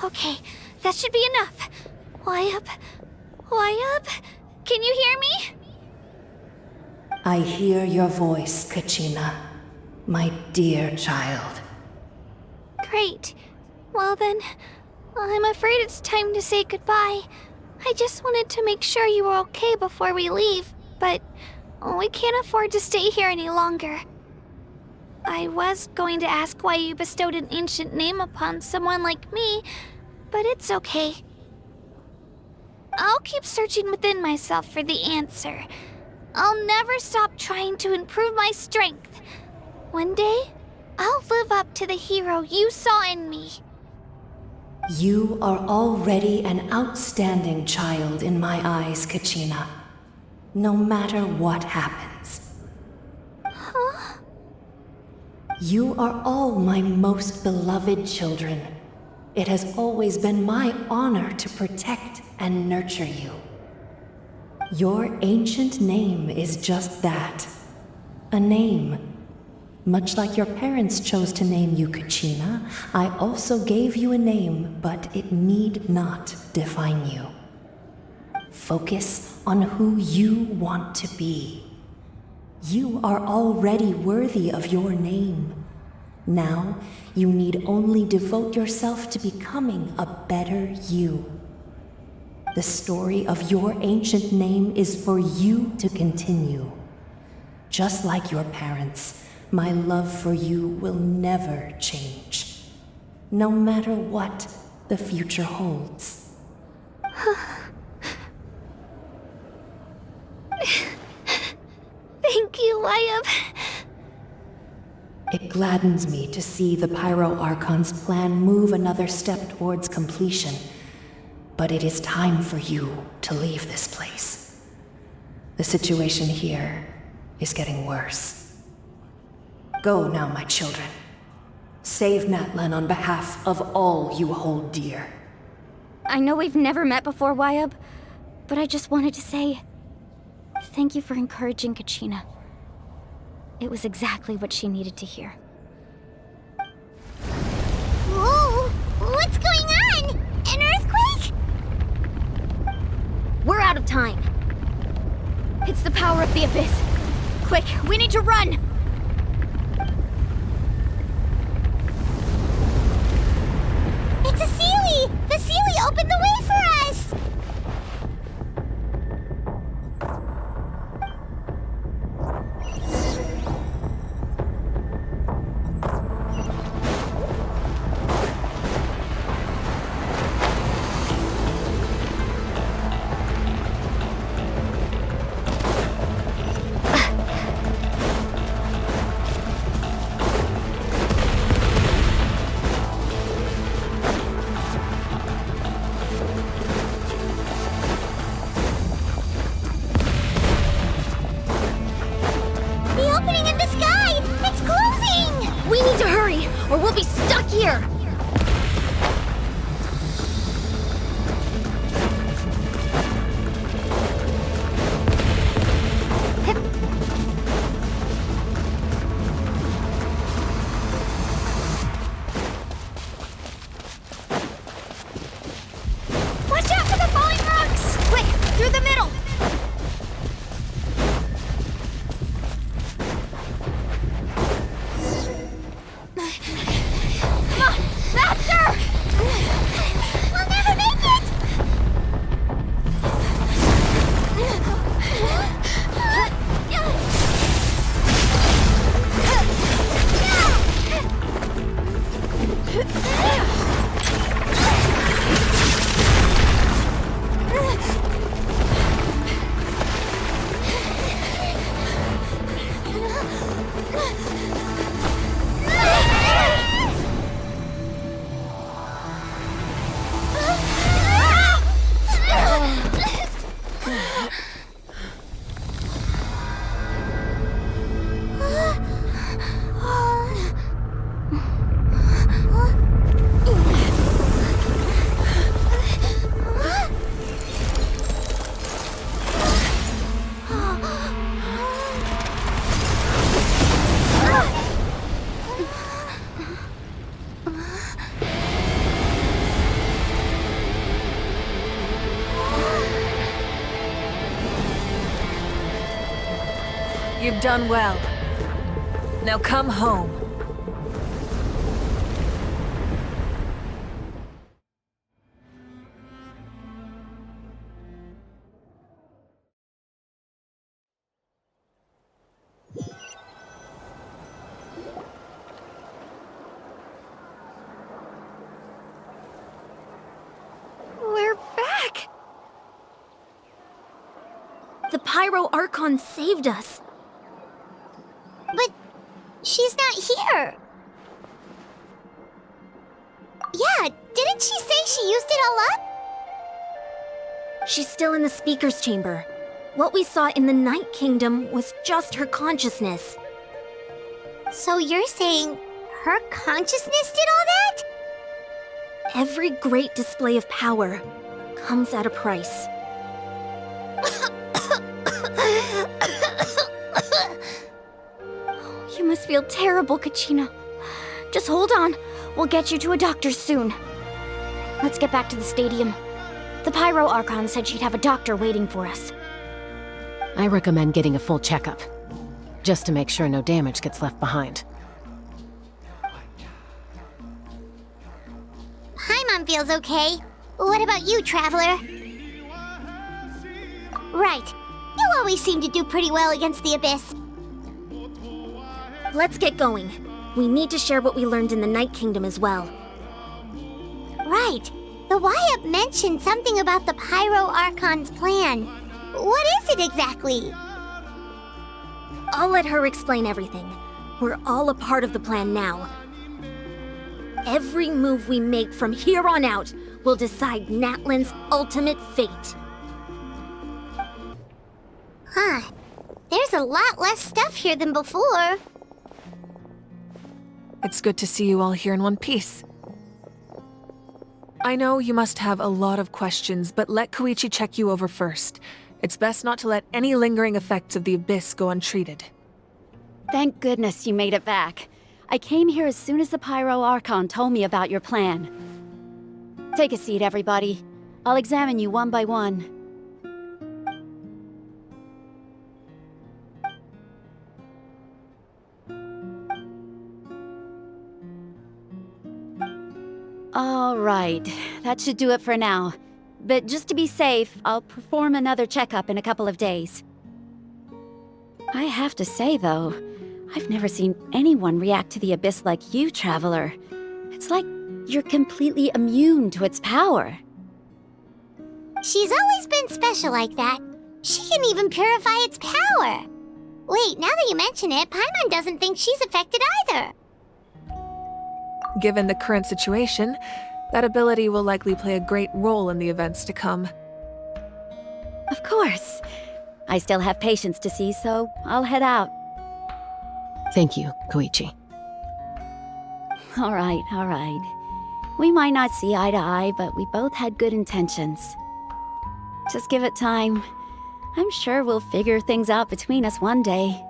Okay, that should be enough. Wyatt? Wyatt? Can you hear me? I hear your voice, Kachina, my dear child. Great. Well then, I'm afraid it's time to say goodbye. I just wanted to make sure you were okay before we leave, but we can't afford to stay here any longer. I was going to ask why you bestowed an ancient name upon someone like me, but it's okay. I'll keep searching within myself for the answer. I'll never stop trying to improve my strength. One day, I'll live up to the hero you saw in me. You are already an outstanding child in my eyes, Kachina. No matter what happens. Huh? You are all my most beloved children. It has always been my honor to protect and nurture you. Your ancient name is just that. A name. Much like your parents chose to name you Kachina, I also gave you a name, but it need not define you. Focus on who you want to be. You are already worthy of your name. Now, you need only devote yourself to becoming a better you. The story of your ancient name is for you to continue. Just like your parents, my love for you will never change, no matter what the future holds. Thank you, Wyatt. It gladdens me to see the Pyro Archon's plan move another step towards completion, but it is time for you to leave this place. The situation here is getting worse. Go now, my children. Save Natlan on behalf of all you hold dear. I know we've never met before, Wyatt, but I just wanted to say thank you for encouraging Kachina. It was exactly what she needed to hear. Whoa! What's going on? An earthquake? We're out of time. It's the power of the Abyss. Quick, we need to run! It's a Seelie! The Seelie opened the way for us! Or we'll be stuck here! Watch out for the falling rocks! Quick, through the middle! Come on! done well. Now come home. We're back! The pyro ARCHON saved us. But she's not here. Yeah, didn't she say she used it all up? She's still in the speaker's chamber. What we saw in the Night Kingdom was just her consciousness. So you're saying her consciousness did all that? Every great display of power comes at a price. You must feel terrible, Kachina. Just hold on. We'll get you to a doctor soon. Let's get back to the stadium. The Pyro Archon said she'd have a doctor waiting for us. I recommend getting a full checkup, just to make sure no damage gets left behind. Paimon feels okay. What about you, Traveler? Right. You always seem to do pretty well against the Abyss. Let's get going. We need to share what we learned in the Night Kingdom as well. Right. The Y-Up mentioned something about the Pyro Archon's plan. What is it exactly? I'll let her explain everything. We're all a part of the plan now. Every move we make from here on out will decide Natlan's ultimate fate. Huh. There's a lot less stuff here than before. It's good to see you all here in one piece. I know you must have a lot of questions, but let Koichi check you over first. It's best not to let any lingering effects of the Abyss go untreated. Thank goodness you made it back. I came here as soon as the Pyro Archon told me about your plan. Take a seat, everybody. I'll examine you one by one. All right, that should do it for now. But just to be safe, I'll perform another checkup in a couple of days. I have to say, though, I've never seen anyone react to the Abyss like you, Traveler. It's like you're completely immune to its power. She's always been special like that. She can even purify its power. Wait, now that you mention it, Paimon doesn't think she's affected either. Given the current situation, that ability will likely play a great role in the events to come. Of course. I still have patients to see, so I'll head out. Thank you, Koichi. All right. We might not see eye to eye, but we both had good intentions. Just give it time. I'm sure we'll figure things out between us one day.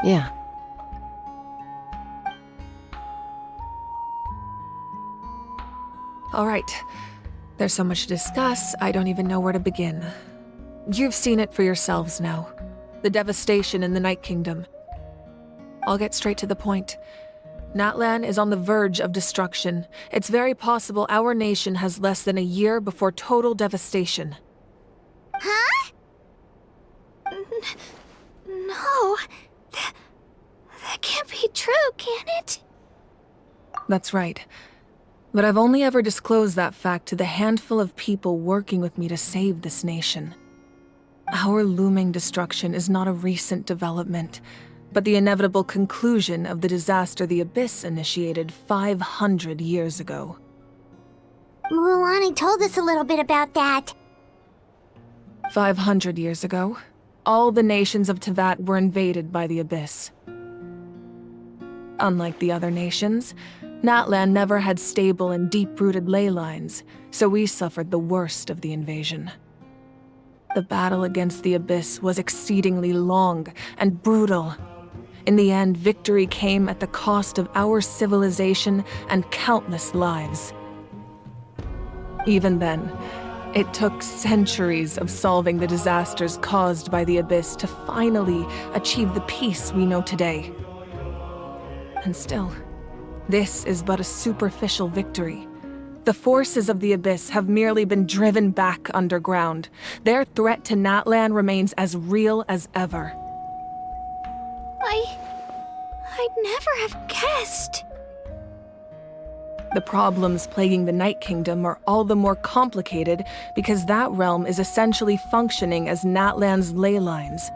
Yeah. All right. There's so much to discuss, I don't even know where to begin. You've seen it for yourselves now. The devastation in the Night Kingdom. I'll get straight to the point. Natlan is on the verge of destruction. It's very possible our nation has less than a year before total devastation. Huh? No. That can't be true, can it? That's right. But I've only ever disclosed that fact to the handful of people working with me to save this nation. Our looming destruction is not a recent development, but the inevitable conclusion of the disaster the Abyss initiated 500 years ago. Mualani told us a little bit about that. 500 years ago, all the nations of Teyvat were invaded by the Abyss. Unlike the other nations, Natlan never had stable and deep-rooted ley lines, so we suffered the worst of the invasion. The battle against the Abyss was exceedingly long and brutal. In the end, victory came at the cost of our civilization and countless lives. Even then, It took centuries of solving the disasters caused by the Abyss to finally achieve the peace we know today. And still, this is but a superficial victory. The forces of the Abyss have merely been driven back underground. Their threat to Natlan remains as real as ever. I'd never have guessed. The problems plaguing the Night Kingdom are all the more complicated because that realm is essentially functioning as Natlan's ley lines.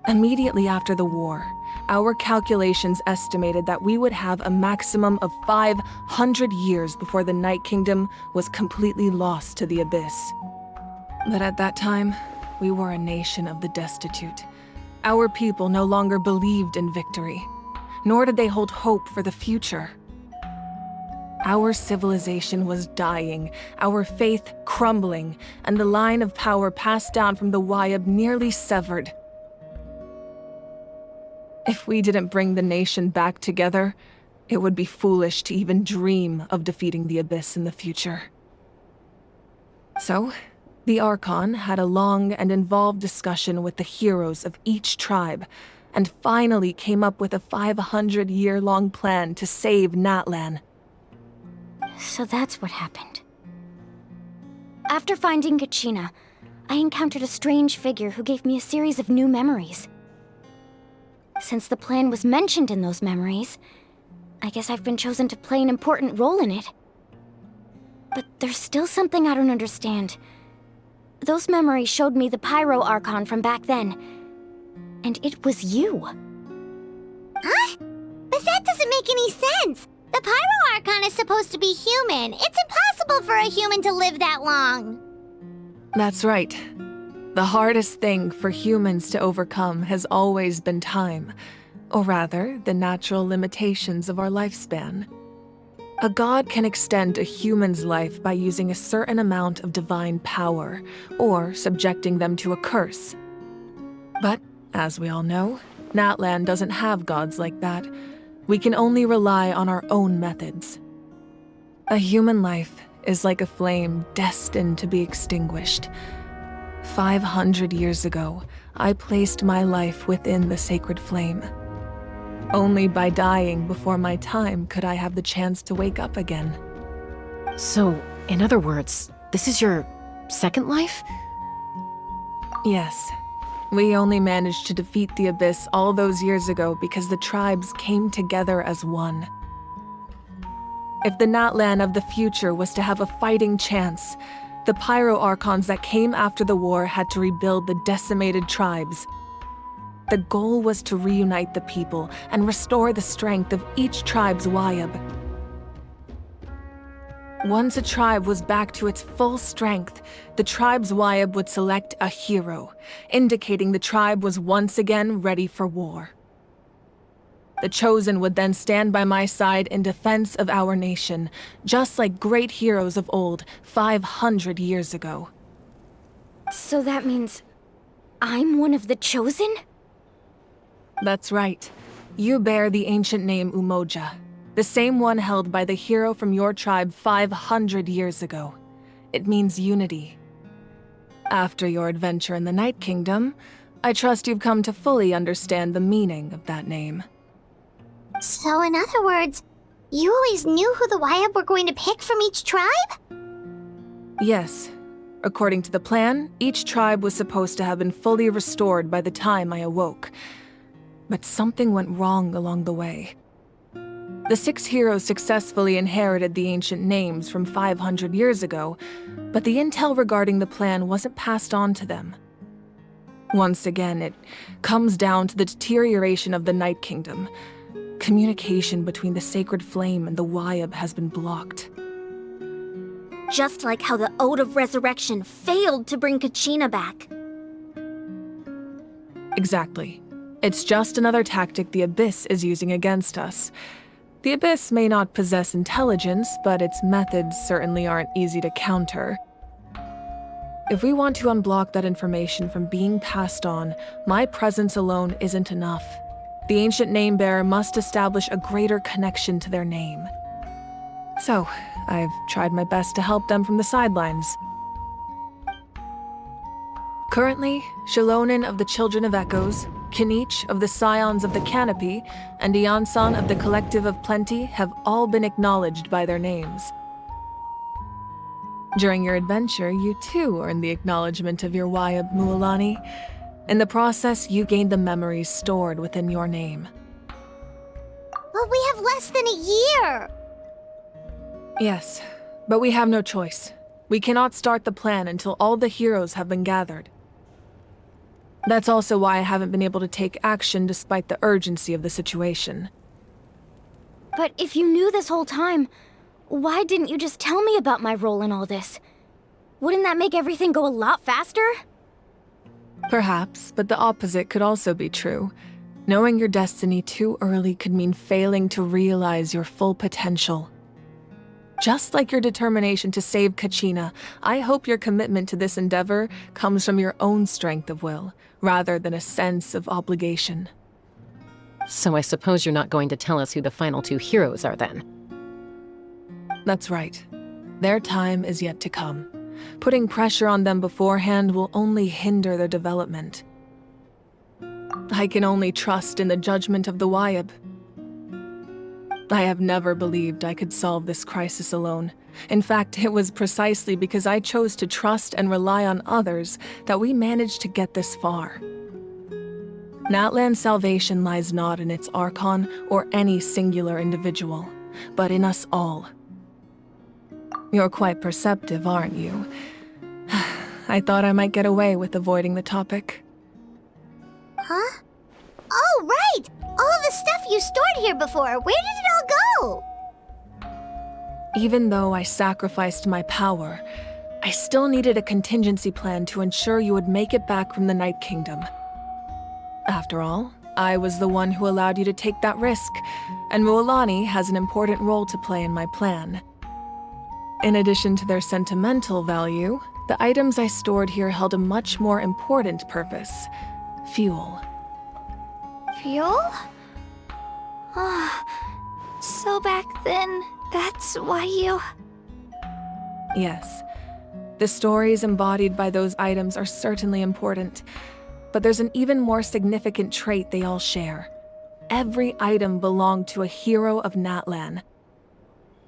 Immediately after the war, our calculations estimated that we would have a maximum of 500 years before the Night Kingdom was completely lost to the Abyss. But at that time, we were a nation of the destitute. Our people no longer believed in victory, nor did they hold hope for the future. Our civilization was dying, our faith crumbling, and the line of power passed down from the Wayab nearly severed. If we didn't bring the nation back together, it would be foolish to even dream of defeating the Abyss in the future. So, the ARCHON had a long and involved discussion with the heroes of each tribe, and finally came up with a 500-year-long plan to save Natlan. So that's what happened. After finding Kachina, I encountered a strange figure who gave me a series of new memories. Since the plan was mentioned in those memories, I guess I've been chosen to play an important role in it. But there's still something I don't understand. Those memories showed me the pyro ARCHON from back then, and it was you. Huh? But that doesn't make any sense! The pyro ARCHON is supposed to be human. It's impossible for a human to live that long. That's right. The hardest thing for humans to overcome has always been time, or rather, the natural limitations of our lifespan. A god can extend a human's life by using a certain amount of divine power, or subjecting them to a curse. But, as we all know, Natlan doesn't have gods like that. We can only rely on our own methods. A human life is like a flame destined to be extinguished. 500 years ago, I placed my life within the sacred flame. Only by dying before my time could I have the chance to wake up again. So, in other words, this is your second life? Yes. We only managed to defeat the Abyss all those years ago because the tribes came together as one. If the Natlan of the future was to have a fighting chance, the pyro ARCHONs that came after the war had to rebuild the decimated tribes. The goal was to reunite the people and restore the strength of each tribe's Wayab. Once a tribe was back to its full strength, the tribe's Wayab would select a hero, indicating the tribe was once again ready for war. The Chosen would then stand by my side in defense of our nation, just like great heroes of old 500 years ago. So that means I'm one of the Chosen? That's right. You bear the ancient name Umoja, the same one held by the hero from your tribe 500 years ago. It means unity. After your adventure in the Night Kingdom, I trust you've come to fully understand the meaning of that name. So in other words, you always knew who the Wayab were going to pick from each tribe? Yes. According to the plan, each tribe was supposed to have been fully restored by the time I awoke. But something went wrong along the way. The 6 heroes successfully inherited the ancient names from 500 years ago, but the intel regarding the plan wasn't passed on to them. Once again, it comes down to the deterioration of the Night Kingdom. Communication between the Sacred Flame and the Wayab has been blocked. Just like how the Ode of Resurrection failed to bring Kachina back. Exactly. It's just another tactic the Abyss is using against us. The Abyss may not possess intelligence, but its methods certainly aren't easy to counter. If we want to unblock that information from being passed on, my presence alone isn't enough. The ancient name-bearer must establish a greater connection to their name. So, I've tried my best to help them from the sidelines. Currently, Shilonen of the Children of Echoes, Kinich of the Scions of the Canopy, and Iansan of the Collective of Plenty have all been acknowledged by their names. During your adventure, you too earned the acknowledgement of your Wayab Mualani. In the process, you gained the memories stored within your name. But we have less than a year! Yes, but we have no choice. We cannot start the plan until all the heroes have been gathered. That's also why I haven't been able to take action despite the urgency of the situation. But if you knew this whole time, why didn't you just tell me about my role in all this? Wouldn't that make everything go a lot faster? Perhaps, but the opposite could also be true. Knowing your destiny too early could mean failing to realize your full potential. Just like your determination to save Kachina, I hope your commitment to this endeavor comes from your own strength of will, rather than a sense of obligation. So I suppose you're not going to tell us who the final two heroes are then? That's right. Their time is yet to come. Putting pressure on them beforehand will only hinder their development. I can only trust in the judgment of the Wayab. I have never believed I could solve this crisis alone. In fact, it was precisely because I chose to trust and rely on others that we managed to get this far. Natlan's salvation lies not in its Archon or any singular individual, but in us all. You're quite perceptive, aren't you? I thought I might get away with avoiding the topic. Huh? Oh, right! All the stuff you stored here before, where did it all go? Even though I sacrificed my power, I still needed a contingency plan to ensure you would make it back from the Night Kingdom. After all, I was the one who allowed you to take that risk, and Mualani has an important role to play in my plan. In addition to their sentimental value, the items I stored here held a much more important purpose: fuel. Fuel? So back then, that's why you... Yes. The stories embodied by those items are certainly important, but there's an even more significant trait they all share. Every item belonged to a hero of Natlan.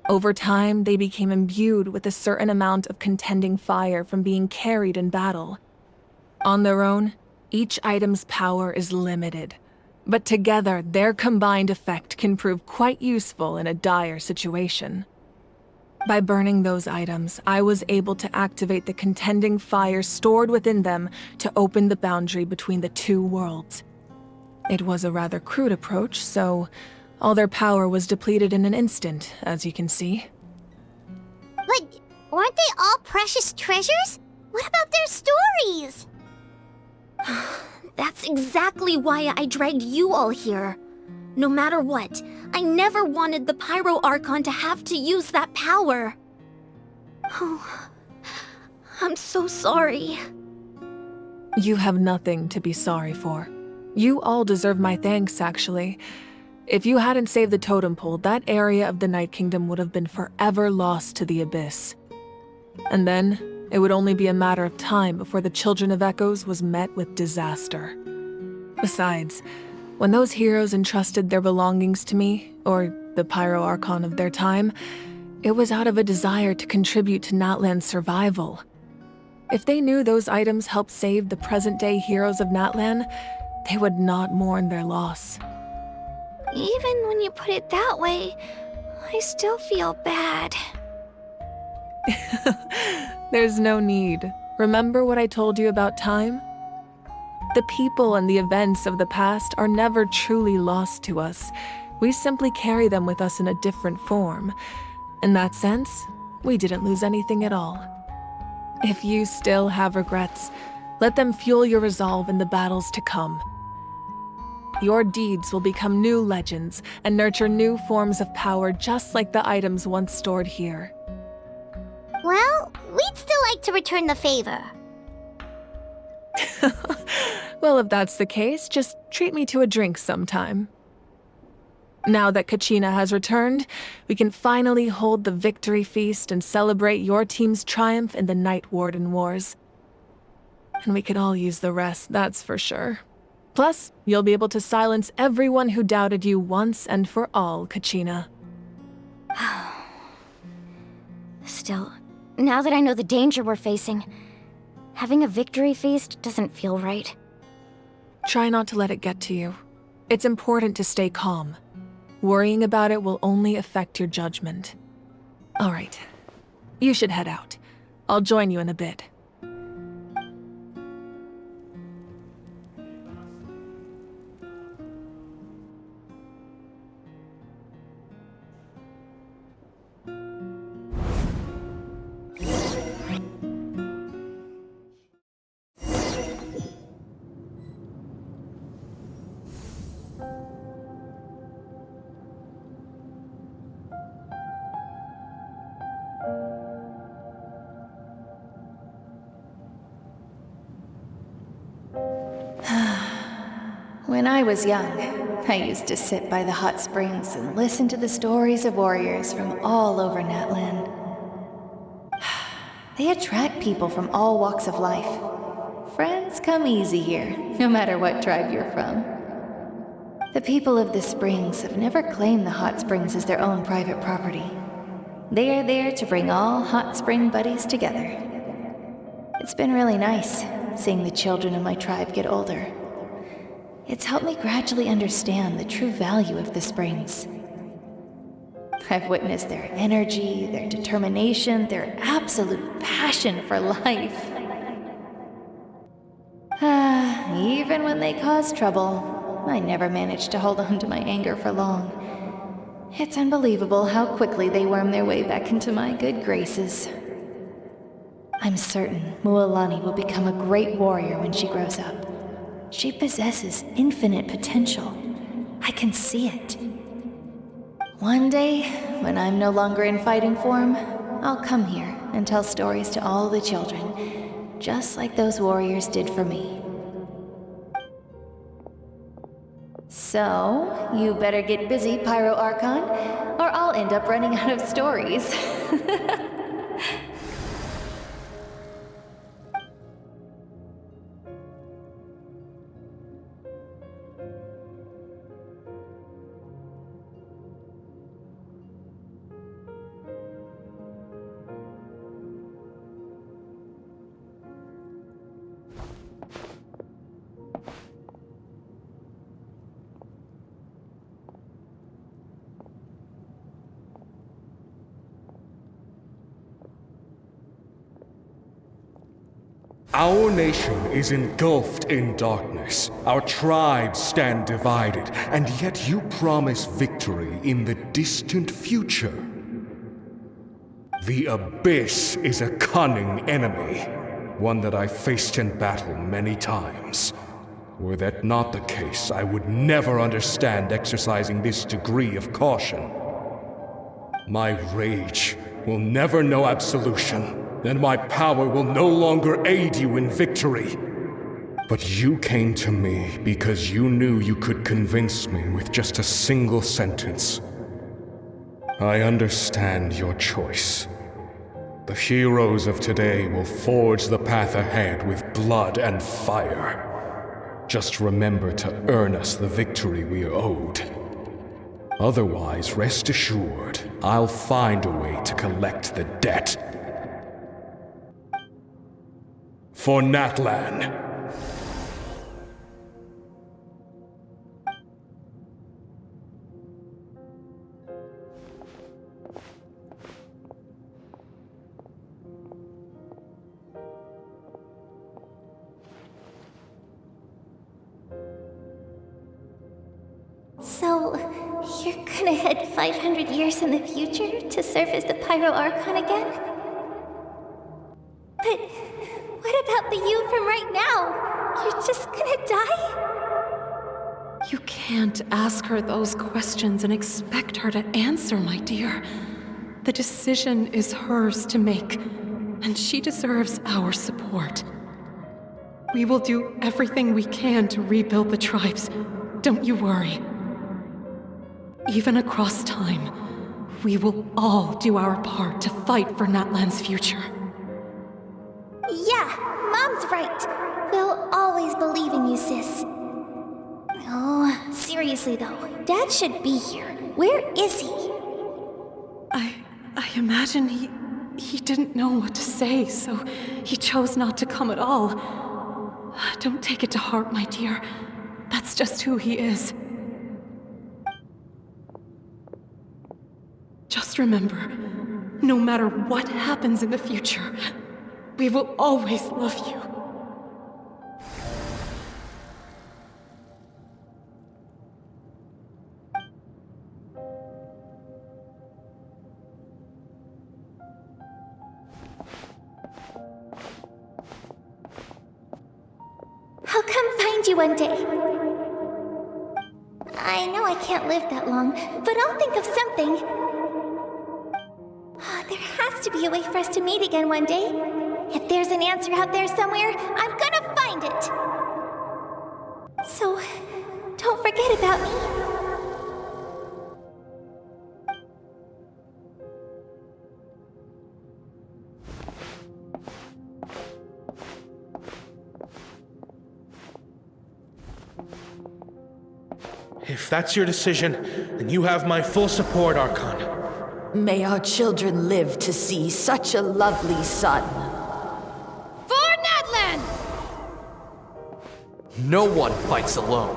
Over time, they became imbued with a certain amount of contending fire from being carried in battle. On their own, each item's power is limited, but together, their combined effect can prove quite useful in a dire situation. By burning those items, I was able to activate the contending fire stored within them to open the boundary between the two worlds. It was a rather crude approach, so all their power was depleted in an instant, as you can see. But weren't they all precious treasures? What about their stories? That's exactly why I dragged you all here. No matter what, I never wanted the Pyro Archon to have to use that power. Oh, I'm so sorry. You have nothing to be sorry for. You all deserve my thanks, actually. If you hadn't saved the totem pole, that area of the Night Kingdom would have been forever lost to the abyss. And then, it would only be a matter of time before the Children of Echoes was met with disaster. Besides, when those heroes entrusted their belongings to me, or the Pyro Archon of their time, it was out of a desire to contribute to Natlan's survival. If they knew those items helped save the present-day heroes of Natlan, they would not mourn their loss. Even when you put it that way, I still feel bad. There's no need. Remember what I told you about time? The people and the events of the past are never truly lost to us. We simply carry them with us in a different form. In that sense, we didn't lose anything at all. If you still have regrets, let them fuel your resolve in the battles to come. Your deeds will become new legends and nurture new forms of power just like the items once stored here. Well, we'd still like to return the favor. Well, if that's the case, just treat me to a drink sometime. Now that Kachina has returned, we can finally hold the victory feast and celebrate your team's triumph in the Night Warden Wars. And we could all use the rest, that's for sure. Plus, you'll be able to silence everyone who doubted you once and for all, Kachina. Still, now that I know the danger we're facing, having a victory feast doesn't feel right. Try not to let it get to you. It's important to stay calm. Worrying about it will only affect your judgment. All right. You should head out. I'll join you in a bit. When I was young, I used to sit by the hot springs and listen to the stories of warriors from all over Natlan. They attract people from all walks of life. Friends come easy here, no matter what tribe you're from. The people of the springs have never claimed the hot springs as their own private property. They are there to bring all hot spring buddies together. It's been really nice seeing the children of my tribe get older. It's helped me gradually understand the true value of the springs. I've witnessed their energy, their determination, their absolute passion for life. Even when they cause trouble, I never managed to hold on to my anger for long. It's unbelievable how quickly they worm their way back into my good graces. I'm certain Mualani will become a great warrior when she grows up. She possesses infinite potential. I can see it. One day, when I'm no longer in fighting form, I'll come here and tell stories to all the children, just like those warriors did for me. So, you better get busy, Pyro Archon, or I'll end up running out of stories. Our nation is engulfed in darkness. Our tribes stand divided, and yet you promise victory in the distant future. The Abyss is a cunning enemy, one that I faced in battle many times. Were that not the case, I would never understand exercising this degree of caution. My rage will never know absolution, and my power will no longer aid you in victory. But you came to me because you knew you could convince me with just a single sentence. I understand your choice. The heroes of today will forge the path ahead with blood and fire. Just remember to earn us the victory we are owed. Otherwise, rest assured, I'll find a way to collect the debt. For Natlan. So, you're gonna head 500 years in the future to serve as the Pyro Archon again? But what about the you from right now? You're just gonna die? You can't ask her those questions and expect her to answer, my dear. The decision is hers to make, and she deserves our support. We will do everything we can to rebuild the tribes. Don't you worry. Even across time, we will all do our part to fight for Natlan's future. Yeah, Mom's right. Seriously though, Dad should be here. Where is he? I imagine he didn't know what to say, so he chose not to come at all. Don't take it to heart, my dear. That's just who he is. Just remember, no matter what happens in the future, we will always love you. I'll come find you one day. I know I can't live that long, but I'll think of something. There has to be a way for us to meet again one day. If there's an answer out there somewhere, I'm gonna find it. So, don't forget about me. If that's your decision, then you have my full support, Archon. May our children live to see such a lovely son. For Natlan! No one fights alone.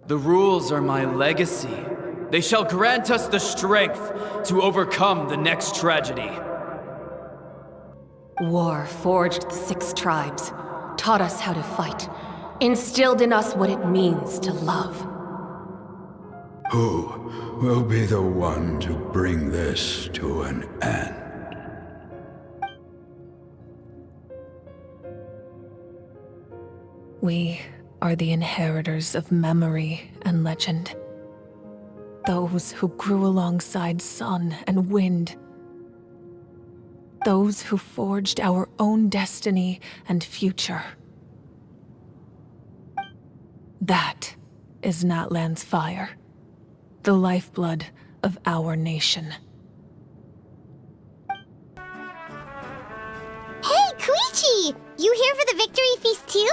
The rules are my legacy. They shall grant us the strength to overcome the next tragedy. War forged the 6 tribes, taught us how to fight, instilled in us what it means to love. Who will be the one to bring this to an end? We are the inheritors of memory and legend. Those who grew alongside sun and wind. Those who forged our own destiny and future. That is Natlan's fire, the lifeblood of our nation. Hey, Koichi! You here for the victory feast too?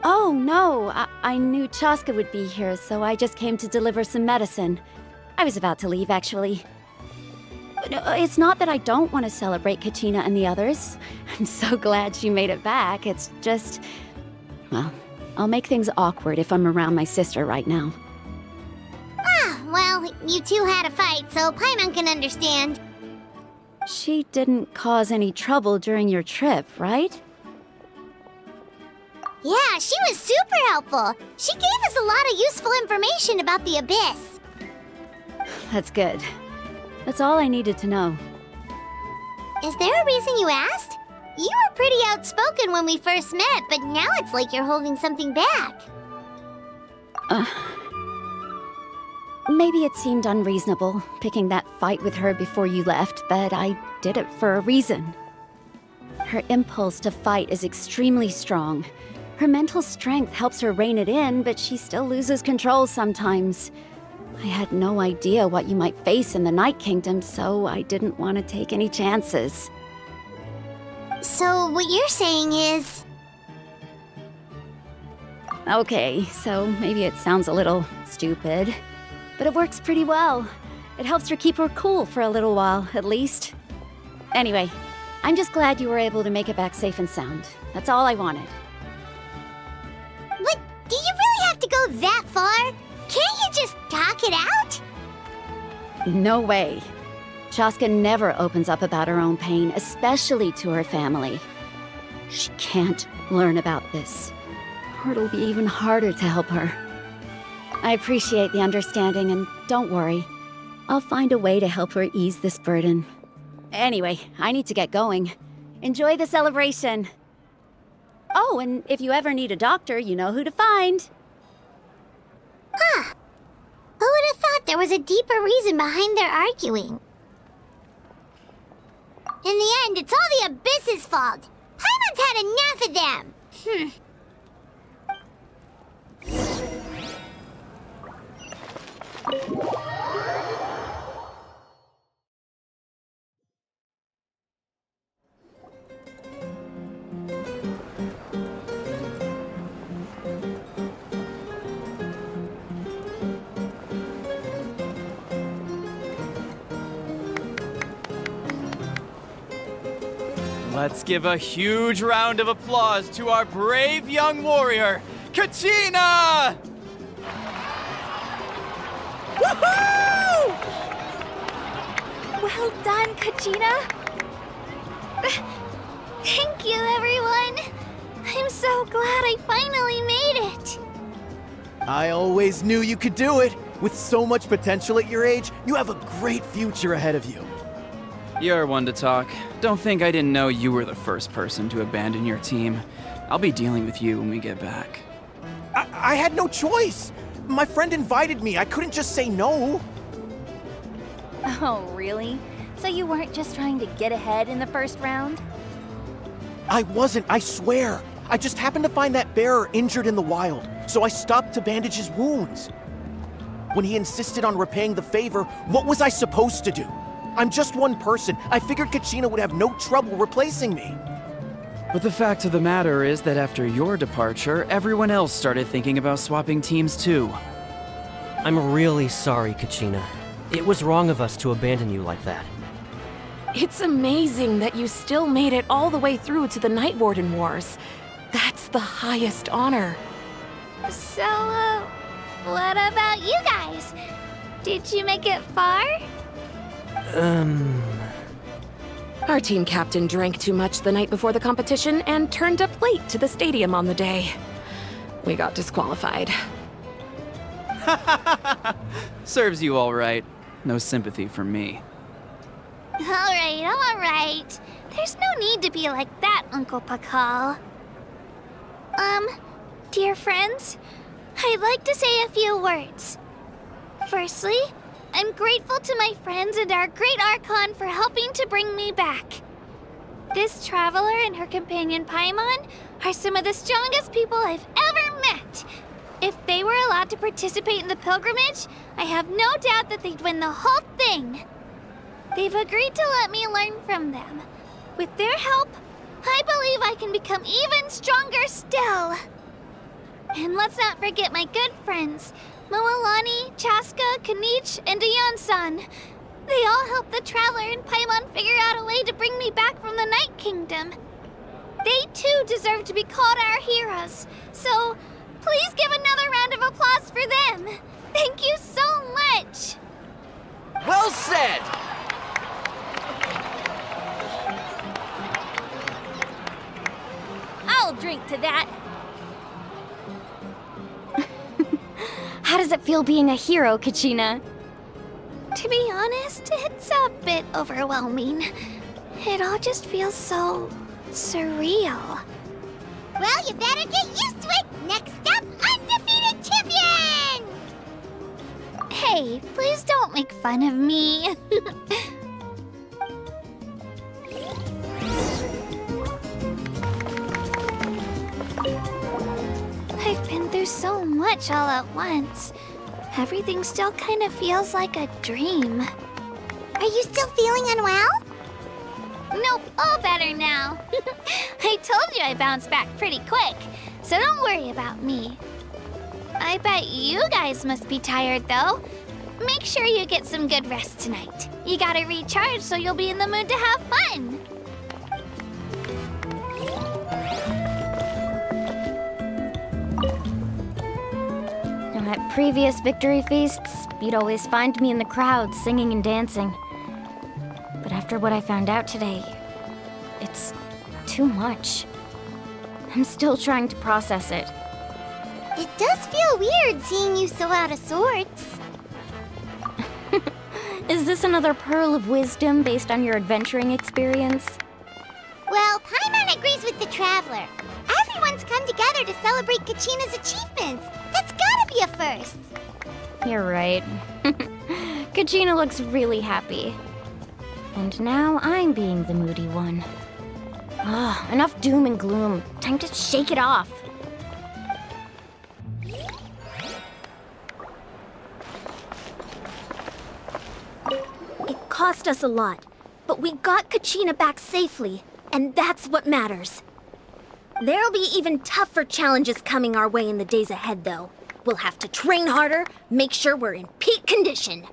Oh, no. I knew Chaska would be here, so I just came to deliver some medicine. I was about to leave, actually. No, it's not that I don't want to celebrate Kachina and the others. I'm so glad she made it back. It's just... well, I'll make things awkward if I'm around my sister right now. Well, you two had a fight, so Paimon can understand. She didn't cause any trouble during your trip, right? Yeah, she was super helpful. She gave us a lot of useful information about the Abyss. That's good. That's all I needed to know. Is there a reason you asked? You were pretty outspoken when we first met, but now it's like you're holding something back. Maybe it seemed unreasonable, picking that fight with her before you left, but I did it for a reason. Her impulse to fight is extremely strong. Her mental strength helps her rein it in, but she still loses control sometimes. I had no idea what you might face in the Night Kingdom, so I didn't want to take any chances. So what you're saying is... Okay, so maybe it sounds a little stupid, but it works pretty well. It helps her keep her cool for a little while, at least. Anyway, I'm just glad you were able to make it back safe and sound. That's all I wanted. What? Do you really have to go that far? Can't you just talk it out? No way. Chaska never opens up about her own pain, especially to her family. She can't learn about this, or it'll be even harder to help her. I appreciate the understanding, and don't worry. I'll find a way to help her ease this burden. Anyway, I need to get going. Enjoy the celebration. Oh, and if you ever need a doctor, you know who to find. Huh. Who would have thought there was a deeper reason behind their arguing? In the end, it's all the Abyss's fault. Paimon's had enough of them. Let's give a huge round of applause to our brave young warrior, Kachina! Woohoo! Well done, Kachina. Thank you, everyone. I'm so glad I finally made it. I always knew you could do it. With so much potential at your age, you have a great future ahead of you. You're one to talk. Don't think I didn't know you were the first person to abandon your team. I'll be dealing with you when we get back. I had no choice. My friend invited me. I couldn't just say no. Oh, really? So you weren't just trying to get ahead in the first round? I wasn't, I swear. I just happened to find that bearer injured in the wild, so I stopped to bandage his wounds. When he insisted on repaying the favor, what was I supposed to do? I'm just one person. I figured Kachina would have no trouble replacing me. But the fact of the matter is that after your departure, everyone else started thinking about swapping teams too. I'm really sorry, Kachina. It was wrong of us to abandon you like that. It's amazing that you still made it all the way through to the Night Warden Wars. That's the highest honor. So, what about you guys? Did you make it far? Our team captain drank too much the night before the competition and turned up late to the stadium on the day. We got disqualified. Serves you all right. No sympathy from me. All right. There's no need to be like that, Uncle Pakal. Dear friends, I'd like to say a few words. Firstly, I'm grateful to my friends and our great ARCHON for helping to bring me back. This traveler and her companion Paimon are some of the strongest people I've ever met. If they were allowed to participate in the pilgrimage, I have no doubt that they'd win the whole thing. They've agreed to let me learn from them. With their help, I believe I can become even stronger still. And let's not forget my good friends, Moalani, Chaska, Kanich, and Dayan-san. They all helped the Traveler and Paimon figure out a way to bring me back from the Night Kingdom. They too deserve to be called our heroes, so please give another round of applause for them. Thank you so much. Well said! I'll drink to that. How does it feel being a hero, Kachina? To be honest, it's a bit overwhelming. It all just feels so surreal. Well, you better get used to it. Next up, undefeated champion! Hey, please don't make fun of me. I've been through so much all at once. Everything still kind of feels like a dream. Are you still feeling unwell? Nope, all better now. I told you I bounced back pretty quick, so don't worry about me. I bet you guys must be tired, though. Make sure you get some good rest tonight. You gotta recharge so you'll be in the mood to have fun. At previous victory feasts, you'd always find me in the crowd singing and dancing. But after what I found out today, it's too much. I'm still trying to process it. It does feel weird seeing you so out of sorts. Is this another pearl of wisdom based on your adventuring experience? Well, Paimon agrees with the Traveler. Everyone's come together to celebrate Kachina's achievements. That's gotta be a first. You're right. Kachina looks really happy. And now I'm being the moody one. Ah, enough doom and gloom. Time to shake it off. It cost us a lot, but we got Kachina back safely, and that's what matters. There'll be even tougher challenges coming our way in the days ahead, though. We'll have to train harder, make sure we're in peak condition.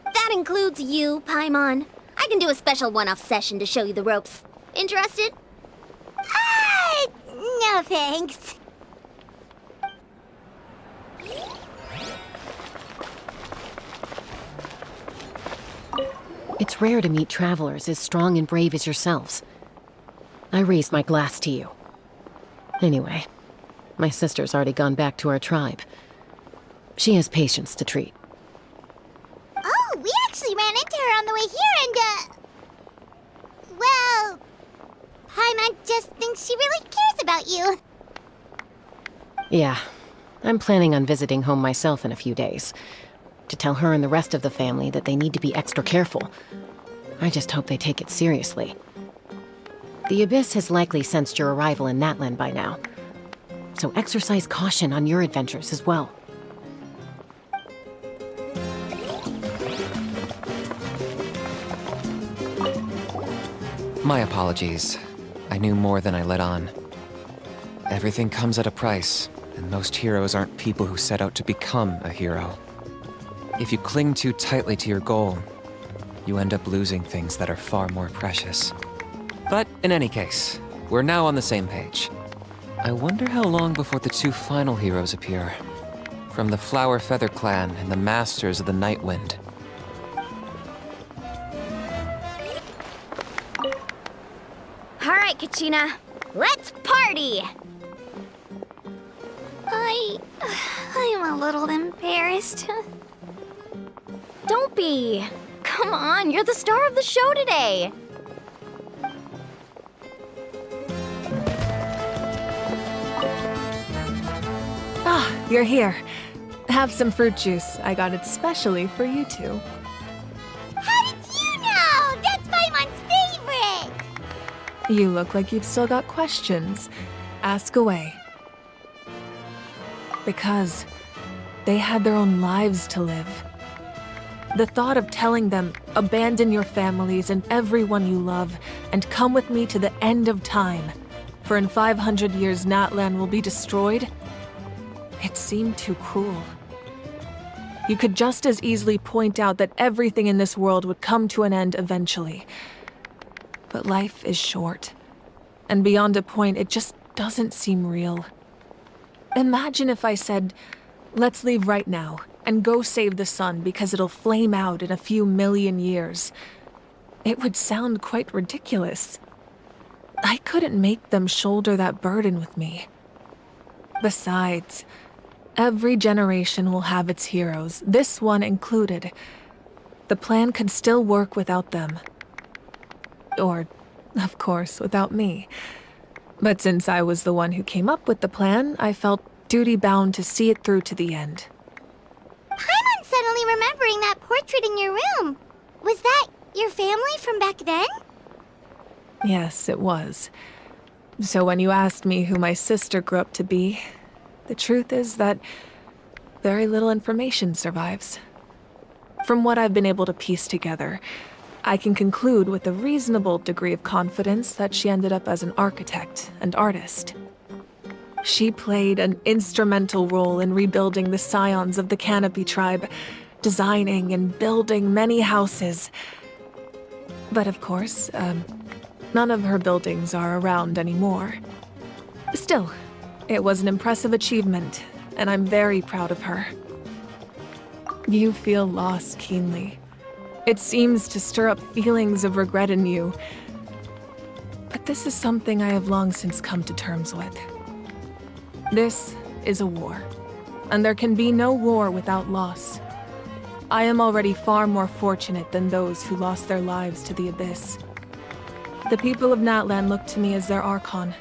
That includes you, Paimon. I can do a special one-off session to show you the ropes. Interested? No thanks. It's rare to meet travelers as strong and brave as yourselves. I raise my glass to you. Anyway, my sister's already gone back to our tribe. She has patients to treat. Oh, we actually ran into her on the way here and, well, Paimon just thinks she really cares about you. Yeah, I'm planning on visiting home myself in a few days. To tell her and the rest of the family that they need to be extra careful. I just hope they take it seriously. The Abyss has likely sensed your arrival in Natlan by now. So exercise caution on your adventures as well. My apologies. I knew more than I let on. Everything comes at a price, and most heroes aren't people who set out to become a hero. If you cling too tightly to your goal, you end up losing things that are far more precious. But in any case, we're now on the same page. I wonder how long before the two final heroes appear. From the Flower Feather Clan and the Masters of the Night Wind. All right, Kachina, let's party! I'm a little embarrassed. Don't be. Come on, you're the star of the show today. Ah, you're here. Have some fruit juice. I got it specially for you two. How did you know? That's Paimon's favorite! You look like you've still got questions. Ask away. Because they had their own lives to live. The thought of telling them, abandon your families and everyone you love, and come with me to the end of time, for in 500 years Natlan will be destroyed, it seemed too cruel. You could just as easily point out that everything in this world would come to an end eventually. But life is short, and beyond a point, it just doesn't seem real. Imagine if I said, let's leave right now, and go save the sun because it'll flame out in a few million years. It would sound quite ridiculous. I couldn't make them shoulder that burden with me. Besides, every generation will have its heroes, this one included. The plan could still work without them. Or, of course, without me. But since I was the one who came up with the plan, I felt duty-bound to see it through to the end. Paimon's suddenly remembering that portrait in your room. Was that your family from back then? Yes, it was. So when you asked me who my sister grew up to be, the truth is that very little information survives. From what I've been able to piece together, I can conclude with a reasonable degree of confidence that she ended up as an architect and artist. She played an instrumental role in rebuilding the scions of the Canopy tribe, designing and building many houses. But of course, none of her buildings are around anymore. Still, it was an impressive achievement, and I'm very proud of her. You feel loss keenly. It seems to stir up feelings of regret in you. But this is something I have long since come to terms with. This is a war, and there can be no war without loss. I am already far more fortunate than those who lost their lives to the Abyss. The people of Natlan look to me as their ARCHON,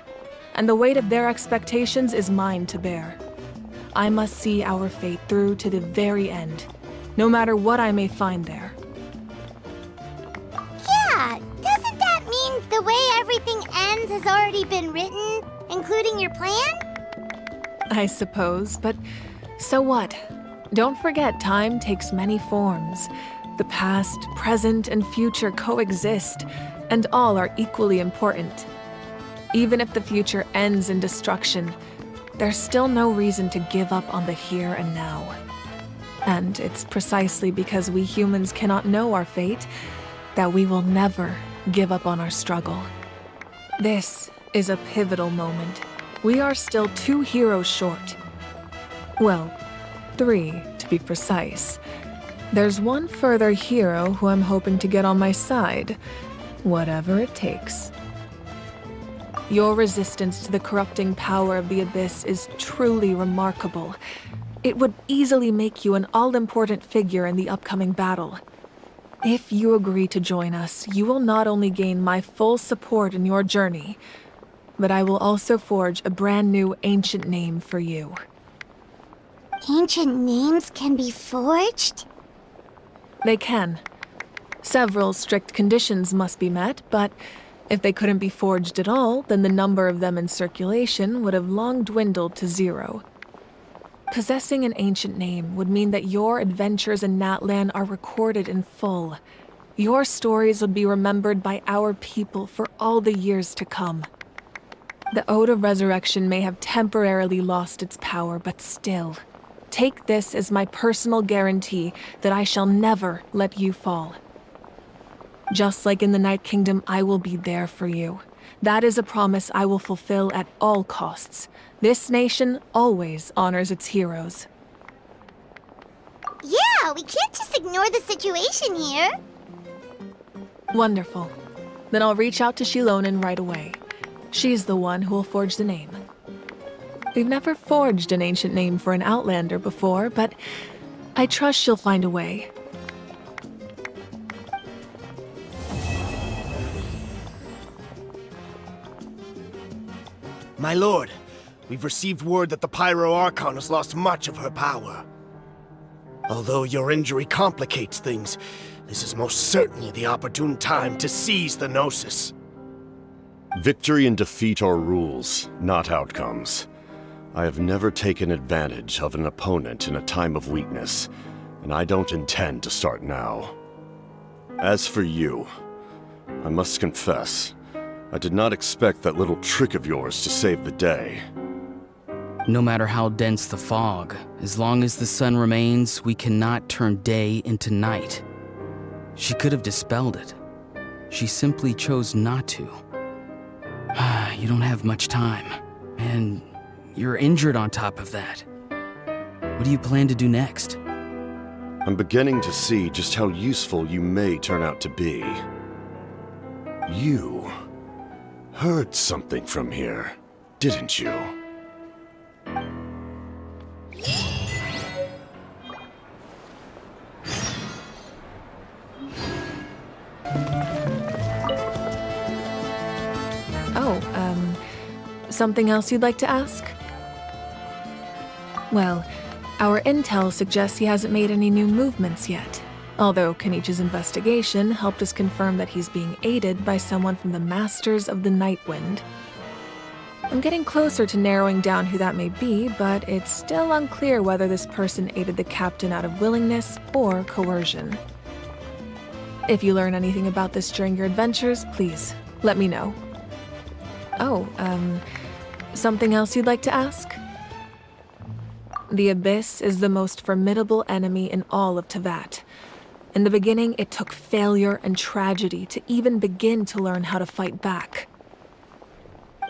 and the weight of their expectations is mine to bear. I must see our fate through to the very end, no matter what I may find there. Yeah, doesn't that mean the way everything ends has already been written, including your plan? I suppose, but so what? Don't forget, time takes many forms. The past, present, and future coexist, and all are equally important. Even if the future ends in destruction, there's still no reason to give up on the here and now. And it's precisely because we humans cannot know our fate that we will never give up on our struggle. This is a pivotal moment. We are still 2 heroes short. Well, 3 to be precise. There's one further hero who I'm hoping to get on my side, whatever it takes. Your resistance to the corrupting power of the Abyss is truly remarkable. It would easily make you an all-important figure in the upcoming battle. If you agree to join us, you will not only gain my full support in your journey, but I will also forge a brand new ancient name for you. Ancient names can be forged? They can. Several strict conditions must be met, but if they couldn't be forged at all, then the number of them in circulation would have long dwindled to 0. Possessing an ancient name would mean that your adventures in Natlan are recorded in full. Your stories would be remembered by our people for all the years to come. The Ode of Resurrection may have temporarily lost its power, but still, take this as my personal guarantee that I shall never let you fall. Just like in the Night Kingdom, I will be there for you. That is a promise I will fulfill at all costs. This nation always honors its heroes. Yeah, we can't just ignore the situation here. Wonderful. Then I'll reach out to Shilonen right away. She's the one who will forge the name. We've never forged an ancient name for an Outlander before, but I trust she'll find a way. My lord, we've received word that the Pyro Archon has lost much of her power. Although your injury complicates things, this is most certainly the opportune time to seize the Gnosis. Victory and defeat are rules, not outcomes. I have never taken advantage of an opponent in a time of weakness, and I don't intend to start now. As for you, I must confess, I did not expect that little trick of yours to save the day. No matter how dense the fog, as long as the sun remains, we cannot turn day into night. She could have dispelled it. She simply chose not to. You don't have much time, and you're injured on top of that. What do you plan to do next? I'm beginning to see just how useful you may turn out to be. You heard something from here, didn't you? Something else you'd like to ask? Well, our intel suggests he hasn't made any new movements yet. Although Kenichi's investigation helped us confirm that he's being aided by someone from the Masters of the Nightwind. I'm getting closer to narrowing down who that may be, but it's still unclear whether this person aided the captain out of willingness or coercion. If you learn anything about this during your adventures, please let me know. Something else you'd like to ask? The Abyss is the most formidable enemy in all of Teyvat. In the beginning, it took failure and tragedy to even begin to learn how to fight back.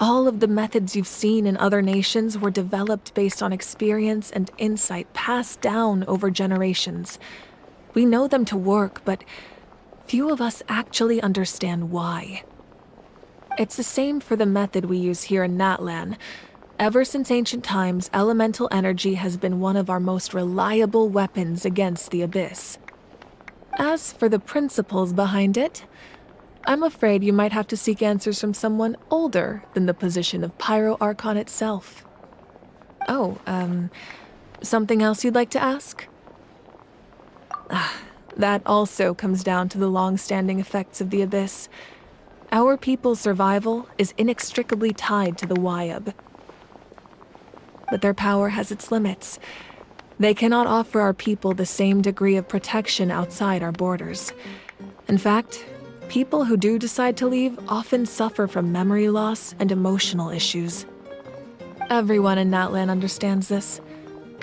All of the methods you've seen in other nations were developed based on experience and insight passed down over generations. We know them to work, but few of us actually understand why. It's the same for the method we use here in Natlan. Ever since ancient times, elemental energy has been one of our most reliable weapons against the Abyss. As for the principles behind it, I'm afraid you might have to seek answers from someone older than the position of Pyro Archon itself. Something else you'd like to ask? That also comes down to the long-standing effects of the Abyss. Our people's survival is inextricably tied to the Wyab. But their power has its limits. They cannot offer our people the same degree of protection outside our borders. In fact, people who do decide to leave often suffer from memory loss and emotional issues. Everyone in Natlan understands this.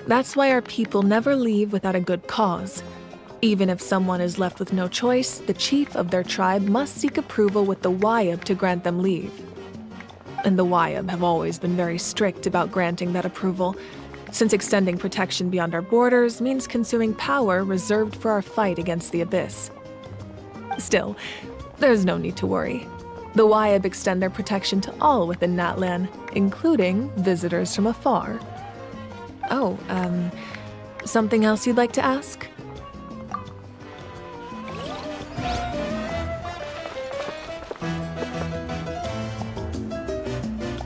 That's why our people never leave without a good cause. Even if someone is left with no choice, the chief of their tribe must seek approval with the Wyab to grant them leave. and the Wyab have always been very strict about granting that approval, since extending protection beyond our borders means consuming power reserved for our fight against the Abyss. Still, there's no need to worry. The Wyab extend their protection to all within Natlan, including visitors from afar. Oh, something else you'd like to ask?